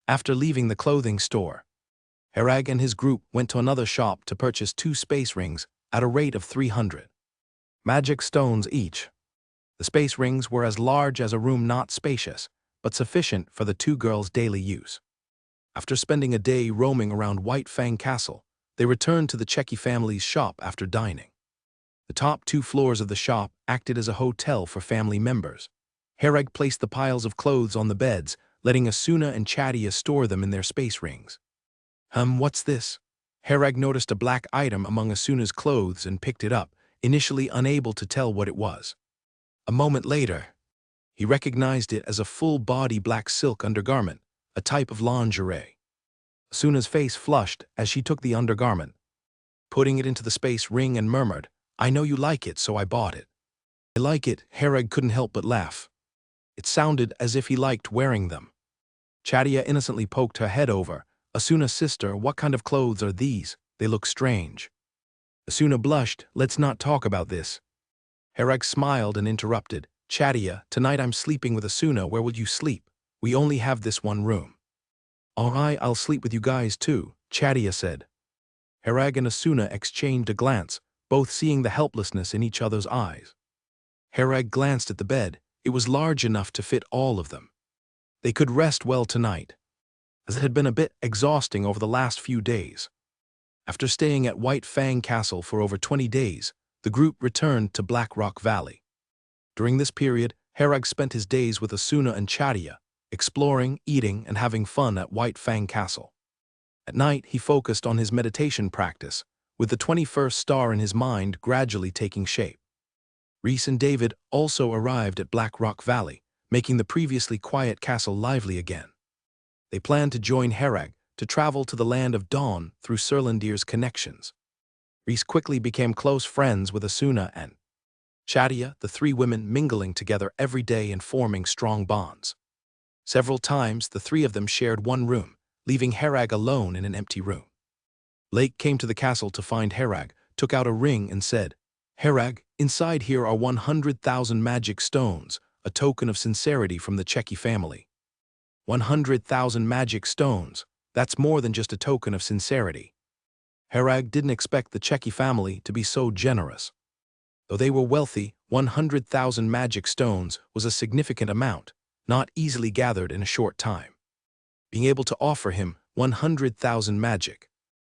S1: After leaving the clothing store, Herag and his group went to another shop to purchase 2 space rings at a rate of 300 magic stones each. The space rings were as large as a room, not spacious, but sufficient for the 2 girls' daily use. After spending a day roaming around White Fang Castle, they returned to the Checky family's shop after dining. The top 2 floors of the shop acted as a hotel for family members. Herag placed the piles of clothes on the beds, letting Asuna and Chadia store them in their space rings. What's this? Herag noticed a black item among Asuna's clothes and picked it up, initially unable to tell what it was. A moment later, he recognized it as a full-body black silk undergarment, a type of lingerie. Asuna's face flushed as she took the undergarment, putting it into the space ring and murmured, "I know you like it, so I bought it." "I like it," Herag couldn't help but laugh. It sounded as if he liked wearing them. Chadia innocently poked her head over. "Asuna, sister, what kind of clothes are these? They look strange." Asuna blushed. "Let's not talk about this." Herag smiled and interrupted. "Chadia, tonight I'm sleeping with Asuna. Where will you sleep? We only have this one room." "All right, I'll sleep with you guys too," Chadia said. Herag and Asuna exchanged a glance, both seeing the helplessness in each other's eyes. Herag glanced at the bed. It was large enough to fit all of them. They could rest well tonight, as it had been a bit exhausting over the last few days. After staying at White Fang Castle for over 20 days, the group returned to Black Rock Valley. During this period, Herag spent his days with Asuna and Chadia, exploring, eating, and having fun at White Fang Castle. At night, he focused on his meditation practice, with the 21st star in his mind gradually taking shape. Reese and David also arrived at Black Rock Valley, making the previously quiet castle lively again. They planned to join Herag to travel to the Land of Dawn through Serlandir's connections. Reese quickly became close friends with Asuna and Chadia, the 3 women mingling together every day and forming strong bonds. Several times, the 3 of them shared one room, leaving Herag alone in an empty room. Blake came to the castle to find Herag, took out a ring and said, "Herag, inside here are 100,000 magic stones, a token of sincerity from the Checky family." 100,000 magic stones, that's more than just a token of sincerity. Herag didn't expect the Checky family to be so generous. Though they were wealthy, 100,000 magic stones was a significant amount, not easily gathered in a short time. Being able to offer him 100,000 magic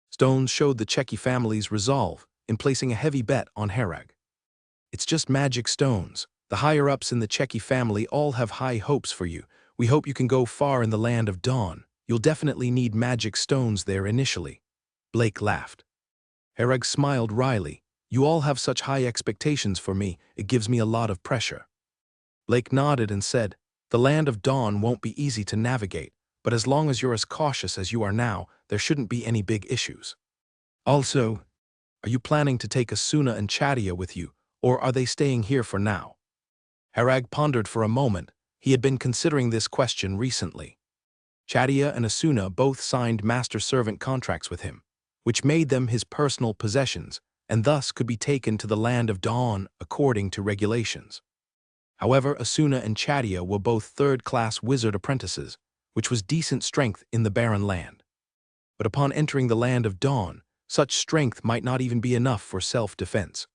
S1: stones showed the Checky family's resolve in placing a heavy bet on Herag. "It's just magic stones. The higher-ups in the Checky family all have high hopes for you. We hope you can go far in the Land of Dawn. You'll definitely need magic stones there initially." Blake laughed. Herag smiled wryly. "You all have such high expectations for me, it gives me a lot of pressure." Blake nodded and said, "The Land of Dawn won't be easy to navigate, but as long as you're as cautious as you are now, there shouldn't be any big issues. Also, are you planning to take Asuna and Chadia with you, or are they staying here for now?" Herag pondered for a moment. He had been considering this question recently. Chadia and Asuna both signed master-servant contracts with him, which made them his personal possessions, and thus could be taken to the Land of Dawn according to regulations. However, Asuna and Chadia were both third-class wizard apprentices, which was decent strength in the barren land. But upon entering the Land of Dawn, such strength might not even be enough for self-defense.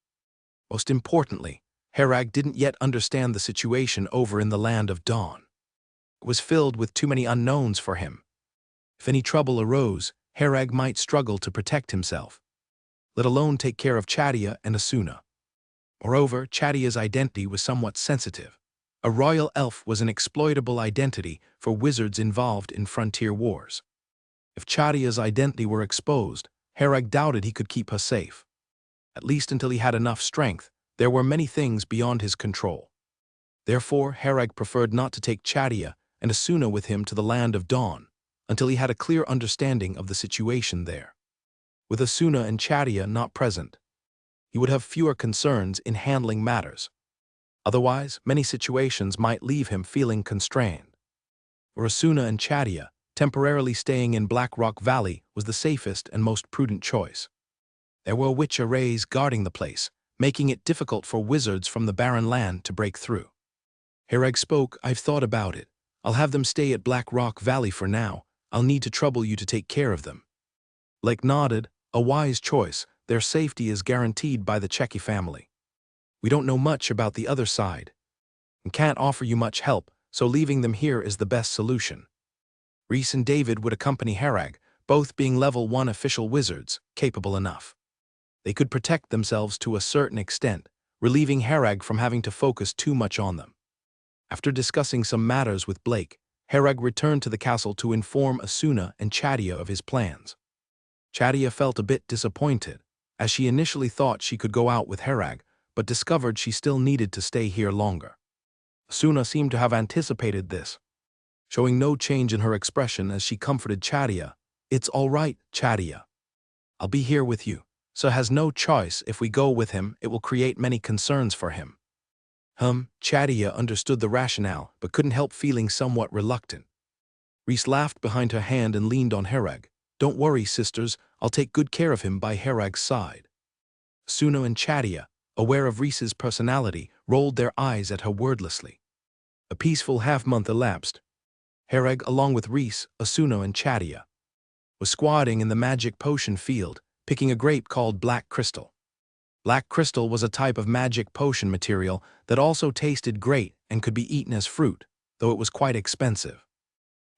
S1: Most importantly, Herag didn't yet understand the situation over in the Land of Dawn. It was filled with too many unknowns for him. If any trouble arose, Herag might struggle to protect himself, let alone take care of Chadia and Asuna. Moreover, Chadia's identity was somewhat sensitive. A royal elf was an exploitable identity for wizards involved in frontier wars. If Chadia's identity were exposed, Herag doubted he could keep her safe. At least until he had enough strength, there were many things beyond his control. Therefore, Herag preferred not to take Chadia and Asuna with him to the Land of Dawn until he had a clear understanding of the situation there. With Asuna and Chadia not present, he would have fewer concerns in handling matters. Otherwise, many situations might leave him feeling constrained. For Asuna and Chadia, temporarily staying in Black Rock Valley was the safest and most prudent choice. There were witch arrays guarding the place, making it difficult for wizards from the barren land to break through. Herag spoke, "I've thought about it. I'll have them stay at Black Rock Valley for now. I'll need to trouble you to take care of them." Blake nodded, "A wise choice. Their safety is guaranteed by the Checky family. We don't know much about the other side and can't offer you much help, so leaving them here is the best solution." Reese and David would accompany Herag, both being level 1 official wizards, capable enough. They could protect themselves to a certain extent, relieving Herag from having to focus too much on them. After discussing some matters with Blake, Herag returned to the castle to inform Asuna and Chadia of his plans. Chadia felt a bit disappointed, as she initially thought she could go out with Herag, but discovered she still needed to stay here longer. Asuna seemed to have anticipated this, showing no change in her expression as she comforted Chadia. "It's all right, Chadia. I'll be here with you. So has no choice. If we go with him, it will create many concerns for him." Chadia understood the rationale, but couldn't help feeling somewhat reluctant. Reese laughed behind her hand and leaned on Herag. "Don't worry, sisters, I'll take good care of him by Herag's side." Asuna and Chadia, aware of Reese's personality, rolled their eyes at her wordlessly. A peaceful half-month elapsed. Herag, along with Reese, Asuna, and Chadia, was squatting in the magic potion field, picking a grape called Black Crystal. Black Crystal was a type of magic potion material that also tasted great and could be eaten as fruit, though it was quite expensive.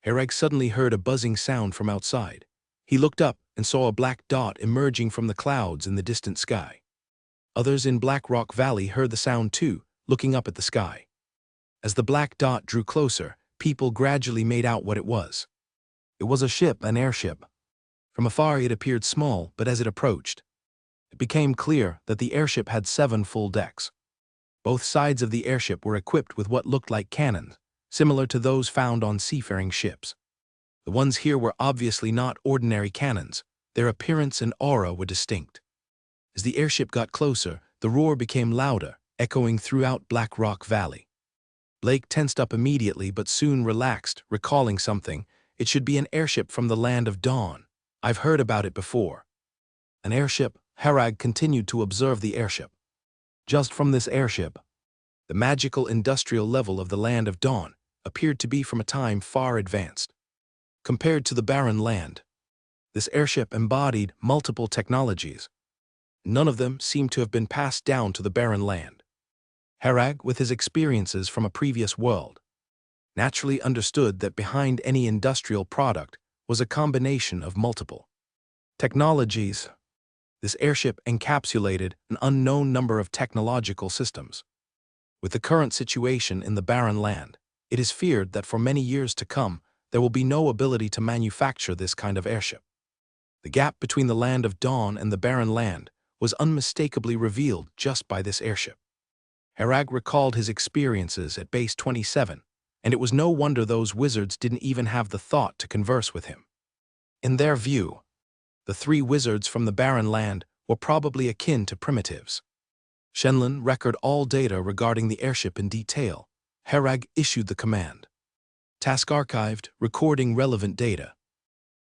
S1: Herag suddenly heard a buzzing sound from outside. He looked up and saw a black dot emerging from the clouds in the distant sky. Others in Black Rock Valley heard the sound too, looking up at the sky. As the black dot drew closer, people gradually made out what it was. It was a ship, an airship. From afar it appeared small, but as it approached, it became clear that the airship had 7 full decks. Both sides of the airship were equipped with what looked like cannons, similar to those found on seafaring ships. The ones here were obviously not ordinary cannons. Their appearance and aura were distinct. As the airship got closer, the roar became louder, echoing throughout Black Rock Valley. Blake tensed up immediately but soon relaxed, recalling something. It should be an airship from the Land of Dawn. I've heard about it before. An airship? Herag continued to observe the airship. Just from this airship, the magical industrial level of the Land of Dawn appeared to be from a time far advanced. Compared to the barren land, this airship embodied multiple technologies. None of them seemed to have been passed down to the barren land. Herag, with his experiences from a previous world, naturally understood that behind any industrial product was a combination of multiple technologies. This airship encapsulated an unknown number of technological systems. With the current situation in the barren land, it is feared that for many years to come, there will be no ability to manufacture this kind of airship. The gap between the Land of Dawn and the barren land was unmistakably revealed just by this airship. Herag recalled his experiences at Base 27, and it was no wonder those wizards didn't even have the thought to converse with him. In their view, the 3 wizards from the barren land were probably akin to primitives. Shenlin recorded all data regarding the airship in detail. Herag issued the command. Task archived, recording relevant data.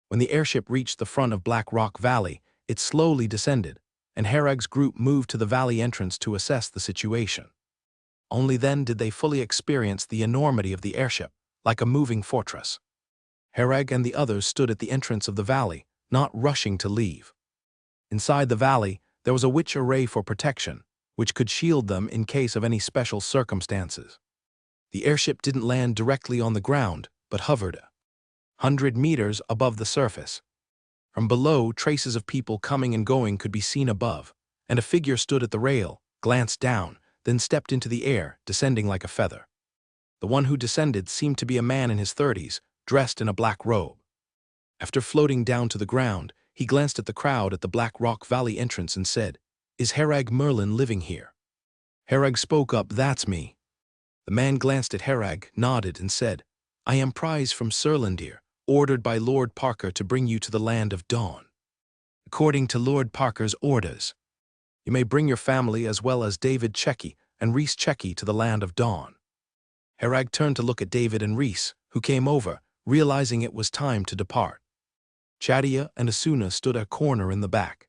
S1: When the airship reached the front of Black Rock Valley, it slowly descended, and Herag's group moved to the valley entrance to assess the situation. Only then did they fully experience the enormity of the airship, like a moving fortress. Herag and the others stood at the entrance of the valley, not rushing to leave. Inside the valley, there was a witch array for protection, which could shield them in case of any special circumstances. The airship didn't land directly on the ground, but hovered 100 meters above the surface. From below, traces of people coming and going could be seen above, and a figure stood at the rail, glanced down, then stepped into the air, descending like a feather. The one who descended seemed to be a man in his 30s, dressed in a black robe. After floating down to the ground, he glanced at the crowd at the Black Rock Valley entrance and said, "Is Herag Merlin living here?" Herag spoke up, "That's me." The man glanced at Herag, nodded, and said, "I am Prize from Surlandir, ordered by Lord Parker to bring you to the Land of Dawn. According to Lord Parker's orders, you may bring your family as well as David Checky and Reese Checky to the Land of Dawn." Herag turned to look at David and Reese, who came over, realizing it was time to depart. Chadia and Asuna stood a corner in the back.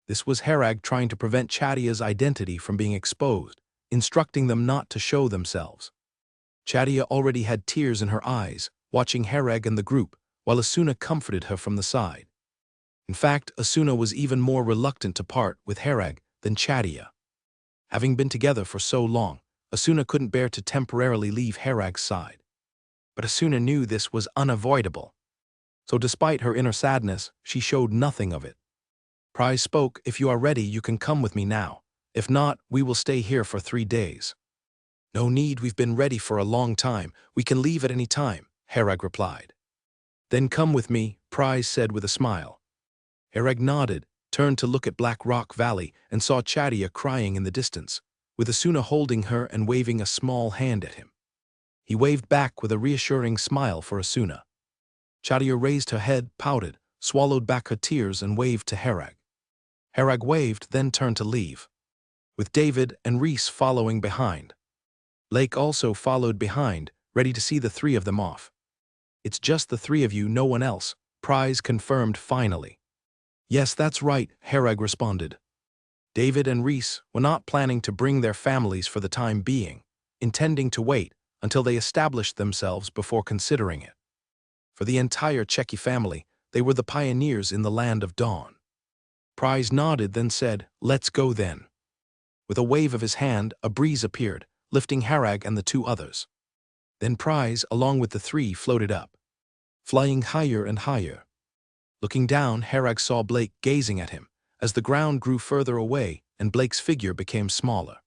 S1: This was Herag trying to prevent Chadia's identity from being exposed, instructing them not to show themselves. Chadia already had tears in her eyes, watching Herag and the group, while Asuna comforted her from the side. In fact, Asuna was even more reluctant to part with Herag than Chadia. Having been together for so long, Asuna couldn't bear to temporarily leave Herag's side. But Asuna knew this was unavoidable. So despite her inner sadness, she showed nothing of it. Prize spoke, "If you are ready, you can come with me now. If not, we will stay here for 3 days. No need, we've been ready for a long time. We can leave at any time," Herag replied. Then come with me, Prize said with a smile. Herag nodded, turned to look at Black Rock Valley, and saw Chadia crying in the distance, with Asuna holding her and waving a small hand at him. He waved back with a reassuring smile for Asuna. Chadia raised her head, pouted, swallowed back her tears, and waved to Herag. Herag waved, then turned to leave, with David and Reese following behind. Lake also followed behind, ready to see the 3 of them off. "It's just the 3 of you, no one else," Prize confirmed finally. "Yes, that's right," Herag responded. David and Reese were not planning to bring their families for the time being, intending to wait until they established themselves before considering it. For the entire Cheki family, they were the pioneers in the land of Dawn. Prize nodded, then said, "Let's go then." With a wave of his hand, a breeze appeared, lifting Herag and the 2 others. Then Prize, along with the 3, floated up, flying higher and higher. Looking down, Herag saw Blake gazing at him, as the ground grew further away and Blake's figure became smaller.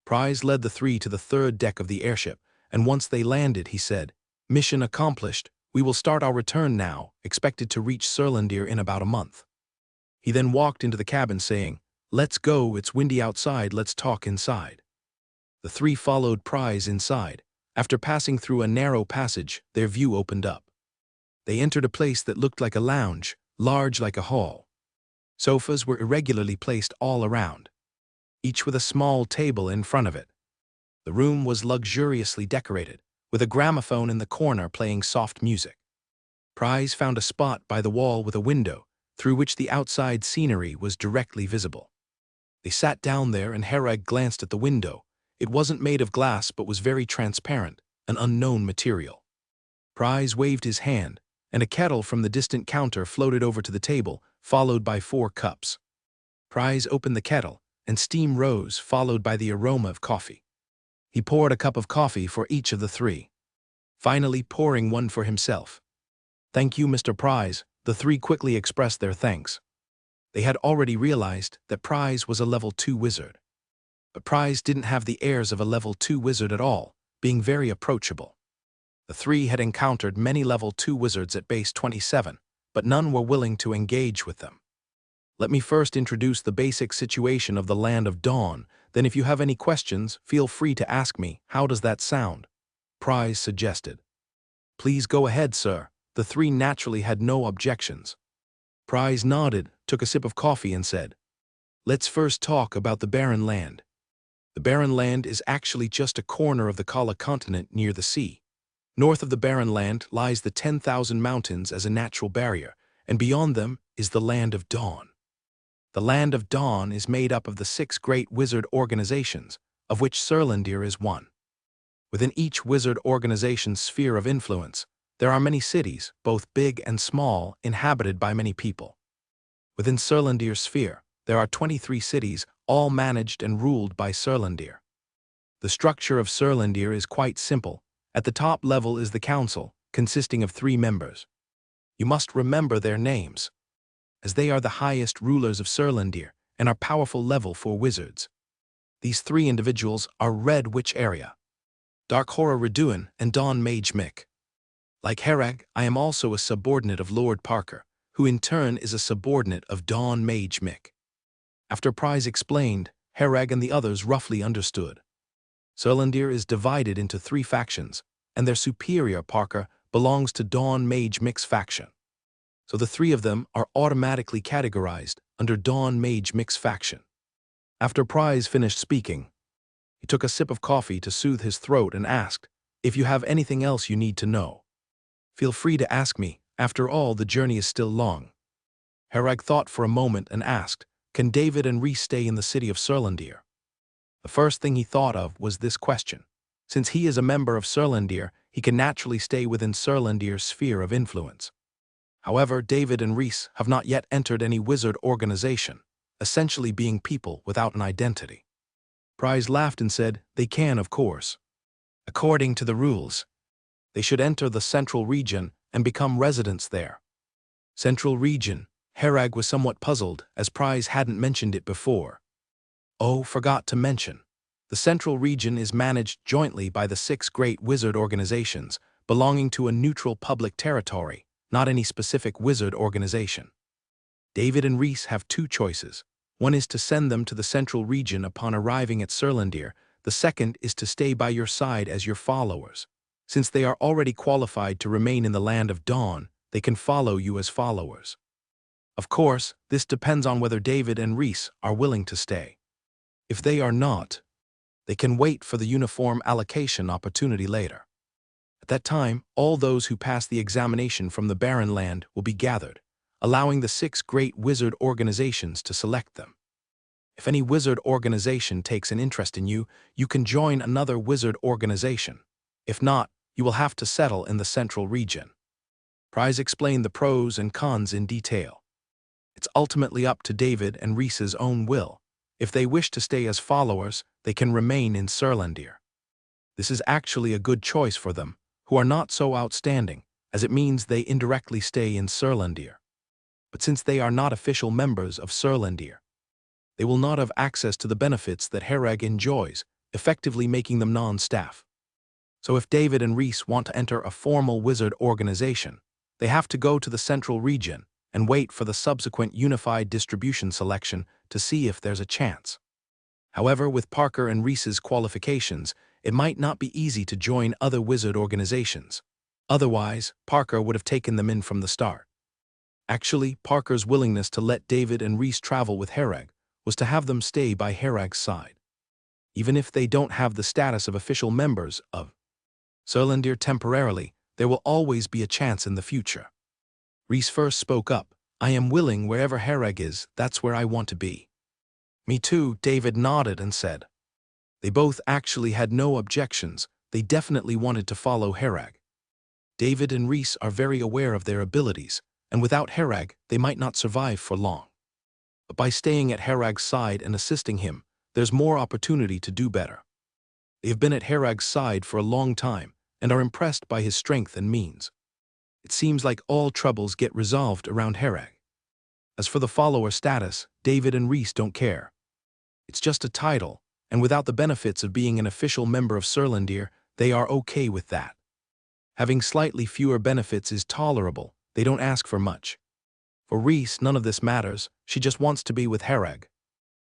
S1: Prize led the 3 to the 3rd deck of the airship, and once they landed, he said, "Mission accomplished. We will start our return now, expected to reach Surlandir in about a month." He then walked into the cabin saying, "Let's go, it's windy outside, let's talk inside." The 3 followed Prize inside. After passing through a narrow passage, their view opened up. They entered a place that looked like a lounge, large like a hall. Sofas were irregularly placed all around, each with a small table in front of it. The room was luxuriously decorated, with a gramophone in the corner playing soft music. Prize found a spot by the wall with a window, through which the outside scenery was directly visible. They sat down there, and Herag glanced at the window. It wasn't made of glass but was very transparent, an unknown material. Prize waved his hand, and a kettle from the distant counter floated over to the table, followed by 4 cups. Prize opened the kettle, and steam rose, followed by the aroma of coffee. He poured a cup of coffee for each of the 3, finally pouring one for himself. "Thank you, Mr. Prize," the 3 quickly expressed their thanks. They had already realized that Prize was a level 2 wizard. But Prize didn't have the airs of a level 2 wizard at all, being very approachable. The 3 had encountered many level 2 wizards at base 27, but none were willing to engage with them. "Let me first introduce the basic situation of the Land of Dawn, then if you have any questions, feel free to ask me. How does that sound?" Prize suggested. "Please go ahead, sir." The 3 naturally had no objections. Prize nodded, took a sip of coffee, and said, "Let's first talk about the Barren Land. The Barren Land is actually just a corner of the Kala continent near the sea. North of the Barren Land lies the 10,000 mountains as a natural barrier, and beyond them is the Land of Dawn. The Land of Dawn is made up of the 6 great wizard organizations, of which Surlandir is one. Within each wizard organization's sphere of influence, there are many cities, both big and small, inhabited by many people. Within Surlandir's sphere, there are 23 cities, all managed and ruled by Surlandir. The structure of Surlandir is quite simple. At the top level is the council, consisting of 3 members. You must remember their names, as they are the highest rulers of Surlandir and are powerful level 4 wizards. These 3 individuals are Red Witch Area, Dark Horror Reduin, and Dawn Mage Mick. Like Herag, I am also a subordinate of Lord Parker, who in turn is a subordinate of Dawn Mage Mick. After Prize explained, Herag and the others roughly understood. Surlandir is divided into 3 factions, and their superior, Parker, belongs to Dawn Mage Mick's faction. So the 3 of them are automatically categorized under Dawn Mage Mick's faction. After Prize finished speaking, he took a sip of coffee to soothe his throat and asked, "If you have anything else you need to know, feel free to ask me. After all, the journey is still long." Herag thought for a moment and asked, Can David and Rhys stay in the city of Surlandir? The first thing he thought of was this question. Since he is a member of Surlandir, he can naturally stay within Surlandir's sphere of influence. However, David and Rhys have not yet entered any wizard organization, essentially being people without an identity. Price laughed and said, "They can, of course. According to the rules, they should enter the Central Region and become residents there." Central Region. Herag was somewhat puzzled, as Price hadn't mentioned it before. Oh, forgot to mention. The Central Region is managed jointly by the 6 great wizard organizations, belonging to a neutral public territory, not any specific wizard organization. David and Rhys have 2 choices. One is to send them to the Central Region upon arriving at Surlandir. The second is to stay by your side as your followers. Since they are already qualified to remain in the Land of Dawn, they can follow you as followers. Of course, this depends on whether David and Rhys are willing to stay. If they are not, they can wait for the uniform allocation opportunity later. At that time, all those who pass the examination from the Barren Land will be gathered, allowing the 6 great wizard organizations to select them. If any wizard organization takes an interest in you, you can join another wizard organization. If not, you will have to settle in the Central Region. Price explained the pros and cons in detail. It's ultimately up to David and Rhys's own will. If they wish to stay as followers, they can remain in Surlandir. This is actually a good choice for them, who are not so outstanding, as it means they indirectly stay in Surlandir. But since they are not official members of Surlandir, they will not have access to the benefits that Herag enjoys, effectively making them non-staff. So if David and Rhys want to enter a formal wizard organization, they have to go to the Central Region and wait for the subsequent unified distribution selection to see if there's a chance. However, with Parker and Rhys's qualifications, it might not be easy to join other wizard organizations. Otherwise, Parker would have taken them in from the start. Actually, Parker's willingness to let David and Rhys travel with Herag was to have them stay by Herag's side. Even if they don't have the status of official members of Surlandir temporarily, there will always be a chance in the future. Rhys first spoke up. "I am willing wherever Herag is, that's where I want to be." "Me too," David nodded and said. They both actually had no objections. They definitely wanted to follow Herag. David and Rhys are very aware of their abilities, and without Herag, they might not survive for long. But by staying at Herag's side and assisting him, there's more opportunity to do better. They have been at Herag's side for a long time and are impressed by his strength and means. It seems like all troubles get resolved around Herag. As for the follower status, David and Rhys don't care. It's just a title, and without the benefits of being an official member of Surlandir, they are okay with that. Having slightly fewer benefits is tolerable. They don't ask for much. For Rhys, none of this matters. She just wants to be with Herag.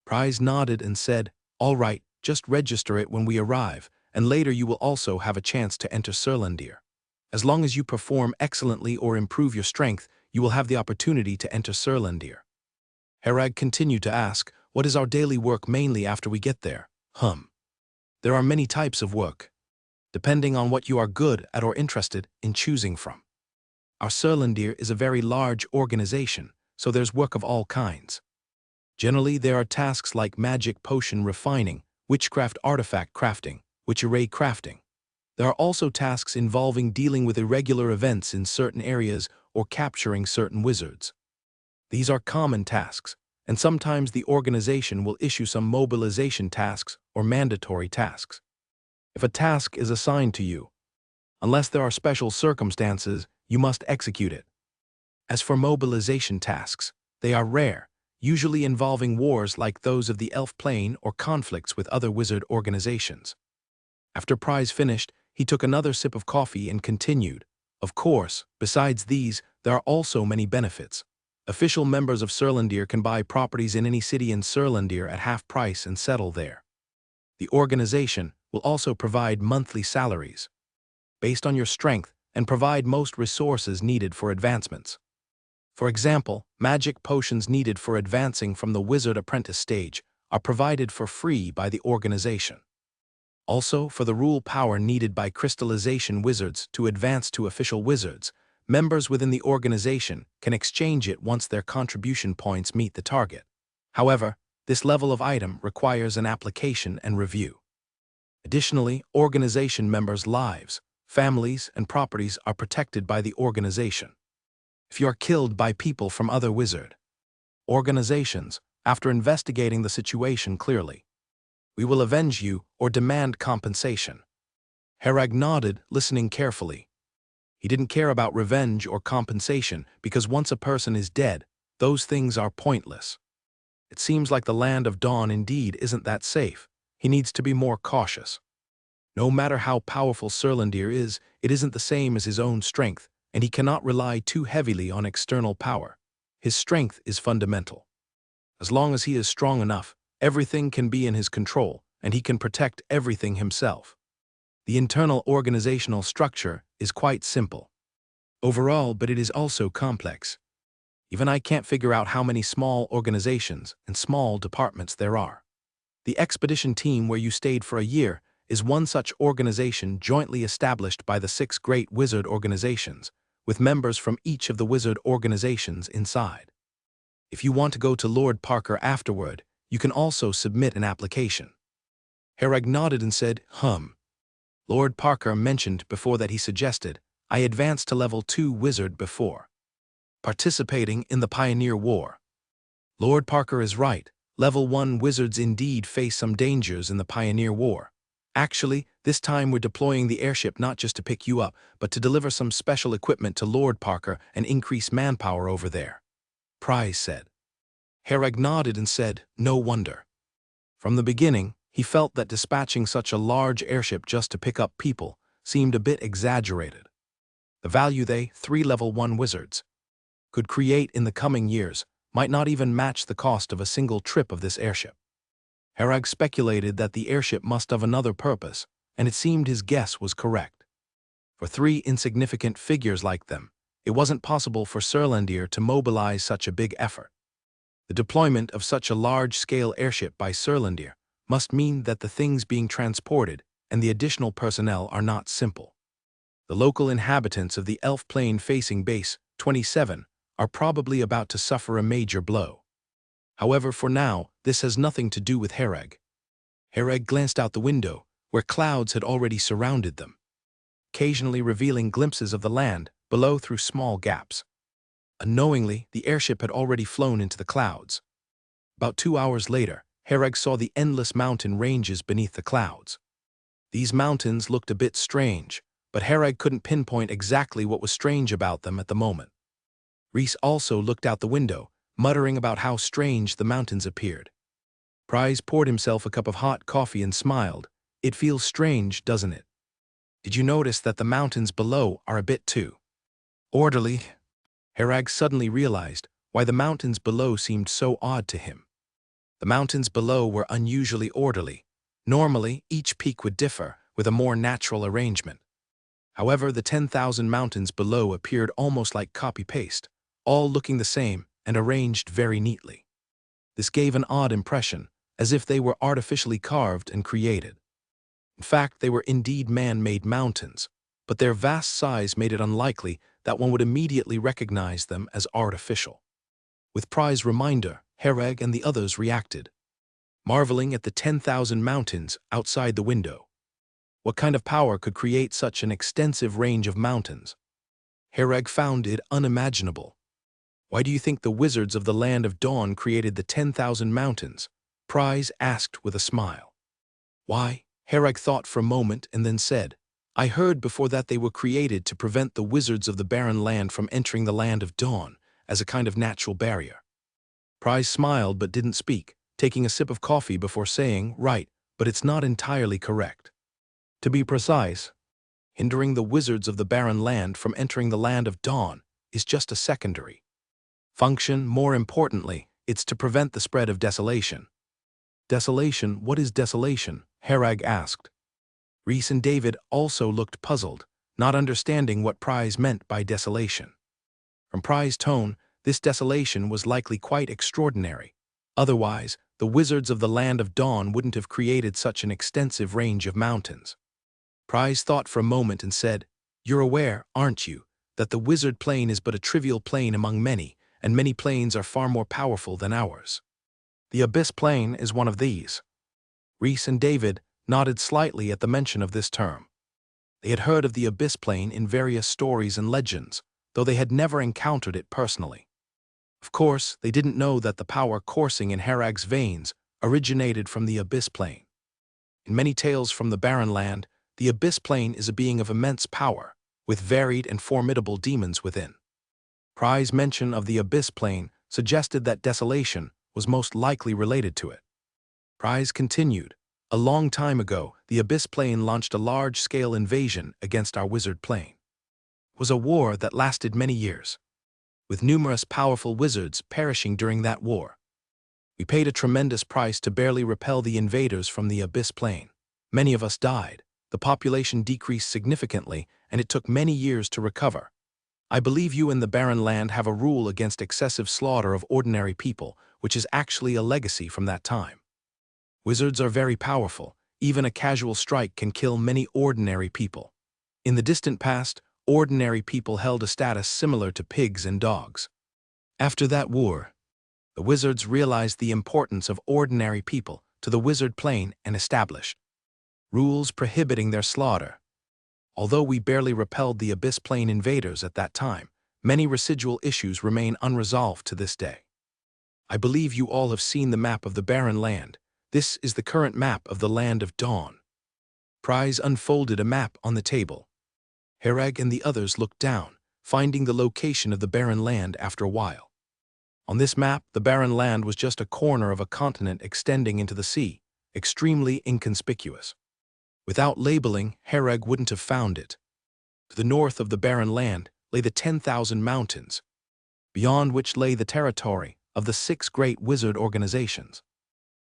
S1: Price nodded and said, "All right, just register it when we arrive, and later you will also have a chance to enter Surlandir. As long as you perform excellently or improve your strength, you will have the opportunity to enter Surlandir." Herag continued to ask, "What is our daily work mainly after we get there?" There are many types of work, depending on what you are good at or interested in choosing from. Our Surlandir is a very large organization, so there's work of all kinds. Generally, there are tasks like magic potion refining, witchcraft artifact crafting, witch array crafting. There are also tasks involving dealing with irregular events in certain areas or capturing certain wizards. These are common tasks, and sometimes the organization will issue some mobilization tasks or mandatory tasks. If a task is assigned to you, unless there are special circumstances, you must execute it. As for mobilization tasks, they are rare, usually involving wars like those of the Elf Plane or conflicts with other wizard organizations. After Price finished, he took another sip of coffee and continued. Of course, besides these, there are also many benefits. Official members of Surlandir can buy properties in any city in Surlandir at half price and settle there. The organization will also provide monthly salaries based on your strength and provide most resources needed for advancements. For example, magic potions needed for advancing from the wizard apprentice stage are provided for free by the organization. Also, for the rule power needed by crystallization wizards to advance to official wizards, members within the organization can exchange it once their contribution points meet the target. However, this level of item requires an application and review. Additionally, organization members' lives, families, and properties are protected by the organization. If you are killed by people from other wizard organizations, after investigating the situation clearly, we will avenge you or demand compensation. Herag nodded, listening carefully. He didn't care about revenge or compensation because once a person is dead, those things are pointless. It seems like the land of Dawn indeed isn't that safe. He needs to be more cautious. No matter how powerful Serlandir is, it isn't the same as his own strength, and he cannot rely too heavily on external power. His strength is fundamental. As long as he is strong enough, everything can be in his control, and he can protect everything himself. The internal organizational structure is quite simple overall, but it is also complex. Even I can't figure out how many small organizations and small departments there are. The expedition team where you stayed for a year is one such organization jointly established by the 6 great wizard organizations, with members from each of the wizard organizations inside. If you want to go to Lord Parker afterward, you can also submit an application. Herag nodded and said, Lord Parker mentioned before that he suggested I advance to level 2 wizard before participating in the Pioneer War. Lord Parker is right. Level 1 wizards indeed face some dangers in the Pioneer War. Actually, this time we're deploying the airship not just to pick you up, but to deliver some special equipment to Lord Parker and increase manpower over there, Price said. Herag nodded and said, no wonder. From the beginning, he felt that dispatching such a large airship just to pick up people seemed a bit exaggerated. The value they, 3 level 1 wizards, could create in the coming years might not even match the cost of a single trip of this airship. Herag speculated that the airship must have another purpose, and it seemed his guess was correct. For 3 insignificant figures like them, it wasn't possible for Serlandir to mobilize such a big effort. The deployment of such a large-scale airship by Serlandir must mean that the things being transported and the additional personnel are not simple. The local inhabitants of the Elf Plane facing Base 27 are probably about to suffer a major blow. However, for now, this has nothing to do with Herag. Herag glanced out the window, where clouds had already surrounded them, occasionally revealing glimpses of the land below through small gaps. Unknowingly, the airship had already flown into the clouds. About 2 hours later, Herag saw the endless mountain ranges beneath the clouds. These mountains looked a bit strange, but Herag couldn't pinpoint exactly what was strange about them at the moment. Reese also looked out the window, muttering about how strange the mountains appeared. Price poured himself a cup of hot coffee and smiled. It feels strange, doesn't it? Did you notice that the mountains below are a bit too orderly? Herag suddenly realized why the mountains below seemed so odd to him. The mountains below were unusually orderly. Normally, each peak would differ, with a more natural arrangement. However, the 10,000 mountains below appeared almost like copy-paste, all looking the same and arranged very neatly. This gave an odd impression, as if they were artificially carved and created. In fact, they were indeed man-made mountains, but their vast size made it unlikely that one would immediately recognize them as artificial. With Price's reminder, Herag and the others reacted, marveling at the 10,000 mountains outside the window. What kind of power could create such an extensive range of mountains? Herag found it unimaginable. Why do you think the wizards of the Land of Dawn created the 10,000 mountains? Price asked with a smile. Why? Herag thought for a moment and then said, I heard before that they were created to prevent the wizards of the barren land from entering the Land of Dawn as a kind of natural barrier. Price smiled but didn't speak, taking a sip of coffee before saying, right, but it's not entirely correct. To be precise, hindering the wizards of the barren land from entering the Land of Dawn is just a secondary function. More importantly, it's to prevent the spread of desolation. Desolation? What is desolation? Herag asked. Reese and David also looked puzzled, not understanding what Price meant by desolation. From Price's tone, this desolation was likely quite extraordinary. Otherwise, the wizards of the Land of Dawn wouldn't have created such an extensive range of mountains. Price thought for a moment and said, You're aware, aren't you, that the wizard plane is but a trivial plane among many, and many planes are far more powerful than ours. The Abyss Plain is one of these. Reese and David nodded slightly at the mention of this term. They had heard of the Abyss Plain in various stories and legends, though they had never encountered it personally. Of course, they didn't know that the power coursing in Herag's veins originated from the Abyss Plain. In many tales from the Barren Land, the Abyss Plain is a being of immense power, with varied and formidable demons within. Pry's mention of the Abyss Plain suggested that desolation was most likely related to it. Pry's continued, "A long time ago, the Abyss Plain launched a large-scale invasion against our wizard plane. It was a war that lasted many years, with numerous powerful wizards perishing during that war. We paid a tremendous price to barely repel the invaders from the Abyss Plain. Many of us died, the population decreased significantly, and it took many years to recover. I believe you in the Barren Land have a rule against excessive slaughter of ordinary people, which is actually a legacy from that time. Wizards are very powerful. Even a casual strike can kill many ordinary people. In the distant past, ordinary people held a status similar to pigs and dogs. After that war, the wizards realized the importance of ordinary people to the wizard plane and established rules prohibiting their slaughter. Although we barely repelled the Abyss Plain invaders at that time, many residual issues remain unresolved to this day. I believe you all have seen the map of the Barren Land. This is the current map of the Land of Dawn." Pry's unfolded a map on the table. Herag and the others looked down, finding the location of the Barren Land after a while. On this map, the Barren Land was just a corner of a continent extending into the sea, extremely inconspicuous. Without labeling, Herag wouldn't have found it. To the north of the Barren Land lay the 10,000 mountains, beyond which lay the territory of the 6 great wizard organizations.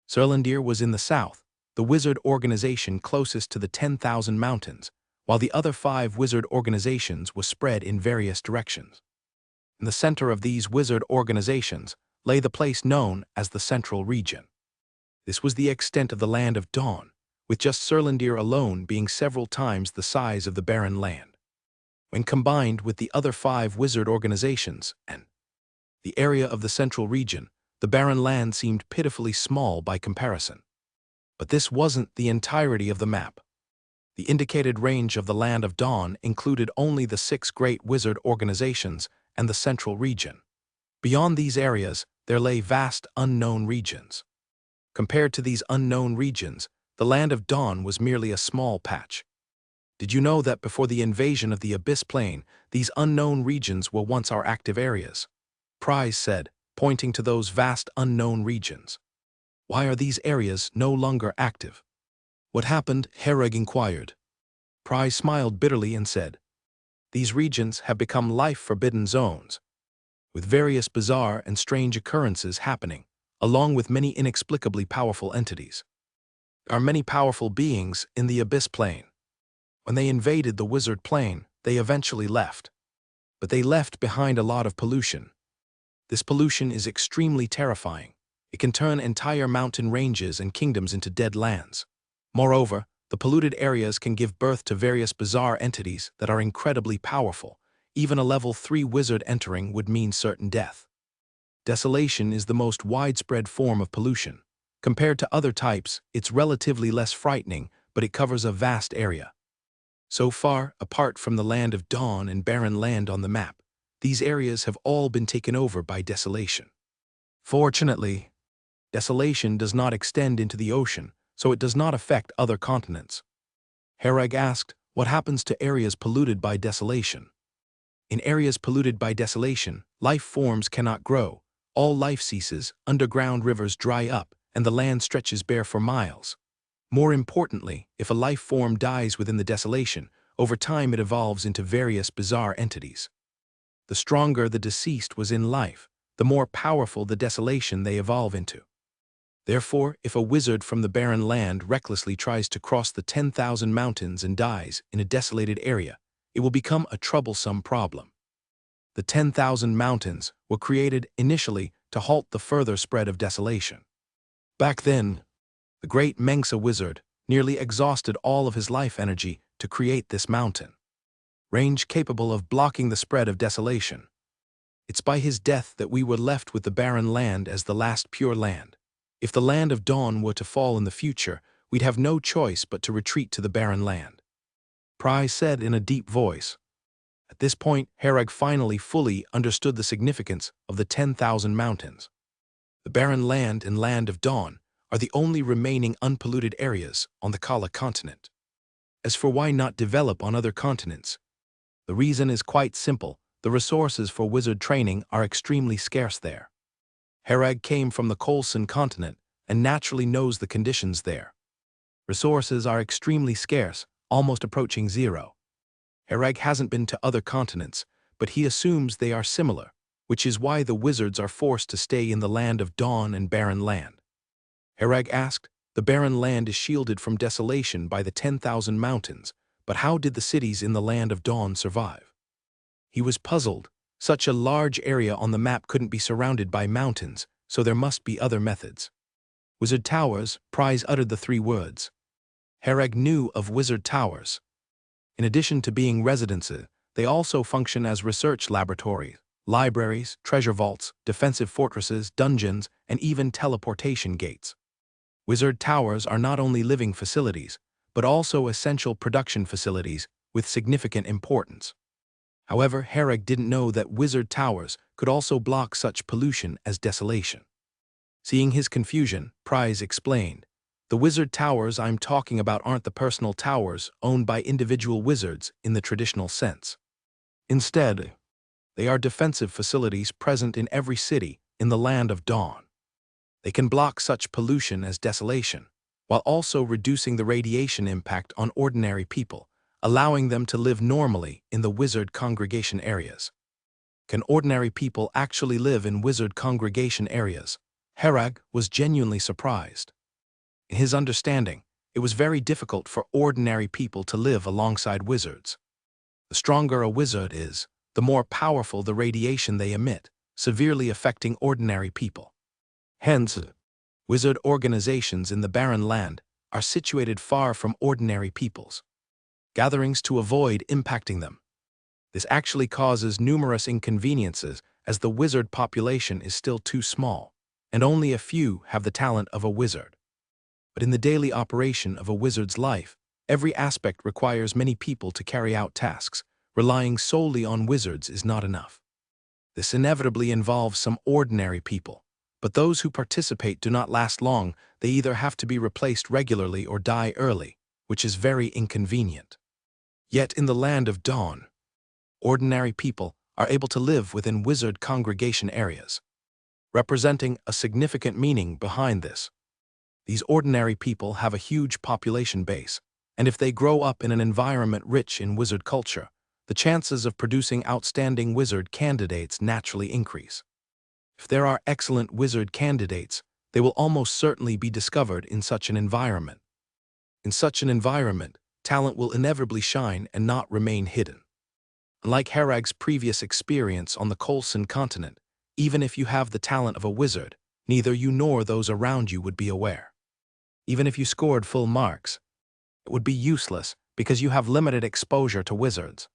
S1: Serlandir was in the south, the wizard organization closest to the 10,000 mountains, while the other 5 wizard organizations were spread in various directions. In the center of these wizard organizations lay the place known as the Central Region. This was the extent of the Land of Dawn, with just Serlandir alone being several times the size of the Barren Land. When combined with the other 5 wizard organizations and the area of the Central Region, the Barren Land seemed pitifully small by comparison. But this wasn't the entirety of the map. The indicated range of the Land of Dawn included only the 6 great wizard organizations and the Central Region. Beyond these areas, there lay vast unknown regions. Compared to these unknown regions, the Land of Dawn was merely a small patch. Did you know that before the invasion of the Abyss Plain, these unknown regions were once our active areas? Pry said, pointing to those vast unknown regions. Why are these areas no longer active? What happened? Herag inquired. Pry smiled bitterly and said, "These regions have become life-forbidden zones, with various bizarre and strange occurrences happening, along with many inexplicably powerful entities. There are many powerful beings in the Abyss Plain. When they invaded the Wizard Plane, they eventually left. But they left behind a lot of pollution. This pollution is extremely terrifying. It can turn entire mountain ranges and kingdoms into dead lands. Moreover, the polluted areas can give birth to various bizarre entities that are incredibly powerful. Even a level 3 wizard entering would mean certain death. Desolation is the most widespread form of pollution. Compared to other types, it's relatively less frightening, but it covers a vast area. So far, apart from the Land of Dawn and Barren Land on the map, these areas have all been taken over by desolation. Fortunately, desolation does not extend into the ocean, so it does not affect other continents." Herag asked, "What happens to areas polluted by desolation?" "In areas polluted by desolation, life forms cannot grow, all life ceases, underground rivers dry up, and the land stretches bare for miles. More importantly, if a life form dies within the desolation, over time it evolves into various bizarre entities. The stronger the deceased was in life, the more powerful the desolation they evolve into. Therefore, if a wizard from the Barren Land recklessly tries to cross the 10,000 mountains and dies in a desolated area, it will become a troublesome problem. The 10,000 mountains were created initially to halt the further spread of desolation. Back then, the great Mengsa wizard nearly exhausted all of his life energy to create this mountain range capable of blocking the spread of desolation. It's by his death that we were left with the Barren Land as the last pure land. If the land of dawn were to fall in the future, we'd have no choice but to retreat to the barren land, Pry said in a deep voice. At this point, Herag finally fully understood the significance of the 10,000 mountains. The barren land and land of dawn are the only remaining unpolluted areas on the Kala continent. As for why not develop on other continents, the reason is quite simple. The resources for wizard training are extremely scarce there. Herag came from the Colson continent and naturally knows the conditions there. Resources are extremely scarce, almost approaching zero. Herag hasn't been to other continents, but he assumes they are similar, which is why the wizards are forced to stay in the land of dawn and barren land. Herag asked, the barren land is shielded from desolation by the 10,000 mountains, but how did the cities in the land of dawn survive? He was puzzled. Such a large area on the map couldn't be surrounded by mountains, so there must be other methods. Wizard towers, Pryce uttered the three words. Herag knew of wizard towers. In addition to being residences, they also function as research laboratories, libraries, treasure vaults, defensive fortresses, dungeons, and even teleportation gates. Wizard towers are not only living facilities, but also essential production facilities with significant importance. However, Herag didn't know that wizard towers could also block such pollution as desolation. Seeing his confusion, Pryce explained, the wizard towers I'm talking about aren't the personal towers owned by individual wizards in the traditional sense. Instead, they are defensive facilities present in every city in the land of dawn. They can block such pollution as desolation, while also reducing the radiation impact on ordinary people, allowing them to live normally in the wizard congregation areas. Can ordinary people actually live in wizard congregation areas? Herag was genuinely surprised. In his understanding, it was very difficult for ordinary people to live alongside wizards. The stronger a wizard is, the more powerful the radiation they emit, severely affecting ordinary people. Hence, wizard organizations in the barren land are situated far from ordinary peoples. Gatherings to avoid impacting them. This actually causes numerous inconveniences as the wizard population is still too small, and only a few have the talent of a wizard. But in the daily operation of a wizard's life, every aspect requires many people to carry out tasks. Relying solely on wizards is not enough. This inevitably involves some ordinary people, but those who participate do not last long. They either have to be replaced regularly or die early, which is very inconvenient. Yet in the land of dawn, ordinary people are able to live within wizard congregation areas, representing a significant meaning behind this. These ordinary people have a huge population base, and if they grow up in an environment rich in wizard culture, the chances of producing outstanding wizard candidates naturally increase. If there are excellent wizard candidates, they will almost certainly be discovered in such an environment. In such an environment, talent will inevitably shine and not remain hidden. Unlike Herag's previous experience on the Colson continent, even if you have the talent of a wizard, neither you nor those around you would be aware. Even if you scored full marks, it would be useless because you have limited exposure to wizards.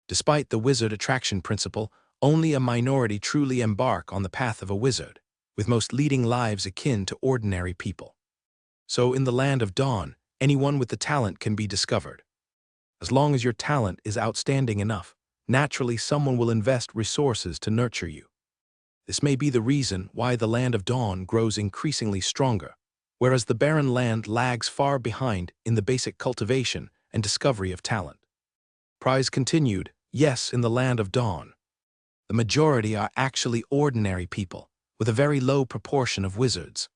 S1: Despite the wizard attraction principle, only a minority truly embark on the path of a wizard, with most leading lives akin to ordinary people. So in the land of dawn, anyone with the talent can be discovered. As long as your talent is outstanding enough, naturally someone will invest resources to nurture you. This may be the reason why the land of dawn grows increasingly stronger, whereas the barren land lags far behind in the basic cultivation and discovery of talent. Pryce continued, yes, in the land of dawn, the majority are actually ordinary people, with a very low proportion of wizards.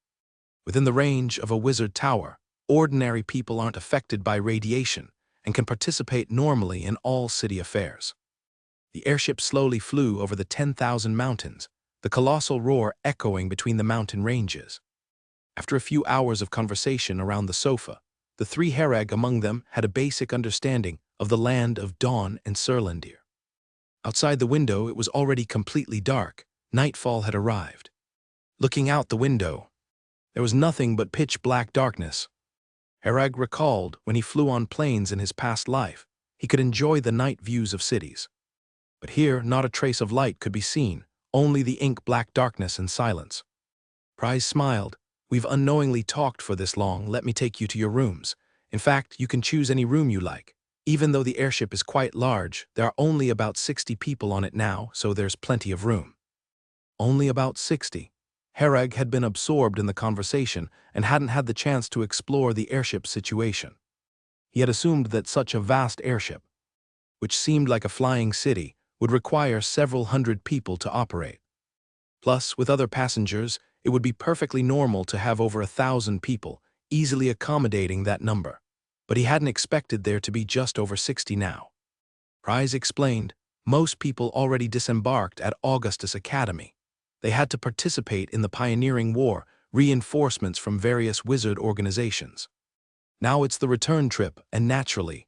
S1: Within the range of a wizard tower, ordinary people aren't affected by radiation and can participate normally in all city affairs. The airship slowly flew over the 10,000 mountains, the colossal roar echoing between the mountain ranges. After a few hours of conversation around the sofa, the three Herag among them had a basic understanding of the land of dawn and Surlandir. Outside the window, it was already completely dark. Nightfall had arrived. Looking out the window, there was nothing but pitch-black darkness. Herag recalled when he flew on planes in his past life, he could enjoy the night views of cities. But here, not a trace of light could be seen, only the ink-black darkness and silence. Pryce smiled. We've unknowingly talked for this long, let me take you to your rooms. In fact, you can choose any room you like. Even though the airship is quite large, there are only about 60 people on it now, so there's plenty of room. Only about 60. Herag had been absorbed in the conversation and hadn't had the chance to explore the airship situation. He had assumed that such a vast airship, which seemed like a flying city, would require several hundred people to operate. Plus, with other passengers, it would be perfectly normal to have over 1,000 people, easily accommodating that number. But he hadn't expected there to be just over 60 now. Price explained, most people already disembarked at Augustus Academy. They had to participate in the pioneering war, reinforcements from various wizard organizations. Now it's the return trip, and naturally,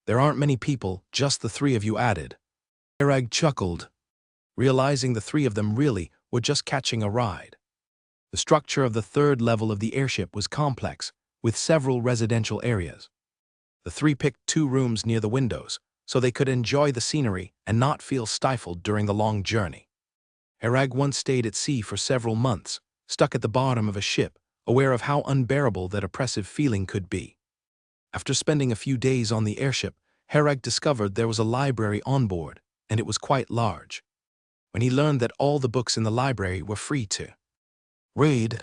S1: there aren't many people, just the three of you added. Herag chuckled, realizing the three of them really were just catching a ride. The structure of the third level of the airship was complex, with several residential areas. The three picked 2 rooms near the windows, so they could enjoy the scenery and not feel stifled during the long journey. Herag once stayed at sea for several months, stuck at the bottom of a ship, aware of how unbearable that oppressive feeling could be. After spending a few days on the airship, Herag discovered there was a library on board, and it was quite large. When he learned that all the books in the library were free to read,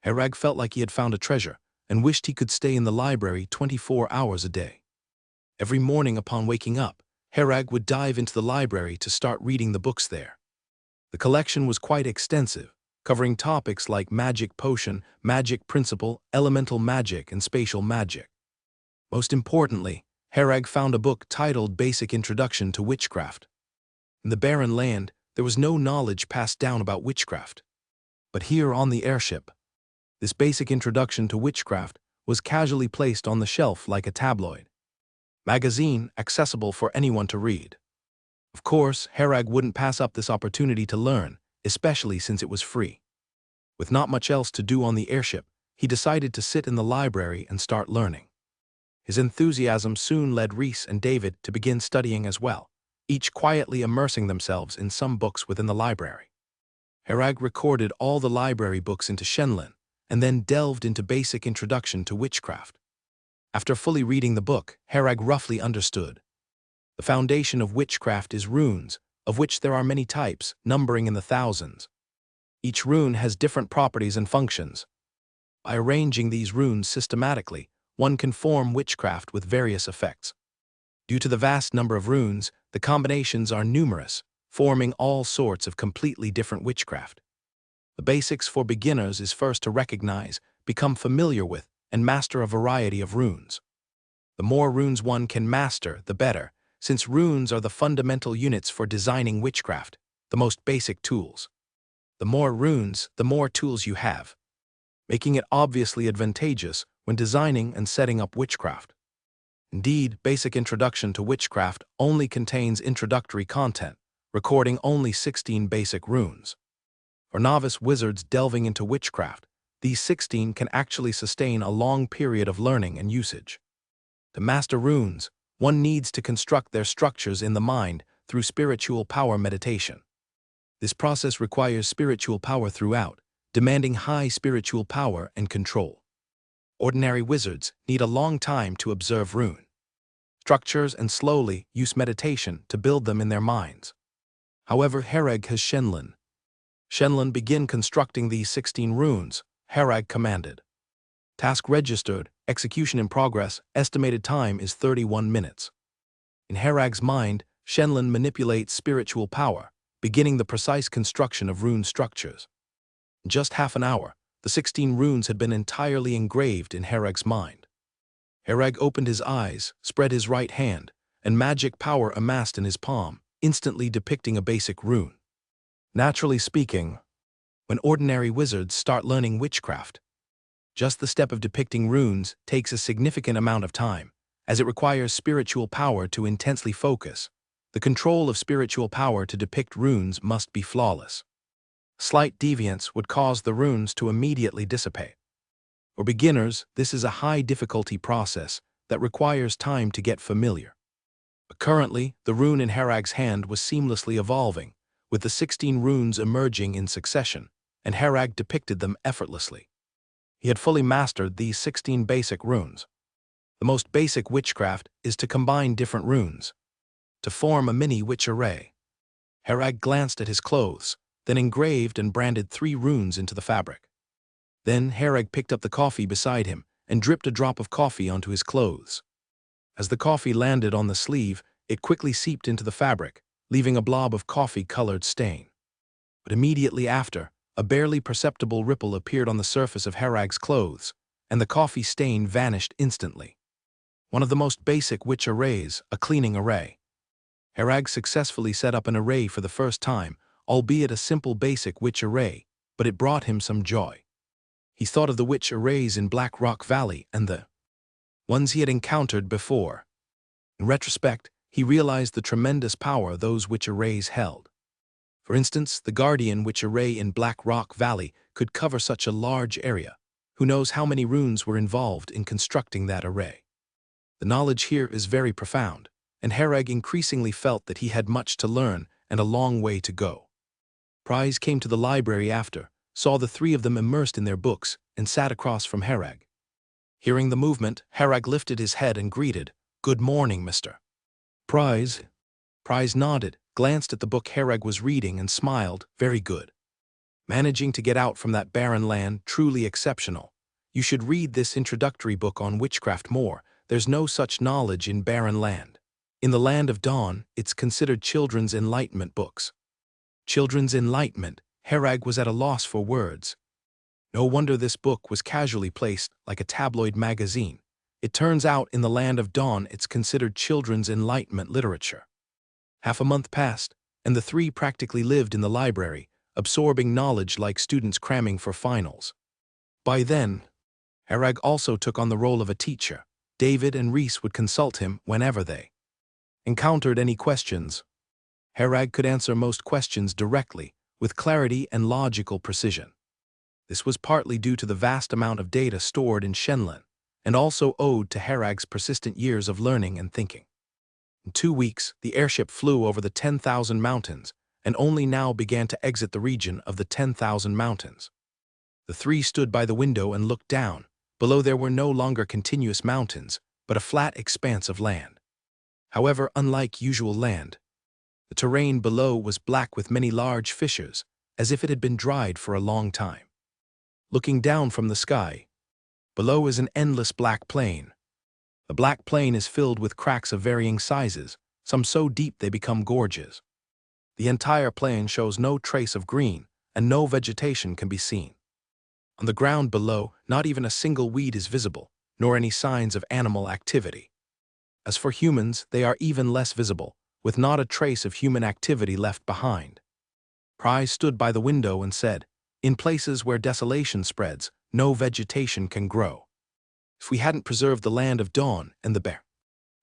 S1: Herag felt like he had found a treasure and wished he could stay in the library 24 hours a day. Every morning upon waking up, Herag would dive into the library to start reading the books there. The collection was quite extensive, covering topics like magic potion, magic principle, elemental magic, and spatial magic. Most importantly, Herag found a book titled Basic Introduction to Witchcraft. In the barren land, there was no knowledge passed down about witchcraft. But here on the airship, this basic introduction to witchcraft was casually placed on the shelf like a tabloid magazine accessible for anyone to read. Of course, Herag wouldn't pass up this opportunity to learn, especially since it was free. With not much else to do on the airship, he decided to sit in the library and start learning. His enthusiasm soon led Reese and David to begin studying as well, each quietly immersing themselves in some books within the library. Herag recorded all the library books into Shenlin, and then delved into Basic Introduction to Witchcraft. After fully reading the book, Herag roughly understood. The foundation of witchcraft is runes, of which there are many types, numbering in the thousands. Each rune has different properties and functions. By arranging these runes systematically, one can form witchcraft with various effects. Due to the vast number of runes, the combinations are numerous, forming all sorts of completely different witchcraft. The basics for beginners is first to recognize, become familiar with, and master a variety of runes. The more runes one can master, the better, since runes are the fundamental units for designing witchcraft, the most basic tools. The more runes, the more tools you have, making it obviously advantageous when designing and setting up witchcraft. Indeed, Basic Introduction to Witchcraft only contains introductory content, recording only 16 basic runes. For novice wizards delving into witchcraft, these 16 can actually sustain a long period of learning and usage. To master runes, one needs to construct their structures in the mind through spiritual power meditation. This process requires spiritual power throughout, demanding high spiritual power and control. Ordinary wizards need a long time to observe rune structures and slowly use meditation to build them in their minds. However, Herag has Shenlin. Shenlin begin constructing these 16 runes, Herag commanded. Task registered, execution in progress, estimated time is 31 minutes. In Herag's mind, Shenlin manipulates spiritual power, beginning the precise construction of rune structures. In just half an hour, the 16 runes had been entirely engraved in Herag's mind. Herag opened his eyes, spread his right hand, and magic power amassed in his palm, instantly depicting a basic rune. Naturally speaking, when ordinary wizards start learning witchcraft, just the step of depicting runes takes a significant amount of time, as it requires spiritual power to intensely focus. The control of spiritual power to depict runes must be flawless. Slight deviance would cause the runes to immediately dissipate. For beginners, this is a high-difficulty process that requires time to get familiar. But currently, the rune in Herag's hand was seamlessly evolving, with the 16 runes emerging in succession, and Herag depicted them effortlessly. He had fully mastered these 16 basic runes. The most basic witchcraft is to combine different runes to form a mini witch array. Herag glanced at his clothes, then engraved and branded 3 runes into the fabric. Then Herag picked up the coffee beside him and dripped a drop of coffee onto his clothes. As the coffee landed on the sleeve, it quickly seeped into the fabric, leaving a blob of coffee-colored stain. But immediately after, a barely perceptible ripple appeared on the surface of Herag's clothes, and the coffee stain vanished instantly. One of the most basic witch arrays, a cleaning array. Herag successfully set up an array for the first time, albeit a simple basic witch array, but it brought him some joy. He thought of the witch arrays in Black Rock Valley and the ones he had encountered before. In retrospect, he realized the tremendous power those witch arrays held. For instance, the Guardian witch array in Black Rock Valley could cover such a large area. Who knows how many runes were involved in constructing that array? The knowledge here is very profound, and Herag increasingly felt that he had much to learn and a long way to go. Prize came to the library after, saw the 3 of them immersed in their books, and sat across from Herag. Hearing the movement, Herag lifted his head and greeted, "Good morning, Mr. Prize." Prize nodded, glanced at the book Herag was reading and smiled, "Very good. Managing to get out from that barren land, truly exceptional. You should read this introductory book on witchcraft more. There's no such knowledge in barren land. In the land of dawn, it's considered children's enlightenment books." Children's enlightenment, Herag was at a loss for words. No wonder this book was casually placed like a tabloid magazine. It turns out in the land of dawn it's considered children's enlightenment literature. Half a month passed, and the 3 practically lived in the library, absorbing knowledge like students cramming for finals. By then, Herag also took on the role of a teacher. David and Reese would consult him whenever they encountered any questions. Herag could answer most questions directly, with clarity and logical precision. This was partly due to the vast amount of data stored in Shenlin, and also owed to Herag's persistent years of learning and thinking. In 2 weeks, the airship flew over the 10,000 mountains, and only now began to exit the region of the 10,000 mountains. The 3 stood by the window and looked down. Below there were no longer continuous mountains, but a flat expanse of land. However, unlike usual land, the terrain below was black with many large fissures, as if it had been dried for a long time. Looking down from the sky, below is an endless black plain. The black plain is filled with cracks of varying sizes, some so deep they become gorges. The entire plain shows no trace of green, and no vegetation can be seen. On the ground below, not even a single weed is visible, nor any signs of animal activity. As for humans, they are even less visible, with not a trace of human activity left behind. Prize stood by the window and said, "In places where desolation spreads, no vegetation can grow. If we hadn't preserved the land of dawn and the bare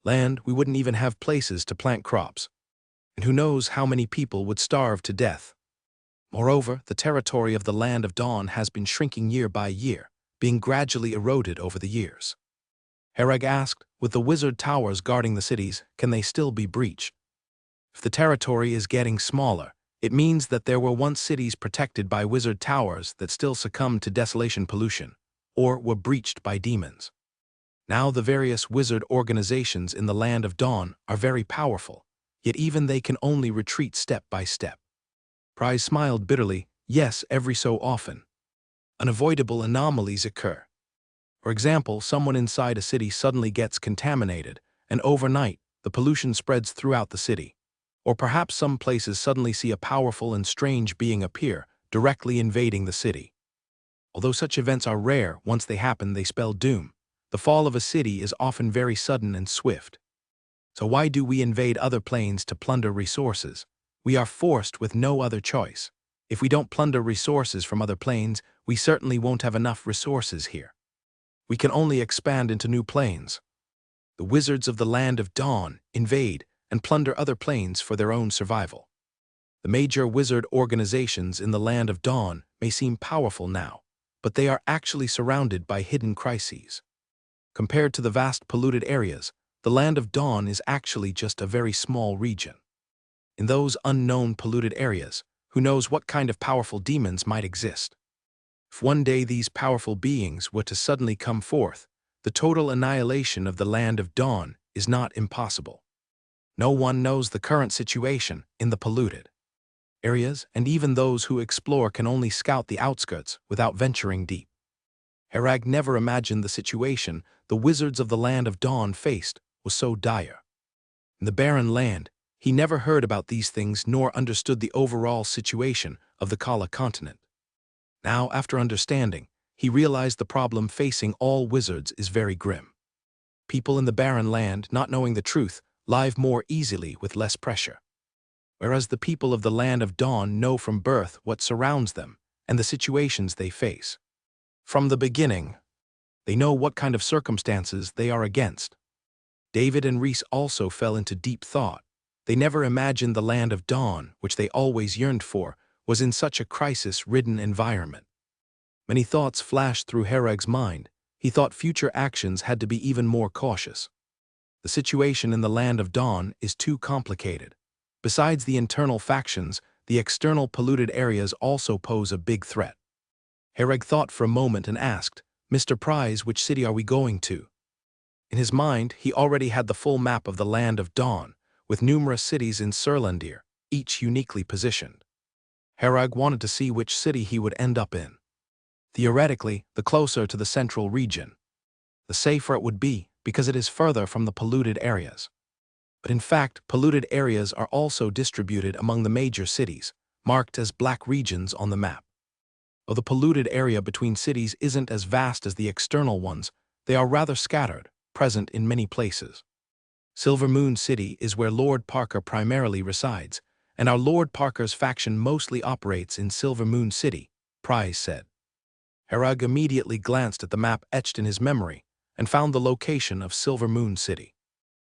S1: land, we wouldn't even have places to plant crops. And who knows how many people would starve to death. Moreover, the territory of the land of dawn has been shrinking year by year, being gradually eroded over the years." Herag asked, "With the wizard towers guarding the cities, can they still be breached? If the territory is getting smaller, it means that there were once cities protected by wizard towers that still succumbed to desolation pollution, or were breached by demons. Now the various wizard organizations in the land of dawn are very powerful, yet even they can only retreat step by step." Prize smiled bitterly. "Yes, every so often. Unavoidable anomalies occur. For example, someone inside a city suddenly gets contaminated, and overnight, the pollution spreads throughout the city. Or perhaps some places suddenly see a powerful and strange being appear, directly invading the city. Although such events are rare, once they happen they spell doom. The fall of a city is often very sudden and swift. So why do we invade other planes to plunder resources? We are forced with no other choice. If we don't plunder resources from other planes, we certainly won't have enough resources here. We can only expand into new planes. The wizards of the land of dawn invade and plunder other planes for their own survival. The major wizard organizations in the land of dawn may seem powerful now, but they are actually surrounded by hidden crises. Compared to the vast polluted areas, the land of dawn is actually just a very small region. In those unknown polluted areas, who knows what kind of powerful demons might exist? If one day these powerful beings were to suddenly come forth, the total annihilation of the land of Dawn is not impossible. No one knows the current situation in the polluted areas, and even those who explore can only scout the outskirts without venturing deep. Herag never imagined the situation the wizards of the land of Dawn faced was so dire. In the barren land, he never heard about these things nor understood the overall situation of the Kala continent. Now, after understanding, he realized the problem facing all wizards is very grim. People in the barren land, not knowing the truth, live more easily with less pressure. Whereas the people of the land of Dawn know from birth what surrounds them and the situations they face. From the beginning, they know what kind of circumstances they are against. David and Reese also fell into deep thought. They never imagined the land of Dawn, which they always yearned for, was in such a crisis-ridden environment. Many thoughts flashed through Herag's mind. He thought future actions had to be even more cautious. The situation in the land of Dawn is too complicated. Besides the internal factions, the external polluted areas also pose a big threat. Herag thought for a moment and asked, "Mr. Prize, which city are we going to?" In his mind, he already had the full map of the land of Dawn, with numerous cities in Surlandir, each uniquely positioned. Herag wanted to see which city he would end up in. Theoretically, the closer to the central region, the safer it would be, because it is further from the polluted areas. But in fact, polluted areas are also distributed among the major cities, marked as black regions on the map. Though the polluted area between cities isn't as vast as the external ones, they are rather scattered, present in many places. Silver Moon City is where Lord Parker primarily resides, and our Lord Parker's faction mostly operates in Silver Moon City, Price said. Herag immediately glanced at the map etched in his memory and found the location of Silver Moon City.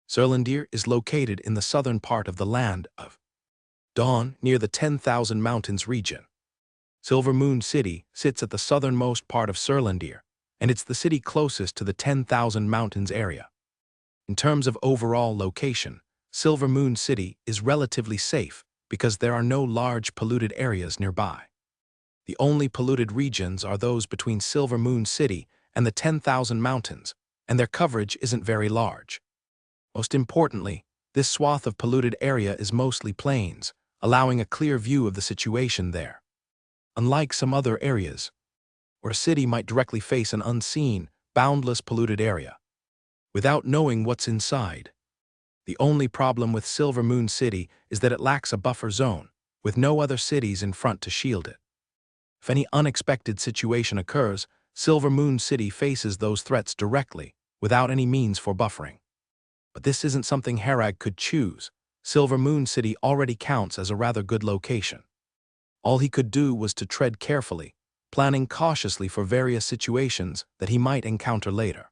S1: Surlandir is located in the southern part of the land of Dawn, near the 10,000 Mountains region. Silver Moon City sits at the southernmost part of Surlandir, and it's the city closest to the 10,000 Mountains area. In terms of overall location, Silver Moon City is relatively safe because there are no large polluted areas nearby. The only polluted regions are those between Silver Moon City and the 10,000 Mountains, and their coverage isn't very large. Most importantly, this swath of polluted area is mostly plains, allowing a clear view of the situation there. Unlike some other areas, where a city might directly face an unseen, boundless polluted area, without knowing what's inside. The only problem with Silver Moon City is that it lacks a buffer zone, with no other cities in front to shield it. If any unexpected situation occurs, Silver Moon City faces those threats directly, without any means for buffering. But this isn't something Herag could choose. Silver Moon City already counts as a rather good location. All he could do was to tread carefully, planning cautiously for various situations that he might encounter later.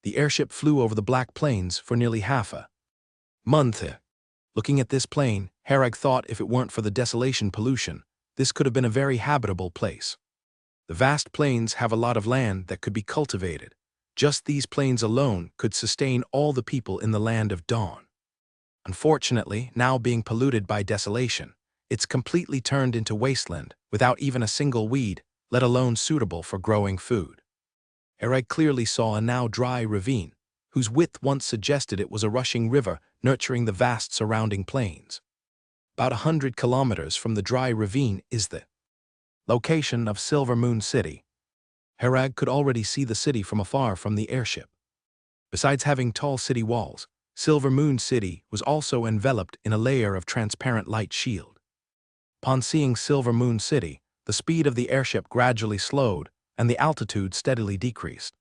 S1: The airship flew over the Black Plains for nearly half a month. Looking at this plain, Herag thought if it weren't for the desolation pollution, this could have been a very habitable place. The vast plains have a lot of land that could be cultivated. Just these plains alone could sustain all the people in the land of Dawn. Unfortunately, now being polluted by desolation, it's completely turned into wasteland without even a single weed, let alone suitable for growing food. Herag clearly saw a now dry ravine, whose width once suggested it was a rushing river nurturing the vast surrounding plains. About 100 kilometers from the dry ravine is the location of Silver Moon City. Herag could already see the city from afar from the airship. Besides having tall city walls, Silver Moon City was also enveloped in a layer of transparent light shield. Upon seeing Silver Moon City, the speed of the airship gradually slowed and the altitude steadily decreased.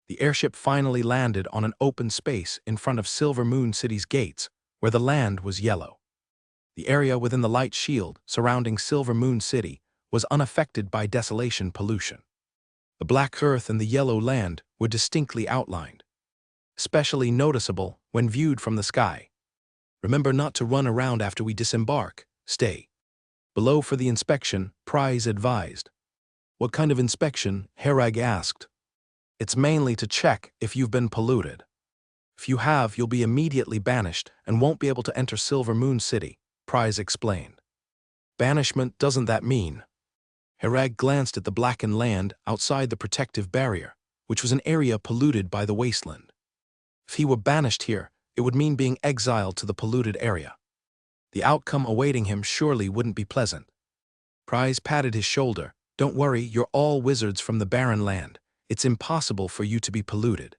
S1: The airship finally landed on an open space in front of Silver Moon City's gates, where the land was yellow. The area within the light shield surrounding Silver Moon City was unaffected by desolation pollution. The black earth and the yellow land were distinctly outlined, especially noticeable when viewed from the sky. Remember not to run around after we disembark. Stay below for the inspection, Price advised. What kind of inspection? Herag asked. It's mainly to check if you've been polluted. If you have, you'll be immediately banished and won't be able to enter Silver Moon City, Price explained. Banishment, doesn't that mean? Herag glanced at the blackened land outside the protective barrier, which was an area polluted by the wasteland. If he were banished here, it would mean being exiled to the polluted area. The outcome awaiting him surely wouldn't be pleasant. Prize patted his shoulder. "Don't worry, you're all wizards from the barren land. It's impossible for you to be polluted."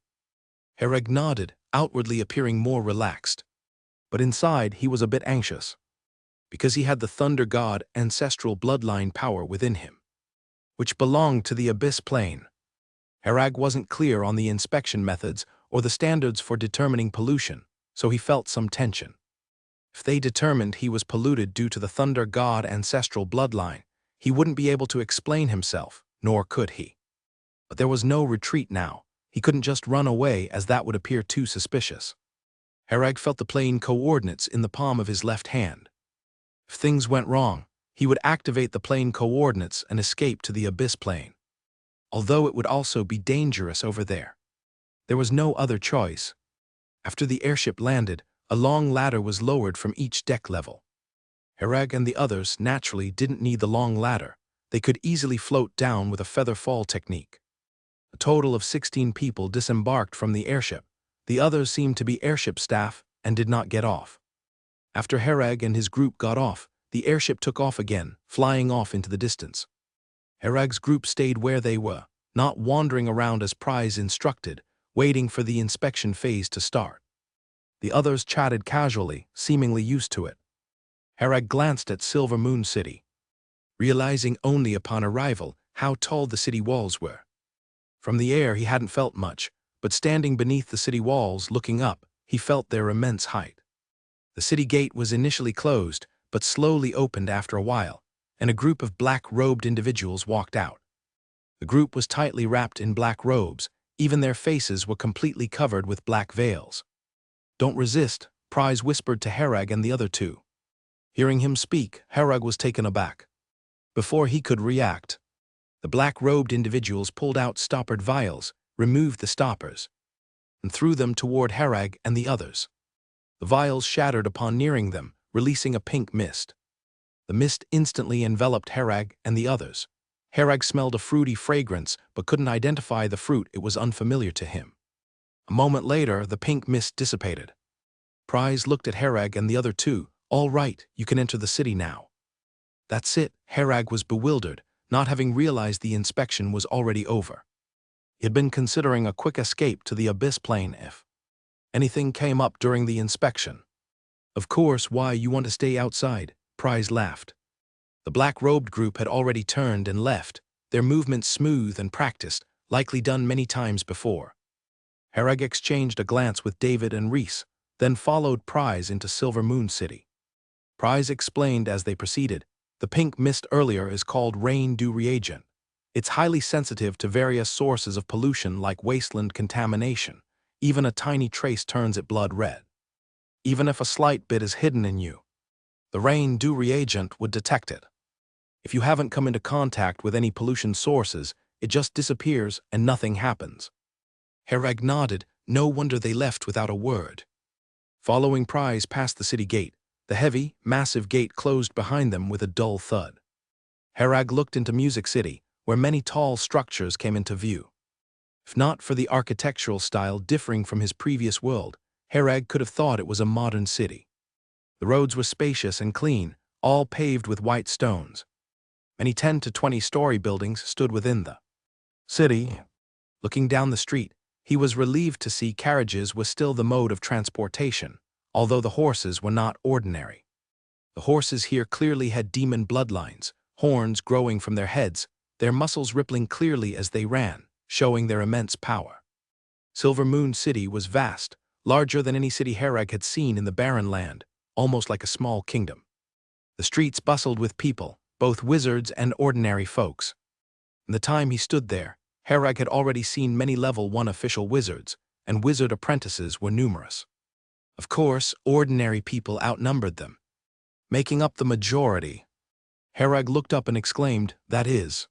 S1: Herag nodded, outwardly appearing more relaxed. But inside, he was a bit anxious, because he had the Thunder God ancestral bloodline power within him, which belonged to the Abyss Plane. Herag wasn't clear on the inspection methods or the standards for determining pollution, so he felt some tension. If they determined he was polluted due to the Thunder God ancestral bloodline, he wouldn't be able to explain himself, nor could he. But there was no retreat now. He couldn't just run away, as that would appear too suspicious. Herag felt the plane coordinates in the palm of his left hand. If things went wrong, he would activate the plane coordinates and escape to the Abyss Plane. Although it would also be dangerous over there. There was no other choice. After the airship landed, a long ladder was lowered from each deck level. Herag and the others naturally didn't need the long ladder. They could easily float down with a feather fall technique. A total of 16 people disembarked from the airship. The others seemed to be airship staff and did not get off. After Herag and his group got off, the airship took off again, flying off into the distance. Herag's group stayed where they were, not wandering around as Prize instructed, waiting for the inspection phase to start. The others chatted casually, seemingly used to it. Herag glanced at Silver Moon City, realizing only upon arrival how tall the city walls were. From the air he hadn't felt much, but standing beneath the city walls looking up, he felt their immense height. The city gate was initially closed, but slowly opened after a while, and a group of black-robed individuals walked out. The group was tightly wrapped in black robes, even their faces were completely covered with black veils. "Don't resist," Prize whispered to Herag and the other two. Hearing him speak, Herag was taken aback. Before he could react, the black-robed individuals pulled out stoppered vials, removed the stoppers, and threw them toward Herag and the others. The vials shattered upon nearing them, releasing a pink mist. The mist instantly enveloped Herag and the others. Herag smelled a fruity fragrance but couldn't identify the fruit. It was unfamiliar to him. A moment later, the pink mist dissipated. Prize looked at Herag and the other two. "All right, you can enter the city now." "That's it." Herag was bewildered, not having realized the inspection was already over. He had been considering a quick escape to the Abyss Plane if anything came up during the inspection. "Of course, why you want to stay outside?" Prize laughed. The black-robed group had already turned and left, their movements smooth and practiced, likely done many times before. Herag exchanged a glance with David and Reese, then followed Prize into Silver Moon City. Prize explained as they proceeded, "The pink mist earlier is called rain dew reagent. It's highly sensitive to various sources of pollution like wasteland contamination. Even a tiny trace turns it blood red. Even if a slight bit is hidden in you, the rain dew reagent would detect it. If you haven't come into contact with any pollution sources, it just disappears and nothing happens." Herag nodded. No wonder they left without a word. Following Prize past the city gate, the heavy, massive gate closed behind them with a dull thud. Herag looked into Music City, where many tall structures came into view. If not for the architectural style differing from his previous world, Herag could have thought it was a modern city. The roads were spacious and clean, all paved with white stones. Many 10 to 20-story buildings stood within the city. Looking down the street, he was relieved to see carriages was still the mode of transportation, although the horses were not ordinary. The horses here clearly had demon bloodlines, horns growing from their heads, their muscles rippling clearly as they ran, showing their immense power. Silver Moon City was vast, larger than any city Herag had seen in the barren land, almost like a small kingdom. The streets bustled with people, both wizards and ordinary folks. In the time he stood there, Herag had already seen many level 1 official wizards, and wizard apprentices were numerous. Of course, ordinary people outnumbered them, making up the majority. Herag looked up and exclaimed, "That is."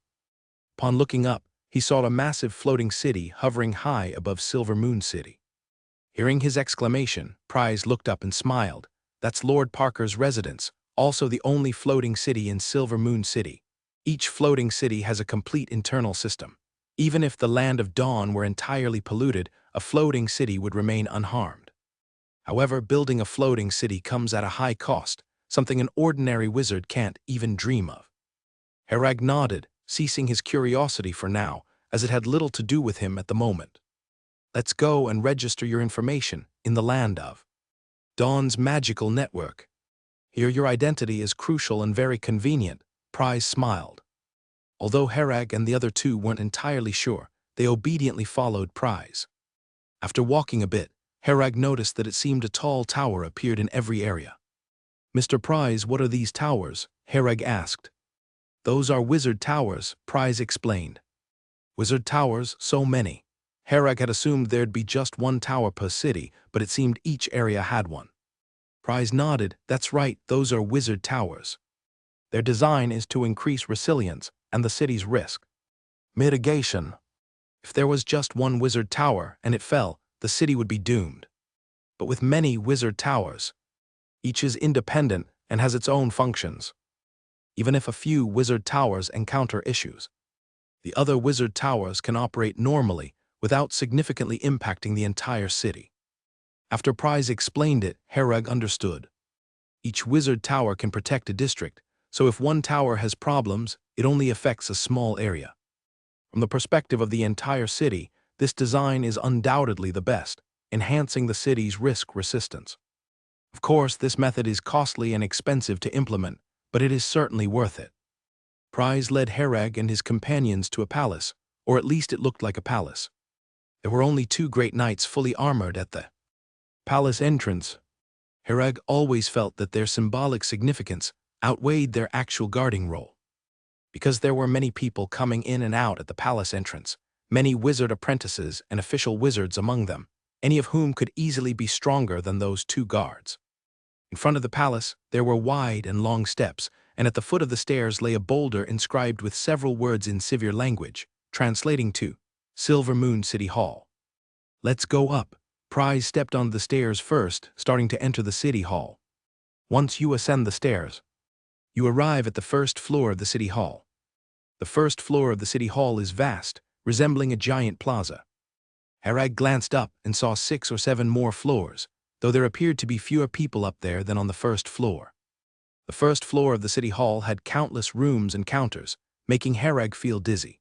S1: Upon looking up, he saw a massive floating city hovering high above Silver Moon City. Hearing his exclamation, Prize looked up and smiled. "That's Lord Parker's residence, also the only floating city in Silver Moon City. Each floating city has a complete internal system. Even if the land of Dawn were entirely polluted, a floating city would remain unharmed. However, building a floating city comes at a high cost, something an ordinary wizard can't even dream of. Herag nodded, ceasing his curiosity for now, as it had little to do with him at the moment. Let's go and register your information in the land of Dawn's magical network. Here your identity is crucial and very convenient, Prize smiled. Although Herag and the other two weren't entirely sure, they obediently followed Prize. After walking a bit, Herag noticed that it seemed a tall tower appeared in every area. Mr. Prize, what are these towers? Herag asked. Those are wizard towers, Prize explained. Wizard towers, so many. Herag had assumed there'd be just one tower per city, but it seemed each area had one. Prize nodded, that's right, those are wizard towers. Their design is to increase resilience and the city's risk mitigation. If there was just one wizard tower and it fell, the city would be doomed. But with many wizard towers, each is independent and has its own functions. Even if a few wizard towers encounter issues, the other wizard towers can operate normally without significantly impacting the entire city. After Prize explained it, Herag understood. Each wizard tower can protect a district, so if one tower has problems, it only affects a small area. From the perspective of the entire city, this design is undoubtedly the best, enhancing the city's risk resistance. Of course, this method is costly and expensive to implement, but it is certainly worth it. Prize led Herag and his companions to a palace, or at least it looked like a palace. There were only 2 great knights fully armored at the palace entrance. Herag always felt that their symbolic significance outweighed their actual guarding role. Because there were many people coming in and out at the palace entrance, many wizard apprentices and official wizards among them, any of whom could easily be stronger than those 2 guards. In front of the palace, there were wide and long steps, and at the foot of the stairs lay a boulder inscribed with several words in Sivir language, translating to Silver Moon City Hall. Let's go up. Prize stepped on the stairs first, starting to enter the city hall. Once you ascend the stairs, you arrive at the first floor of the city hall. The first floor of the city hall is vast, resembling a giant plaza. Herag glanced up and saw 6 or 7 more floors, though there appeared to be fewer people up there than on the first floor. The first floor of the city hall had countless rooms and counters, making Herag feel dizzy.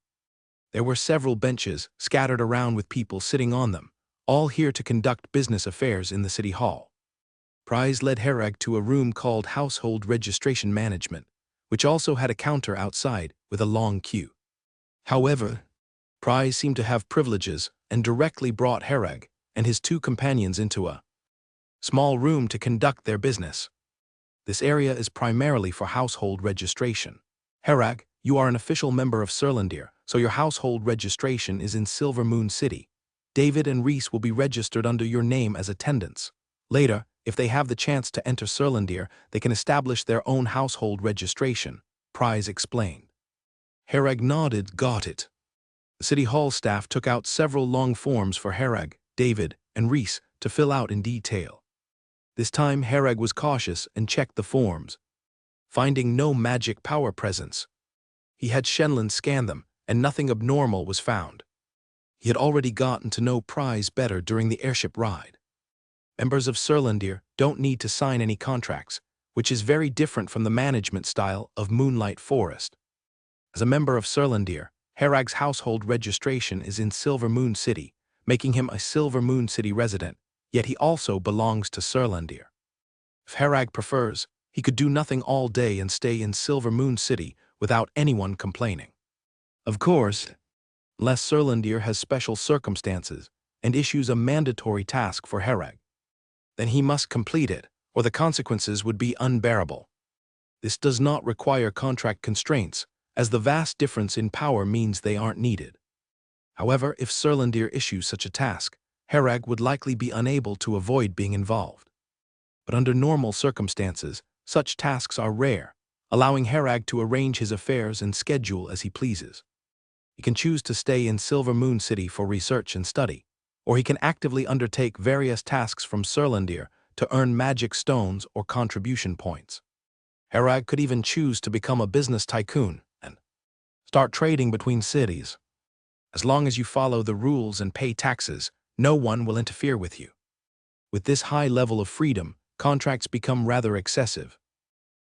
S1: There were several benches scattered around with people sitting on them, all here to conduct business affairs in the city hall. Prize led Herag to a room called Household Registration Management, which also had a counter outside with a long queue. However, Prize seemed to have privileges and directly brought Herag and his 2 companions into a small room to conduct their business. This area is primarily for household registration. Herag, you are an official member of Surlandir, so your household registration is in Silver Moon City. David and Reese will be registered under your name as attendants. Later, if they have the chance to enter Surlandir, they can establish their own household registration, Prize explained. Herag nodded, got it. The city hall staff took out several long forms for Herag, David, and Reese to fill out in detail. This time Herag was cautious and checked the forms. Finding no magic power presence, he had Shenlin scan them, and nothing abnormal was found. He had already gotten to know Prize better during the airship ride. Members of Surlandir don't need to sign any contracts, which is very different from the management style of Moonlight Forest. As a member of Surlandir, Herag's household registration is in Silver Moon City, making him a Silver Moon City resident, yet he also belongs to Surlandir. If Herag prefers, he could do nothing all day and stay in Silver Moon City without anyone complaining. Of course, unless Surlandir has special circumstances and issues a mandatory task for Herag, then he must complete it, or the consequences would be unbearable. This does not require contract constraints, as the vast difference in power means they aren't needed. However, if Surlandir issues such a task, Herag would likely be unable to avoid being involved. But under normal circumstances, such tasks are rare, allowing Herag to arrange his affairs and schedule as he pleases. He can choose to stay in Silver Moon City for research and study, or he can actively undertake various tasks from Surlandir to earn magic stones or contribution points. Herag could even choose to become a business tycoon and Start trading between cities. As long as you follow the rules and pay taxes, no one will interfere with you. With this high level of freedom, contracts become rather excessive.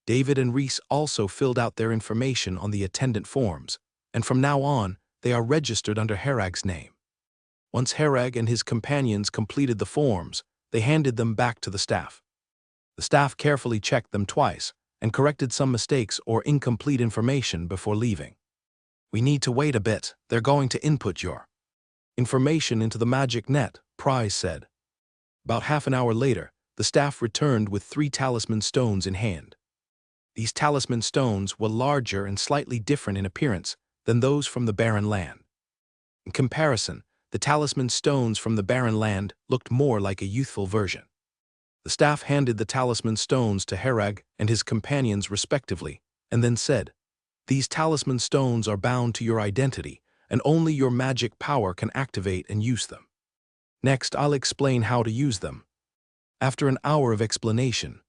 S1: David and Reese also filled out their information on the attendant forms, and from now on, they are registered under Herag's name. Once Herag and his companions completed the forms, they handed them back to the staff. The staff carefully checked them twice and corrected some mistakes or incomplete information before leaving. We need to wait a bit. They're going to input your information into the magic net, Price said. About half an hour later, the staff returned with 3 talisman stones in hand. These talisman stones were larger and slightly different in appearance than those from the barren land. In comparison, the talisman stones from the barren land looked more like a youthful version. The staff handed the talisman stones to Herag and his companions respectively, and then said, "These talisman stones are bound to your identity, and only your magic power can activate and use them. Next, I'll explain how to use them." After an hour of explanation,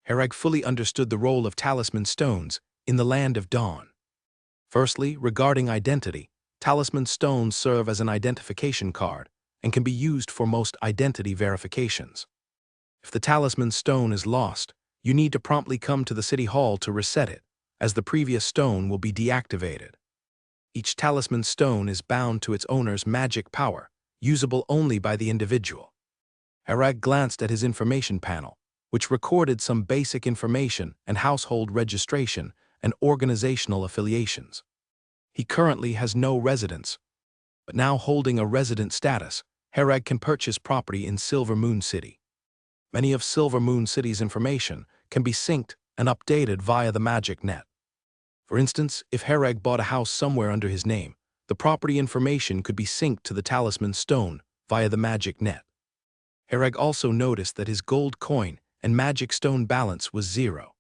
S1: Herag fully understood the role of talisman stones in the Land of Dawn. Firstly, regarding identity, talisman stones serve as an identification card and can be used for most identity verifications. If the talisman stone is lost, you need to promptly come to the city hall to reset it, as the previous stone will be deactivated. Each talisman stone is bound to its owner's magic power, usable only by the individual. Herag glanced at his information panel, which recorded some basic information and household registration and organizational affiliations. He currently has no residence, but now holding a resident status, Herag can purchase property in Silver Moon City. Many of Silver Moon City's information can be synced and updated via the magic net. For instance, if Herag bought a house somewhere under his name, the property information could be synced to the talisman stone via the magic net. Herag also noticed that his gold coin and magic stone balance was 0.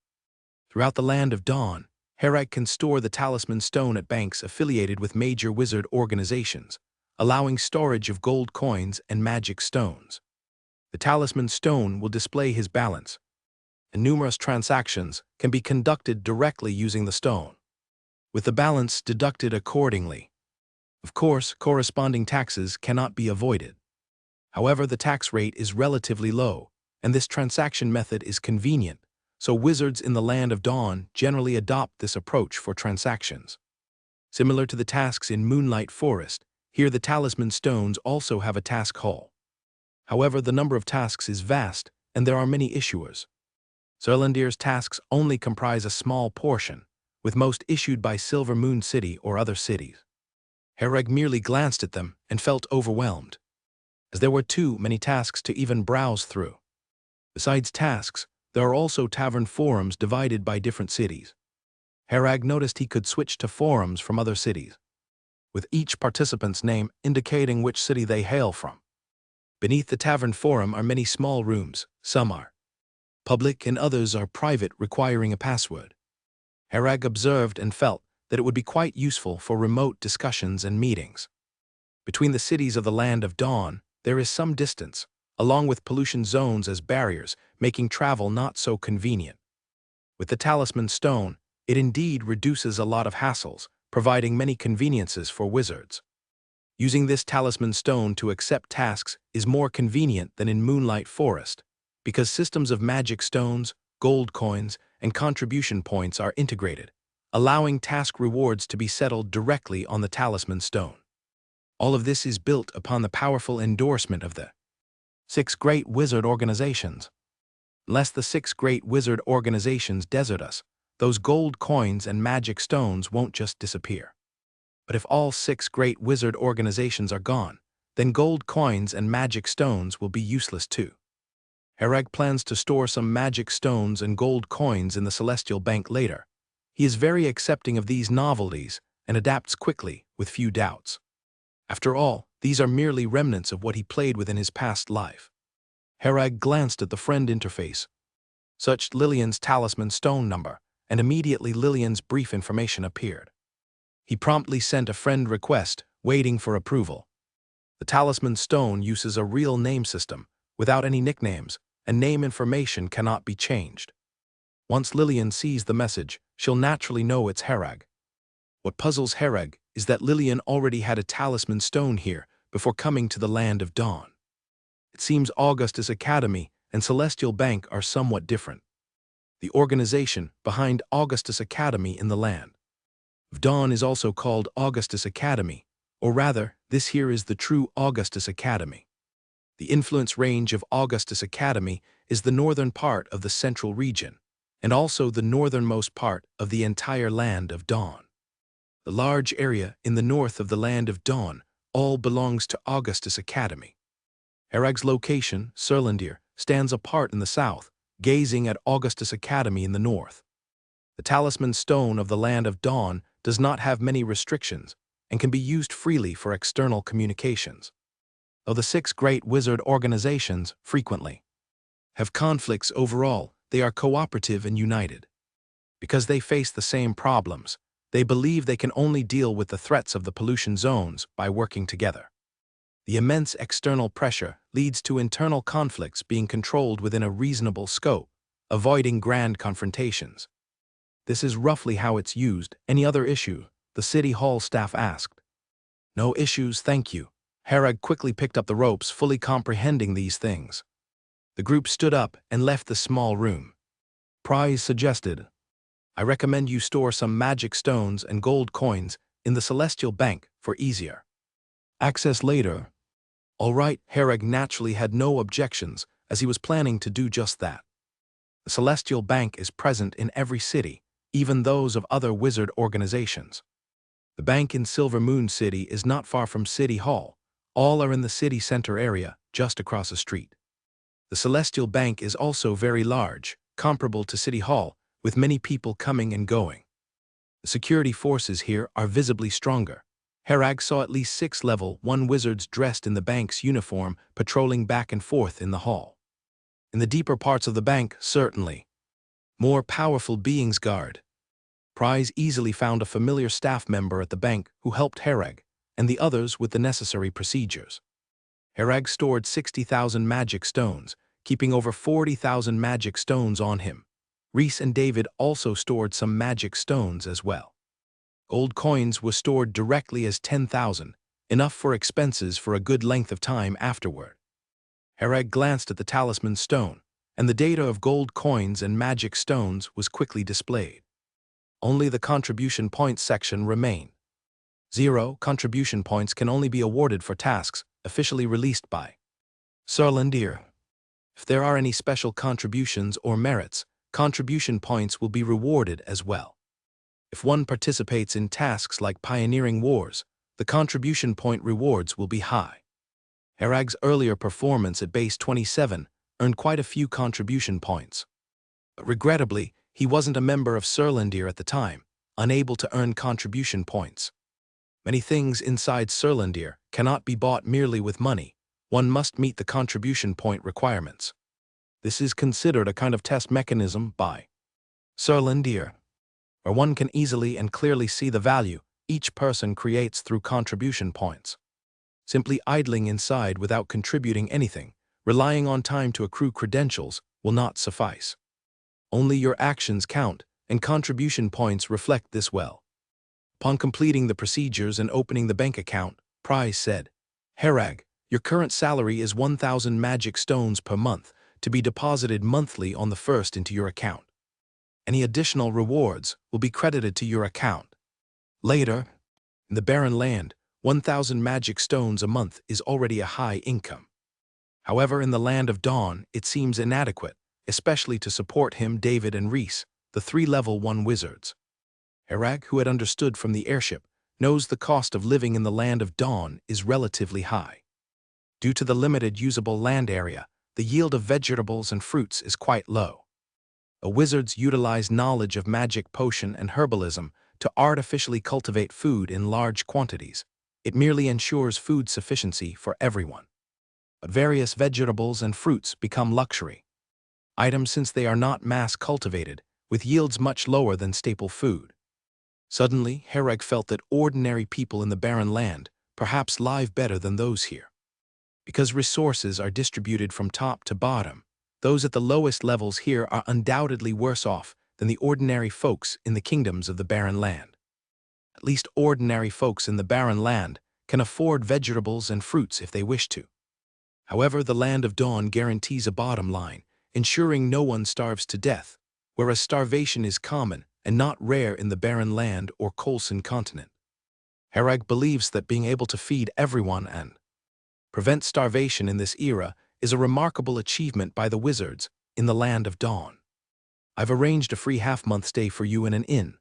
S1: Throughout the Land of Dawn, Herag can store the talisman stone at banks affiliated with major wizard organizations, allowing storage of gold coins and magic stones. The talisman stone will display his balance, and numerous transactions can be conducted directly using the stone, with the balance deducted accordingly. Of course, corresponding taxes cannot be avoided. However, the tax rate is relatively low, and this transaction method is convenient, so wizards in the Land of Dawn generally adopt this approach for transactions. Similar to the tasks in Moonlight Forest, here the talisman stones also have a task hall. However, the number of tasks is vast, and there are many issuers. Zerlandir's tasks only comprise a small portion, with most issued by Silver Moon City or other cities. Herag merely glanced at them and felt overwhelmed, as there were too many tasks to even browse through. Besides tasks, there are also tavern forums divided by different cities. Herag noticed he could switch to forums from other cities, with each participant's name indicating which city they hail from. Beneath the tavern forum are many small rooms, some are public and others are private, requiring a password. Herag observed and felt that it would be quite useful for remote discussions and meetings. Between the cities of the Land of Dawn, there is some distance, along with pollution zones as barriers, making travel not so convenient. With the talisman stone, it indeed reduces a lot of hassles, providing many conveniences for wizards. Using this talisman stone to accept tasks is more convenient than in Moonlight Forest, because systems of magic stones, gold coins, and contribution points are integrated, allowing task rewards to be settled directly on the talisman stone. All of this is built upon the powerful endorsement of the 6 great wizard organizations. Unless the 6 great wizard organizations desert us, those gold coins and magic stones won't just disappear. But if all 6 great wizard organizations are gone, then gold coins and magic stones will be useless too. Herag plans to store some magic stones and gold coins in the Celestial Bank later. He is very accepting of these novelties and adapts quickly, with few doubts. After all, these are merely remnants of what he played with in his past life. Herag glanced at the friend interface, searched Lillian's talisman stone number, and immediately Lillian's brief information appeared. He promptly sent a friend request, waiting for approval. The talisman stone uses a real name system, without any nicknames, and name information cannot be changed. Once Lillian sees the message, she'll naturally know it's Herag. What puzzles Hereg is that Lillian already had a talisman stone here before coming to the Land of Dawn. It seems Augustus Academy and Celestial Bank are somewhat different. The organization behind Augustus Academy in the Land of Dawn is also called Augustus Academy, or rather, this here is the true Augustus Academy. The influence range of Augustus Academy is the northern part of the central region, and also the northernmost part of the entire Land of Dawn. The large area in the north of the Land of Dawn all belongs to Augustus Academy. Hereg's location, Surlindir, stands apart in the south, gazing at Augustus Academy in the north. The talisman stone of the Land of Dawn does not have many restrictions and can be used freely for external communications. Though the 6 great wizard organizations frequently have conflicts overall, they are cooperative and united. Because they face the same problems, they believe they can only deal with the threats of the pollution zones by working together. The immense external pressure leads to internal conflicts being controlled within a reasonable scope, avoiding grand confrontations. This is roughly how it's used. Any other issue? The City Hall staff asked. No issues, thank you. Hereg quickly picked up the ropes, fully comprehending these things. The group stood up and left the small room. Prize suggested, I recommend you store some magic stones and gold coins in the Celestial Bank for easier access later. All right, Hereg naturally had no objections, as he was planning to do just that. The Celestial Bank is present in every city, even those of other wizard organizations. The bank in Silver Moon City is not far from City Hall. All are in the city center area, just across the street. The Celestial Bank is also very large, comparable to City Hall, with many people coming and going. The security forces here are visibly stronger. Hereg saw at least 6 level 1 wizards dressed in the bank's uniform patrolling back and forth in the hall. In the deeper parts of the bank, certainly more powerful beings guard. Prize easily found a familiar staff member at the bank who helped Hereg, and the others with the necessary procedures. Hereg stored 60,000 magic stones, keeping over 40,000 magic stones on him. Reese and David also stored some magic stones as well. Gold coins were stored directly as 10,000, enough for expenses for a good length of time afterward. Hereg glanced at the talisman stone, and the data of gold coins and magic stones was quickly displayed. Only the contribution points section remained. 0 contribution points can only be awarded for tasks officially released by Surlindir. If there are any special contributions or merits, contribution points will be rewarded as well. If one participates in tasks like pioneering wars, the contribution point rewards will be high. Hereg's earlier performance at base 27 earned quite a few contribution points. But regrettably, he wasn't a member of Surlindir at the time, unable to earn contribution points. Many things inside Surlindir cannot be bought merely with money. One must meet the contribution point requirements. This is considered a kind of test mechanism by Surlindir, where one can easily and clearly see the value each person creates through contribution points. Simply idling inside without contributing anything, relying on time to accrue credentials, will not suffice. Only your actions count, and contribution points reflect this well. Upon completing the procedures and opening the bank account, Price said, Hereg, your current salary is 1,000 magic stones per month, to be deposited monthly on the 1st into your account. Any additional rewards will be credited to your account. Later, in the Barren Land, 1,000 magic stones a month is already a high income. However, in the Land of Dawn, it seems inadequate, especially to support him, David, and Reese, the 3 level 1 wizards. Hereg, who had understood from the airship, knows the cost of living in the Land of Dawn is relatively high. Due to the limited usable land area, the yield of vegetables and fruits is quite low. Wizards utilize knowledge of magic potion and herbalism to artificially cultivate food in large quantities. It merely ensures food sufficiency for everyone. But various vegetables and fruits become luxury items since they are not mass cultivated, with yields much lower than staple food. Suddenly, Hereg felt that ordinary people in the Barren Land perhaps live better than those here. Because resources are distributed from top to bottom, those at the lowest levels here are undoubtedly worse off than the ordinary folks in the kingdoms of the Barren Land. At least ordinary folks in the barren land can afford vegetables and fruits if they wish to. However, the Land of Dawn guarantees a bottom line, ensuring no one starves to death, whereas starvation is common and not rare in the barren land or Coulson continent. Herag believes that being able to feed everyone and prevent starvation in this era is a remarkable achievement by the wizards in the Land of Dawn. I've arranged a free half-month stay for you in an inn.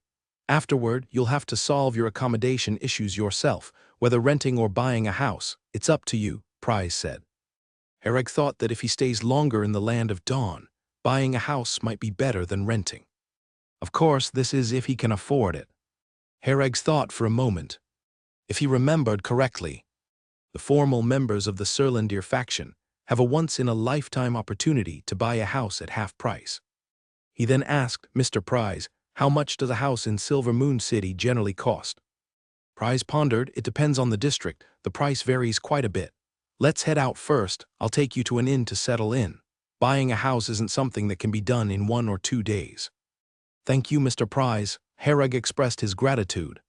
S1: Afterward, you'll have to solve your accommodation issues yourself, whether renting or buying a house. It's up to you, Prize said. Herag thought that if he stays longer in the Land of Dawn, buying a house might be better than renting. Of course, this is if he can afford it. Herag thought for a moment. If he remembered correctly, the formal members of the Surlindir faction have a once-in-a-lifetime opportunity to buy a house at half price. He then asked Mr. Prize, how much does a house in Silver Moon City generally cost? Prize pondered, it depends on the district, the price varies quite a bit. Let's head out first, I'll take you to an inn to settle in. Buying a house isn't something that can be done in 1 or 2 days. Thank you, Mr. Prize. Herag expressed his gratitude.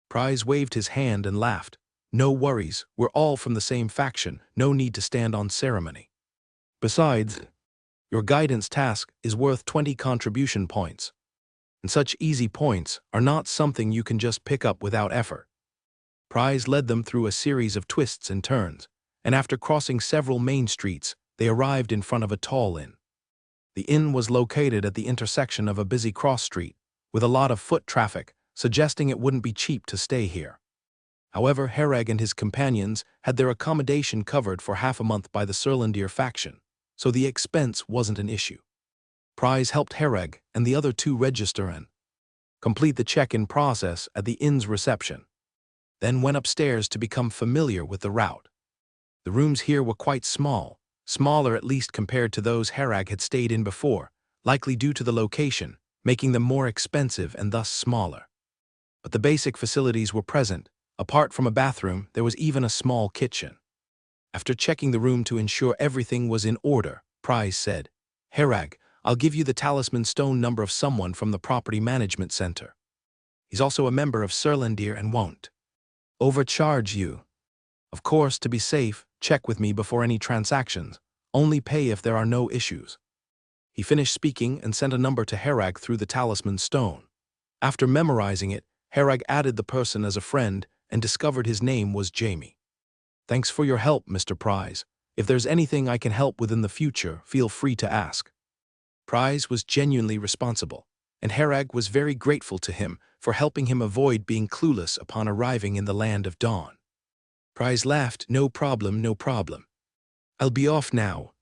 S1: Prize waved his hand and laughed. No worries, we're all from the same faction, no need to stand on ceremony. Besides, your guidance task is worth 20 contribution points. And such easy points are not something you can just pick up without effort. Prize led them through a series of twists and turns, and after crossing several main streets, they arrived in front of a tall inn. The inn was located at the intersection of a busy cross street, with a lot of foot traffic, suggesting it wouldn't be cheap to stay here. However, Herag and his companions had their accommodation covered for half a month by the Surlindir faction, so the expense wasn't an issue. Prize helped Herag and the other 2 register and complete the check-in process at the inn's reception, then went upstairs to become familiar with the route. The rooms here were quite small, smaller at least compared to those Herag had stayed in before, likely due to the location, making them more expensive and thus smaller. But the basic facilities were present. Apart from a bathroom, there was even a small kitchen. After checking the room to ensure everything was in order, Prize said, Herag, I'll give you the talisman stone number of someone from the property management center. He's also a member of Surlindir and won't overcharge you. Of course, to be safe, check with me before any transactions. Only pay if there are no issues. He finished speaking and sent a number to Herag through the talisman stone. After memorizing it, Herag added the person as a friend and discovered his name was Jamie. Thanks for your help, Mr. Prize. If there's anything I can help with in the future, feel free to ask. Prize was genuinely responsible, and Herag was very grateful to him for helping him avoid being clueless upon arriving in the Land of Dawn. Prize laughed, no problem, no problem. I'll be off now.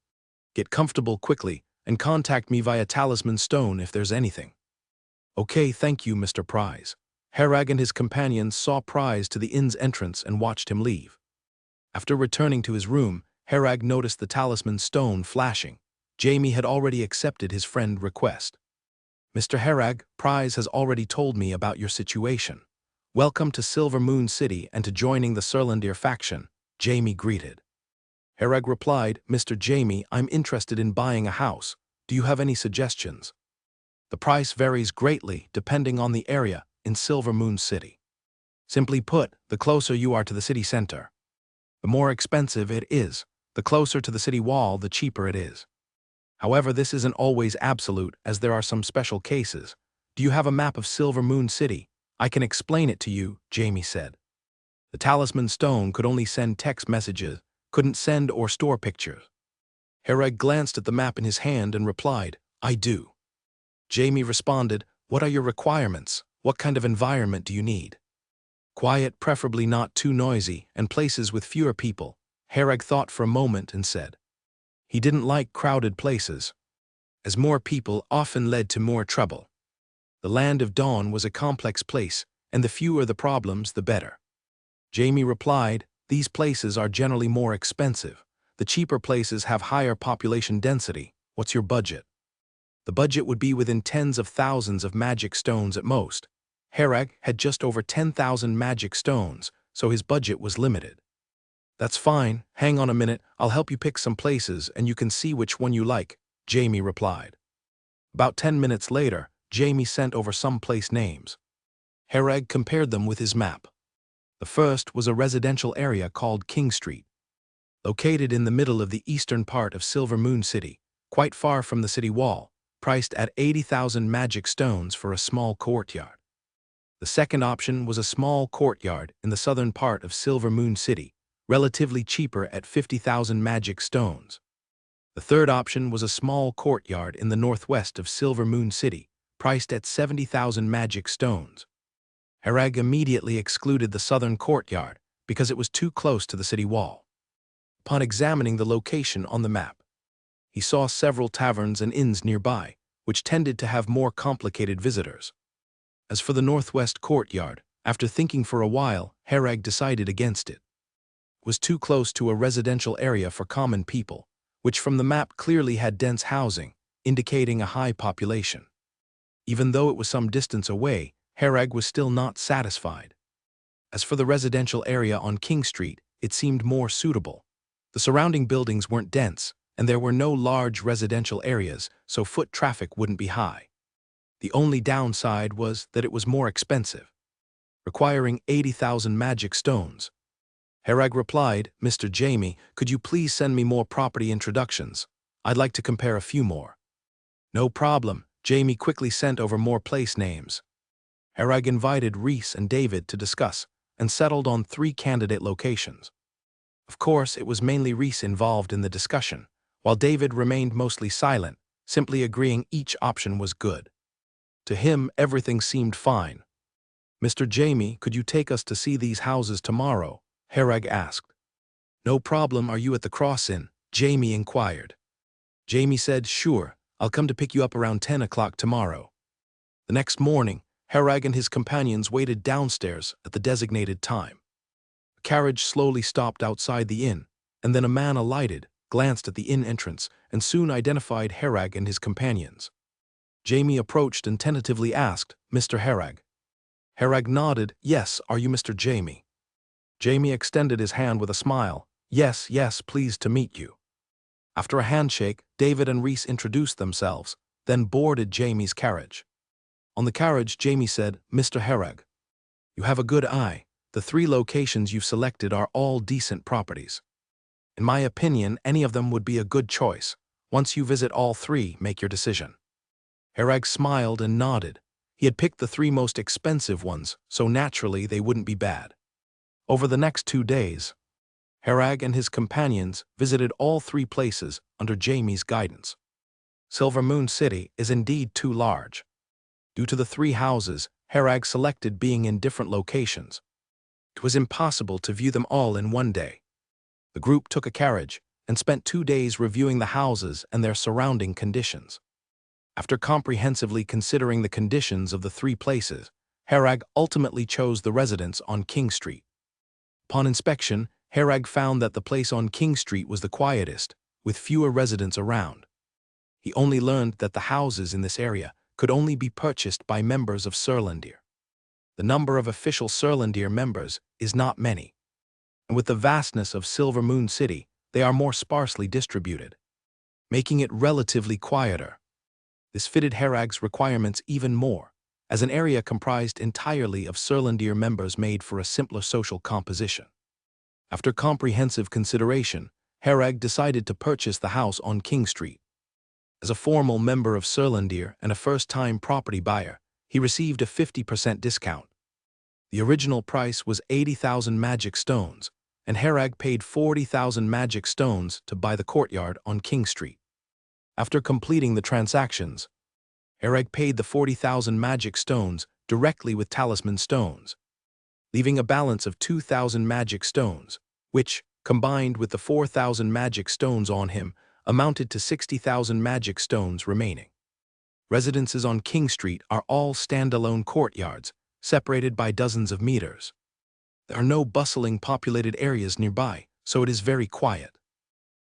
S1: Get comfortable quickly and contact me via Talisman Stone if there's anything. Okay, thank you, Mr. Prize. Herag and his companions saw Prize to the inn's entrance and watched him leave. After returning to his room, Herag noticed the Talisman Stone flashing. Jamie had already accepted his friend's request. Mr. Herag, Prize has already told me about your situation. Welcome to Silver Moon City and to joining the Surlindir faction, Jamie greeted. Herag replied, Mr. Jamie, I'm interested in buying a house. Do you have any suggestions? The price varies greatly depending on the area in Silver Moon City. Simply put, the closer you are to the city center, the more expensive it is. The closer to the city wall, the cheaper it is. However, this isn't always absolute, as there are some special cases. Do you have a map of Silver Moon City? I can explain it to you, Jamie said. The Talisman Stone could only send text messages, couldn't send or store pictures. Herag glanced at the map in his hand and replied, I do. Jamie responded, what are your requirements? What kind of environment do you need? Quiet, preferably not too noisy, and places with fewer people. Herag thought for a moment and said. He didn't like crowded places, as more people often led to more trouble. The Land of Dawn was a complex place, and the fewer the problems, the better. Jamie replied, these places are generally more expensive. The cheaper places have higher population density. What's your budget? The budget would be within tens of thousands of magic stones at most. Herag had just over 10,000 magic stones, so his budget was limited. That's fine, hang on a minute, I'll help you pick some places and you can see which one you like, Jamie replied. About 10 minutes later, Jamie sent over some place names. Herag compared them with his map. The first was a residential area called King Street, located in the middle of the eastern part of Silver Moon City, quite far from the city wall, priced at 80,000 magic stones for a small courtyard. The second option was a small courtyard in the southern part of Silver Moon City, relatively cheaper at 50,000 magic stones. The third option was a small courtyard in the northwest of Silver Moon City, priced at 70,000 magic stones. Herag immediately excluded the southern courtyard because it was too close to the city wall. Upon examining the location on the map, he saw several taverns and inns nearby, which tended to have more complicated visitors. As for the northwest courtyard, after thinking for a while, Herag decided against it. It was too close to a residential area for common people, which from the map clearly had dense housing, indicating a high population. Even though it was some distance away, Herag was still not satisfied. As for the residential area on King Street, it seemed more suitable. The surrounding buildings weren't dense, and there were no large residential areas, so foot traffic wouldn't be high. The only downside was that it was more expensive, requiring 80,000 magic stones. Herag replied, "Mr. Jamie, could you please send me more property introductions? I'd like to compare a few more." "No problem." Jamie quickly sent over more place names. Herag invited Reese and David to discuss and settled on 3 candidate locations. Of course, it was mainly Reese involved in the discussion, while David remained mostly silent, simply agreeing each option was good. To him, everything seemed fine. "Mr. Jamie, could you take us to see these houses tomorrow?" Herag asked. "No problem. Are you at the Cross Inn?" Jamie inquired. Jamie said, "Sure, I'll come to pick you up around 10 o'clock tomorrow." The next morning, Herag and his companions waited downstairs at the designated time. A carriage slowly stopped outside the inn, and then a man alighted, glanced at the inn entrance, and soon identified Herag and his companions. Jamie approached and tentatively asked, "Mr. Herag?" Herag nodded, "Yes, are you Mr. Jamie?" Jamie extended his hand with a smile, "Yes, yes, pleased to meet you." After a handshake, David and Reese introduced themselves, then boarded Jamie's carriage. On the carriage, Jamie said, "Mr. Herag, you have a good eye. The 3 locations you've selected are all decent properties. In my opinion, any of them would be a good choice. Once you visit all 3, make your decision." Herag smiled and nodded. He had picked the 3 most expensive ones, so naturally they wouldn't be bad. Over the next 2 days, Herag and his companions visited all 3 places under Jamie's guidance. Silver Moon City is indeed too large. Due to the 3 houses Herag selected being in different locations, it was impossible to view them all in one day. The group took a carriage and spent 2 days reviewing the houses and their surrounding conditions. After comprehensively considering the conditions of the 3 places, Herag ultimately chose the residence on King Street. Upon inspection, Herag found that the place on King Street was the quietest, with fewer residents around. He only learned that the houses in this area could only be purchased by members of Surlandir. The number of official Surlandir members is not many, and with the vastness of Silver Moon City, they are more sparsely distributed, making it relatively quieter. This fitted Herag's requirements even more, as an area comprised entirely of Surlandir members made for a simpler social composition. After comprehensive consideration, Herag decided to purchase the house on King Street. As a formal member of Surlandir and a first-time property buyer, he received a 50% discount. The original price was 80,000 magic stones, and Herag paid 40,000 magic stones to buy the courtyard on King Street. After completing the transactions, Herag paid the 40,000 magic stones directly with talisman stones, leaving a balance of 2,000 magic stones, which, combined with the 4,000 magic stones on him, amounted to 60,000 magic stones remaining. Residences on King Street are all standalone courtyards, separated by dozens of meters. There are no bustling populated areas nearby, so it is very quiet.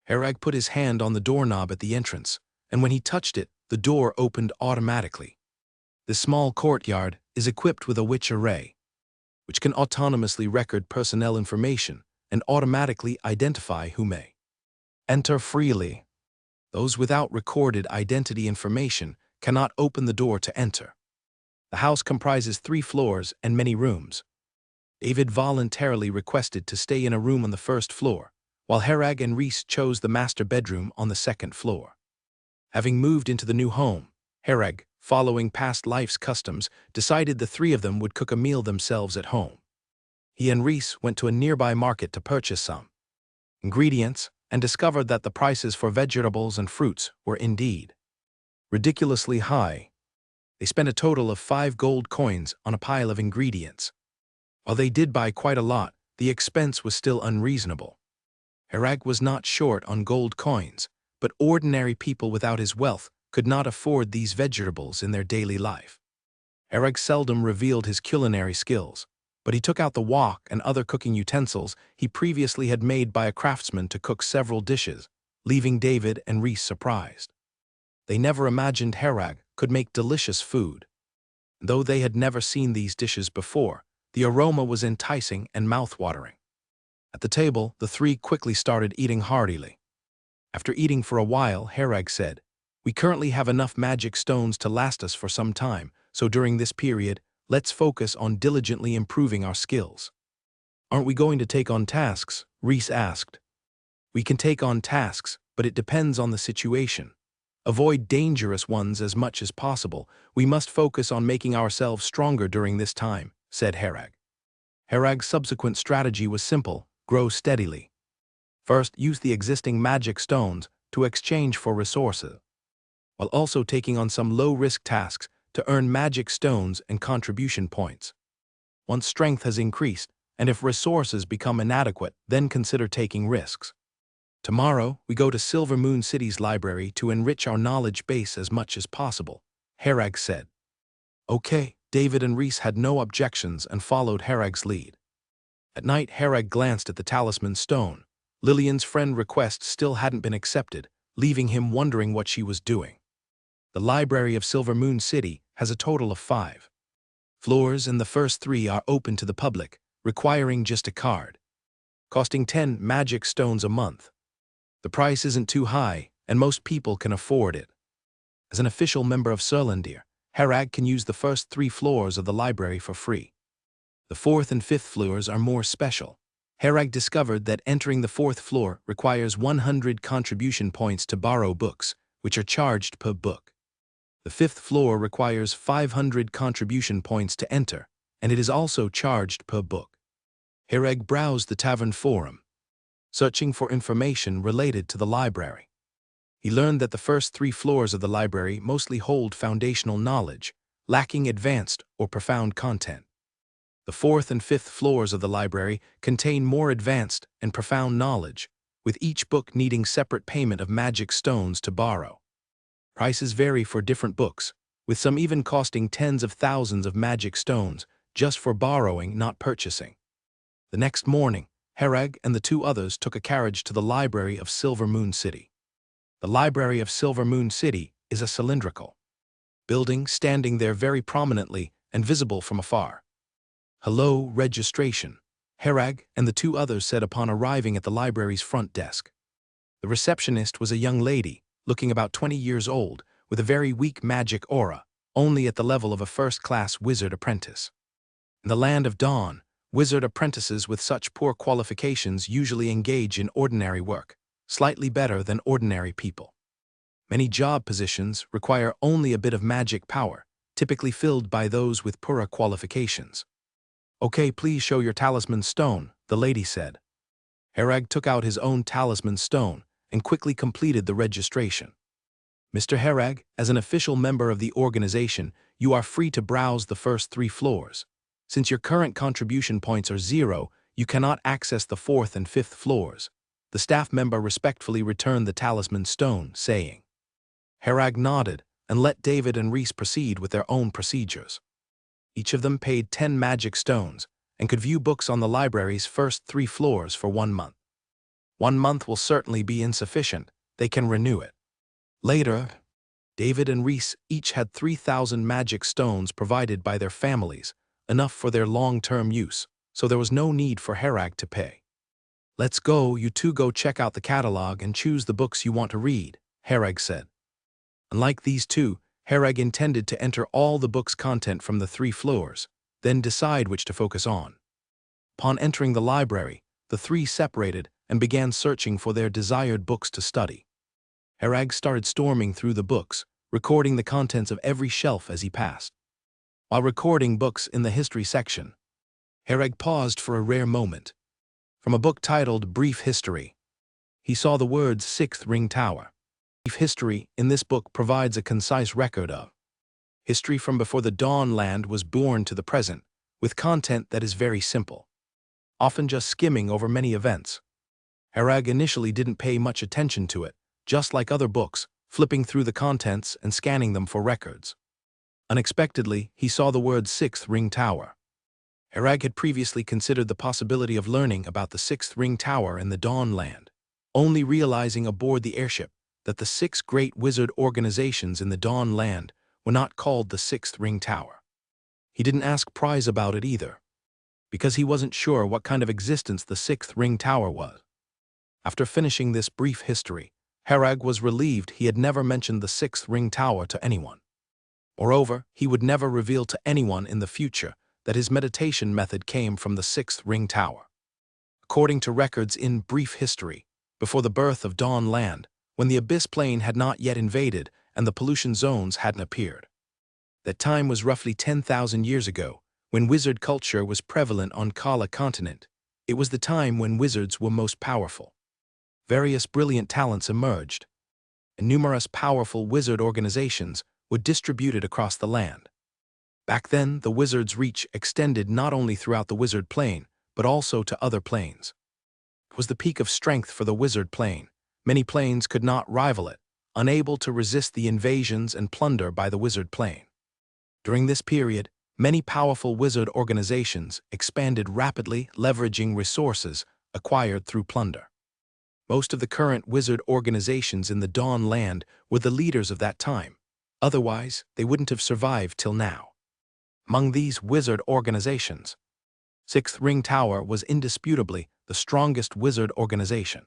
S1: Herag put his hand on the doorknob at the entrance, and when he touched it, the door opened automatically. This small courtyard is equipped with a witch array, which can autonomously record personnel information and automatically identify who may enter freely. Those without recorded identity information cannot open the door to enter. The house comprises 3 floors and many rooms. David voluntarily requested to stay in a room on the first floor, while Herag and Reese chose the master bedroom on the second floor. Having moved into the new home, Herag, following past life's customs, decided the 3 of them would cook a meal themselves at home. He and Reese went to a nearby market to purchase some ingredients and discovered that the prices for vegetables and fruits were indeed ridiculously high. They spent a total of 5 gold coins on a pile of ingredients. While they did buy quite a lot, the expense was still unreasonable. Herag was not short on gold coins, but ordinary people without his wealth could not afford these vegetables in their daily life. Herag seldom revealed his culinary skills, but he took out the wok and other cooking utensils he previously had made by a craftsman to cook several dishes, leaving David and Reese surprised. They never imagined Herag could make delicious food. Though they had never seen these dishes before, the aroma was enticing and mouth-watering. At the table, the 3 quickly started eating heartily. After eating for a while, Herag said, "We currently have enough magic stones to last us for some time, so during this period, let's focus on diligently improving our skills." "Aren't we going to take on tasks?" Reese asked. "We can take on tasks, but it depends on the situation. Avoid dangerous ones as much as possible. We must focus on making ourselves stronger during this time," said Herag. Herag's subsequent strategy was simple: grow steadily. First, use the existing magic stones to exchange for resources, while also taking on some low-risk tasks to earn magic stones and contribution points. Once strength has increased, and if resources become inadequate, then consider taking risks. "Tomorrow, we go to Silver Moon City's library to enrich our knowledge base as much as possible," Herag said. Okay, David and Reese had no objections and followed Herag's lead. At night, Herag glanced at the talisman stone. Lillian's friend request still hadn't been accepted, leaving him wondering what she was doing. The library of Silver Moon City has a total of 5 floors, and the first 3 are open to the public, requiring just a card, costing 10 magic stones a month. The price isn't too high, and most people can afford it. As an official member of Surlandir, Herag can use the first 3 floors of the library for free. The 4th and 5th floors are more special. Herag discovered that entering the 4th floor requires 100 contribution points to borrow books, which are charged per book. The 5th floor requires 500 contribution points to enter, and it is also charged per book. Herag browsed the tavern forum, searching for information related to the library. He learned that the first 3 floors of the library mostly hold foundational knowledge, lacking advanced or profound content. The 4th and 5th floors of the library contain more advanced and profound knowledge, with each book needing separate payment of magic stones to borrow. Prices vary for different books, with some even costing tens of thousands of magic stones just for borrowing, not purchasing. The next morning, Herag and the 2 others took a carriage to the library of Silver Moon City. The library of Silver Moon City is a cylindrical building standing there very prominently and visible from afar. "Hello, registration," Herag and the 2 others said upon arriving at the library's front desk. The receptionist was a young lady, looking about 20 years old, with a very weak magic aura, only at the level of a first-class wizard apprentice. In the land of Dawn, wizard apprentices with such poor qualifications usually engage in ordinary work, slightly better than ordinary people. Many job positions require only a bit of magic power, typically filled by those with poorer qualifications. "Okay, please show your talisman stone," the lady said. Herag took out his own talisman stone and quickly completed the registration. "Mr. Herag, as an official member of the organization, you are free to browse the first 3 floors. Since your current contribution points are 0, you cannot access the 4th and 5th floors." The staff member respectfully returned the talisman stone, saying. Herag nodded and let David and Reese proceed with their own procedures. Each of them paid 10 magic stones and could view books on the library's first 3 floors for 1 month. 1 month will certainly be insufficient. They can renew it later. David and Reese each had 3,000 magic stones provided by their families, enough for their long-term use, so there was no need for Herag to pay. "Let's go, you 2 go check out the catalog and choose the books you want to read," Herag said. Unlike these 2, Herag intended to enter all the book's content from the 3 floors, then decide which to focus on. Upon entering the library, the 3 separated and began searching for their desired books to study. Herag started storming through the books, recording the contents of every shelf as he passed. While recording books in the history section, Herag paused for a rare moment. From a book titled Brief History, he saw the words 6th Ring Tower. Brief History in this book provides a concise record of history from before the Dawn Land was born to the present, with content that is very simple, often just skimming over many events. Herag initially didn't pay much attention to it, just like other books, flipping through the contents and scanning them for records. Unexpectedly, he saw the word 6th Ring Tower. Herag had previously considered the possibility of learning about the 6th Ring Tower in the Dawn Land, only realizing aboard the airship that the 6 great wizard organizations in the Dawn Land were not called the 6th Ring Tower. He didn't ask Prize about it either, because he wasn't sure what kind of existence the 6th Ring Tower was. After finishing this brief history, Herag was relieved he had never mentioned the 6th Ring Tower to anyone. Moreover, he would never reveal to anyone in the future that his meditation method came from the 6th Ring Tower. According to records in Brief History, before the birth of Dawn Land, when the Abyss Plane had not yet invaded and the pollution zones hadn't appeared. That time was roughly 10,000 years ago, when wizard culture was prevalent on Kala continent. It was the time when wizards were most powerful. Various brilliant talents emerged, and numerous powerful wizard organizations were distributed across the land. Back then, the wizard's reach extended not only throughout the wizard plane, but also to other planes. It was the peak of strength for the wizard plane. Many planes could not rival it, unable to resist the invasions and plunder by the wizard plane. During this period, many powerful wizard organizations expanded rapidly, leveraging resources acquired through plunder. Most of the current wizard organizations in the Dawn Land were the leaders of that time. Otherwise, they wouldn't have survived till now. Among these wizard organizations, 6th Ring Tower was indisputably the strongest wizard organization.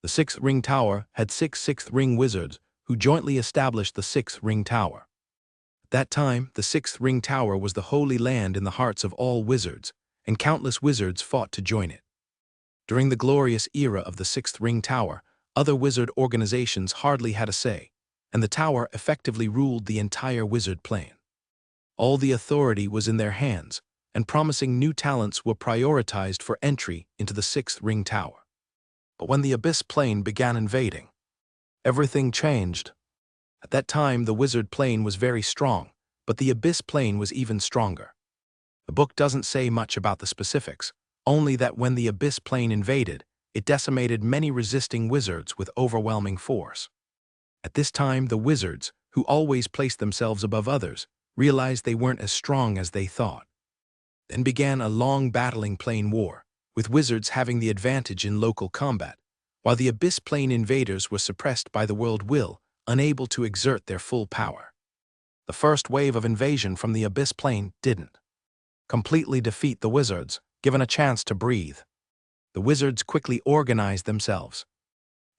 S1: The 6th Ring Tower had 6 6th Ring wizards who jointly established the 6th Ring Tower. At that time, the 6th Ring Tower was the holy land in the hearts of all wizards, and countless wizards fought to join it. During the glorious era of the 6th Ring Tower, other wizard organizations hardly had a say, and the tower effectively ruled the entire wizard plane. All the authority was in their hands, and promising new talents were prioritized for entry into the 6th Ring Tower. But when the Abyss Plane began invading, everything changed. At that time, the wizard plane was very strong, but the Abyss Plane was even stronger. The book doesn't say much about the specifics, only that when the Abyss Plane invaded, it decimated many resisting wizards with overwhelming force. At this time, the wizards, who always placed themselves above others, realized they weren't as strong as they thought. Then began a long battling plane war, with wizards having the advantage in local combat, while the Abyss Plane invaders were suppressed by the world will, unable to exert their full power. The first wave of invasion from the Abyss Plane didn't completely defeat the wizards, given a chance to breathe. The wizards quickly organized themselves.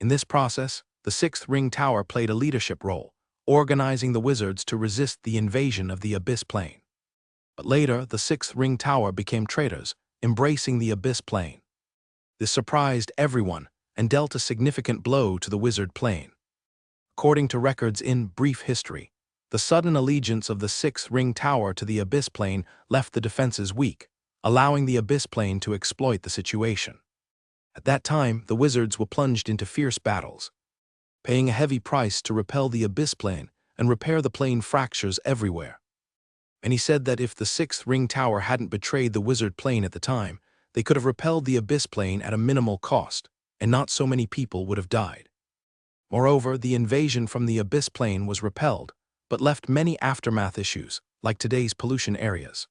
S1: In this process, the 6th Ring Tower played a leadership role, organizing the wizards to resist the invasion of the Abyss Plane. But later, the 6th Ring Tower became traitors, embracing the Abyss Plane. This surprised everyone and dealt a significant blow to the wizard plane. According to records in Brief History, the sudden allegiance of the 6th Ring Tower to the Abyss Plane left the defenses weak, allowing the Abyss Plane to exploit the situation. At that time, the wizards were plunged into fierce battles, paying a heavy price to repel the Abyss Plane and repair the plane fractures everywhere. And he said that if the 6th Ring Tower hadn't betrayed the wizard plane at the time, they could have repelled the Abyss Plane at a minimal cost, and not so many people would have died. Moreover, the invasion from the Abyss Plane was repelled, but left many aftermath issues, like today's pollution areas.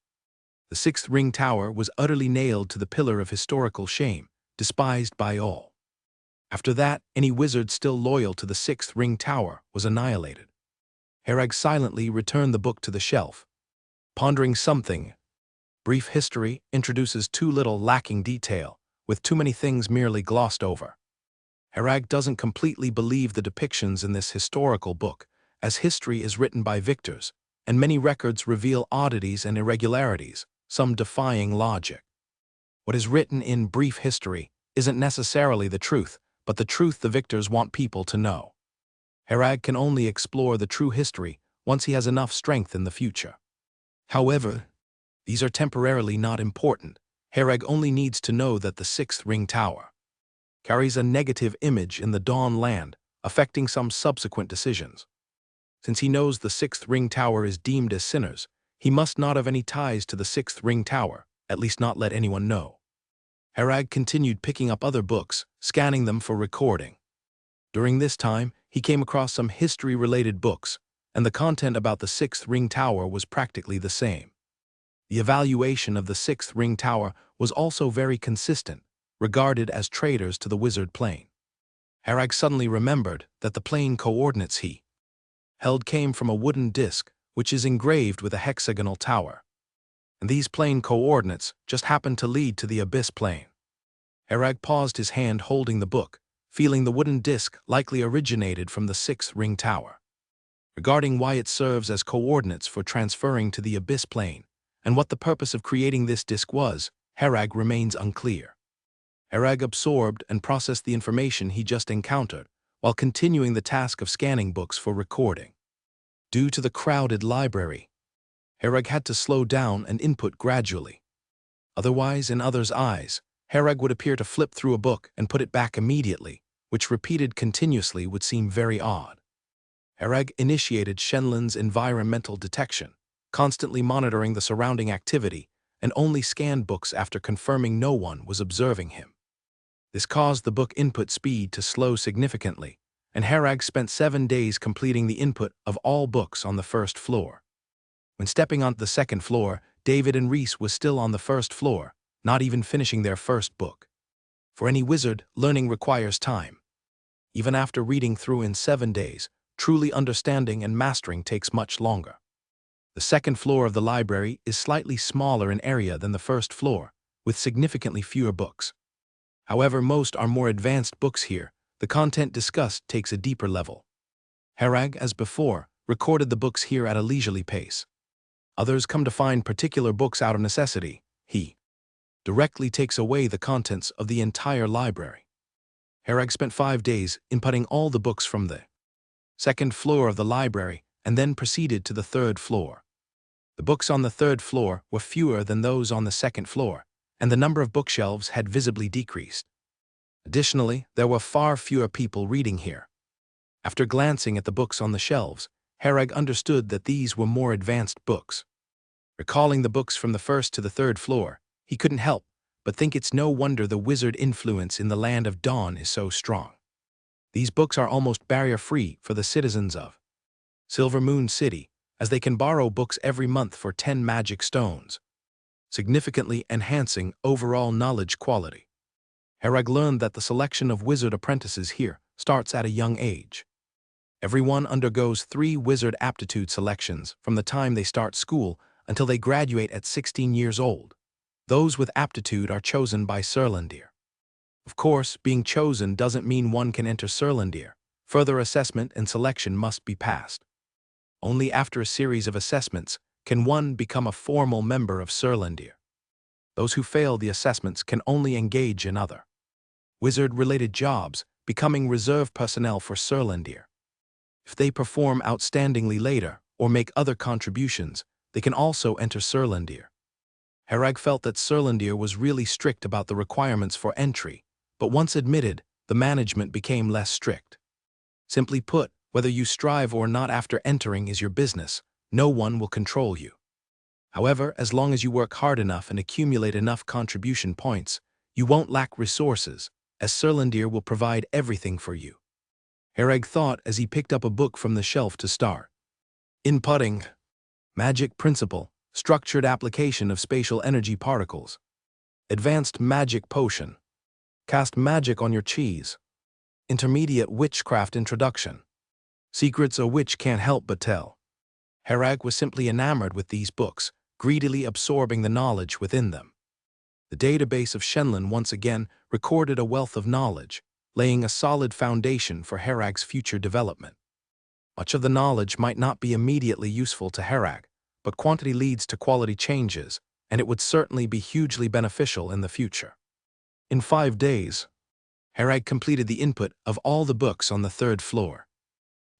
S1: The 6th Ring Tower was utterly nailed to the pillar of historical shame, despised by all. After that, any wizard still loyal to the 6th Ring Tower was annihilated. Herag silently returned the book to the shelf, pondering something. Brief History introduces too little lacking detail, with too many things merely glossed over. Herag doesn't completely believe the depictions in this historical book, as history is written by victors, and many records reveal oddities and irregularities, some defying logic. What is written in brief history isn't necessarily the truth, but the truth the victors want people to know. Herag can only explore the true history once he has enough strength in the future. However, these are temporarily not important. Herag only needs to know that the sixth ring tower carries a negative image in the Dawn land, affecting some subsequent decisions. Since he knows the sixth ring tower is deemed as sinners, he must not have any ties to the sixth ring tower, at least not let anyone know. Herag continued picking up other books, scanning them for recording. During this time, he came across some history-related books, and the content about the sixth ring tower was practically the same. The evaluation of the sixth ring tower was also very consistent, regarded as traitors to the wizard plane. Herag suddenly remembered that the plane coordinates he held came from a wooden disc which is engraved with a hexagonal tower. And these plane coordinates just happened to lead to the abyss plane. Herag paused his hand holding the book, feeling the wooden disc likely originated from the sixth ring tower. Regarding why it serves as coordinates for transferring to the abyss plane, and what the purpose of creating this disc was, Herag remains unclear. Herag absorbed and processed the information he just encountered, while continuing the task of scanning books for recording. Due to the crowded library, Herag had to slow down and input gradually. Otherwise, in others' eyes, Herag would appear to flip through a book and put it back immediately, which repeated continuously would seem very odd. Herag initiated Shenlin's environmental detection, constantly monitoring the surrounding activity, and only scanned books after confirming no one was observing him. This caused the book input speed to slow significantly, and Herag spent 7 days completing the input of all books on the first floor. When stepping onto the second floor, David and Reese was still on the first floor, not even finishing their first book. For any wizard, learning requires time. Even after reading through in 7 days, truly understanding and mastering takes much longer. The second floor of the library is slightly smaller in area than the first floor, with significantly fewer books. However, most are more advanced books here. The content discussed takes a deeper level. Herag, as before, recorded the books here at a leisurely pace. Others come to find particular books out of necessity. He directly takes away the contents of the entire library. Herag spent 5 days inputting all the books from the second floor of the library and then proceeded to the third floor. The books on the third floor were fewer than those on the second floor, and the number of bookshelves had visibly decreased. Additionally, there were far fewer people reading here. After glancing at the books on the shelves, Herag understood that these were more advanced books. Recalling the books from the first to the third floor, he couldn't help but think it's no wonder the wizard influence in the Land of Dawn is so strong. These books are almost barrier-free for the citizens of Silver Moon City, as they can borrow books every month for 10 magic stones, significantly enhancing overall knowledge quality. Herag learned that the selection of wizard apprentices here starts at a young age. Everyone undergoes 3 wizard aptitude selections from the time they start school until they graduate at 16 years old. Those with aptitude are chosen by Surlindir. Of course, being chosen doesn't mean one can enter Surlindir. Further assessment and selection must be passed. Only after a series of assessments can one become a formal member of Surlindir. Those who fail the assessments can only engage in other wizard-related jobs, becoming reserve personnel for Surlindir. If they perform outstandingly later or make other contributions, they can also enter Surlindir. Herag felt that Surlindir was really strict about the requirements for entry, but once admitted, the management became less strict. Simply put, whether you strive or not after entering is your business. No one will control you. However, as long as you work hard enough and accumulate enough contribution points, you won't lack resources, as Surlindir will provide everything for you. Herag thought as he picked up a book from the shelf to start. Inputting. Magic Principle. Structured Application of Spatial Energy Particles. Advanced Magic Potion. Cast Magic on Your Cheese. Intermediate Witchcraft Introduction. Secrets a Witch Can't Help But Tell. Herag was simply enamored with these books, greedily absorbing the knowledge within them. The database of Shenlin once again recorded a wealth of knowledge, laying a solid foundation for Herag's future development. Much of the knowledge might not be immediately useful to Herag, but quantity leads to quality changes, and it would certainly be hugely beneficial in the future. In 5 days, Herag completed the input of all the books on the 3rd floor.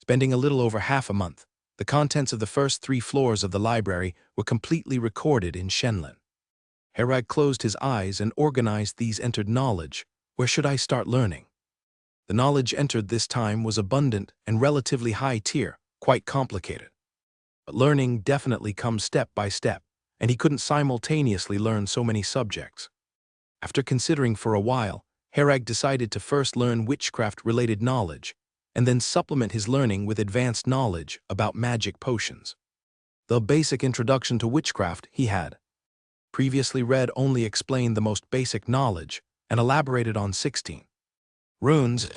S1: Spending a little over half a month, the contents of the first 3 floors of the library were completely recorded in Shenlin. Herag closed his eyes and organized these entered knowledge. Where should I start learning? The knowledge entered this time was abundant and relatively high tier, quite complicated. But learning definitely comes step by step, and he couldn't simultaneously learn so many subjects. After considering for a while, Herag decided to first learn witchcraft-related knowledge, and then supplement his learning with advanced knowledge about magic potions. The basic introduction to witchcraft he had previously read only explained the most basic knowledge and elaborated on 16 runes.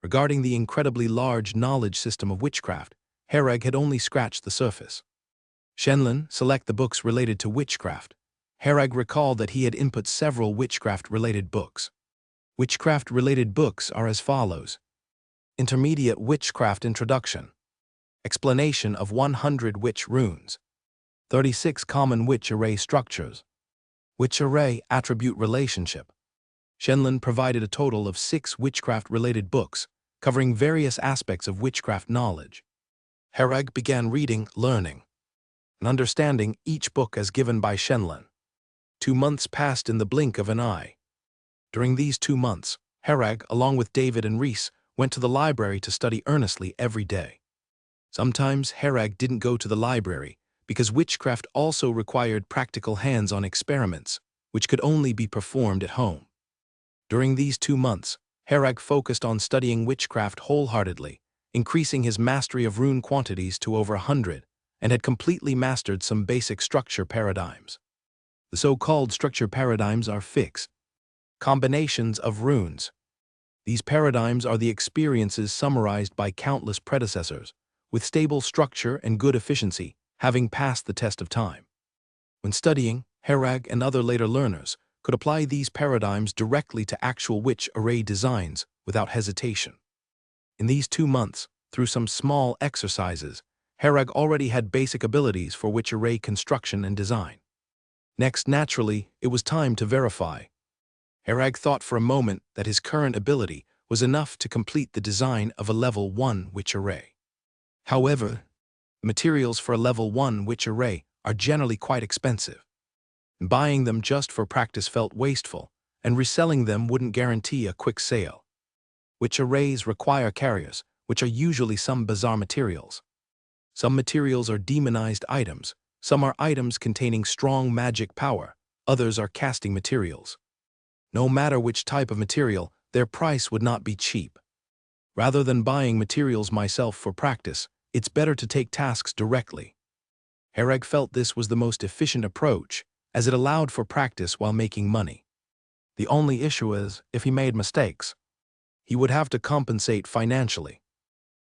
S1: Regarding the incredibly large knowledge system of witchcraft, Herag had only scratched the surface. Shenlin, select the books related to witchcraft. Herag recalled that he had input several witchcraft-related books. Witchcraft-related books are as follows. Intermediate Witchcraft Introduction. Explanation of 100 Witch Runes. 36 Common Witch Array Structures. Witch Array Attribute Relationship. Shenlin provided a total of 6 witchcraft-related books, covering various aspects of witchcraft knowledge. Herag began reading, learning, and understanding each book as given by Shenlin. 2 months passed in the blink of an eye. During these 2 months, Herag, along with David and Reese, went to the library to study earnestly every day. Sometimes Herag didn't go to the library because witchcraft also required practical hands-on experiments, which could only be performed at home. During these 2 months, Herag focused on studying witchcraft wholeheartedly, increasing his mastery of rune quantities to over 100, and had completely mastered some basic structure paradigms. The so-called structure paradigms are fixed combinations of runes. These paradigms are the experiences summarized by countless predecessors, with stable structure and good efficiency, having passed the test of time. When studying, Herag and other later learners could apply these paradigms directly to actual witch array designs without hesitation. In these 2 months, through some small exercises, Herag already had basic abilities for witch array construction and design. Next, naturally, it was time to verify. Herag thought for a moment that his current ability was enough to complete the design of a level 1 witch array. However, materials for a level 1 witch array are generally quite expensive. Buying them just for practice felt wasteful, and reselling them wouldn't guarantee a quick sale. Witch arrays require carriers, which are usually some bizarre materials. Some materials are demonized items, some are items containing strong magic power, others are casting materials. No matter which type of material, their price would not be cheap. Rather than buying materials myself for practice, it's better to take tasks directly. Herag felt this was the most efficient approach, as it allowed for practice while making money. The only issue is, if he made mistakes, he would have to compensate financially.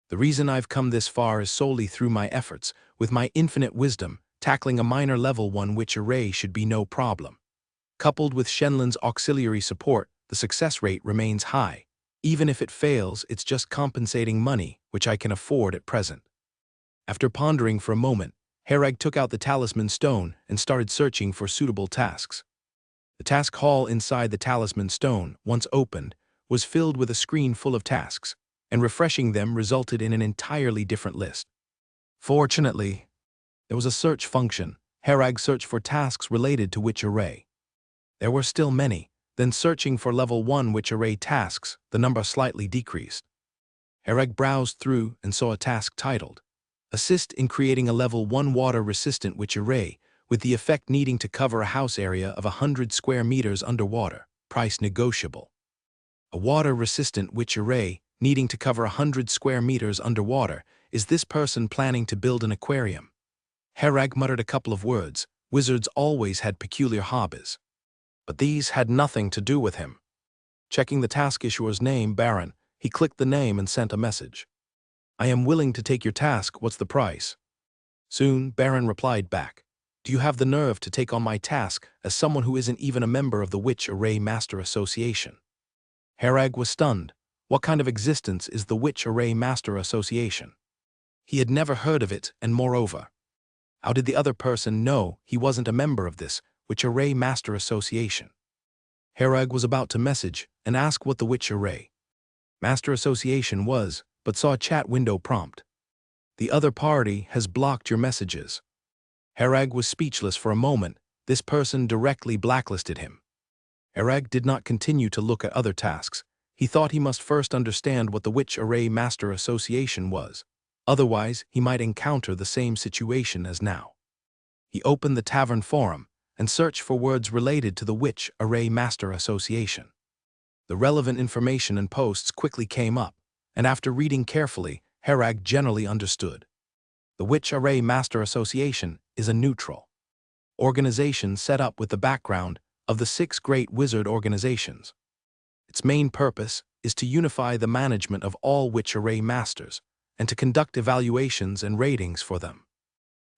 S1: The reason I've come this far is solely through my efforts. With my infinite wisdom, tackling a minor level 1 witch array should be no problem. Coupled with Shenlin's auxiliary support, the success rate remains high. Even if it fails, it's just compensating money, which I can afford at present. After pondering for a moment, Herag took out the talisman stone and started searching for suitable tasks. The task hall inside the talisman stone, once opened, was filled with a screen full of tasks, and refreshing them resulted in an entirely different list. Fortunately, there was a search function. Herag searched for tasks related to witch array. There were still many. Then searching for level 1 witch array tasks, the number slightly decreased. Herag browsed through and saw a task titled, Assist in creating a level 1 water-resistant witch array, with the effect needing to cover a house area of 100 square meters underwater, price negotiable. A water-resistant witch array needing to cover 100 square meters underwater. Is this person planning to build an aquarium? Herag muttered a couple of words. Wizards always had peculiar hobbies. But these had nothing to do with him. Checking the task issuer's name, Baron, he clicked the name and sent a message. I am willing to take your task, what's the price? Soon, Baron replied back. Do you have the nerve to take on my task as someone who isn't even a member of the Witch Array Master Association? Herag was stunned. What kind of existence is the Witch Array Master Association? He had never heard of it, and moreover, how did the other person know he wasn't a member of this Witch Array Master Association? Herag was about to message and ask what the Witch Array Master Association was, but saw a chat window prompt. The other party has blocked your messages. Herag was speechless for a moment. This person directly blacklisted him. Herag did not continue to look at other tasks. He thought he must first understand what the Witch Array Master Association was. Otherwise, he might encounter the same situation as now. He opened the tavern forum and searched for words related to the Witch Array Master Association. The relevant information and posts quickly came up, and after reading carefully, Herag generally understood. The Witch Array Master Association is a neutral organization set up with the background of the 6 great wizard organizations. Its main purpose is to unify the management of all Witch Array Masters and to conduct evaluations and ratings for them.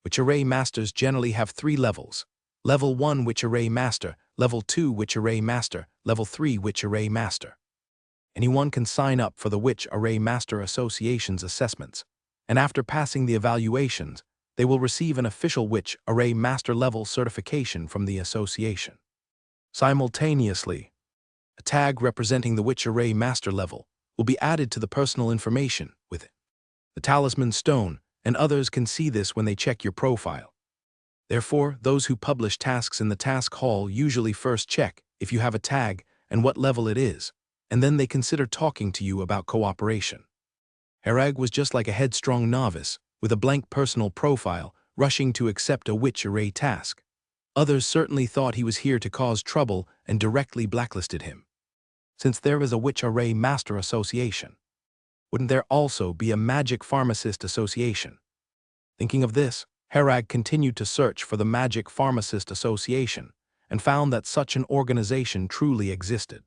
S1: Witch Array Masters generally have 3 levels: Level 1 Witch Array Master, Level 2 Witch Array Master, Level 3 Witch Array Master. Anyone can sign up for the Witch Array Master Association's assessments, and after passing the evaluations, they will receive an official Witch Array Master level certification from the association. Simultaneously, a tag representing the Witch Array Master level will be added to the personal information with it. The talisman stone, and others can see this when they check your profile. Therefore, those who publish tasks in the task hall usually first check if you have a tag and what level it is, and then they consider talking to you about cooperation. Herag was just like a headstrong novice with a blank personal profile rushing to accept a Witch Array task. Others certainly thought he was here to cause trouble and directly blacklisted him. Since there is a Witch Array Master Association, wouldn't there also be a Magic Pharmacist Association? Thinking of this, Herag continued to search for the Magic Pharmacist Association and found that such an organization truly existed.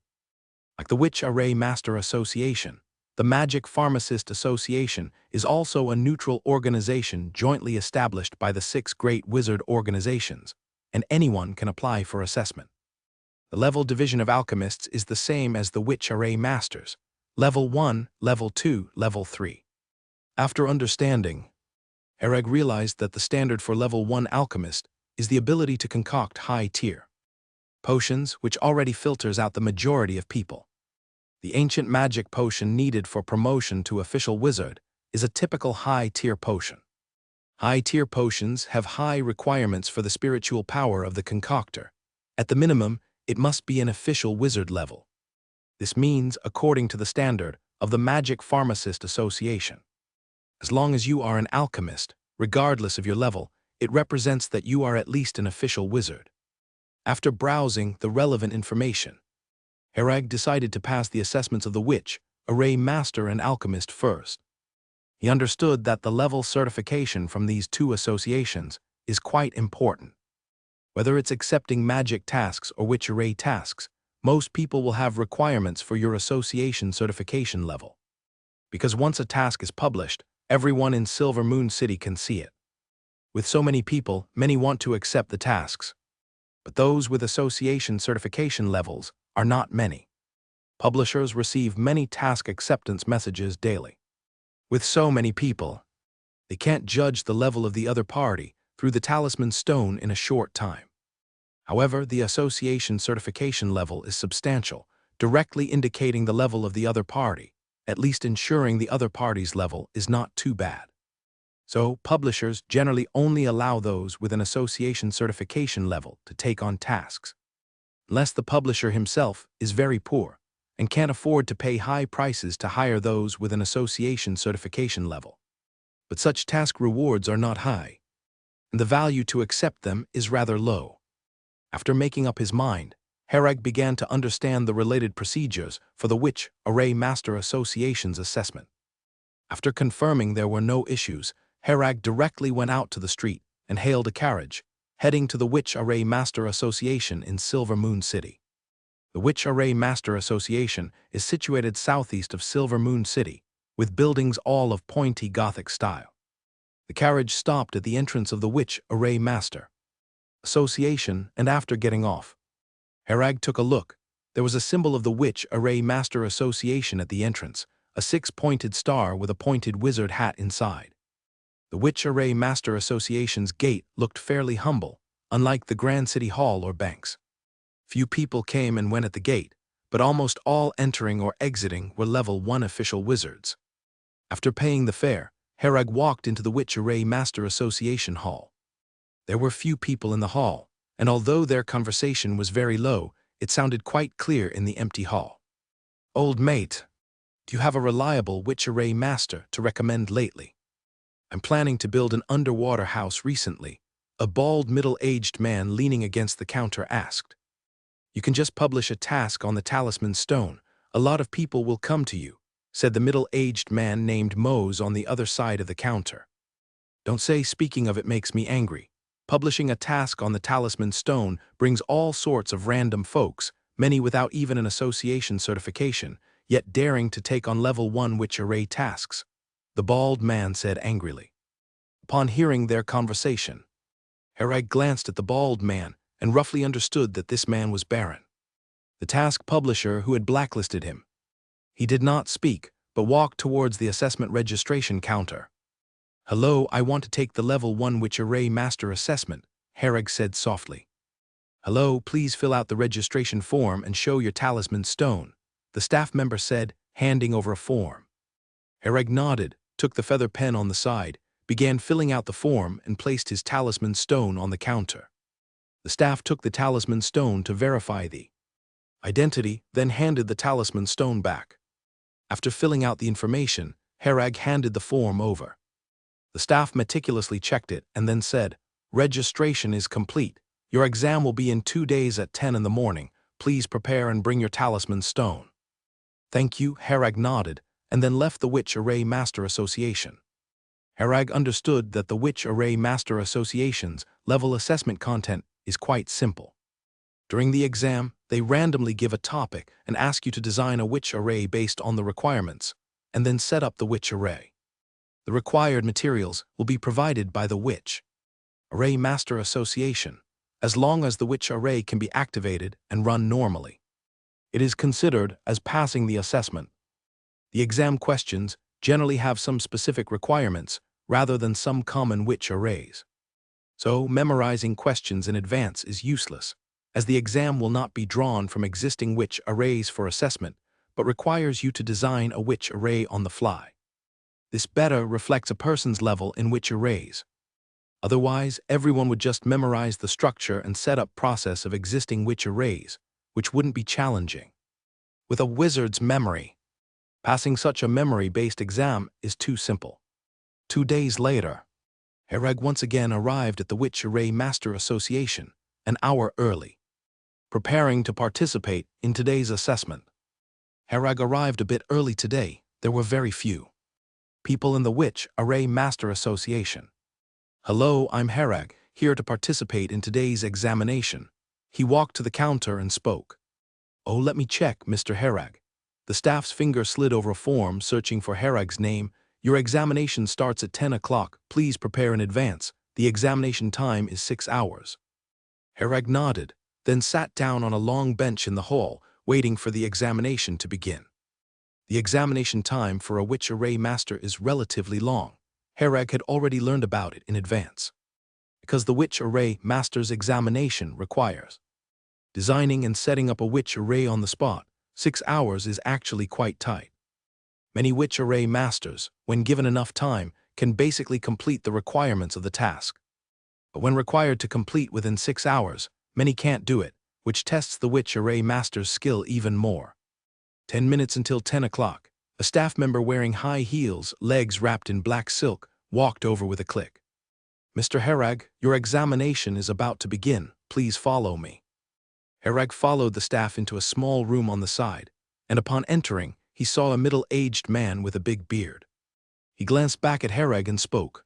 S1: Like the Witch Array Master Association, the Magic Pharmacist Association is also a neutral organization jointly established by the 6 great wizard organizations, and anyone can apply for assessment. The level division of alchemists is the same as the Witch Array Masters: Level 1, Level 2, Level 3. After understanding, Herag realized that the standard for Level 1 alchemist is the ability to concoct high-tier potions, which already filters out the majority of people. The ancient magic potion needed for promotion to official wizard is a typical high-tier potion. High-tier potions have high requirements for the spiritual power of the concoctor. At the minimum, it must be an official wizard level. This means according to the standard of the Magic Pharmacist Association. As long as you are an alchemist, regardless of your level, it represents that you are at least an official wizard. After browsing the relevant information, Herag decided to pass the assessments of the Witch Array Master and Alchemist first. He understood that the level certification from these 2 associations is quite important. Whether it's accepting magic tasks or Witch Array tasks, most people will have requirements for your association certification level. Because once a task is published, everyone in Silver Moon City can see it. With so many people, many want to accept the tasks. But those with association certification levels are not many. Publishers receive many task acceptance messages daily. With so many people, they can't judge the level of the other party through the talisman stone in a short time. However, the association certification level is substantial, directly indicating the level of the other party, at least ensuring the other party's level is not too bad. So, publishers generally only allow those with an association certification level to take on tasks, unless the publisher himself is very poor and can't afford to pay high prices to hire those with an association certification level. But such task rewards are not high, and the value to accept them is rather low. After making up his mind, Herag began to understand the related procedures for the Witch Array Master Association's assessment. After confirming there were no issues, Herag directly went out to the street and hailed a carriage, heading to the Witch Array Master Association in Silver Moon City. The Witch Array Master Association is situated southeast of Silver Moon City, with buildings all of pointy Gothic style. The carriage stopped at the entrance of the Witch Array Master Association, and after getting off, Herag took a look. There was a symbol of the Witch Array Master Association at the entrance, a 6-pointed star with a pointed wizard hat inside. The Witch Array Master Association's gate looked fairly humble, unlike the Grand City Hall or banks. Few people came and went at the gate, but almost all entering or exiting were Level 1 official wizards. After paying the fare, Herag walked into the Witch Array Master Association Hall. There were few people in the hall, and although their conversation was very low, it sounded quite clear in the empty hall. "Old mate, do you have a reliable Witch Array Master to recommend lately? I'm planning to build an underwater house recently," a bald middle-aged man leaning against the counter asked. "You can just publish a task on the talisman stone. A lot of people will come to you," said the middle-aged man named Mose on the other side of the counter. "Don't say speaking of it makes me angry. Publishing a task on the talisman stone brings all sorts of random folks, many without even an association certification, yet daring to take on Level 1 Witch Array tasks," the bald man said angrily. Upon hearing their conversation, Herag glanced at the bald man and roughly understood that this man was Baron, the task publisher who had blacklisted him. He did not speak, but walked towards the assessment registration counter. "Hello, I want to take the Level 1 Witch Array Master Assessment," Herag said softly. "Hello, please fill out the registration form and show your talisman stone," the staff member said, handing over a form. Herag nodded, took the feather pen on the side, began filling out the form and placed his talisman stone on the counter. The staff took the talisman stone to verify the identity, then handed the talisman stone back. After filling out the information, Herag handed the form over. The staff meticulously checked it and then said, "Registration is complete. Your exam will be in 2 days at 10 in the morning. Please prepare and bring your talisman stone." "Thank you," Herag nodded, and then left the Witch Array Master Association. Herag understood that the Witch Array Master Association's level assessment content is quite simple. During the exam, they randomly give a topic and ask you to design a witch array based on the requirements, and then set up the witch array. The required materials will be provided by the Witch Array Master Association, as long as the witch array can be activated and run normally. It is considered as passing the assessment. The exam questions generally have some specific requirements rather than some common witch arrays. So, memorizing questions in advance is useless, as the exam will not be drawn from existing witch arrays for assessment, but requires you to design a witch array on the fly. This better reflects a person's level in witch arrays. Otherwise, everyone would just memorize the structure and setup process of existing witch arrays, which wouldn't be challenging. With a wizard's memory, passing such a memory-based exam is too simple. 2 days later, Herag once again arrived at the Witch Array Master Association, an hour early, preparing to participate in today's assessment. Herag arrived a bit early today. There were very few people in the Witch Array Master Association. "Hello, I'm Herag, here to participate in today's examination." He walked to the counter and spoke. "Oh, let me check, Mr. Herag." The staff's finger slid over a form searching for Herag's name. "Your examination starts at 10 o'clock. Please prepare in advance. The examination time is 6 hours. Herag nodded, then sat down on a long bench in the hall, waiting for the examination to begin. The examination time for a Witch Array Master is relatively long. Herag had already learned about it in advance, because the Witch Array Master's examination requires designing and setting up a witch array on the spot. 6 hours is actually quite tight. Many Witch Array Masters, when given enough time, can basically complete the requirements of the task. But when required to complete within 6 hours, many can't do it, which tests the Witch Array Master's skill even more. 10 minutes until 10 o'clock. A staff member wearing high heels, legs wrapped in black silk, walked over with a click. "Mr. Herag, your examination is about to begin. Please follow me." Herag followed the staff into a small room on the side, and upon entering, he saw a middle-aged man with a big beard. He glanced back at Herag and spoke.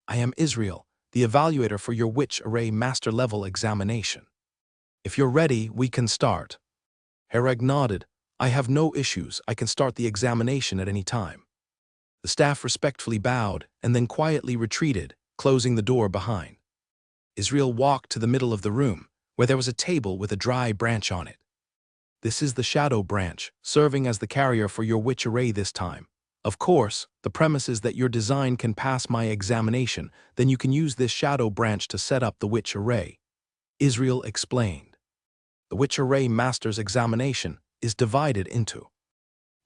S1: "I am Israel, the evaluator for your Witch Array Master Level examination. If you're ready, we can start." Herag nodded. "I have no issues. I can start the examination at any time." The staff respectfully bowed and then quietly retreated, closing the door behind. Israel walked to the middle of the room, where there was a table with a dry branch on it. "This is the shadow branch, serving as the carrier for your witch array this time," Of course, the premise is that your design can pass my examination, then you can use this shadow branch to set up the witch array. Israel explained. The witch array master's examination is divided into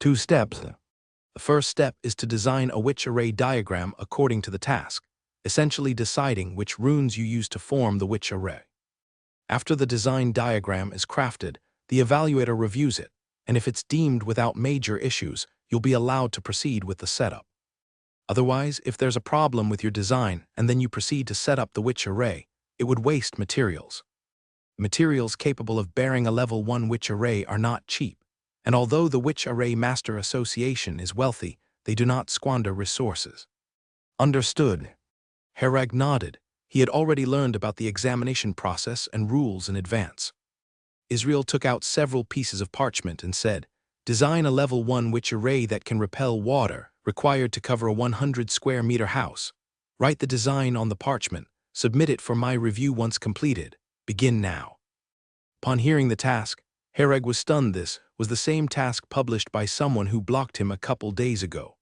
S1: 2 steps. The first step is to design a witch array diagram according to the task, essentially deciding which runes you use to form the witch array. After the design diagram is crafted, the evaluator reviews it, and if it's deemed without major issues, you'll be allowed to proceed with the setup. Otherwise, if there's a problem with your design and then you proceed to set up the witch array, it would waste materials. Materials capable of bearing a level 1 witch array are not cheap, and although the Witch Array Master Association is wealthy, they do not squander resources. Understood. Herag nodded. He had already learned about the examination process and rules in advance. Israel took out several pieces of parchment and said, "Design a level 1 witch array that can repel water, required to cover a 100 square meter house. Write the design on the parchment, submit it for my review once completed. Begin now." Upon hearing the task, Herag was stunned. This was the same task published by someone who blocked him a couple days ago.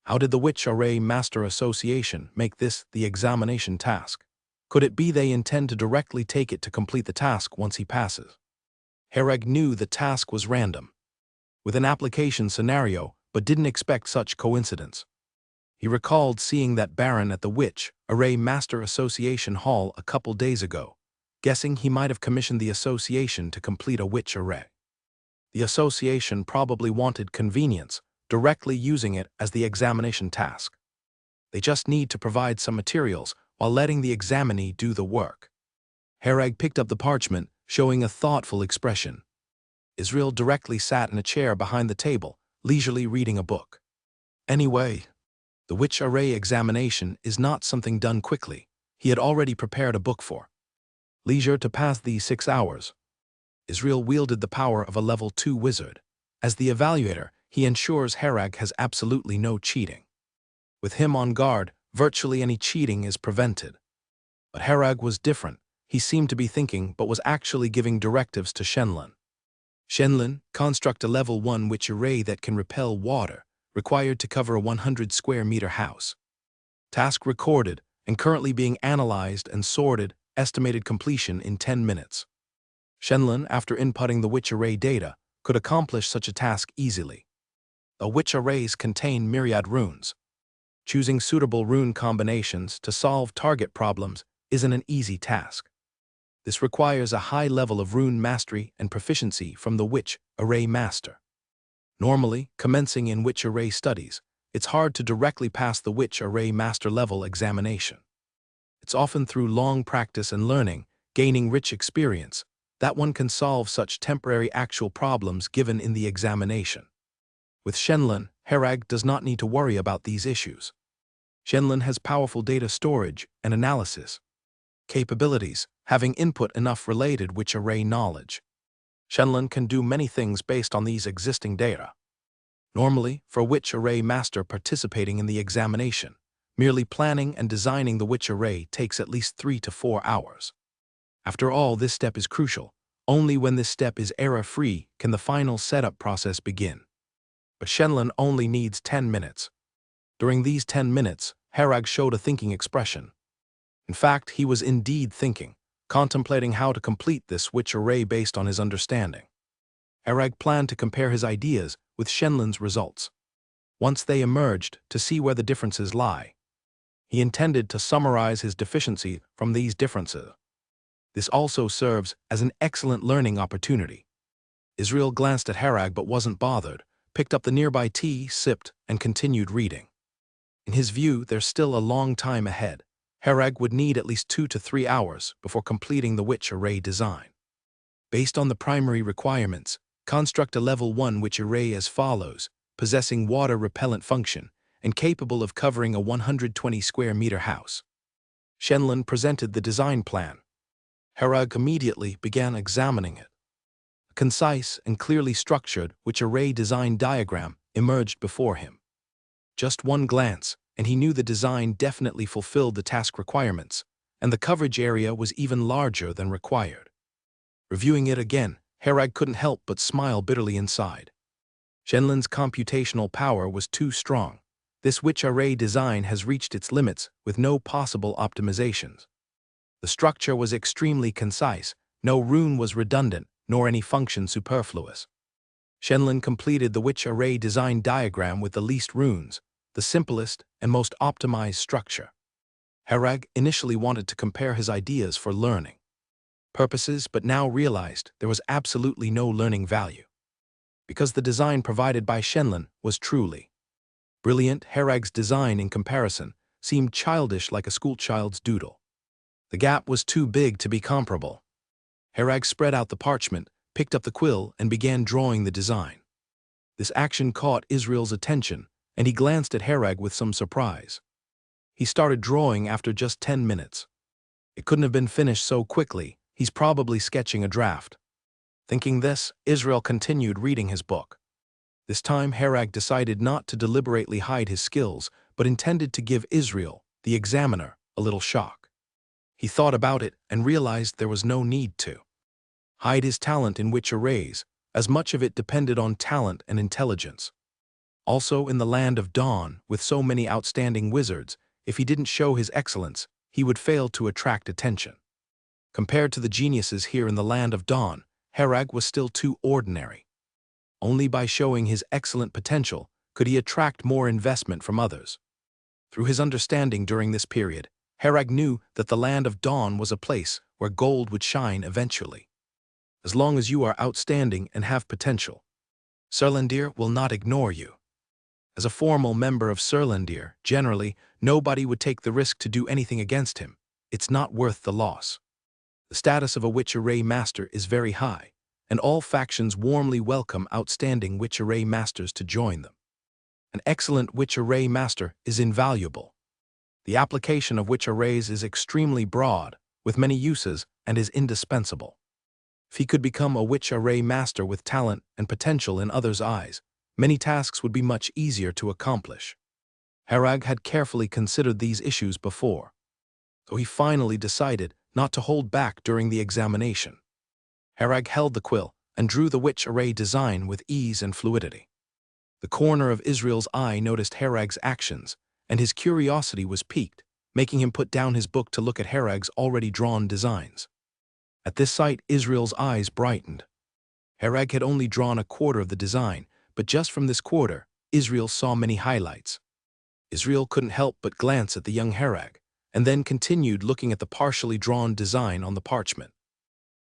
S1: How did the Witch Array Master Association make this the examination task? Could it be they intend to directly take it to complete the task once he passes? Herag knew the task was random, with an application scenario, but didn't expect such coincidence. He recalled seeing that Baron at the Witch Array Master Association Hall a couple days ago, guessing he might have commissioned the association to complete a witch array. The association probably wanted convenience, directly using it as the examination task. They just need to provide some materials while letting the examinee do the work. Herag picked up the parchment, showing a thoughtful expression. Israel directly sat in a chair behind the table, leisurely reading a book. Anyway, the witch array examination is not something done quickly. He had already prepared a book for. Leisure to pass these 6 hours. Israel wielded the power of a level 2 wizard. As the evaluator, he ensures Herag has absolutely no cheating. With him on guard, virtually any cheating is prevented. But Herag was different. He seemed to be thinking but was actually giving directives to Shenlin. Shenlin, construct a level 1 witch array that can repel water, required to cover a 100 square meter house. Task recorded and currently being analyzed and sorted, estimated completion in 10 minutes. Shenlin, after inputting the witch array data, could accomplish such a task easily. The witch arrays contain myriad runes. Choosing suitable rune combinations to solve target problems isn't an easy task. This requires a high level of rune mastery and proficiency from the Witch Array Master. Normally, commencing in Witch Array studies, it's hard to directly pass the Witch Array Master level examination. It's often through long practice and learning, gaining rich experience, that one can solve such temporary actual problems given in the examination. With Shenlin, Herag does not need to worry about these issues. Shenlin has powerful data storage and analysis capabilities, having input enough related witch array knowledge. Shenlin can do many things based on these existing data. Normally, for a witch array master participating in the examination, merely planning and designing the witch array takes at least 3 to 4 hours. After all, this step is crucial. Only when this step is error-free can the final setup process begin. But Shenlin only needs 10 minutes. During these 10 minutes, Herag showed a thinking expression. In fact, he was indeed thinking, contemplating how to complete this witch array based on his understanding. Herag planned to compare his ideas with Shenlin's results. Once they emerged, to see where the differences lie. He intended to summarize his deficiency from these differences. This also serves as an excellent learning opportunity. Israel glanced at Herag but wasn't bothered, picked up the nearby tea, sipped, and continued reading. In his view, there's still a long time ahead. Herag would need at least 2 to 3 hours before completing the witch array design. Based on the primary requirements, construct a level 1 witch array as follows, possessing water repellent function and capable of covering a 120 square meter house. Shenlin presented the design plan. Herag immediately began examining it. A concise and clearly structured witch array design diagram emerged before him. Just one glance, and he knew the design definitely fulfilled the task requirements, and the coverage area was even larger than required. Reviewing it again, Herag couldn't help but smile bitterly inside. Shenlon's computational power was too strong. This witch array design has reached its limits with no possible optimizations. The structure was extremely concise, no rune was redundant, nor any function superfluous. Shenlon completed the witch array design diagram with the least runes, the simplest and most optimized structure. Herag initially wanted to compare his ideas for learning purposes, but now realized there was absolutely no learning value. Because the design provided by Shenlon was truly brilliant, Herag's design in comparison seemed childish, like a schoolchild's doodle. The gap was too big to be comparable. Herag spread out the parchment, picked up the quill, and began drawing the design. This action caught Israel's attention, and he glanced at Herag with some surprise. He started drawing after just 10 minutes. It couldn't have been finished so quickly. He's probably sketching a draft. Thinking this, Israel continued reading his book. This time, Herag decided not to deliberately hide his skills, but intended to give Israel, the examiner, a little shock. He thought about it and realized there was no need to hide his talent in witch arrays, as much of it depended on talent and intelligence. Also, in the land of Dawn, with so many outstanding wizards, if he didn't show his excellence, he would fail to attract attention. Compared to the geniuses here in the land of Dawn, Herag was still too ordinary. Only by showing his excellent potential could he attract more investment from others. Through his understanding during this period, Herag knew that the land of Dawn was a place where gold would shine eventually. As long as you are outstanding and have potential, Surlendir will not ignore you. As a formal member of Surlendir, generally, nobody would take the risk to do anything against him. It's not worth the loss. The status of a witch array master is very high, and all factions warmly welcome outstanding witch array masters to join them. An excellent witch array master is invaluable. The application of witch arrays is extremely broad, with many uses, and is indispensable. If he could become a witch array master with talent and potential in others' eyes, many tasks would be much easier to accomplish. Herag had carefully considered these issues before, so he finally decided not to hold back during the examination. Herag held the quill and drew the witch array design with ease and fluidity. The corner of Israel's eye noticed Herag's actions, and his curiosity was piqued, making him put down his book to look at Herag's already drawn designs. At this sight, Israel's eyes brightened. Herag had only drawn a quarter of the design, but just from this quarter, Israel saw many highlights. Israel couldn't help but glance at the young Herag, and then continued looking at the partially drawn design on the parchment.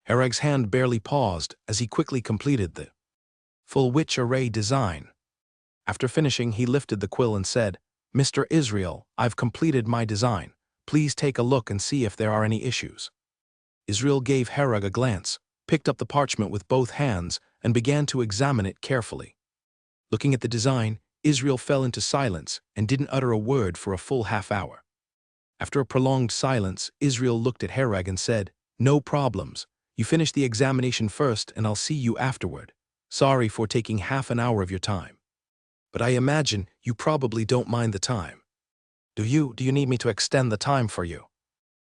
S1: Herag's hand barely paused as he quickly completed the full witch array design. After finishing, he lifted the quill and said, "Mr. Israel, I've completed my design. Please take a look and see if there are any issues." Israel gave Herag a glance, picked up the parchment with both hands, and began to examine it carefully. Looking at the design, Israel fell into silence and didn't utter a word for a full half-hour. After a prolonged silence, Israel looked at Herag and said, "No problems. You finish the examination first and I'll see you afterward. Sorry for taking half an hour of your time. But I imagine you probably don't mind the time. Do you need me to extend the time for you?"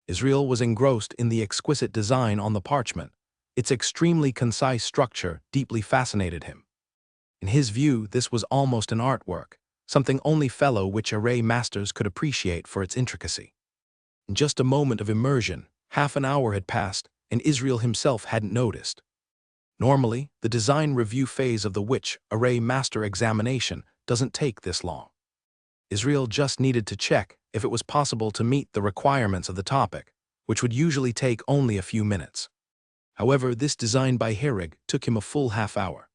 S1: Israel was engrossed in the exquisite design on the parchment. Its extremely concise structure deeply fascinated him. In his view, this was almost an artwork, something only fellow witch array masters could appreciate for its intricacy. In just a moment of immersion, half an hour had passed, and Israel himself hadn't noticed. Normally, the design review phase of the witch array master examination doesn't take this long. Israel just needed to check if it was possible to meet the requirements of the topic, which would usually take only a few minutes. However, this design by Herag took him a full half hour,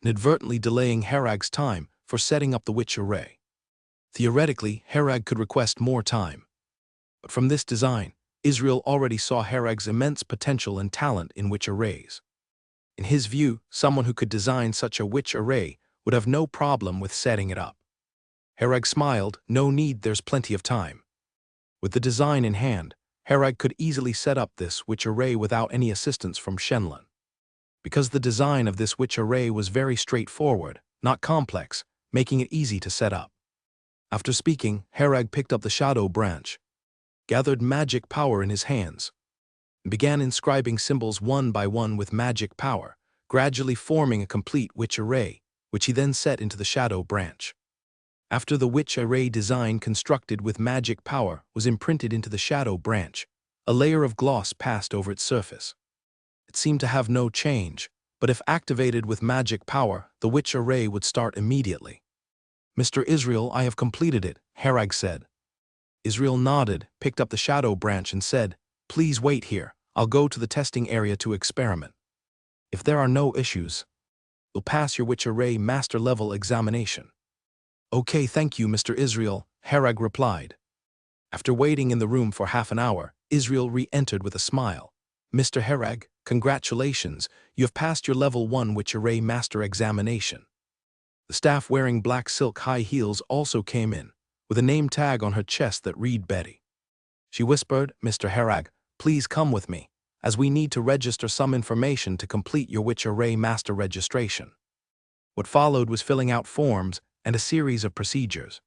S1: inadvertently delaying Herag's time for setting up the witch array. Theoretically, Herag could request more time. But from this design, Israel already saw Herag's immense potential and talent in witch arrays. In his view, someone who could design such a witch array would have no problem with setting it up. Herag smiled, "No need, there's plenty of time." With the design in hand, Herag could easily set up this witch array without any assistance from Shenlon. Because the design of this witch array was very straightforward, not complex, making it easy to set up. After speaking, Herag picked up the shadow branch, gathered magic power in his hands, and began inscribing symbols one by one with magic power, gradually forming a complete witch array, which he then set into the shadow branch. After the witch array design constructed with magic power was imprinted into the shadow branch, a layer of gloss passed over its surface. It seemed to have no change, but if activated with magic power, the witch array would start immediately. "Mr. Israel, I have completed it," Herag said. Israel nodded, picked up the shadow branch and said, "Please wait here. I'll go to the testing area to experiment. If there are no issues, you'll pass your witch array master level examination." "Okay, thank you, Mr. Israel," Herag replied. After waiting in the room for half an hour, Israel re-entered with a smile. "Mr. Herag, congratulations, you have passed your level 1 witch array master examination." The staff wearing black silk high heels also came in, with a name tag on her chest that read Betty. She whispered, "Mr. Herag, please come with me, as we need to register some information to complete your witch array master registration." What followed was filling out forms and a series of procedures.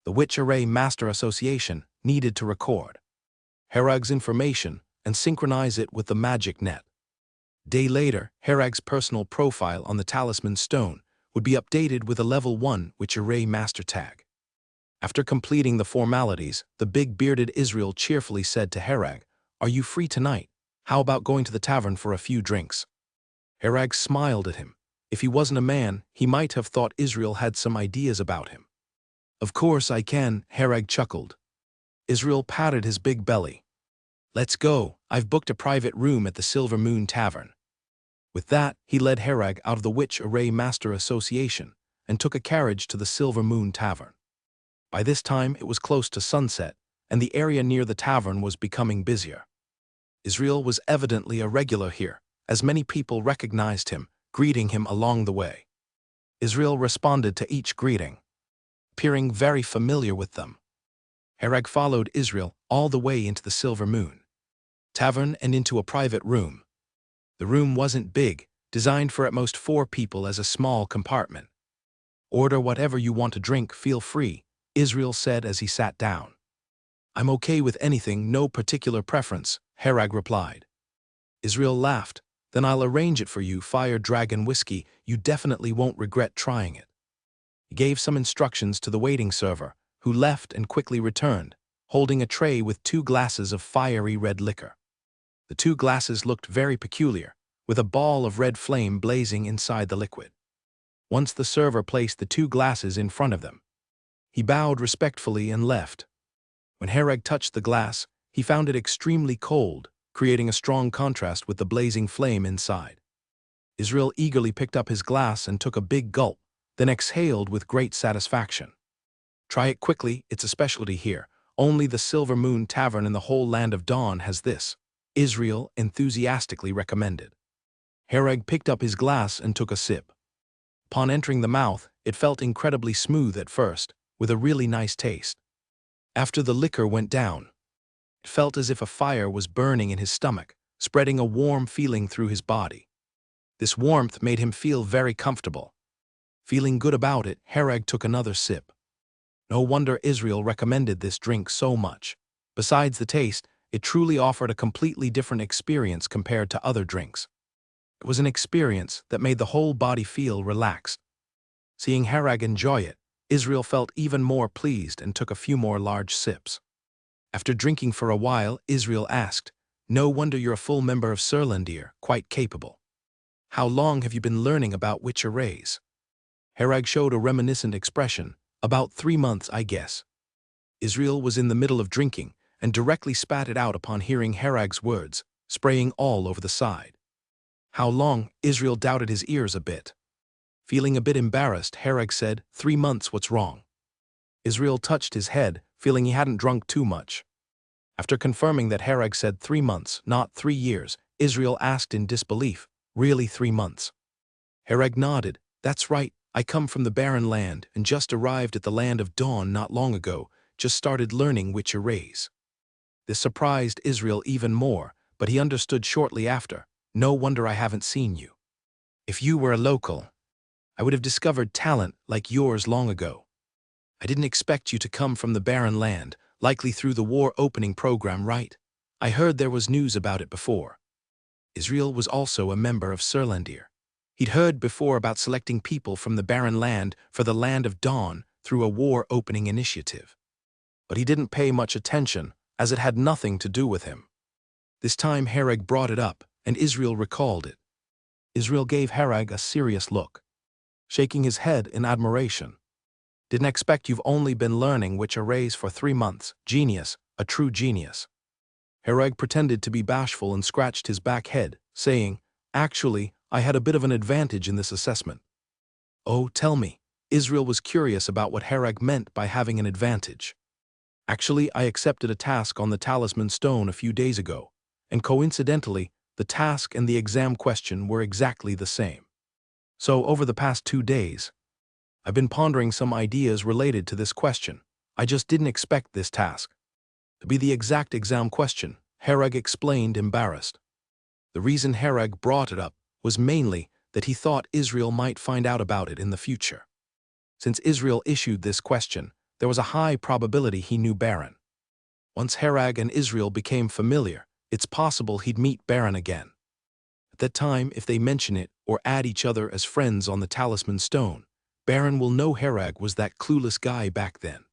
S1: The Witch Array Master Association needed to record Herag's information and synchronize it with the magic net. Day later, Herag's personal profile on the talisman stone would be updated with a level 1 Witch Array Master tag. After completing the formalities, the big bearded Israel cheerfully said to Herag, "Are you free tonight? How about going to the tavern for a few drinks?" Herag smiled at him. If he wasn't a man, he might have thought Israel had some ideas about him. "Of course I can," Herag chuckled. Israel patted his big belly. "Let's go, I've booked a private room at the Silver Moon Tavern." With that, he led Herag out of the Witch Array Master Association and took a carriage to the Silver Moon Tavern. By this time, it was close to sunset, and the area near the tavern was becoming busier. Israel was evidently a regular here, as many people recognized him, greeting him along the way. Israel responded to each greeting, appearing very familiar with them. Herag followed Israel all the way into the Silver Moon Tavern and into a private room. The room wasn't big, designed for at most 4 people as a small compartment. "Order whatever you want to drink, feel free," Israel said as he sat down. "I'm okay with anything, no particular preference," Herag replied. Israel laughed. "Then I'll arrange it for you, Fire Dragon whiskey, you definitely won't regret trying it." He gave some instructions to the waiting server, who left and quickly returned, holding a tray with 2 glasses of fiery red liquor. The 2 glasses looked very peculiar, with a ball of red flame blazing inside the liquid. Once the server placed the 2 glasses in front of them, he bowed respectfully and left. When Herag touched the glass, he found it extremely cold, creating a strong contrast with the blazing flame inside. Israel eagerly picked up his glass and took a big gulp, then exhaled with great satisfaction. "Try it quickly, it's a specialty here. Only the Silver Moon Tavern in the whole Land of Dawn has this," Israel enthusiastically recommended. Herag picked up his glass and took a sip. Upon entering the mouth, it felt incredibly smooth at first, with a really nice taste. After the liquor went down, it felt as if a fire was burning in his stomach, spreading a warm feeling through his body. This warmth made him feel very comfortable. Feeling good about it, Herag took another sip. No wonder Israel recommended this drink so much. Besides the taste, it truly offered a completely different experience compared to other drinks. It was an experience that made the whole body feel relaxed. Seeing Herag enjoy it, Israel felt even more pleased and took a few more large sips. After drinking for a while, Israel asked, "No wonder you're a full member of Surlandir, quite capable. How long have you been learning about witch arrays?" Herag showed a reminiscent expression. "About 3 months, I guess." Israel was in the middle of drinking and directly spat it out upon hearing Herag's words, spraying all over the side. "How long?" Israel doubted his ears a bit. Feeling a bit embarrassed, Herag said, 3 months, what's wrong?" Israel touched his head, feeling he hadn't drunk too much. After confirming that Herag said 3 months, not 3 years, Israel asked in disbelief, "Really 3 months?" Herag nodded. "That's right, I come from the barren land and just arrived at the Land of Dawn not long ago, just started learning witch arrays." This surprised Israel even more, but he understood shortly after. "No wonder I haven't seen you. If you were a local, I would have discovered talent like yours long ago. I didn't expect you to come from the barren land, likely through the war opening program, right? I heard there was news about it before." Israel was also a member of Surlandir. He'd heard before about selecting people from the barren land for the Land of Dawn through a war-opening initiative. But he didn't pay much attention, as it had nothing to do with him. This time Hereg brought it up, and Israel recalled it. Israel gave Hereg a serious look, shaking his head in admiration. Didn't expect you've only been learning which arrays for 3 months. Genius, a true genius. Hereg pretended to be bashful and scratched his back head, saying, "Actually, I had a bit of an advantage in this assessment." "Oh, tell me." Israel was curious about what Hereg meant by having an advantage. "Actually, I accepted a task on the talisman stone a few days ago, and coincidentally, the task and the exam question were exactly the same. So over the past 2 days, I've been pondering some ideas related to this question. I just didn't expect this task to be the exact exam question," Hereg explained, embarrassed. The reason Hereg brought it up was mainly that he thought Israel might find out about it in the future. Since Israel issued this question, there was a high probability he knew Baron. Once Hereg and Israel became familiar, it's possible he'd meet Baron again. At that time, if they mention it or add each other as friends on the talisman stone, Baron will know Hereg was that clueless guy back then.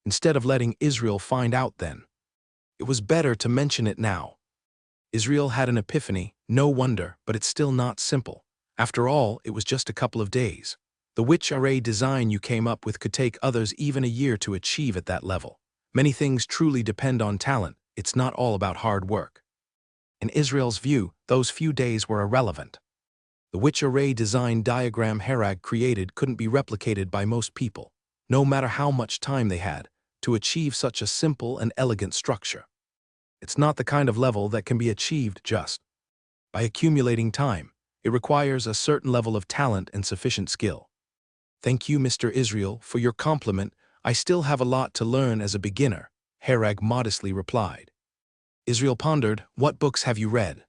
S1: Instead of letting Israel find out then, it was better to mention it now. Israel had an epiphany, no wonder, but it's still not simple. After all, it was just a couple of days. The witch array design you came up with could take others even a year to achieve at that level. Many things truly depend on talent. It's not all about hard work. In Israel's view, those few days were irrelevant. The witch array design diagram Hereg created couldn't be replicated by most people, no matter how much time they had, to achieve such a simple and elegant structure. It's not the kind of level that can be achieved just by accumulating time. It requires a certain level of talent and sufficient skill. "Thank you, Mr. Israel, for your compliment. I still have a lot to learn as a beginner," Hereg modestly replied. Israel pondered, "What books have you read?"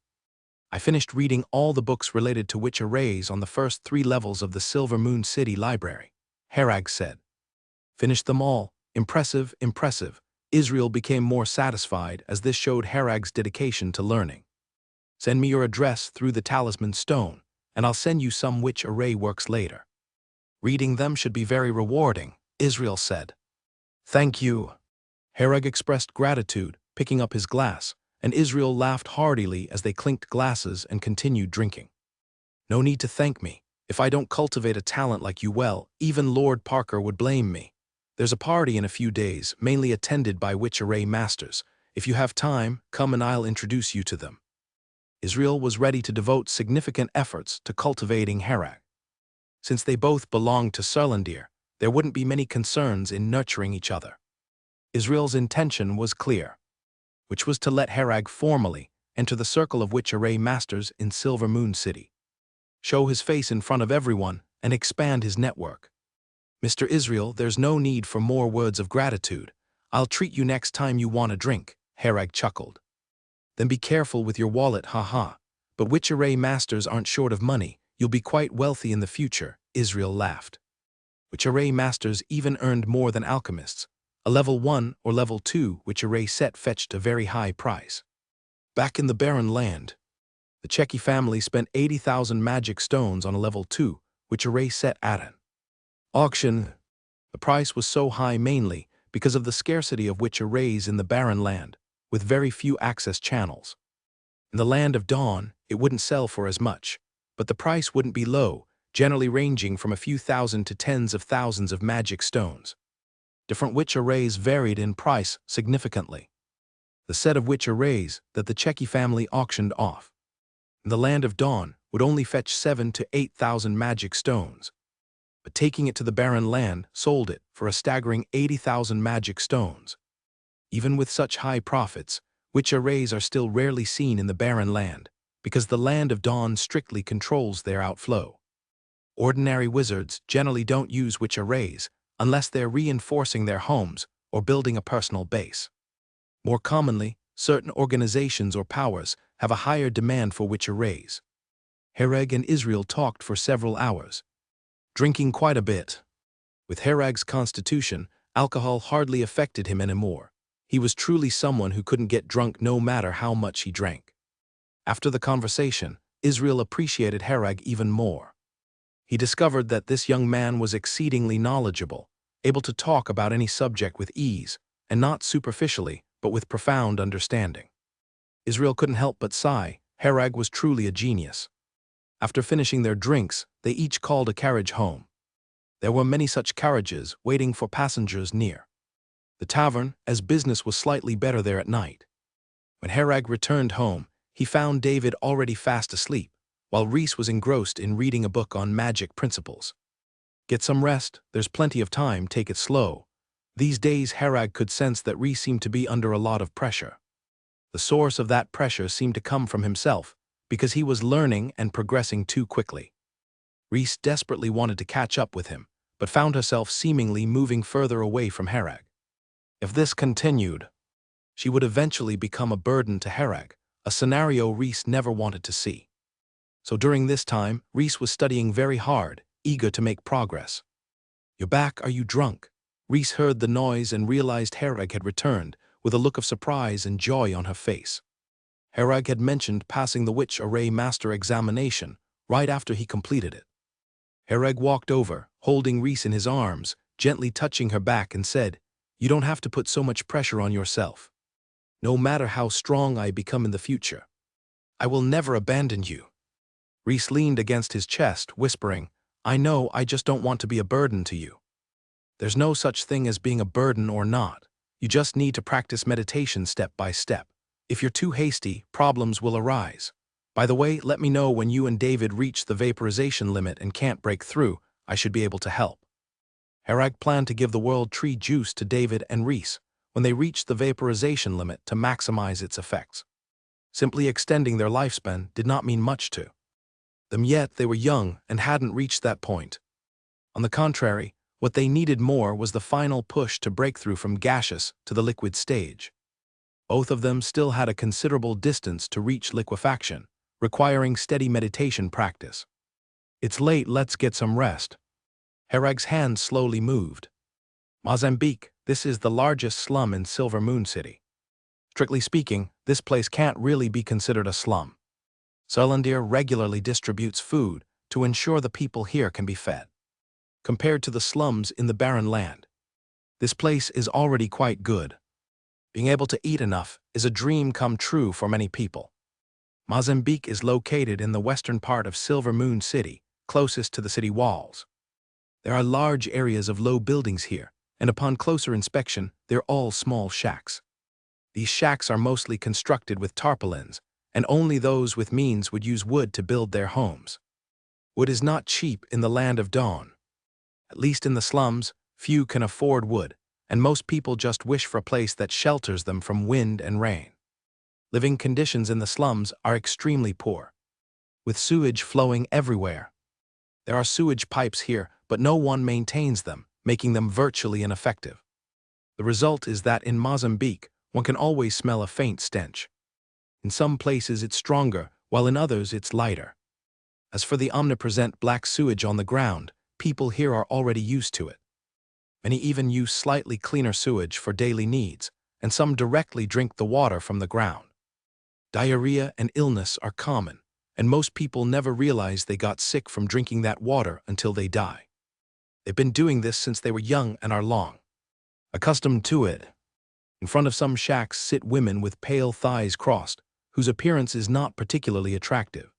S1: "I finished reading all the books related to witch arrays on the first 3 levels of the Silver Moon City Library," Hereg said. "Finished them all. Impressive, impressive." Israel became more satisfied as this showed Hereg's dedication to learning. "Send me your address through the talisman stone, and I'll send you some witch array works later. Reading them should be very rewarding," Israel said. "Thank you." Hereg expressed gratitude, picking up his glass, and Israel laughed heartily as they clinked glasses and continued drinking. "No need to thank me. If I don't cultivate a talent like you well, even Lord Parker would blame me. There's a party in a few days, mainly attended by witch array masters. If you have time, come and I'll introduce you to them." Israel was ready to devote significant efforts to cultivating Hereg. Since they both belonged to Surlandir, there wouldn't be many concerns in nurturing each other. Israel's intention was clear, which was to let Hereg formally enter the circle of witch array masters in Silver Moon City, show his face in front of everyone, and expand his network. "Mr. Israel, there's no need for more words of gratitude. I'll treat you next time you want a drink," Hereg chuckled. "Then be careful with your wallet, haha. But witch array masters aren't short of money. You'll be quite wealthy in the future," Israel laughed. Witch array masters even earned more than alchemists. A level 1 or level 2 witch array set fetched a very high price. Back in the barren land, the Cheki family spent 80,000 magic stones on a level 2 witch array set at an auction. The price was so high mainly because of the scarcity of witch arrays in the barren land, with very few access channels. In the Land of Dawn, it wouldn't sell for as much, but the price wouldn't be low, generally ranging from a few thousand to tens of thousands of magic stones. Different witch arrays varied in price significantly. The set of witch arrays that the Cheki family auctioned off in the Land of Dawn would only fetch 7,000 to 8,000 magic stones, but taking it to the barren land sold it for a staggering 80,000 magic stones. Even with such high profits, witch arrays are still rarely seen in the barren land, because the Land of Dawn strictly controls their outflow. Ordinary wizards generally don't use witch arrays unless they're reinforcing their homes or building a personal base. More commonly, certain organizations or powers have a higher demand for witch arrays. Hereg and Israel talked for several hours, drinking quite a bit. With Hereg's constitution, alcohol hardly affected him anymore. He was truly someone who couldn't get drunk no matter how much he drank. After the conversation, Israel appreciated Harag even more. He discovered that this young man was exceedingly knowledgeable, able to talk about any subject with ease, and not superficially, but with profound understanding. Israel couldn't help but sigh. Harag was truly a genius. After finishing their drinks, they each called a carriage home. There were many such carriages waiting for passengers near the tavern, as business was slightly better there at night. When Harag returned home, he found David already fast asleep, while Reese was engrossed in reading a book on magic principles. Get some rest, there's plenty of time, take it slow. These days Harag could sense that Reese seemed to be under a lot of pressure. The source of that pressure seemed to come from himself, because he was learning and progressing too quickly. Reese desperately wanted to catch up with him, but found herself seemingly moving further away from Harag. If this continued, she would eventually become a burden to Harag, a scenario Reese never wanted to see. So during this time, Reese was studying very hard, eager to make progress. "You're back, are you drunk?" Reese heard the noise and realized Harag had returned, with a look of surprise and joy on her face. Harag had mentioned passing the Witch Array Master examination right after he completed it. Harag walked over, holding Reese in his arms, gently touching her back, and said, "You don't have to put so much pressure on yourself. No matter how strong I become in the future, I will never abandon you." Reese leaned against his chest, whispering, "I know, I just don't want to be a burden to you." "There's no such thing as being a burden or not. You just need to practice meditation step by step. If you're too hasty, problems will arise. By the way, let me know when you and David reach the vaporization limit and can't break through. I should be able to help." Harag planned to give the world tree juice to David and Reese when they reached the vaporization limit to maximize its effects. Simply extending their lifespan did not mean much to them yet. They were young and hadn't reached that point. On the contrary, what they needed more was the final push to break through from gaseous to the liquid stage. Both of them still had a considerable distance to reach liquefaction, requiring steady meditation practice. "It's late, let's get some rest." Harag's hand slowly moved. "Mozambique, this is the largest slum in Silver Moon City. Strictly speaking, this place can't really be considered a slum. Solandir regularly distributes food to ensure the people here can be fed. Compared to the slums in the barren land, this place is already quite good. Being able to eat enough is a dream come true for many people. Mozambique is located in the western part of Silver Moon City, closest to the city walls. There are large areas of low buildings here, and upon closer inspection, they're all small shacks. These shacks are mostly constructed with tarpaulins, and only those with means would use wood to build their homes. Wood is not cheap in the land of dawn. At least in the slums, few can afford wood, and most people just wish for a place that shelters them from wind and rain. Living conditions in the slums are extremely poor, with sewage flowing everywhere. There are sewage pipes here, but no one maintains them, making them virtually ineffective. The result is that in Mozambique, one can always smell a faint stench. In some places it's stronger, while in others it's lighter. As for the omnipresent black sewage on the ground, people here are already used to it. Many even use slightly cleaner sewage for daily needs, and some directly drink the water from the ground. Diarrhea and illness are common, and most people never realize they got sick from drinking that water until they die. They've been doing this since they were young and are long accustomed to it. In front of some shacks sit women with pale thighs crossed, whose appearance is not particularly attractive.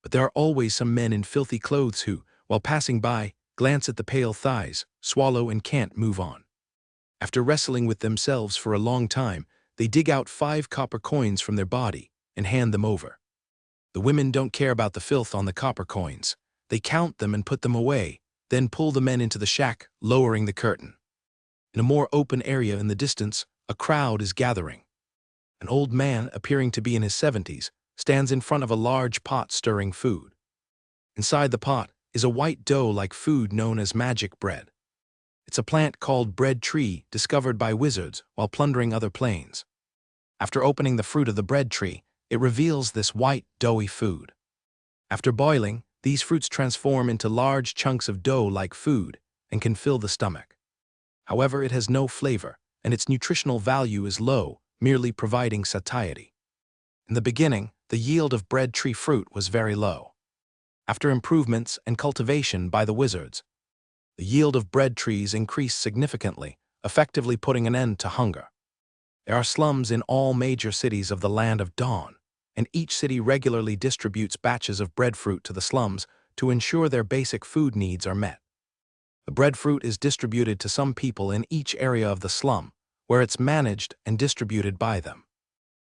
S1: But there are always some men in filthy clothes who, while passing by, glance at the pale thighs, swallow, and can't move on. After wrestling with themselves for a long time, they dig out 5 copper coins from their body and hand them over. The women don't care about the filth on the copper coins. They count them and put them away, then pull the men into the shack, lowering the curtain. In a more open area in the distance, a crowd is gathering. An old man, appearing to be in his 70s, stands in front of a large pot stirring food. Inside the pot is a white dough-like food known as magic bread. It's a plant called bread tree discovered by wizards while plundering other planes. After opening the fruit of the bread tree, it reveals this white, doughy food. After boiling, these fruits transform into large chunks of dough-like food and can fill the stomach. However, it has no flavor, and its nutritional value is low, merely providing satiety. In the beginning, the yield of bread tree fruit was very low. After improvements and cultivation by the wizards, the yield of bread trees increased significantly, effectively putting an end to hunger. There are slums in all major cities of the Land of Dawn, and each city regularly distributes batches of breadfruit to the slums to ensure their basic food needs are met. The breadfruit is distributed to some people in each area of the slum, where it's managed and distributed by them.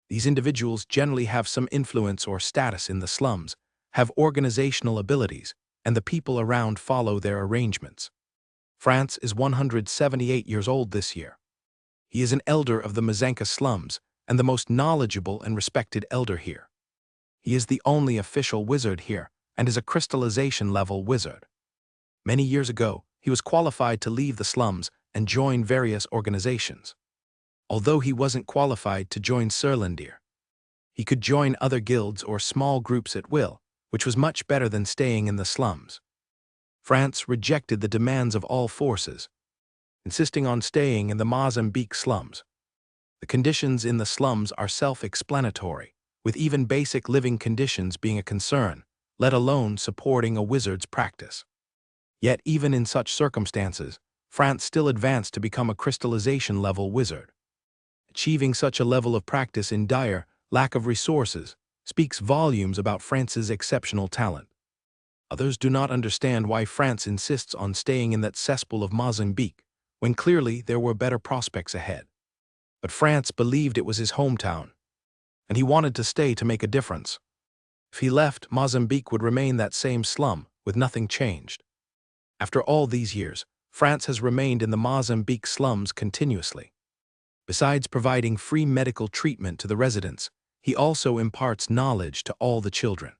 S1: These individuals generally have some influence or status in the slums, have organizational abilities, and the people around follow their arrangements. France is 178 years old this year. He is an elder of the Mazanka slums and the most knowledgeable and respected elder here. He is the only official wizard here and is a crystallization-level wizard. Many years ago, he was qualified to leave the slums and join various organizations. Although he wasn't qualified to join Surlandir, he could join other guilds or small groups at will, which was much better than staying in the slums. France rejected the demands of all forces, insisting on staying in the Mozambique slums. The conditions in the slums are self-explanatory, with even basic living conditions being a concern, let alone supporting a wizard's practice. Yet even in such circumstances, France still advanced to become a crystallization-level wizard. Achieving such a level of practice in dire lack of resources speaks volumes about France's exceptional talent. Others do not understand why France insists on staying in that cesspool of Mozambique, when clearly there were better prospects ahead. But France believed it was his hometown, and he wanted to stay to make a difference. If he left, Mozambique would remain that same slum, with nothing changed. After all these years, France has remained in the Mozambique slums continuously. Besides providing free medical treatment to the residents, he also imparts knowledge to all the children.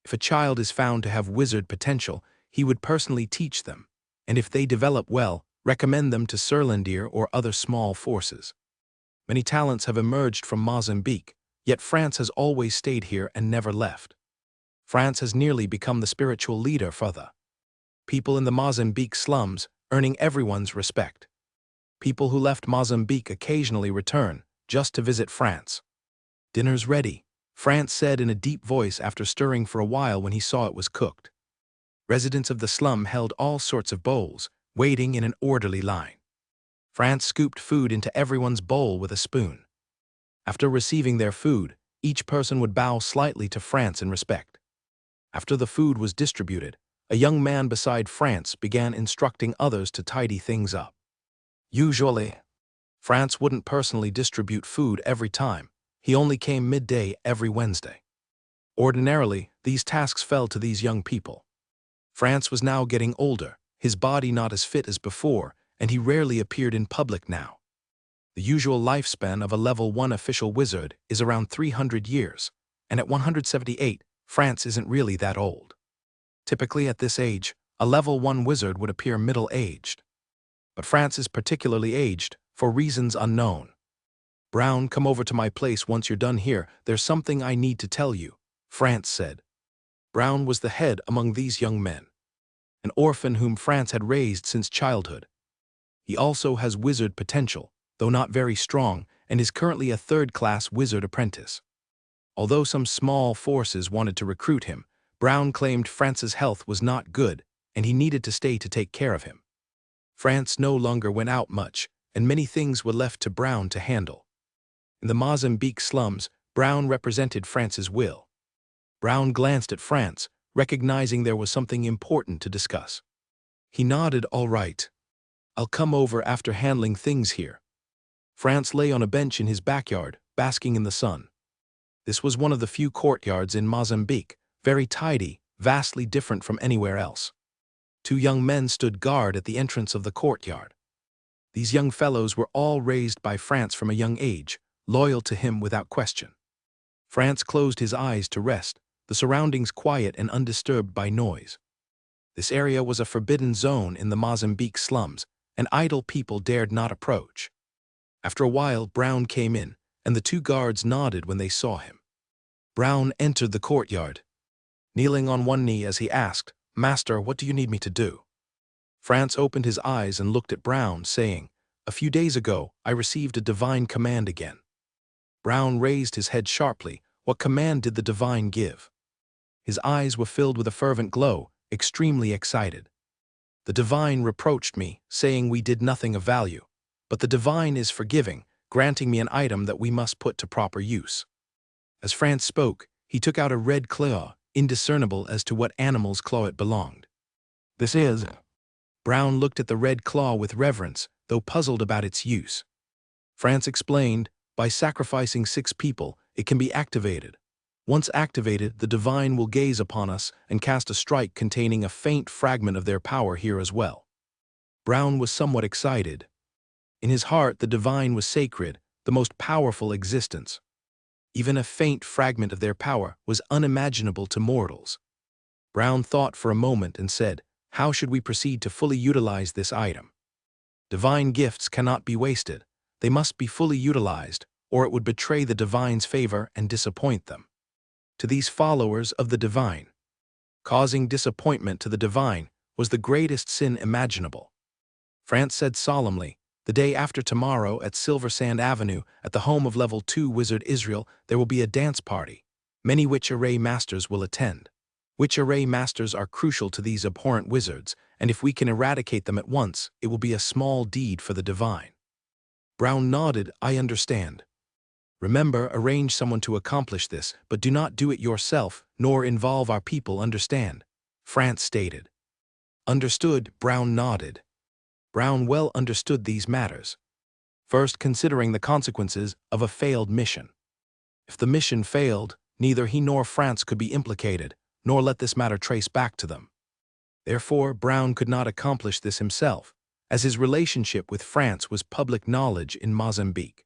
S1: If a child is found to have wizard potential, he would personally teach them, and if they develop well, recommend them to Surlandir or other small forces. Many talents have emerged from Mozambique, yet France has always stayed here and never left. France has nearly become the spiritual leader for the people in the Mozambique slums, earning everyone's respect. People who left Mozambique occasionally return, just to visit France. "Dinner's ready," France said in a deep voice after stirring for a while when he saw it was cooked. Residents of the slum held all sorts of bowls, waiting in an orderly line. France scooped food into everyone's bowl with a spoon. After receiving their food, each person would bow slightly to France in respect. After the food was distributed, a young man beside France began instructing others to tidy things up. Usually, France wouldn't personally distribute food every time. He only came midday every Wednesday. Ordinarily, these tasks fell to these young people. France was now getting older, his body not as fit as before, and he rarely appeared in public now. The usual lifespan of a level 1 official wizard is around 300 years, and at 178, France isn't really that old. Typically at this age, a level 1 wizard would appear middle-aged. But France is particularly aged, for reasons unknown. "Brown, come over to my place once you're done here. There's something I need to tell you," France said. Brown was the head among these young men, an orphan whom France had raised since childhood. He also has wizard potential, though not very strong, and is currently a third-class wizard apprentice. Although some small forces wanted to recruit him, Brown claimed France's health was not good, and he needed to stay to take care of him. France no longer went out much, and many things were left to Brown to handle. In the Mozambique slums, Brown represented France's will. Brown glanced at France, recognizing there was something important to discuss. He nodded, "All right. I'll come over after handling things here." France lay on a bench in his backyard, basking in the sun. This was one of the few courtyards in Mozambique, very tidy, vastly different from anywhere else. Two young men stood guard at the entrance of the courtyard. These young fellows were all raised by France from a young age, loyal to him without question. France closed his eyes to rest, the surroundings quiet and undisturbed by noise. This area was a forbidden zone in the Mozambique slums, and idle people dared not approach. After a while, Brown came in, and the two guards nodded when they saw him. Brown entered the courtyard, kneeling on one knee as he asked, "Master, what do you need me to do?" France opened his eyes and looked at Brown, saying, "A few days ago, I received a divine command again." Brown raised his head sharply, what command did the divine give? His eyes were filled with a fervent glow, extremely excited. The divine reproached me, saying we did nothing of value. But the divine is forgiving, granting me an item that we must put to proper use. As France spoke, he took out a red claw, indiscernible as to what animal's claw it belonged. This is. Brown looked at the red claw with reverence, though puzzled about its use. France explained, by sacrificing 6 people, it can be activated. Once activated, the divine will gaze upon us and cast a strike containing a faint fragment of their power here as well. Brown was somewhat excited. In his heart, the divine was sacred, the most powerful existence. Even a faint fragment of their power was unimaginable to mortals. Brown thought for a moment and said, how should we proceed to fully utilize this item? Divine gifts cannot be wasted. They must be fully utilized, or it would betray the divine's favor and disappoint them. To these followers of the divine, causing disappointment to the divine was the greatest sin imaginable. France said solemnly, the day after tomorrow at Silver Sand Avenue, at the home of Level 2 Wizard Israel, there will be a dance party. Many witch array masters will attend. Witch array masters are crucial to these abhorrent wizards, and if we can eradicate them at once, it will be a small deed for the divine. Brown nodded, I understand. Remember, arrange someone to accomplish this, but do not do it yourself, nor involve our people, understand? France stated. Understood, Brown nodded. Brown well understood these matters. First, considering the consequences of a failed mission. If the mission failed, neither he nor France could be implicated, nor let this matter trace back to them. Therefore, Brown could not accomplish this himself, as his relationship with France was public knowledge in Mozambique.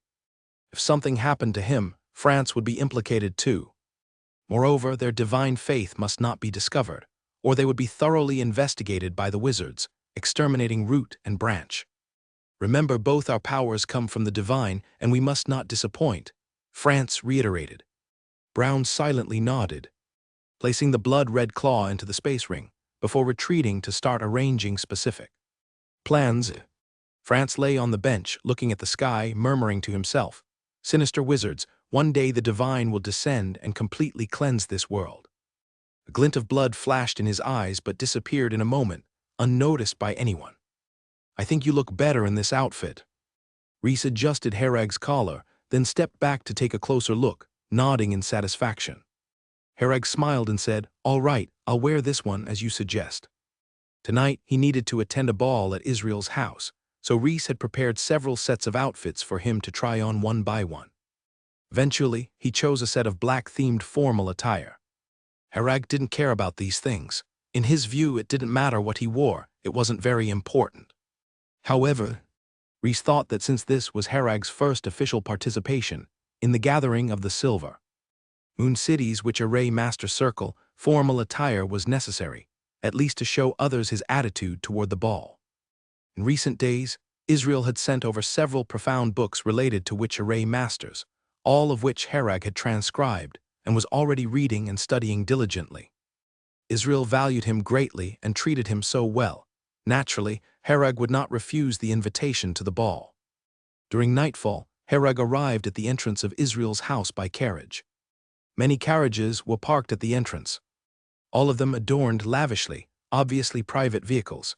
S1: If something happened to him, France would be implicated too. Moreover, their divine faith must not be discovered, or they would be thoroughly investigated by the wizards, exterminating root and branch. Remember, both our powers come from the divine, and we must not disappoint, France reiterated. Brown silently nodded, placing the blood-red claw into the space ring, before retreating to start arranging specific plans. France lay on the bench, looking at the sky, murmuring to himself, sinister wizards, one day the divine will descend and completely cleanse this world. A glint of blood flashed in his eyes but disappeared in a moment, unnoticed by anyone. I think you look better in this outfit. Reese adjusted Herag's collar, then stepped back to take a closer look, nodding in satisfaction. Herag smiled and said, all right, I'll wear this one as you suggest. Tonight, he needed to attend a ball at Israel's house, so Reese had prepared several sets of outfits for him to try on one by one. Eventually, he chose a set of black-themed formal attire. Herag didn't care about these things. In his view, it didn't matter what he wore, it wasn't very important. However, Reese thought that since this was Herag's first official participation in the gathering of the Silver Moon Cities which array Master Circle, formal attire was necessary, at least to show others his attitude toward the ball. In recent days, Israel had sent over several profound books related to witch array masters, all of which Herag had transcribed and was already reading and studying diligently. Israel valued him greatly and treated him so well. Naturally, Herag would not refuse the invitation to the ball. During nightfall, Herag arrived at the entrance of Israel's house by carriage. Many carriages were parked at the entrance, all of them adorned lavishly, obviously private vehicles,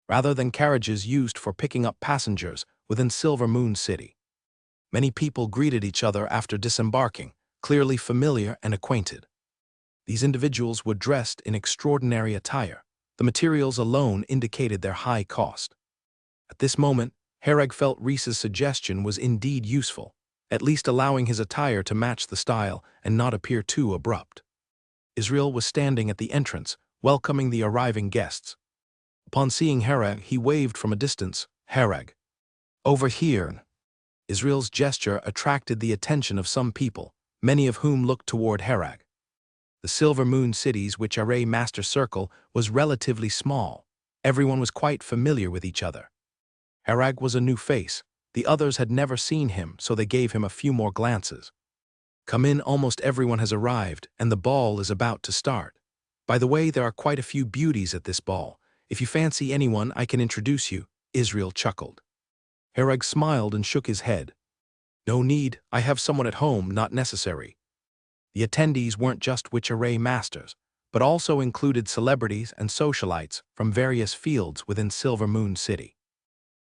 S1: rather than carriages used for picking up passengers within Silver Moon City. Many people greeted each other after disembarking, clearly familiar and acquainted. These individuals were dressed in extraordinary attire. The materials alone indicated their high cost. At this moment, Herag felt Reese's suggestion was indeed useful, at least allowing his attire to match the style and not appear too abrupt. Israel was standing at the entrance, welcoming the arriving guests. Upon seeing Herag, he waved from a distance, Herag, over here. Israel's gesture attracted the attention of some people, many of whom looked toward Herag. The Silver Moon Cities which array Master Circle was relatively small. Everyone was quite familiar with each other. Herag was a new face. The others had never seen him, so they gave him a few more glances. Come in, almost everyone has arrived, and the ball is about to start. By the way, there are quite a few beauties at this ball. If you fancy anyone, I can introduce you, Israel chuckled. Herag smiled and shook his head. No need, I have someone at home, not necessary. The attendees weren't just witch array masters, but also included celebrities and socialites from various fields within Silver Moon City.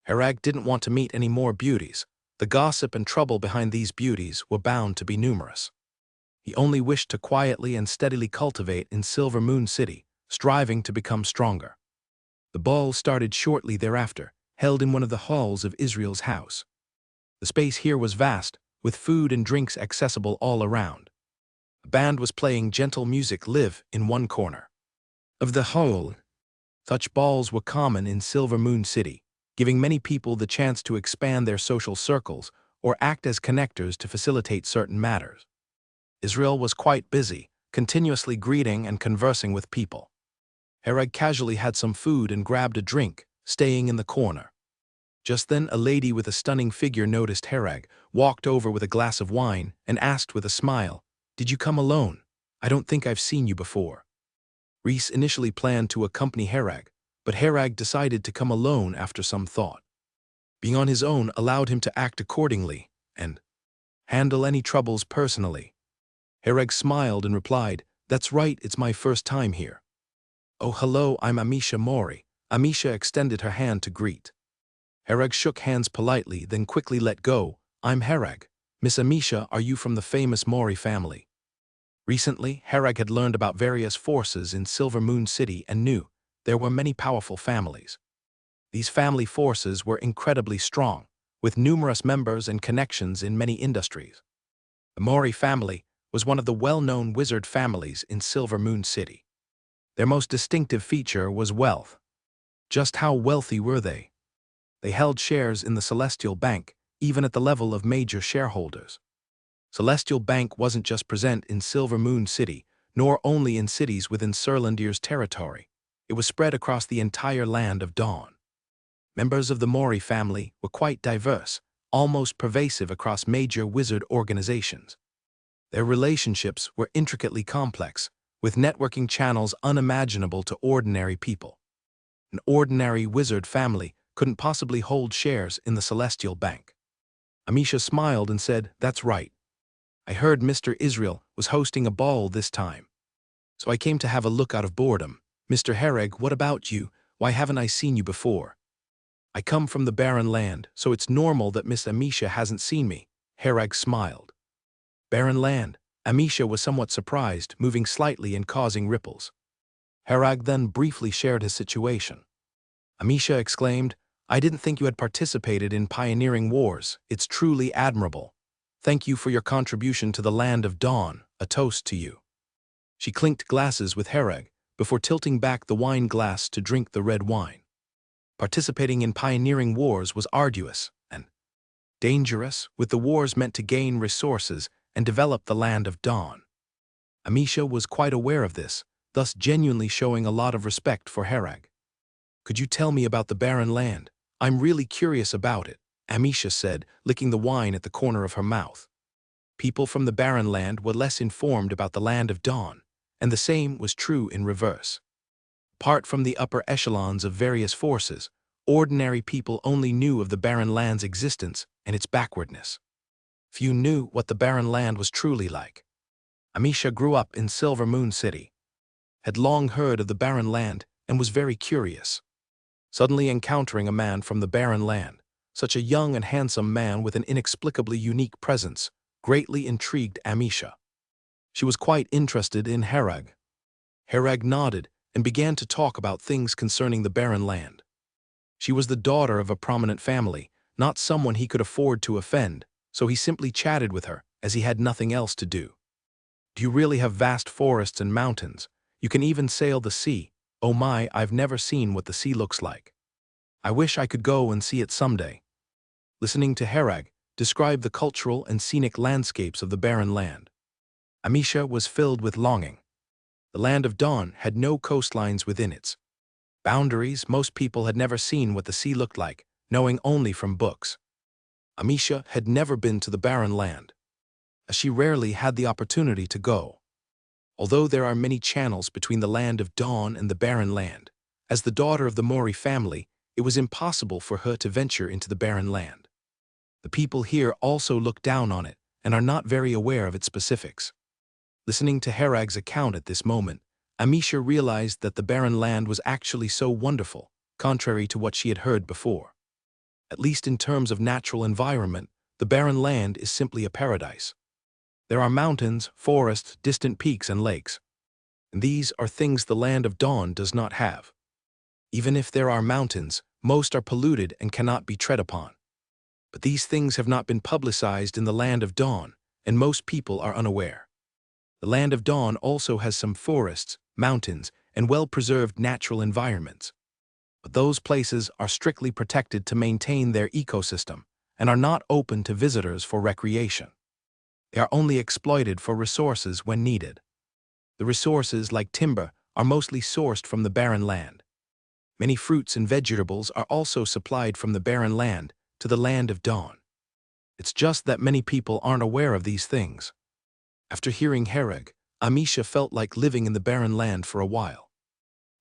S1: Herag didn't want to meet any more beauties. The gossip and trouble behind these beauties were bound to be numerous. He only wished to quietly and steadily cultivate in Silver Moon City, striving to become stronger. The ball started shortly thereafter, held in one of the halls of Israel's house. The space here was vast, with food and drinks accessible all around. A band was playing gentle music live in one corner of the hall. Such balls were common in Silver Moon City, giving many people the chance to expand their social circles or act as connectors to facilitate certain matters. Israel was quite busy, continuously greeting and conversing with people. Herag casually had some food and grabbed a drink, staying in the corner. Just then a lady with a stunning figure noticed Herag, walked over with a glass of wine, and asked with a smile, "Did you come alone? I don't think I've seen you before." Reese initially planned to accompany Herag, but Herag decided to come alone after some thought. Being on his own allowed him to act accordingly and handle any troubles personally. Herag smiled and replied, "That's right, it's my first time here." "Oh, hello, I'm Amisha Mori." Amisha extended her hand to greet. Herag shook hands politely, then quickly let go. "I'm Herag. Miss Amisha, are you from the famous Mori family?" Recently, Herag had learned about various forces in Silver Moon City and knew there were many powerful families. These family forces were incredibly strong, with numerous members and connections in many industries. The Mori family was one of the well-known wizard families in Silver Moon City. Their most distinctive feature was wealth. Just how wealthy were they? They held shares in the Celestial Bank, even at the level of major shareholders. Celestial Bank wasn't just present in Silver Moon City, nor only in cities within Sirlandir's territory. It was spread across the entire land of Dawn. Members of the Mori family were quite diverse, almost pervasive across major wizard organizations. Their relationships were intricately complex, with networking channels unimaginable to ordinary people. An ordinary wizard family couldn't possibly hold shares in the Celestial Bank. Amisha smiled and said, "That's right. I heard Mr. Israel was hosting a ball this time, so I came to have a look out of boredom. Mr. Hereg, what about you? Why haven't I seen you before?" "I come from the barren land, so it's normal that Miss Amisha hasn't seen me." Hereg smiled. Barren land? Amisha was somewhat surprised, moving slightly and causing ripples. Hereg then briefly shared his situation. Amisha exclaimed, "I didn't think you had participated in pioneering wars. It's truly admirable. Thank you for your contribution to the land of Dawn. A toast to you." She clinked glasses with Hereg before tilting back the wine glass to drink the red wine. Participating in pioneering wars was arduous and dangerous, with the wars meant to gain resources and develop the land of Dawn. Amisha was quite aware of this, thus genuinely showing a lot of respect for Hereg. "Could you tell me about the barren land? I'm really curious about it," Amisha said, licking the wine at the corner of her mouth. People from the barren land were less informed about the land of Dawn, and the same was true in reverse. Apart from the upper echelons of various forces, ordinary people only knew of the barren land's existence and its backwardness. Few knew what the barren land was truly like. Amisha grew up in Silver Moon City, had long heard of the barren land, and was very curious. Suddenly encountering a man from the barren land, such a young and handsome man with an inexplicably unique presence, greatly intrigued Amisha. She was quite interested in Hereg. Hereg nodded and began to talk about things concerning the barren land. She was the daughter of a prominent family, not someone he could afford to offend, so he simply chatted with her, as he had nothing else to do. "Do you really have vast forests and mountains? You can even sail the sea. Oh my, I've never seen what the sea looks like. I wish I could go and see it someday." Listening to Hereg describe the cultural and scenic landscapes of the barren land, Amisha was filled with longing. The land of Dawn had no coastlines within its boundaries. Most people had never seen what the sea looked like, knowing only from books. Amisha had never been to the barren land, as she rarely had the opportunity to go. Although there are many channels between the land of Dawn and the barren land, as the daughter of the Mori family, it was impossible for her to venture into the barren land. The people here also look down on it and are not very aware of its specifics. Listening to Herag's account at this moment, Amisha realized that the barren land was actually so wonderful, contrary to what she had heard before. At least in terms of natural environment, the barren land is simply a paradise. There are mountains, forests, distant peaks, and lakes. And these are things the land of Dawn does not have. Even if there are mountains, most are polluted and cannot be tread upon. But these things have not been publicized in the land of Dawn, and most people are unaware. The land of Dawn also has some forests, mountains, and well-preserved natural environments. But those places are strictly protected to maintain their ecosystem and are not open to visitors for recreation. They are only exploited for resources when needed. The resources, like timber, are mostly sourced from the barren land. Many fruits and vegetables are also supplied from the barren land to the land of Dawn. It's just that many people aren't aware of these things. After hearing Herag, Amisha felt like living in the barren land for a while.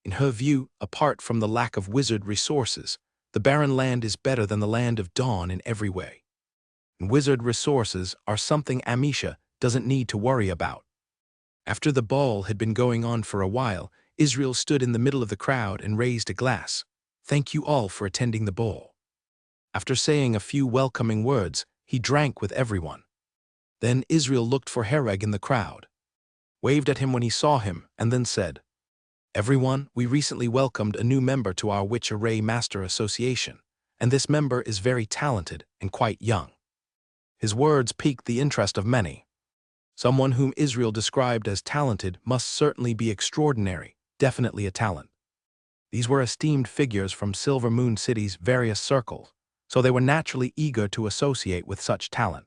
S1: In her view, apart from the lack of wizard resources, the barren land is better than the land of Dawn in every way. And wizard resources are something Amisha doesn't need to worry about. After the ball had been going on for a while, Israel stood in the middle of the crowd and raised a glass. "Thank you all for attending the ball." After saying a few welcoming words, he drank with everyone. Then Israel looked for Herag in the crowd, waved at him when he saw him, and then said, "Everyone, we recently welcomed a new member to our Witch Array Master Association, and this member is very talented and quite young." His words piqued the interest of many. Someone whom Israel described as talented must certainly be extraordinary, definitely a talent. These were esteemed figures from Silver Moon City's various circles, so they were naturally eager to associate with such talent.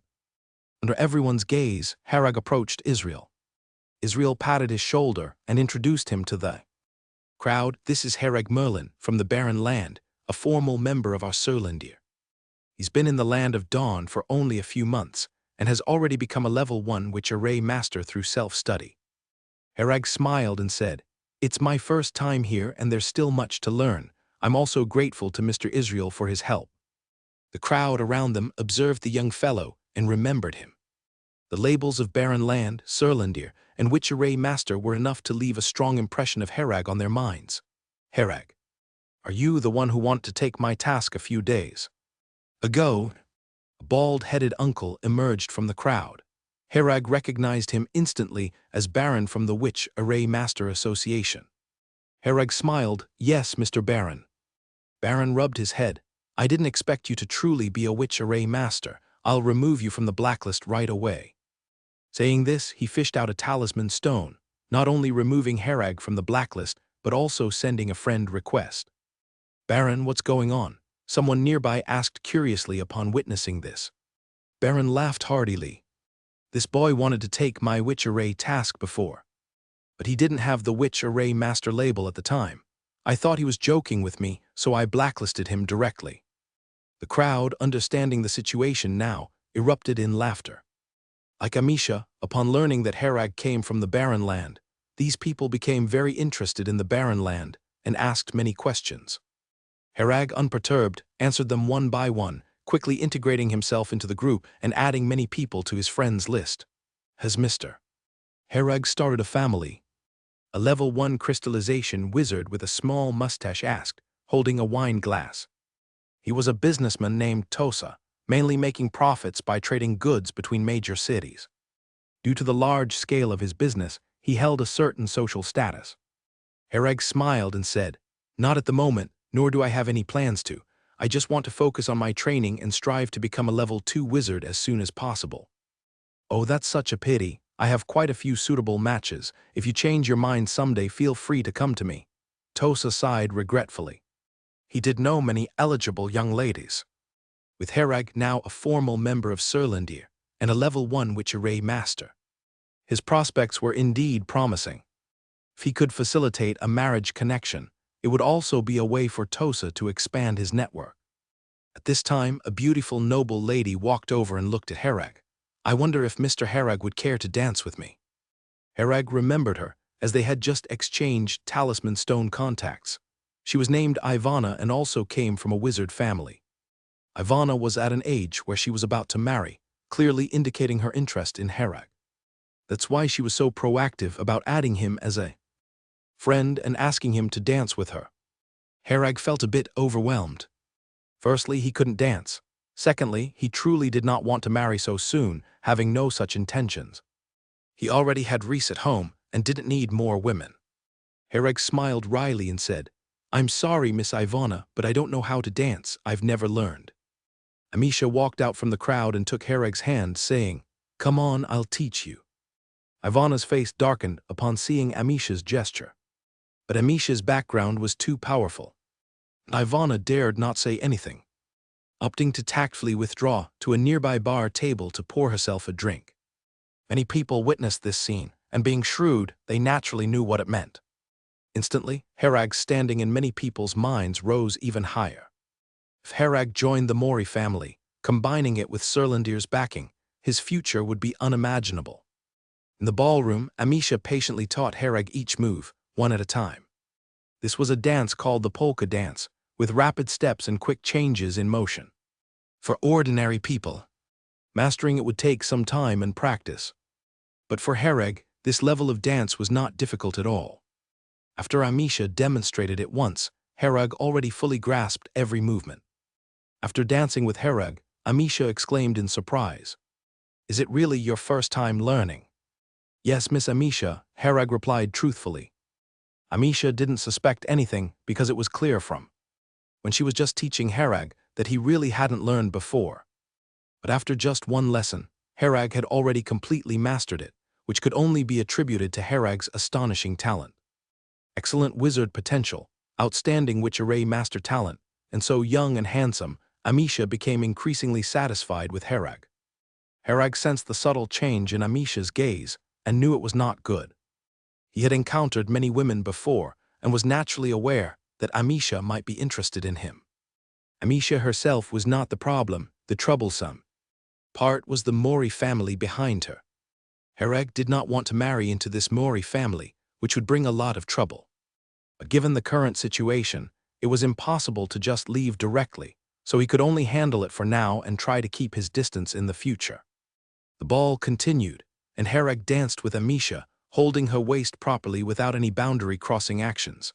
S1: Under everyone's gaze, Herag approached Israel. Israel patted his shoulder and introduced him to the crowd. "This is Herag Merlin from the Barren Land, a formal member of our Surlindir. He's been in the Land of Dawn for only a few months, and has already become a level 1 Witch Array Master through self-study." Herag smiled and said, "It's my first time here and there's still much to learn. I'm also grateful to Mr. Israel for his help." The crowd around them observed the young fellow and remembered him. The labels of Barren Land, Surlindir, and Witch Array Master were enough to leave a strong impression of Herag on their minds. "Herag, are you the one who wanted to take my task a few days ago?" A bald-headed uncle emerged from the crowd. Herag recognized him instantly as Baron from the Witch Array Master Association. Herag smiled, "Yes, Mr. Baron." Baron rubbed his head. "I didn't expect you to truly be a Witch Array Master. I'll remove you from the blacklist right away." Saying this, he fished out a talisman stone, not only removing Herag from the blacklist, but also sending a friend request. "Baron, what's going on?" someone nearby asked curiously upon witnessing this. Baron laughed heartily. "This boy wanted to take my Witch Array task before, but he didn't have the Witch Array Master label at the time. I thought he was joking with me, so I blacklisted him directly." The crowd, understanding the situation now, erupted in laughter. Like Amisha, upon learning that Herag came from the Barren Land, these people became very interested in the Barren Land and asked many questions. Herag, unperturbed, answered them one by one, quickly integrating himself into the group and adding many people to his friends list. "Has Mr. Herag started a family?" A level 1 crystallization wizard with a small mustache asked, holding a wine glass. He was a businessman named Tosa, mainly making profits by trading goods between major cities. Due to the large scale of his business, he held a certain social status. Herag smiled and said, "Not at the moment, nor do I have any plans to. I just want to focus on my training and strive to become a level 2 wizard as soon as possible." "Oh, that's such a pity. I have quite a few suitable matches. If you change your mind someday, feel free to come to me." Tosa sighed regretfully. He did know many eligible young ladies. With Herag now a formal member of Surlindir and a level 1 Witch Array Master, his prospects were indeed promising. If he could facilitate a marriage connection, it would also be a way for Tosa to expand his network. At this time, a beautiful noble lady walked over and looked at Herag. "I wonder if Mr. Herag would care to dance with me." Herag remembered her, as they had just exchanged talisman stone contacts. She was named Ivana and also came from a wizard family. Ivana was at an age where she was about to marry, clearly indicating her interest in Herag. That's why she was so proactive about adding him as a friend and asking him to dance with her. Herag felt a bit overwhelmed. Firstly, he couldn't dance. Secondly, he truly did not want to marry so soon, having no such intentions. He already had Reese at home and didn't need more women. Herag smiled wryly and said, "I'm sorry, Miss Ivana, but I don't know how to dance. I've never learned." Amisha walked out from the crowd and took Herag's hand, saying, "Come on, I'll teach you." Ivana's face darkened upon seeing Amisha's gesture. But Amisha's background was too powerful. Ivana dared not say anything, opting to tactfully withdraw to a nearby bar table to pour herself a drink. Many people witnessed this scene, and being shrewd, they naturally knew what it meant. Instantly, Herag's standing in many people's minds rose even higher. If Herag joined the Mori family, combining it with Serlandir's backing, his future would be unimaginable. In the ballroom, Amisha patiently taught Herag each move, one at a time. This was a dance called the polka dance, with rapid steps and quick changes in motion. For ordinary people, mastering it would take some time and practice. But for Herag, this level of dance was not difficult at all. After Amisha demonstrated it once, Herag already fully grasped every movement. After dancing with Herag, Amisha exclaimed in surprise, "Is it really your first time learning?" "Yes, Miss Amisha," Herag replied truthfully. Amisha didn't suspect anything because it was clear from when she was just teaching Herag that he really hadn't learned before. But after just one lesson, Herag had already completely mastered it, which could only be attributed to Herag's astonishing talent. Excellent wizard potential, outstanding witch-array master talent, and so young and handsome, Amisha became increasingly satisfied with Herag. Herag sensed the subtle change in Amisha's gaze and knew it was not good. He had encountered many women before and was naturally aware that Amisha might be interested in him. Amisha herself was not the problem, the troublesome part was the Mori family behind her. Herag did not want to marry into this Mori family, which would bring a lot of trouble. But given the current situation, it was impossible to just leave directly, so he could only handle it for now and try to keep his distance in the future. The ball continued, and Herag danced with Amisha, holding her waist properly without any boundary-crossing actions.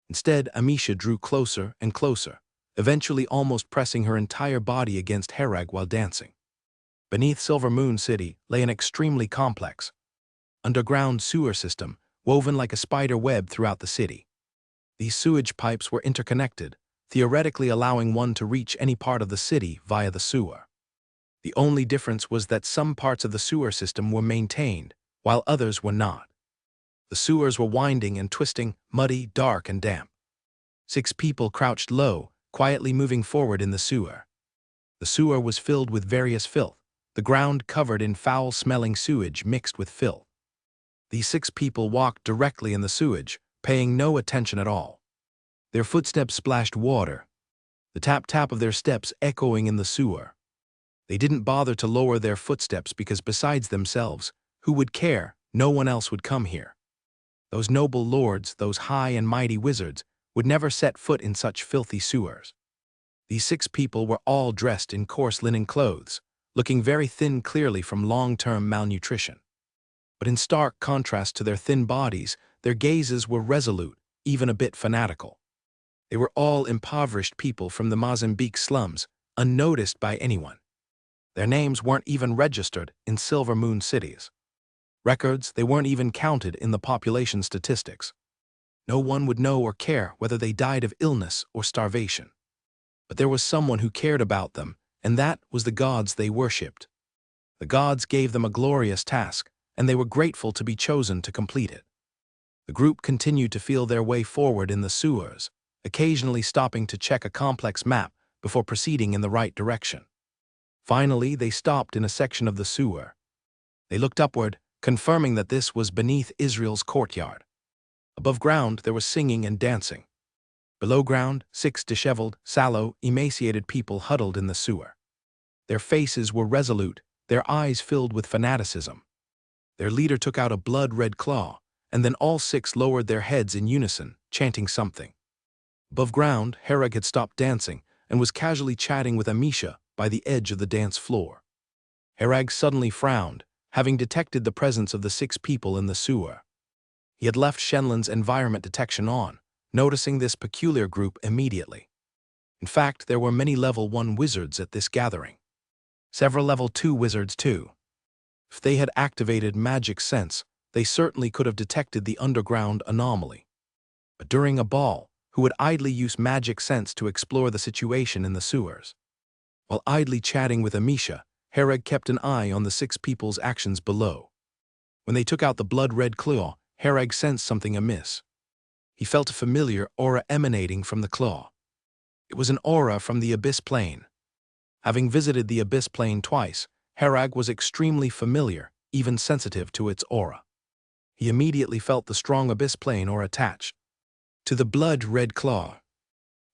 S1: Instead, Amisha drew closer and closer, eventually almost pressing her entire body against Herag while dancing. Beneath Silver Moon City lay an extremely complex underground sewer system woven like a spider web throughout the city. These sewage pipes were interconnected, theoretically allowing one to reach any part of the city via the sewer. The only difference was that some parts of the sewer system were maintained, while others were not. The sewers were winding and twisting, muddy, dark, and damp. 6 people crouched low, quietly moving forward in the sewer. The sewer was filled with various filth, the ground covered in foul-smelling sewage mixed with filth. These 6 people walked directly in the sewage, paying no attention at all. Their footsteps splashed water, the tap-tap of their steps echoing in the sewer. They didn't bother to lower their footsteps because besides themselves, who would care? No one else would come here. Those noble lords, those high and mighty wizards, would never set foot in such filthy sewers. These 6 people were all dressed in coarse linen clothes, looking very thin clearly from long-term malnutrition. But in stark contrast to their thin bodies, their gazes were resolute, even a bit fanatical. They were all impoverished people from the Mozambique slums, unnoticed by anyone. Their names weren't even registered in Silver Moon cities. Records, they weren't even counted in the population statistics. No one would know or care whether they died of illness or starvation. But there was someone who cared about them, and that was the gods they worshipped. The gods gave them a glorious task, and they were grateful to be chosen to complete it. The group continued to feel their way forward in the sewers, occasionally stopping to check a complex map before proceeding in the right direction. Finally, they stopped in a section of the sewer. They looked upward, confirming that this was beneath Israel's courtyard. Above ground, there was singing and dancing. Below ground, 6 disheveled, sallow, emaciated people huddled in the sewer. Their faces were resolute, their eyes filled with fanaticism. Their leader took out a blood-red claw, and then all 6 lowered their heads in unison, chanting something. Above ground, Herag had stopped dancing and was casually chatting with Amisha by the edge of the dance floor. Herag suddenly frowned, having detected the presence of the 6 people in the sewer. He had left Shenlan's environment detection on, noticing this peculiar group immediately. In fact, there were many level 1 wizards at this gathering. Several level 2 wizards too. If they had activated magic sense, they certainly could have detected the underground anomaly. But during a ball, who would idly use magic sense to explore the situation in the sewers? While idly chatting with Amisha, Hereg kept an eye on the 6 people's actions below. When they took out the blood-red claw, Hereg sensed something amiss. He felt a familiar aura emanating from the claw. It was an aura from the Abyss Plane. Having visited the Abyss Plane twice, Hereg was extremely familiar, even sensitive to its aura. He immediately felt the strong Abyss Plane aura attached to the blood-red claw.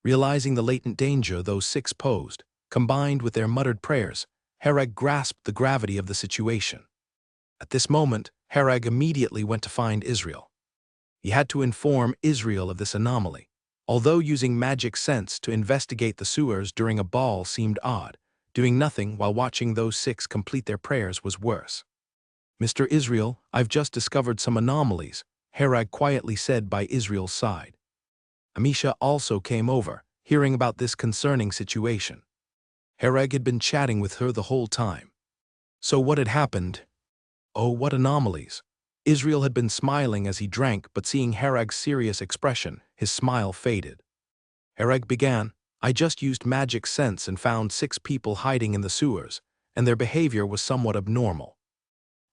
S1: Realizing the latent danger those 6 posed, combined with their muttered prayers, Hereg grasped the gravity of the situation. At this moment, Hereg immediately went to find Israel. He had to inform Israel of this anomaly. Although using magic sense to investigate the sewers during a ball seemed odd, doing nothing while watching those 6 complete their prayers was worse. "Mr. Israel, I've just discovered some anomalies," Hereg quietly said by Israel's side. Amisha also came over, hearing about this concerning situation. Hereg had been chatting with her the whole time. So what had happened? Oh, what anomalies! Israel had been smiling as he drank, but seeing Hereg's serious expression, his smile faded. Hereg began, "I just used magic sense and found 6 people hiding in the sewers, and their behavior was somewhat abnormal."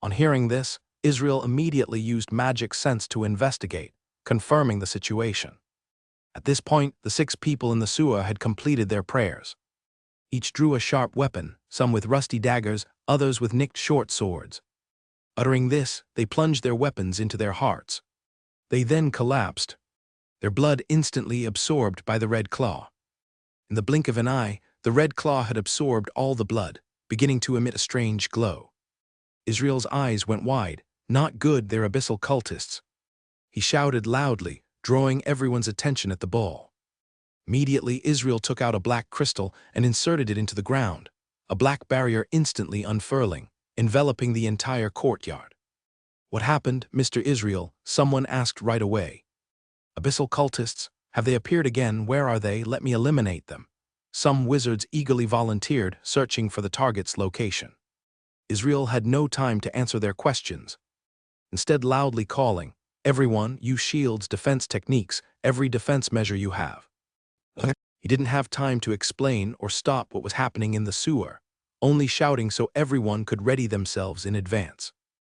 S1: On hearing this, Israel immediately used magic sense to investigate, confirming the situation. At this point, the 6 people in the sewer had completed their prayers. Each drew a sharp weapon, some with rusty daggers, others with nicked short swords. Uttering this, they plunged their weapons into their hearts. They then collapsed, their blood instantly absorbed by the red claw. In the blink of an eye, the red claw had absorbed all the blood, beginning to emit a strange glow. Israel's eyes went wide. Not good, they're abyssal cultists. He shouted loudly, drawing everyone's attention at the ball. Immediately, Israel took out a black crystal and inserted it into the ground, a black barrier instantly unfurling, enveloping the entire courtyard. "What happened, Mr. Israel?" someone asked right away. "Abyssal cultists, have they appeared again? Where are they? Let me eliminate them." Some wizards eagerly volunteered, searching for the target's location. Israel had no time to answer their questions, instead loudly calling, "Everyone, use shields, defense techniques, every defense measure you have." He didn't have time to explain or stop what was happening in the sewer, only shouting so everyone could ready themselves in advance.